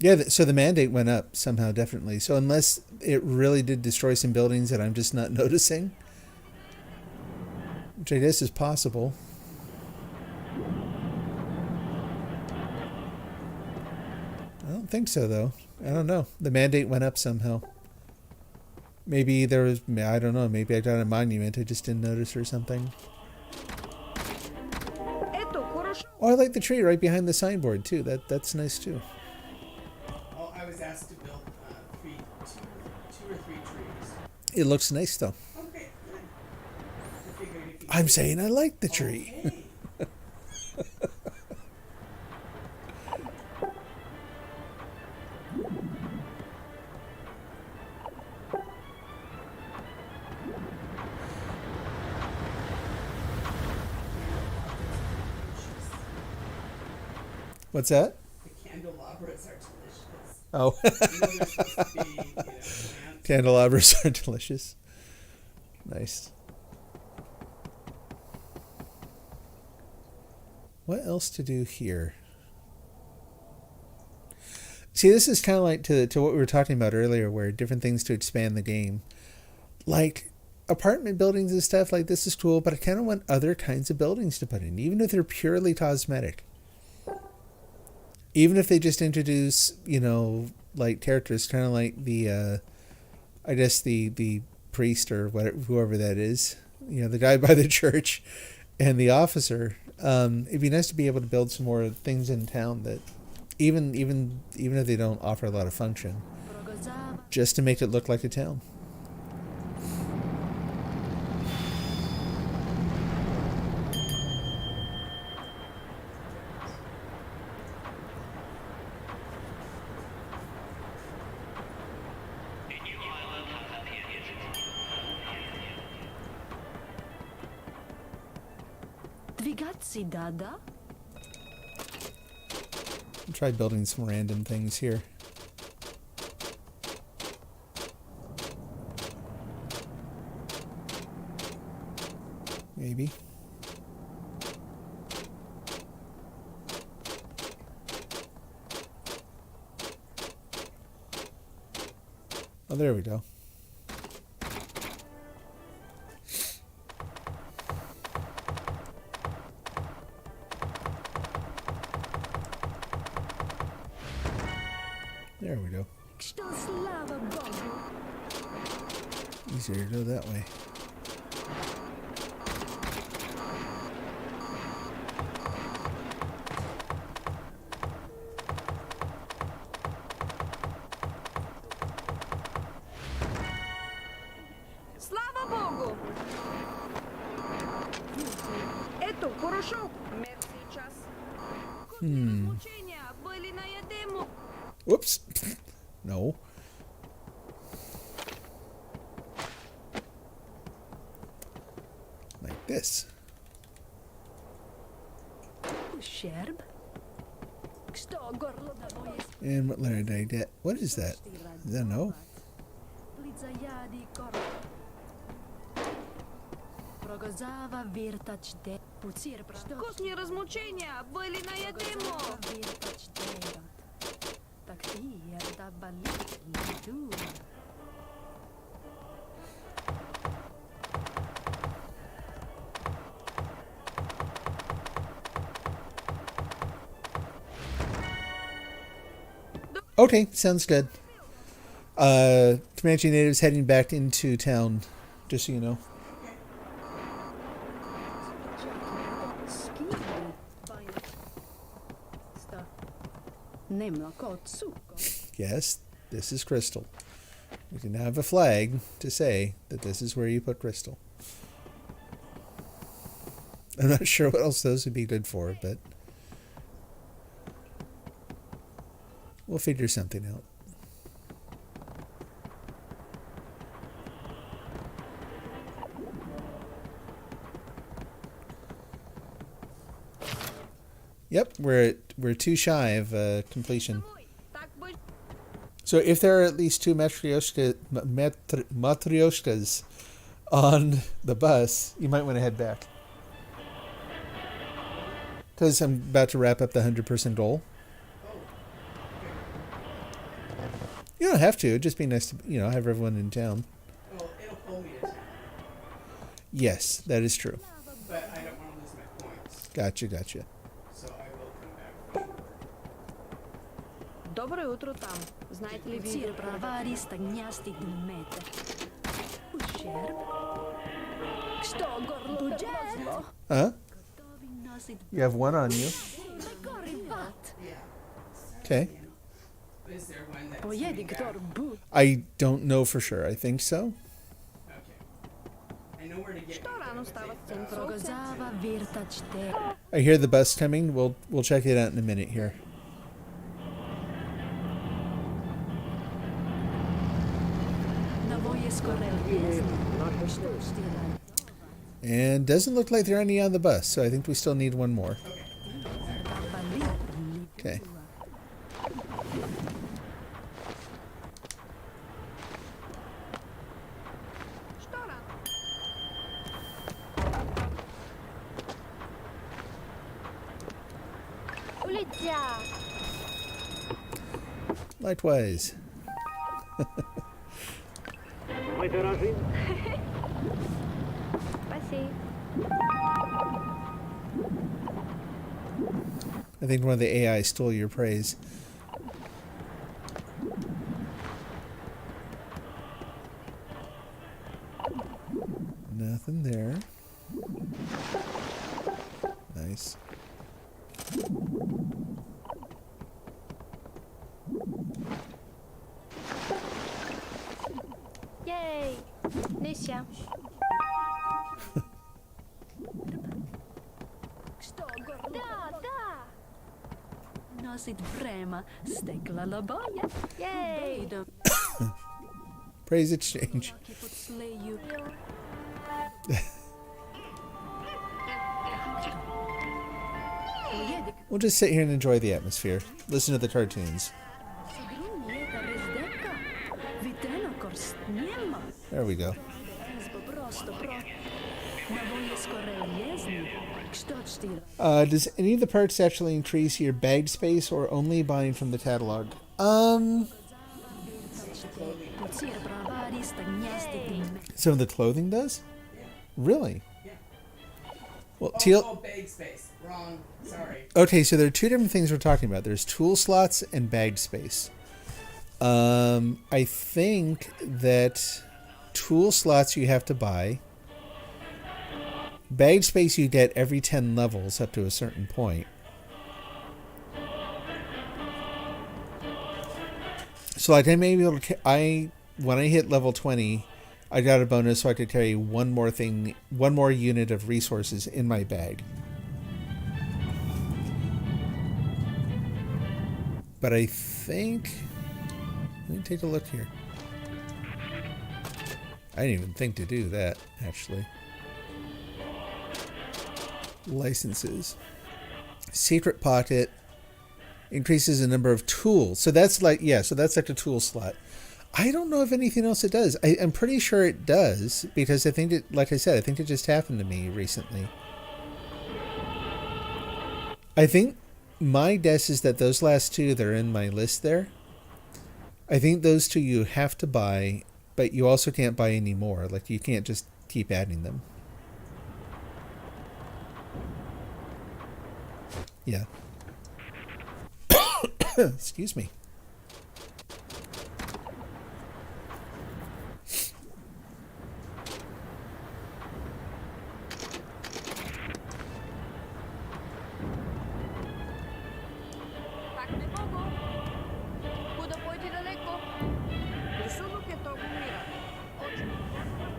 Yeah, so the mandate went up somehow, definitely. So unless it really did destroy some buildings that I'm just not noticing, which I guess is possible. I don't think so, though. I don't know. The mandate went up somehow. Maybe there was, I don't know, maybe I got a monument I just didn't notice or something. Это хорошо. Oh, I like the tree right behind the signboard, too. That's nice, too. Oh, I was asked to build two or three trees. It looks nice, though. Okay, good. I figured if you I'm could- saying I like the tree. Okay. What's that? The candelabras are delicious. Oh, You know they're supposed to be, plants. candelabras are delicious. Nice. What else to do here? See, this is kind of like to what we were talking about earlier, where different things to expand the game. Like apartment buildings and stuff, like this is cool, but I kind of want other kinds of buildings to put in, even if they're purely cosmetic. Even if they just introduce, like characters, kind of like the, I guess the priest or whatever, whoever that is, the guy by the church, and the officer. It'd be nice to be able to build some more things in town that, even if they don't offer a lot of function, just to make it look like a town. A new island has appeared. Двигаться дада? I'll try building some random things here. Maybe. Oh, there we go. There we go. Что слава Богу. Easier to go that way. Слава Богу! Ето, порошок. Мерси час. Мучения были на едему. Whoops. No. Like this. Ущерб. Что горло того есть. And what letter did I get? What is that? Is that an O? Лицаяди коров. Прогозава виртачте. Пуцир Вкусные размучения были на едему. виртачте. Так ты это болит. Лиду. Okay, sounds good. Comanche natives heading back into town, just so you know. Skili. Sta. Nemla kod suko. Yes, this is Crystal. We can now have a flag to say that this is where you put Crystal. I'm not sure what else those would be good for, but we'll figure something out. Yep, we're too shy of completion. Так бы So if there are at least two matryoshkas on the bus, you might want to head back. Because I'm about to wrap up the 100% goal. You don't have to. It'd just be nice to, have everyone in town. Well, it'll pull me to town, Yes, that is true. but I don't want to lose my points, Gotcha. so I will come back for sure. Доброе утро там. Знаете ли Пуцир вы... правари стагнясти думете. Ущерб. Что горло того. Huh? Готови носить You have one on you. гориват. Okay. Is there one that's Поеди coming кто back? бут. I don't know for sure. I think so. Okay. I know where to get Что you, рано but вставать в it's, центр? Прогозава виртачте. I hear the bus coming. We'll check it out in a minute here. Navoje skorel jesni. Što stila? And doesn't look like there are any on the bus, so I think we still need one more. Okay. Что рано? Улетя. Likewise. Спасибо. I think one of the AI stole your praise. Nothing there. Nice. Yay. Nysia. Što goрло Да, да. nosit vrema. Stekla laboje. Yay. Bejdo. Praise exchange. Laki pod sleju. Pojedi We'll just sit here and enjoy the atmosphere. Listen to the cartoons. Grunjeta rezdeka. Viteno korstnjema. There we go. Izbo prosto pro. Navoje skorel jesni. Što stila? Does any of the perks actually increase your bag space or only buying from the catalog? Pucir bravari stagnasti dime. Some of the clothing does? Really? Yeah. Well, Oh, Teal. oh, bag space. Wrong. Sorry. Okay, so there are two different things we're talking about. There's tool slots and bag space. I think that tool slots you have to buy. Bag space you get every 10 levels up to a certain point. So like I may be able to when I hit level 20, I got a bonus so I could carry one more unit of resources in my bag. But I think, let me take a look here. I didn't even think to do that, actually. Licenses. Secret pocket increases the number of tools. So that's like, yeah, so that's like a tool slot. I don't know if anything else it does. I'm pretty sure it does because I think it, like I said, I think it just happened to me recently. I think my guess is that those last two that are in my list there, I think those two you have to buy, but you also can't buy any more. Like you can't just keep adding them. Yeah. Excuse me. Tak не могу. Куда пойти далеко? Решено che то умира. Очень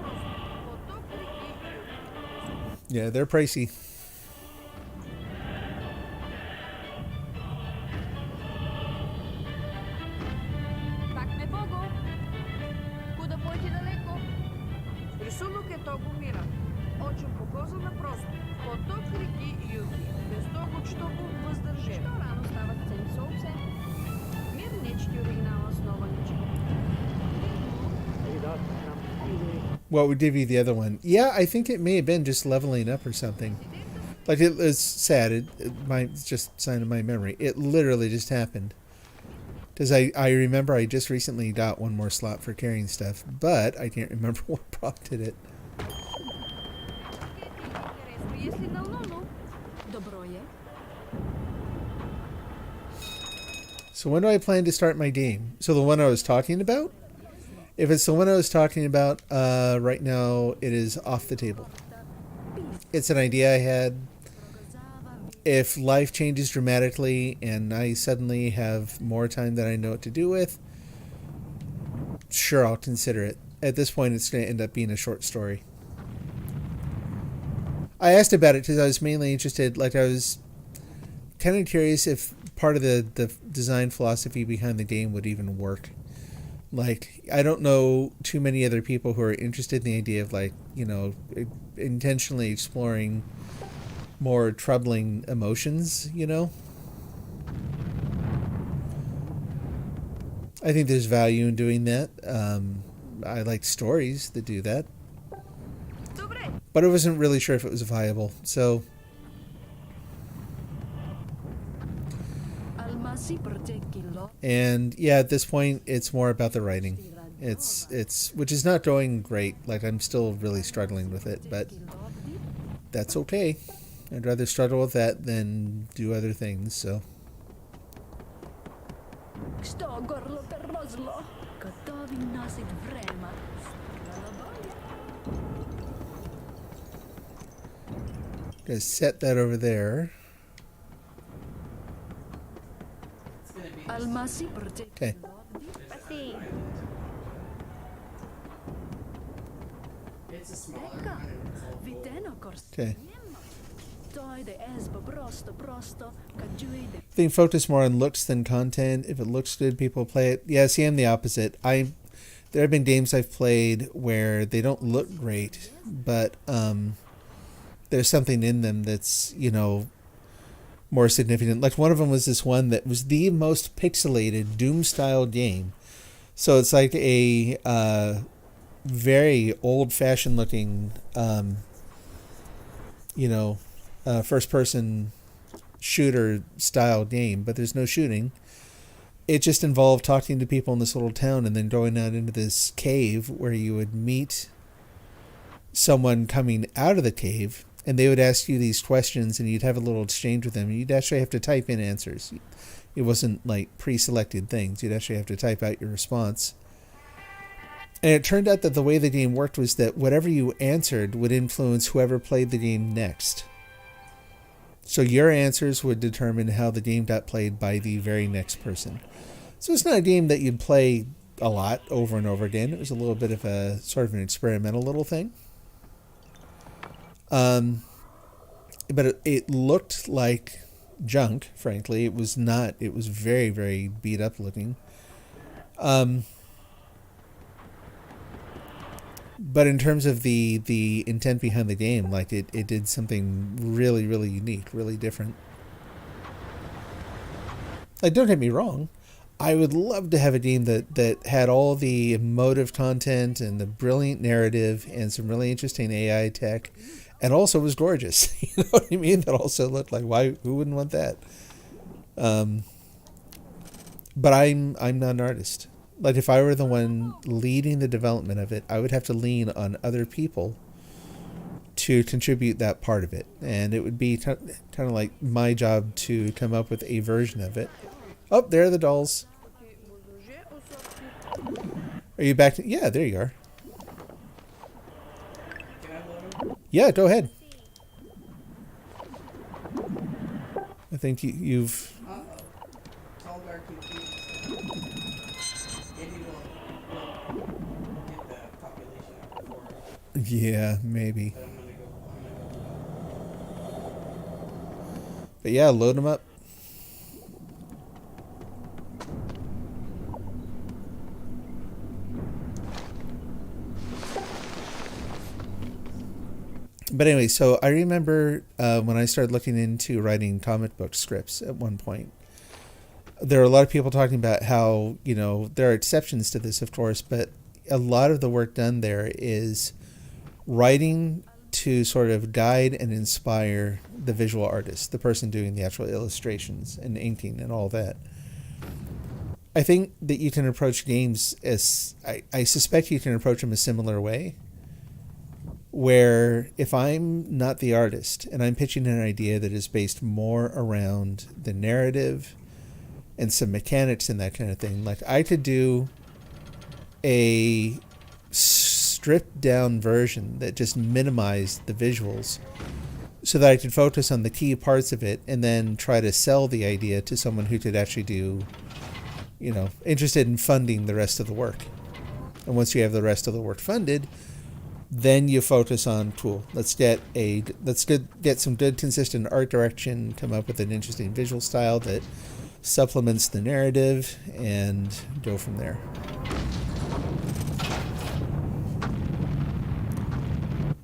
просто. Поток реки. Yeah, they're pricey. Так не могу. Куда пойти далеко? Решено che то умира. Очень показано просто. Поток реки юги. Без того, чтобы въздържим. Що рано стават цен солнце? Мир нечти оригинала снова нечто. What would give you the other one? Yeah, I think it may have been just leveling up or something. Like it was sad. It's just sign of my memory. It literally just happened. Because I remember I just recently got one more slot for carrying stuff, but I can't remember what prompted it. Если на Луну. Добро є. So when do I plan to start my game? So the one I was talking about? If it's the one I was talking about, right now it is off the table. It's an idea I had. If life changes dramatically and I suddenly have more time than I know what to do with, sure, I'll consider it. At this point, it's going to end up being a short story. I asked about it because I was mainly interested, like I was kind of curious if part of the design philosophy behind the game would even work. Like, I don't know too many other people who are interested in the idea of, like, you know, intentionally exploring more troubling emotions, you know? I think there's value in doing that. I like stories that do that. Добре. But I wasn't really sure if it was viable, so... Алмаси протекило. And yeah, at this point, it's more about the writing. It's which is not going great. Like, I'm still really struggling with it, but that's okay. I'd rather struggle with that than do other things, so... Що горло перерозло. Готові носить время. Gonna set that over there. It's gonna be Алмаси Okay. протекило. Спаси. it's a smaller Ека, kind of result. вітено корс. Okay. Дойде езбо просто, каджуйде. I think focus more on looks than content. If it looks good, people play it. Yeah, see, I'm the opposite. There have been games I've played where they don't look great, but there's something in them that's, you know, more significant. Like one of them was this one that was the most pixelated Doom-style game. So it's like a very old-fashioned looking, you know, first-person shooter style game, but there's no shooting. It just involved talking to people in this little town and then going out into this cave where you would meet someone coming out of the cave, and they would ask you these questions, and you'd have a little exchange with them. And you'd actually have to type in answers. It wasn't like pre-selected things. You'd actually have to type out your response. And it turned out that the way the game worked was that whatever you answered would influence whoever played the game next. So your answers would determine how the game got played by the very next person. So it's not a game that you'd play a lot over and over again. It was a little bit of a sort of an experimental little thing. But it looked like junk, frankly. It was not. It was very, very beat up looking. But in terms of the intent behind the game, like it did something really, really unique, really different. Like, don't get me wrong, I would love to have a game that had all the emotive content and the brilliant narrative and some really interesting AI tech, and also was gorgeous. You know what I mean? That also looked like, who wouldn't want that? But I'm not an artist. Like, if I were the one leading the development of it, I would have to lean on other people to contribute that part of it. And it would be kind of like my job to come up with a version of it. Oh, there are the dolls. Are you back? Yeah, there you are. Can I load him? Yeah, go ahead. I think you've... Tall, dark, and cute. Maybe we'll get the population up before. Yeah, maybe. But I'm gonna go. But yeah, load them up. But anyway, so I remember when I started looking into writing comic book scripts at one point, there are a lot of people talking about how, you know, there are exceptions to this, of course, but a lot of the work done there is writing to sort of guide and inspire the visual artist, the person doing the actual illustrations and inking and all that. I think that you can approach games as, I suspect you can approach them a similar way, where if I'm not the artist and I'm pitching an idea that is based more around the narrative and some mechanics and that kind of thing, like I could do a stripped down version that just minimized the visuals so that I could focus on the key parts of it and then try to sell the idea to someone who could actually do, you know, interested in funding the rest of the work. And once you have the rest of the work funded, then you focus on, cool, let's get some good consistent art direction, come up with an interesting visual style that supplements the narrative, and go from there.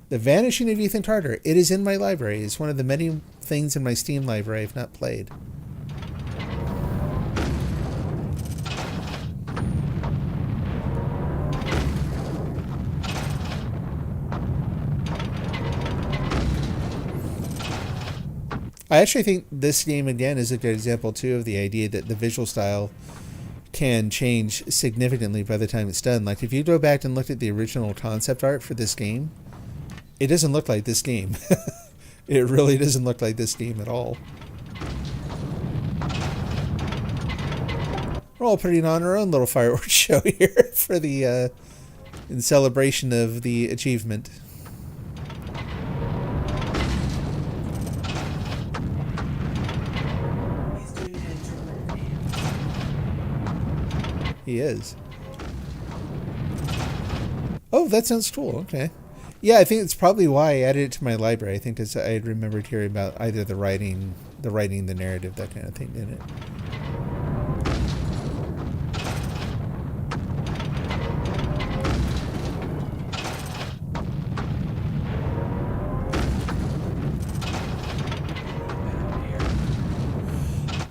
The Vanishing of Ethan Carter. It is in my library. It's one of the many things in my Steam library I've not played. I actually think this game, again, is a good example, too, of the idea that the visual style can change significantly by the time it's done. Like, if you go back and look at the original concept art for this game, it doesn't look like this game. It really doesn't look like this game at all. We're all putting on our own little fireworks show here for the, in celebration of the achievement. He is. Oh, that sounds cool. Okay. Yeah, I think it's probably why I added it to my library. I think I had remembered hearing about either the writing, the narrative, that kind of thing in it.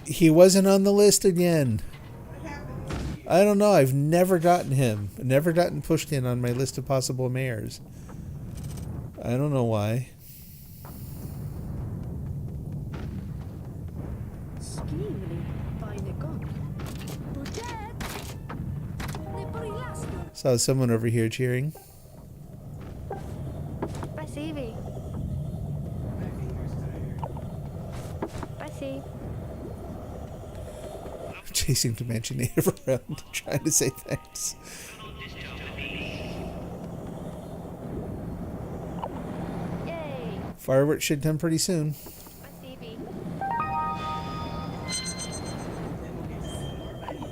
He wasn't on the list again. I don't know. I've never gotten him. Never gotten pushed in on my list of possible mayors. I don't know why. Saw someone over here cheering. Press Evie. Sì. Chasing Comanche Native around, trying to say thanks. Yay. Fireworks should come pretty soon. Спасибо. Then we'll get to see more about you.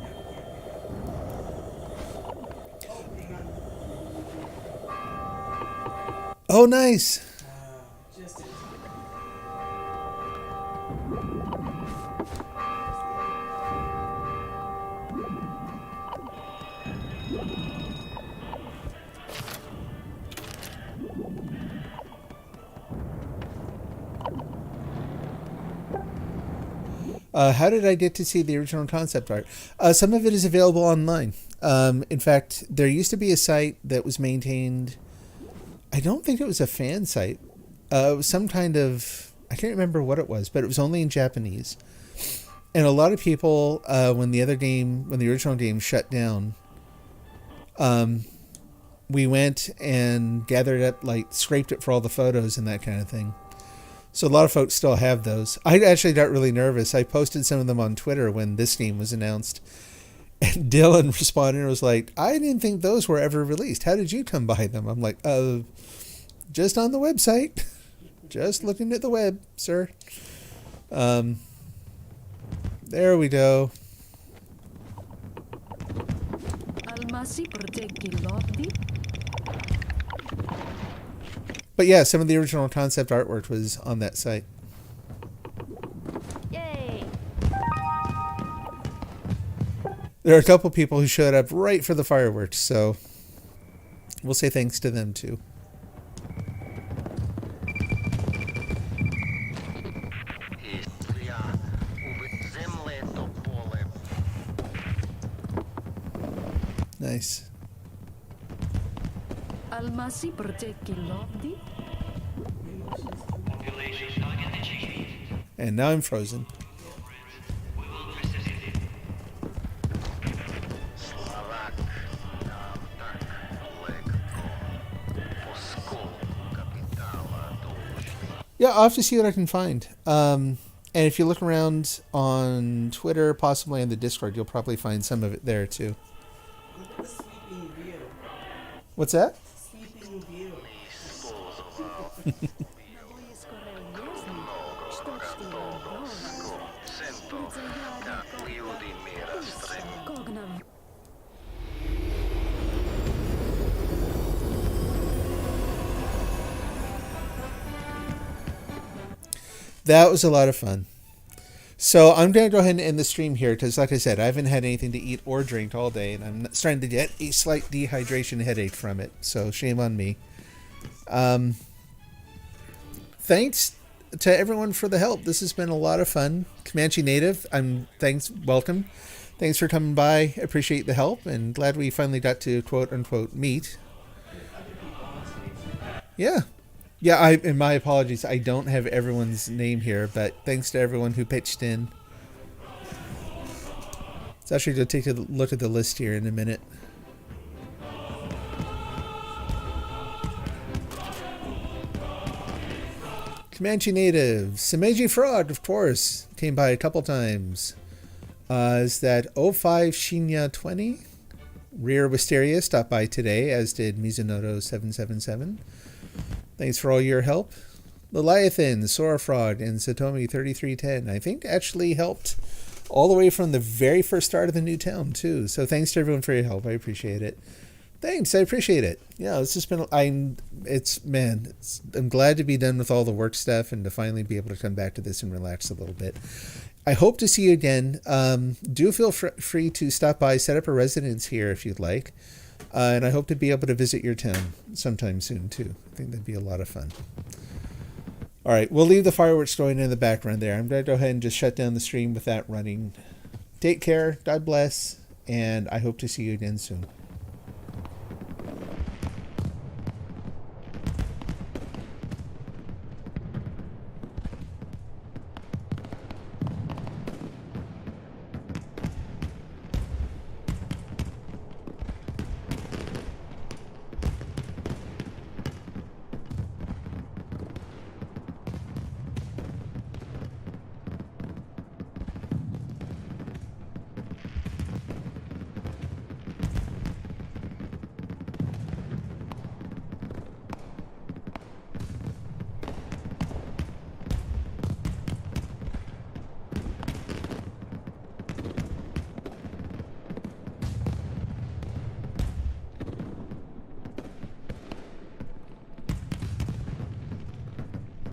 Oh, hang on. Oh, nice. Just in time. How did I get to see the original concept art? Some of it is available online. In fact, there used to be a site that was maintained. I don't think it was a fan site. It was some kind of, I can't remember what it was, but it was only in Japanese. And a lot of people, when the original game shut down, we went and gathered up, like scraped it for all the photos and that kind of thing. So a lot of folks still have those. I actually got really nervous. I posted some of them on Twitter when this game was announced. And Dylan responded and was like, I didn't think those were ever released. How did you come by them? I'm like, just on the website. Just looking at the web, sir. There we go. Almasi proteggi lodi. But yeah, some of the original concept artwork was on that site. Yay. There are a couple people who showed up right for the fireworks, so we'll say thanks to them too. Nice. Almasi proteggi lodi. Population target achieved. And now I'm frozen. We will resuscitate. Yeah, I'll have to see what I can find. And if you look around on Twitter, possibly in the Discord, you'll probably find some of it there too. Look at the sweeping view. What's that? Sweeping view. Navoje skorel jezni. Što ti je Kognav. That was a lot of fun. So I'm going to go ahead and end the stream here because, like I said, I haven't had anything to eat or drink all day, and I'm starting to get a slight dehydration headache from it. So shame on me. Thanks to everyone for the help. This has been a lot of fun. Comanche Native, welcome. Thanks for coming by. Appreciate the help, and glad we finally got to quote unquote meet. Yeah. Yeah, and my apologies. I don't have everyone's name here, but thanks to everyone who pitched in. Let's actually go take a look at the list here in a minute. Comanche Native. Sameji Frog, of course. Came by a couple times. Is that 05 Shinya 20? Rear Wisteria stopped by today, as did Mizunoto 777. Thanks for all your help. Leviathan, Sora Frog, and Satomi 3310, I think actually helped all the way from the very first start of the new town, too. So thanks to everyone for your help. I appreciate it. Thanks, I appreciate it. Yeah, it's just been, I'm glad to be done with all the work stuff and to finally be able to come back to this and relax a little bit. I hope to see you again. Do feel free to stop by, set up a residence here if you'd like. And I hope to be able to visit your town sometime soon, too. I think that'd be a lot of fun. All right, we'll leave the fireworks going in the background there. I'm going to go ahead and just shut down the stream with that running. Take care, God bless, and I hope to see you again soon.